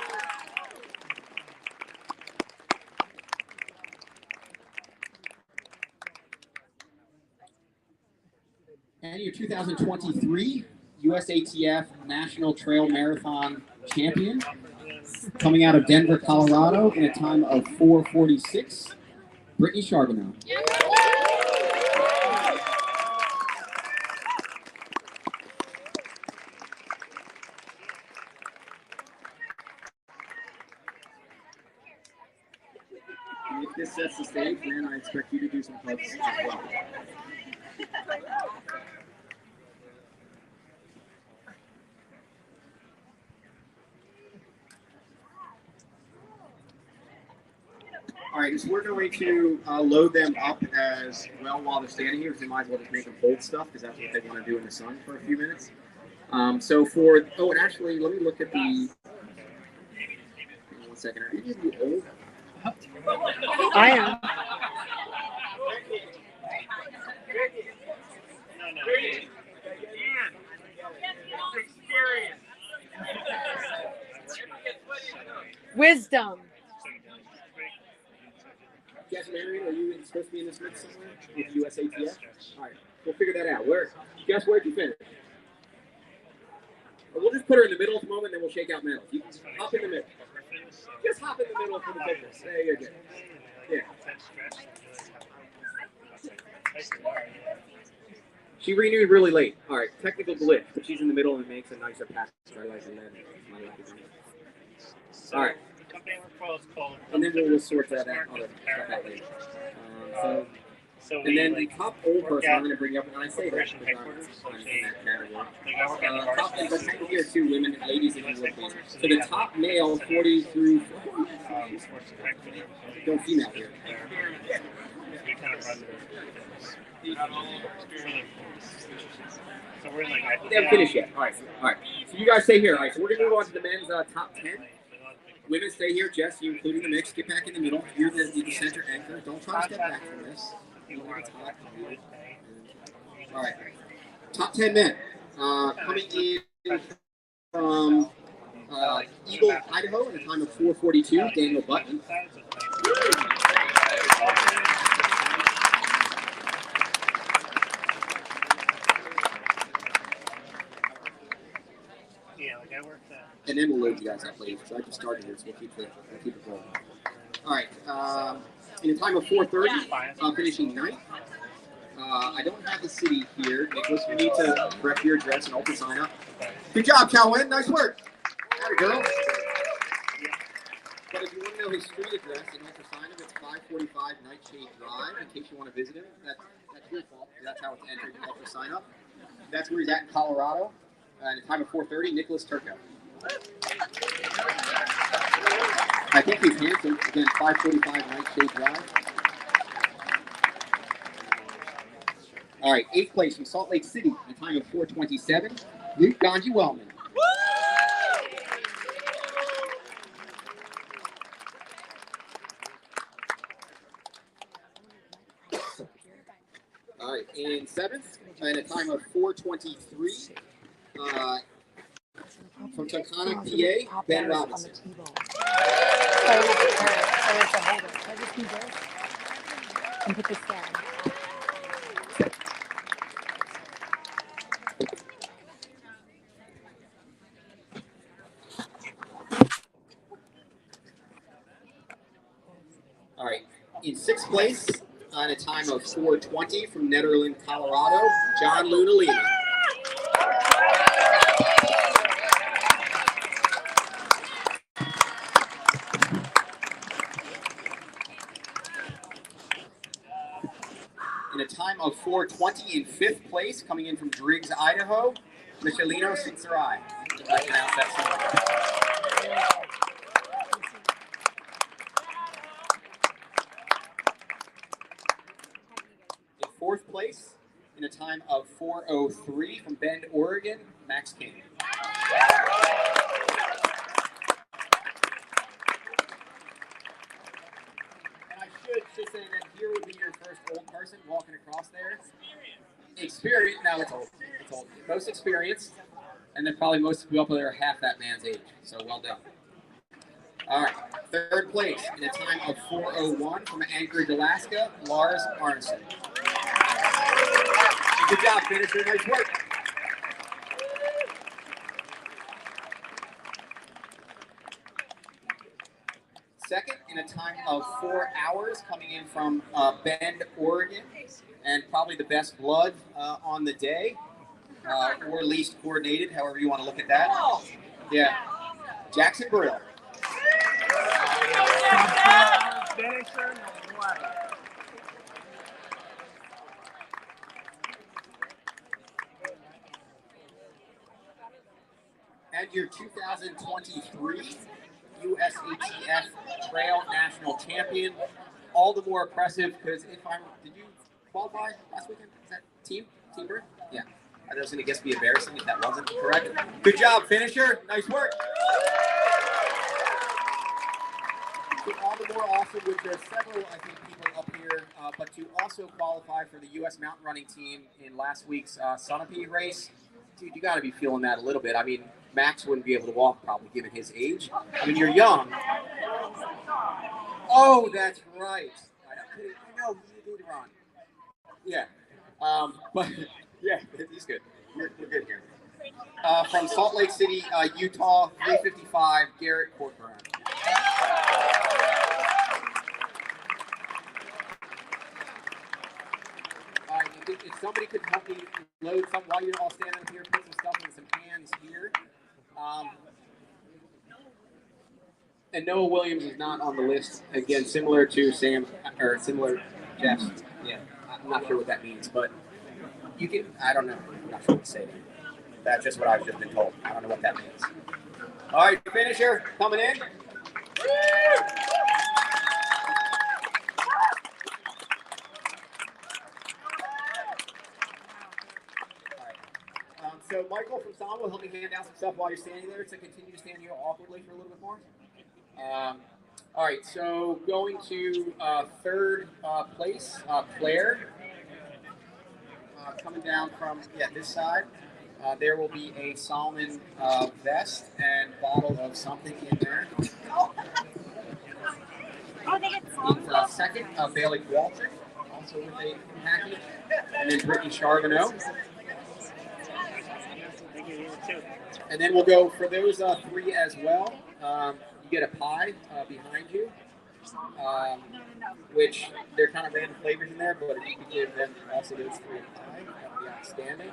And your 2023 USATF National Trail Marathon Champion, coming out of Denver, Colorado, in a time of 4:46, Brittany Charbonneau. If this sets the stage, then I expect you to do some clubs as well. All right, so we're going to load them up as well while they're standing here, because we might as well just make them hold stuff, because that's what they want to do in the sun for a few minutes. So for, oh, and actually, let me look at the, hang on 1 second, are any of you old? I am. Wisdom. Yes, Marion, are you supposed to be in this mix somewhere with USATF? All right, we'll figure that out. Where? Guess where'd you finish? Or we'll just put her in the middle at the moment, then we'll shake out medals. You can hop in the middle. Just hop in the middle for the picture. There you go. Yeah. She renewed really late. All right, technical glitch, but she's in the middle and makes a nicer pass. All right. And then we'll sort that out later. And then the top old person I'm going to bring up, and I say that because I'm in that category. Top old person here too, women and ladies, if you will, please. So the top male, 40 through 40. No female here. They haven't finished yet. All right. So you guys stay here. All right, so we're going to move on to the men's top 10. Women stay here. Jess, you including the mix. Get back in the middle. You're the center anchor. Don't try to step back from this. All right. Top 10 men. Coming in from Eagle, Idaho, in a time of 4:42, Daniel Button. And then we'll load you guys up later. So I just started here, so we'll keep it rolling. All right. In a time of 4:30, finishing 9th. I don't have the city here. Nicholas, you need to correct your address and open sign up. Good job, Calvin. Nice work. Atta girl. But if you want to know his street address and enter sign up, it's 545 Nightshade Drive. In case you want to visit him, that's your fault. That's how it's entered to enter sign up. That's where he's at in Colorado. In a time of 4:30, Nicholas Turco. I think he's handsome. Again, 545 Nightshade Drive. All right, 8th place from Salt Lake City, a time of 4:27, Luke Ganji Wellman. All right, in 7th, and a time of 4:23, from Tucana, PA, Ben Robinson. And put this down. All right, in 6th place, on a time of 4:20, from Nederland, Colorado, John Luna Lima. In a time of 4:20, in 5th place, coming in from Driggs, Idaho, Michelino Sinsarai. If I pronounce that somewhere. In 4th place, in a time of 4:03, from Bend, Oregon, Max King. Should say that here would be your first old person walking across there. Experience. Now it's old. It's old. Most experienced, and then probably most people up there are half that man's age. So well done. All right. 3rd place in a time of 4:01 from Anchorage, Alaska, Lars Arneson. Good job, finisher. Nice work. Second, in a time of 4 hours, coming in from Bend, Oregon, and probably the best blood on the day, or least coordinated, however you want to look at that. Yeah, Jackson Burrell. And your 2023 USATF Trail National Champion. All the more impressive because did you qualify last weekend? Is that team bird? Yeah. That was going to guess be embarrassing if that wasn't correct. Good job, finisher. Nice work. All the more awesome, which there are several, I think, people up here, but to also qualify for the U.S. mountain running team in last week's Sunapee race, dude, you got to be feeling that a little bit. I mean, Max wouldn't be able to walk probably given his age. I mean, you're young. Oh, that's right. I know you did run. Yeah, but yeah, he's good. We're good here. From Salt Lake City, Utah, 3:55, Garrett Corcoran. If somebody could help me load some while you're all standing up here, put some stuff in some cans here. And Noah Williams is not on the list. Again, similar to Sam, or similar Jeff. Yeah, I'm not sure what that means, but you can, I don't know. I'm not sure what to say there. That's just what I've just been told. I don't know what that means. All right, finisher coming in. So Michael from Salomon will help me hand down some stuff while you're standing there to continue to stand here awkwardly for a little bit more. All right, so going to third place, Claire. Coming down from this side, there will be a Salomon vest and bottle of something in there. Oh, they get Salomon. Second, Bailey Walter, also with a package, and then Brittany Charbonneau. And then we'll go for those three as well. You get a pie behind you, which they're kind of random flavors in there, but if you could give them also those three a pie, that would be outstanding.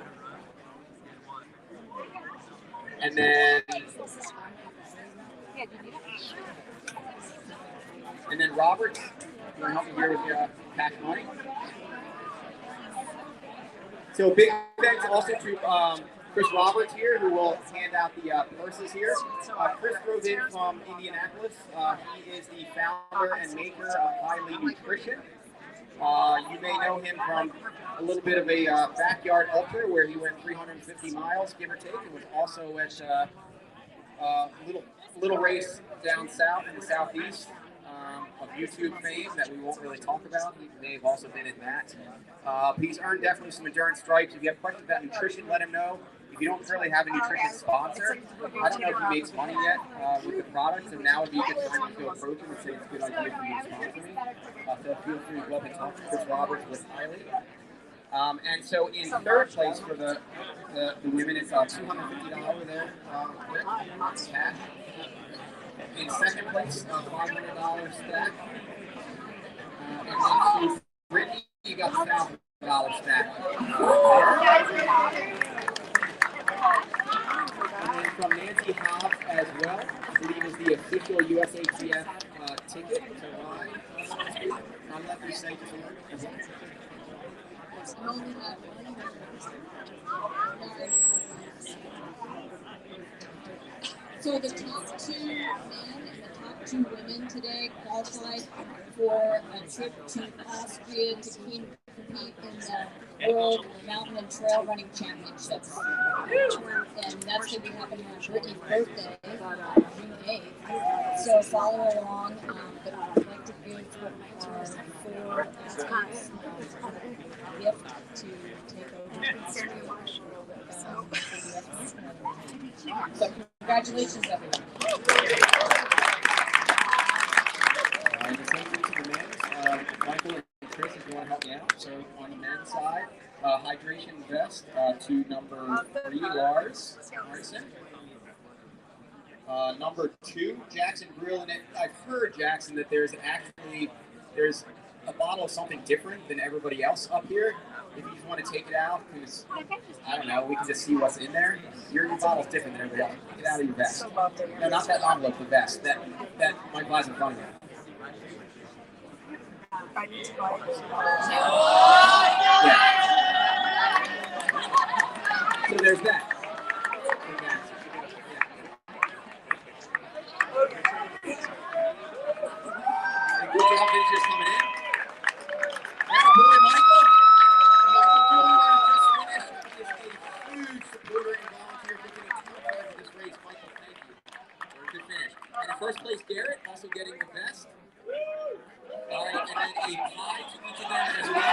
And then Robert, you want to help me here with your cash money? So big thanks also to Chris Roberts here, who will hand out the purses here. Chris drove in from Indianapolis. He is the founder and maker of Highly Nutrition. You may know him from a little bit of a backyard ultra where he went 350 miles, give or take, and was also at a little race down south in the southeast of YouTube fame that we won't really talk about. He may have also been in that. He's earned definitely some endurance stripes. If you have questions about nutrition, let him know. If you don't currently have a nutrition sponsor, I don't know if he makes money yet with the product, so now would be a good time to approach him and say it's a good idea for you to sponsor me. So feel free to go up and talk to Chris Roberts with Highly. And so in third place for the women, it's $250 there cash. In second place, $500 stack. And then Brittany, you got $1,000 stack. And then from Nancy Hobbs as well, I believe is the official USATF ticket to ride. I'll let you say just a word. So the top 2 men and the top 2 women today qualified for a trip to Austria to compete in the World Mountain and Trail Running Championships. And that's going to be happening on Brittany's birthday, June 8th. So follow along, but I'd like to give our 4 athletes a gift to take over. So congratulations, everyone. The same thing to the men's. Michael and Chris, if you want to help me out. So on the men's side, hydration vest to number 3, Lars Martin. Number 2, Jackson Grill. And I've heard, Jackson, that there's a bottle of something different than everybody else up here. If you just want to take it out, because, I don't know, we can just see what's in there. Your bottle's different than everybody else. Get out of your vest. No, not that envelope, the vest. That Mike buys in front of you. Yeah. So there's that. job finishers coming in. That boy, Michael. Michael Dooley just finished. He is a huge supporter and volunteer for getting top five of this race. Michael, thank you. Good finish. And in first place, Garrett, also getting the best. All right, and then a pie to each of them as well.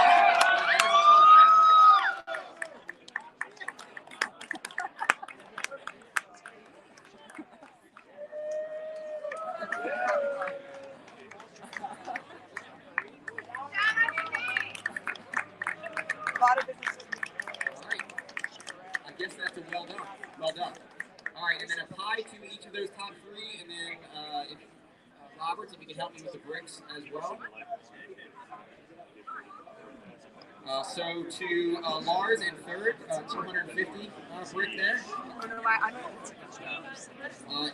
I guess that's a well done. Well done. All right, and then a pie to each of those top three, and then if, Roberts, if you could help me with the bricks as well. So to Lars in third, 250 brick there.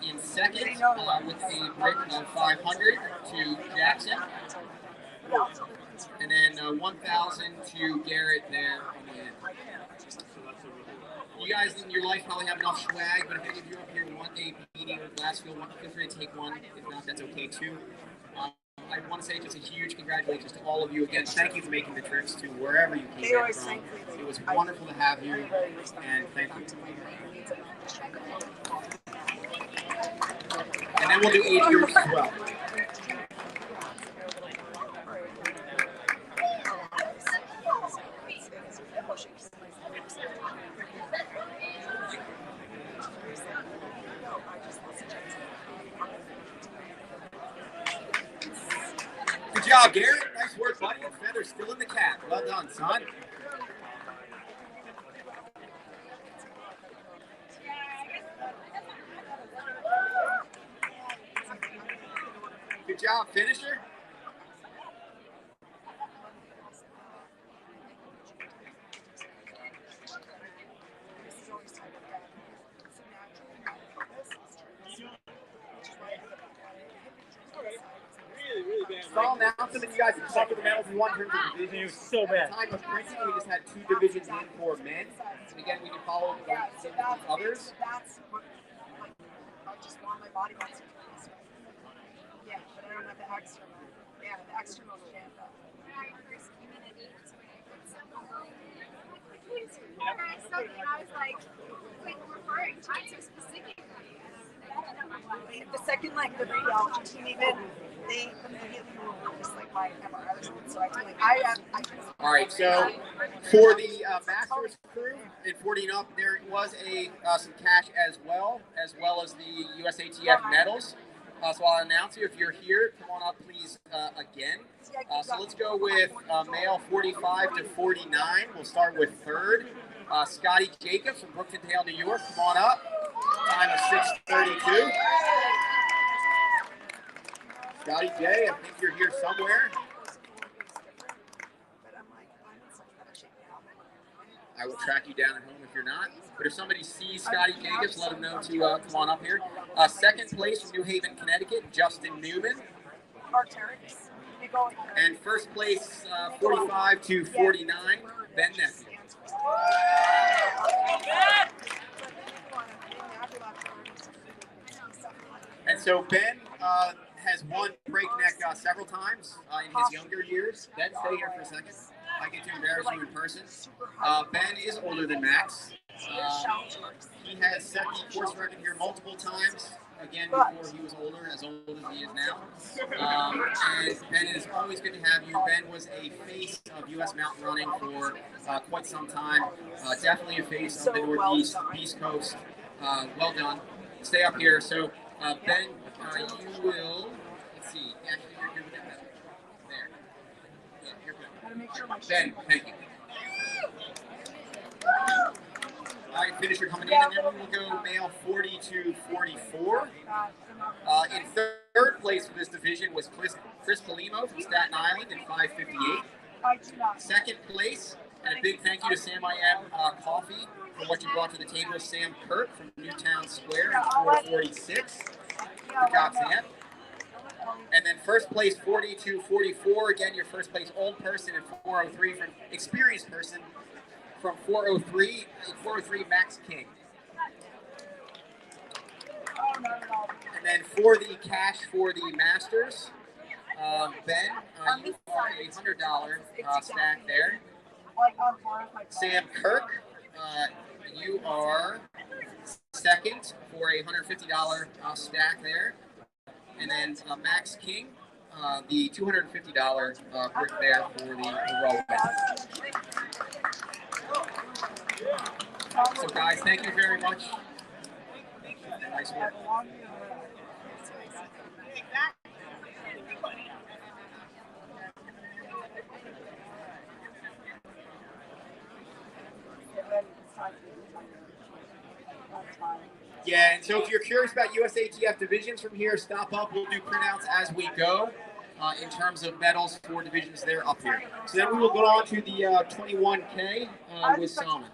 In second, with a brick of 500 to Jackson. And then 1,000 to Garrett there on the end. You guys in your life probably have enough swag, but if any of you up here want a beanie or glass field, feel free to take one. If not, that's okay too. I want to say just a huge congratulations to all of you. Again, thank you for making the trips to wherever you came in from. It was wonderful to have you, and thank you. And then we'll do age groups as well. Good job, Garrett. Nice work, buddy. And feather's still in the cap. Well done, son. Good job, finisher. So I'll announce them and you guys can talk with the medals you want in terms of division. It was so bad. At the time of printing, we just had 2 divisions in for men. And again, we can follow up with others. That's what, like, I just want my body wants to do this. Yeah, but I don't have the extra. Yeah, the extra one can't. I was like, wait, we're referring to it so specifically. The second, like, the radiology team even, they immediately were just like my MRIs. So I do like, All right, so for the Masters crew in 40 and up, there was some cash as well as the USATF medals. So I'll announce you if you're here. Come on up, please, again. So let's go with male 45 to 49. We'll start with third. Scotty Jacobs from Brookendale, New York. Come on up. Time of 6:32. Scotty J, I think you're here somewhere. I will track you down at home if you're not. But if somebody sees Scotty Jacobs, let them know to come on up here. Second place from New Haven, Connecticut, Justin Newman. And first place, 45 to 49, Ben Nephew. And so Ben has won Breakneck several times in his younger years. Ben, stay here for a second. I get to embarrass you in person. Ben is older than Max. He has set the course record here multiple times. Again, before he was older, as old as he is now. And Ben, it is always good to have you. Ben was a face of U.S. mountain running for quite some time. Definitely a face of the Northeast, East Coast. Well done. Stay up here. So, Ben, you will, let's see, actually, you're good with that. There. Yeah, you're good. Ben, thank you. All right, finisher coming in, and then we will go male 40 to 44. In third place for this division was Chris Palimo from Staten Island in 5:58. Second place, and a big thank you to Sam I Am Coffee for what you brought to the table. Sam Kirk from Newtown Square in 4:46. Good job, Sam. And then first place 40 to 44. Again, your first place old person in 4:03 from experienced person. From 4:03, Max King. And then for the cash for the Masters, Ben, you are a $100 stack there. Sam Kirk, you are second for a $150 stack there. And then Max King, the $250 brick there for the roll. So guys, thank you very much. Nice work. Yeah, and so if you're curious about USATF divisions from here, stop up. We'll do printouts as we go in terms of medals for divisions there up here. So then we will go on to the 21K with Salomon.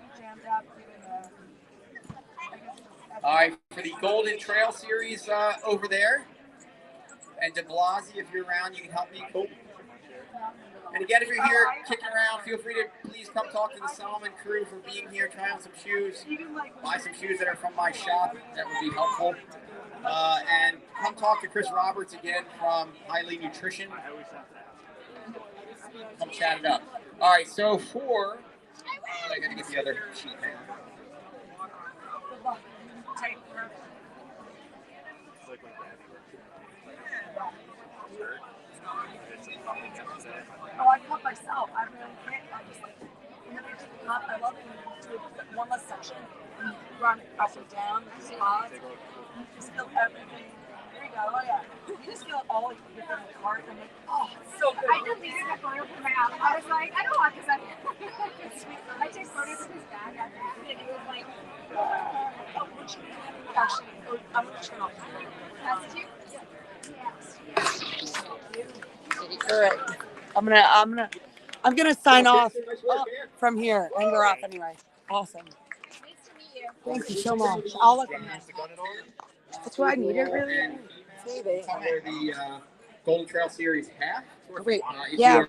All right, for the Golden Trail Series over there. And De Blasi, if you're around, you can help me. Cool. And again, if you're here kicking around, feel free to please come talk to the Salomon crew for being here, try on some shoes, buy some shoes that are from my shop. That would be helpful. And come talk to Chris Roberts again from Highly Nutrition. Come chat it up. All right, so for, I got to get the other sheet. Oh, I cut myself. I really can't. I just like, whenever you take a cut, I love it when you do one less section and you run it up and down the spots. You just feel everything. There you go. Oh, yeah. You just feel it all within the cart. And I'm like, oh, it's so good. I deleted a photo from my house. I was like, I don't want this. I take photos of his bag after and he was like, Actually, I'm going to turn off. that's you? All right. I'm gonna sign off from here, and we're off anyway. Awesome. Nice to meet you. Thank you so much. I'll look. That's what I needed, really. Maybe. For the Golden Trail Series half. Wait. If Yeah. you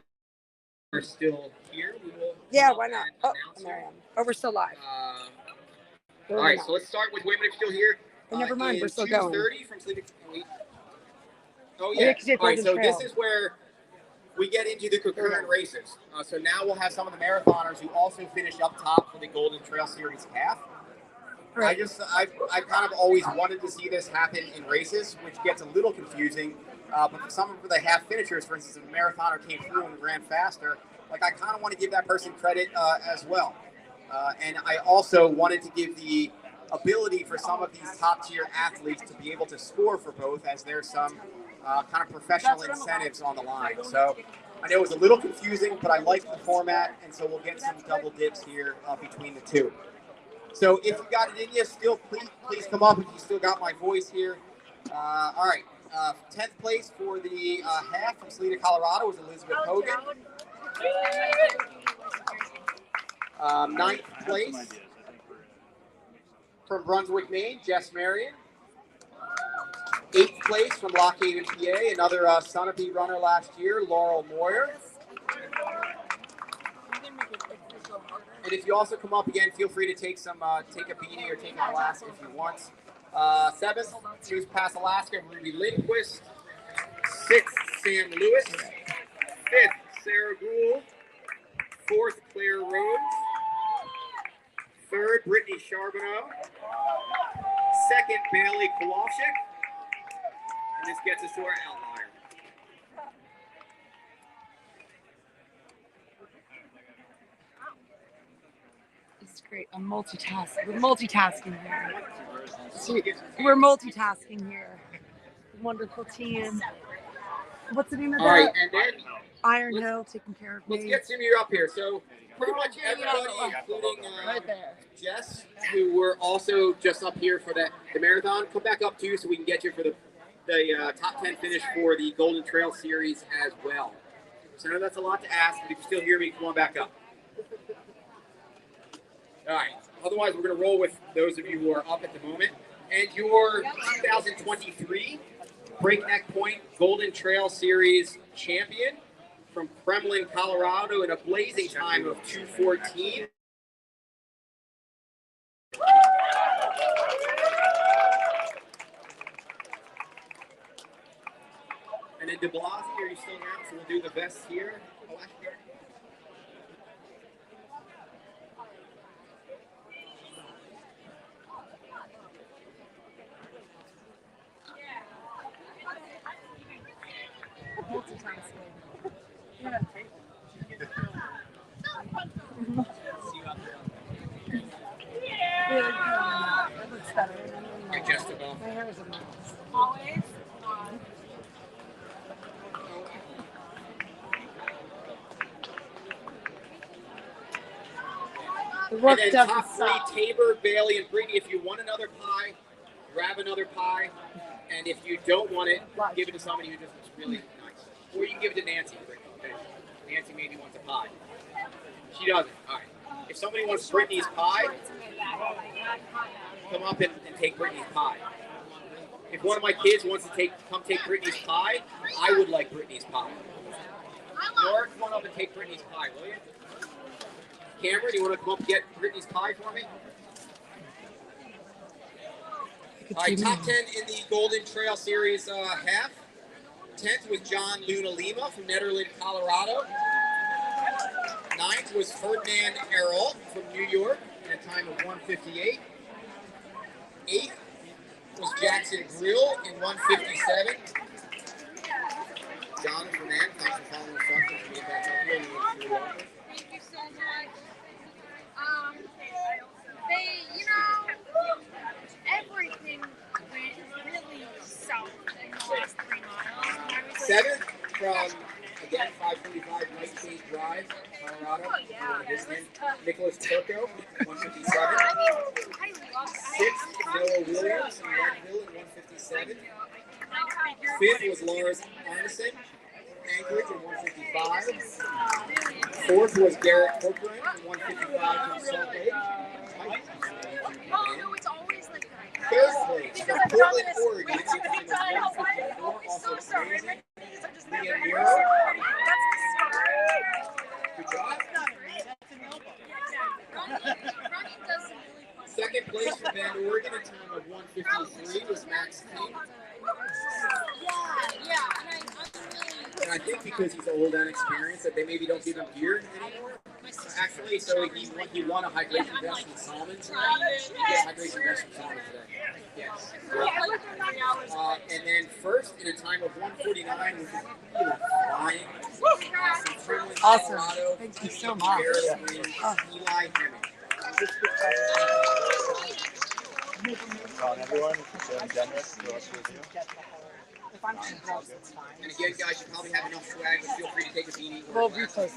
are still here, we will. Yeah. Why not? Oh, there I am. Oh, we're still live. All right. So let's start with women if you're still here. Oh, never mind. We're still going. 2:30 from Sleeping. Oh yeah. All right. So this is where we get into the concurrent races. So now we'll have some of the marathoners who also finish up top for the Golden Trail Series half. Right. I kind of always wanted to see this happen in races, which gets a little confusing. But for some of the half finishers, for instance, if a marathoner came through and ran faster, like I kind of want to give that person credit as well. And I also wanted to give the ability for some of these top tier athletes to be able to score for both, as there's some kind of professional incentives on the line. So I know it was a little confusing, but I like the format, and so we'll get some double dips here between the two. So if you got it in you, still please come up if you still got my voice here. All right, 10th place for the half from Salida, Colorado was Elizabeth Hogan. 9th place from Brunswick, Maine, Jess Marion. 8th place from Lock Haven, PA, another Sunapee runner last year, Laurel Moyer. And if you also come up again, feel free to take some, take a beanie or take a glass if you want. 7th, Choose Pass Alaska, Ruby Lindquist. 6th, Sam Lewis. 5th, Sarah Gould. 4th, Claire Rhodes. 3rd, Brittany Charbonneau. 2nd, Bailey Kowalczyk. And this gets us to our outlier. This is great. I'm multitasking. We're multitasking here. We're multitasking here. Wonderful team. What's the name of that? All right, and then Iron Hill taking care of me. let's get Timmy up here. So pretty much everybody, including Jess, who were also just up here for the marathon, come back up too so we can get you for the top 10 finish for the Golden Trail Series as well. So I know that's a lot to ask, but if you still hear me, come on back up. All right. Otherwise, we're going to roll with those of you who are up at the moment. And your 2023 Breakneck Point Golden Trail Series champion from Kremlin, Colorado, in a blazing time of 2:14. And then De Blasi, are you still around? So we'll do the vests here. Oh, actually, That looks better. you're just above. My hair is a mess. Always. The And work then doesn't top three, stop. Tabor, Bailey, and Brittany. If you want another pie, grab another pie. And if you don't want it, give it to somebody who just looks really nice. Or you can give it to Nancy. Nancy maybe wants a pie. She doesn't. All right. If somebody wants Brittany's pie, come up and take Brittany's pie. If one of my kids wants to come take Brittany's pie, I would like Brittany's pie. Nora, come on up and take Brittany's pie, will you? Cameron, do you want to come up and get Brittany's pie for me? All right, top 10 in the Golden Trail Series half. 10th was John Luna Lima from Nederland, Colorado. 9th was Ferdinand Errol from New York in a time of 1:58. 8th was Jackson Grill in 1:57. John and Fernand, thanks for following instructions for being back up here. Thank you so much. They, you know, everything went really south in the last 3 miles. I was like, 7th from, again, 545 Night Stage Drive, Colorado. oh yeah. Nicholas Turco, 1:57. I mean, I love 6th, Noah Williams from Leadville in 1:57. 5th was Lars Arneson, Anchorage in 1:55. 4th was Garrett Corcoran in 1:55 from Salt Lake. oh no, it's always like that. 3rd place from Portland, Oregon, way too many times. I'm so sorry. My knees are just never Miro. That's Good job. Running does some really fun. 2nd place for Bend, Oregon, a time of 1:53 was Max King. Yeah, and I'm really. And I think because he's old and experienced that they maybe don't give him gear anymore. Actually, so he won a hydration vest from Salomon today. He gets a hydration vest from Salomon today. Yes. And then 1st in a time of 1:49, which is really flying. Awesome. Colorado, Thank you so much. Eli Hemming. On everyone, feeling generous to us with you. If I'm too close, it's fine. And again, guys, you probably have enough swag, but feel free to take a beanie or We'll a glass repost.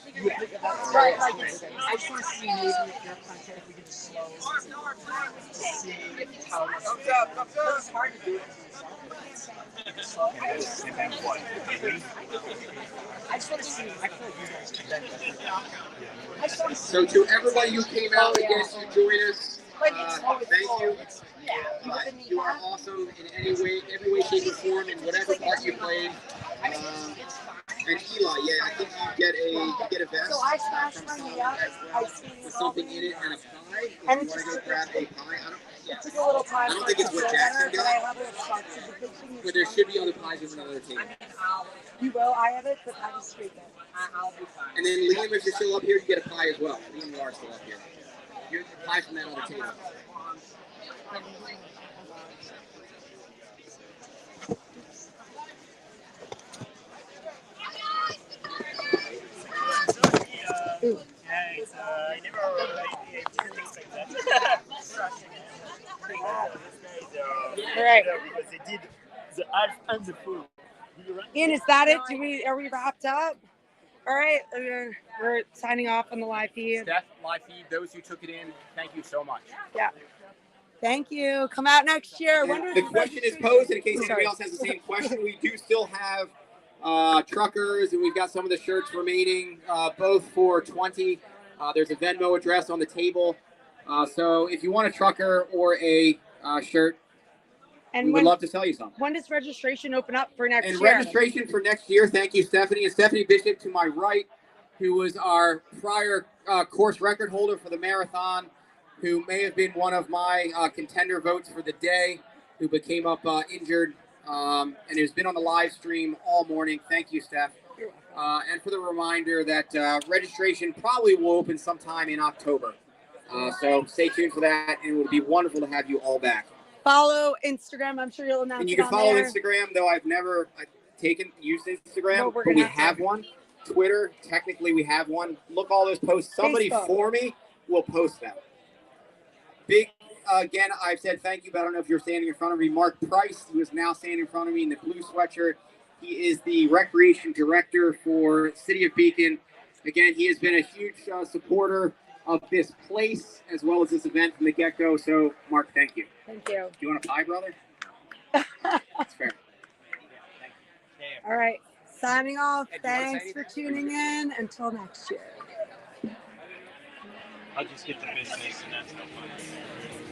if you want. Right, like, I just want to see maybe if your content, if we could just slow to see how it's hard to do it. I just want to see. I feel like you guys can benefit. So to everybody who came out again to join us, thank you. You are awesome in any way, every way, shape, or form, in whatever part you played. And Eli, yeah, I think you get a vest So I smashed my knee up. with something in it and a pie. If And you it's want to just go grab a pie, it took a little time. I don't think it's what Jackson but I got, have it instructed. The big thing is but there should be other pies over another table. you will. I have it, but I just scraped it. I'll be fine. And then Liam, if you're still up here, you get a pie as well. Liam, you are still up here. You're the pie from that other table. I never expect that. All right. Because they did the half and the full. Ian, is that it? Are we wrapped up? All right, we're signing off on the live feed. Steph, live feed, those who took it in, thank you so much. Yeah. Thank you. Come out next year. The question is posed, and in case anybody else has the same question, we do still have truckers, and we've got some of the shirts remaining, both for 20. There's a Venmo address on the table. So if you want a trucker or a shirt, we would love to sell you some. When does registration open up for next And year? registration for next year, thank you, Stephanie. And Stephanie Bishop to my right, who was our prior course record holder for the marathon, who may have been one of my contender votes for the day, who became up injured and has been on the live stream all morning. Thank you, Steph. And for the reminder that registration probably will open sometime in October. So stay tuned for that, and it would be wonderful to have you all back. Follow Instagram. I'm sure you'll announce And you it can on follow there. Instagram, though I've never used Instagram, Well, we're but we gonna have have to. one. Twitter, technically we have one. Look all those posts. Somebody Facebook. for me will post them. Big, again, I've said thank you, but I don't know if you're standing in front of me. Mark Price, who is now standing in front of me in the blue sweatshirt. He is the recreation director for City of Beacon. Again, he has been a huge supporter of this place as well as this event from the get-go. So, Mark, thank you. Thank you. Do you want a pie, brother? That's fair. All right. Signing off. Ed, do you wanna say Thanks for anything? tuning in. Until next year. I'll just get to business and that's no fun.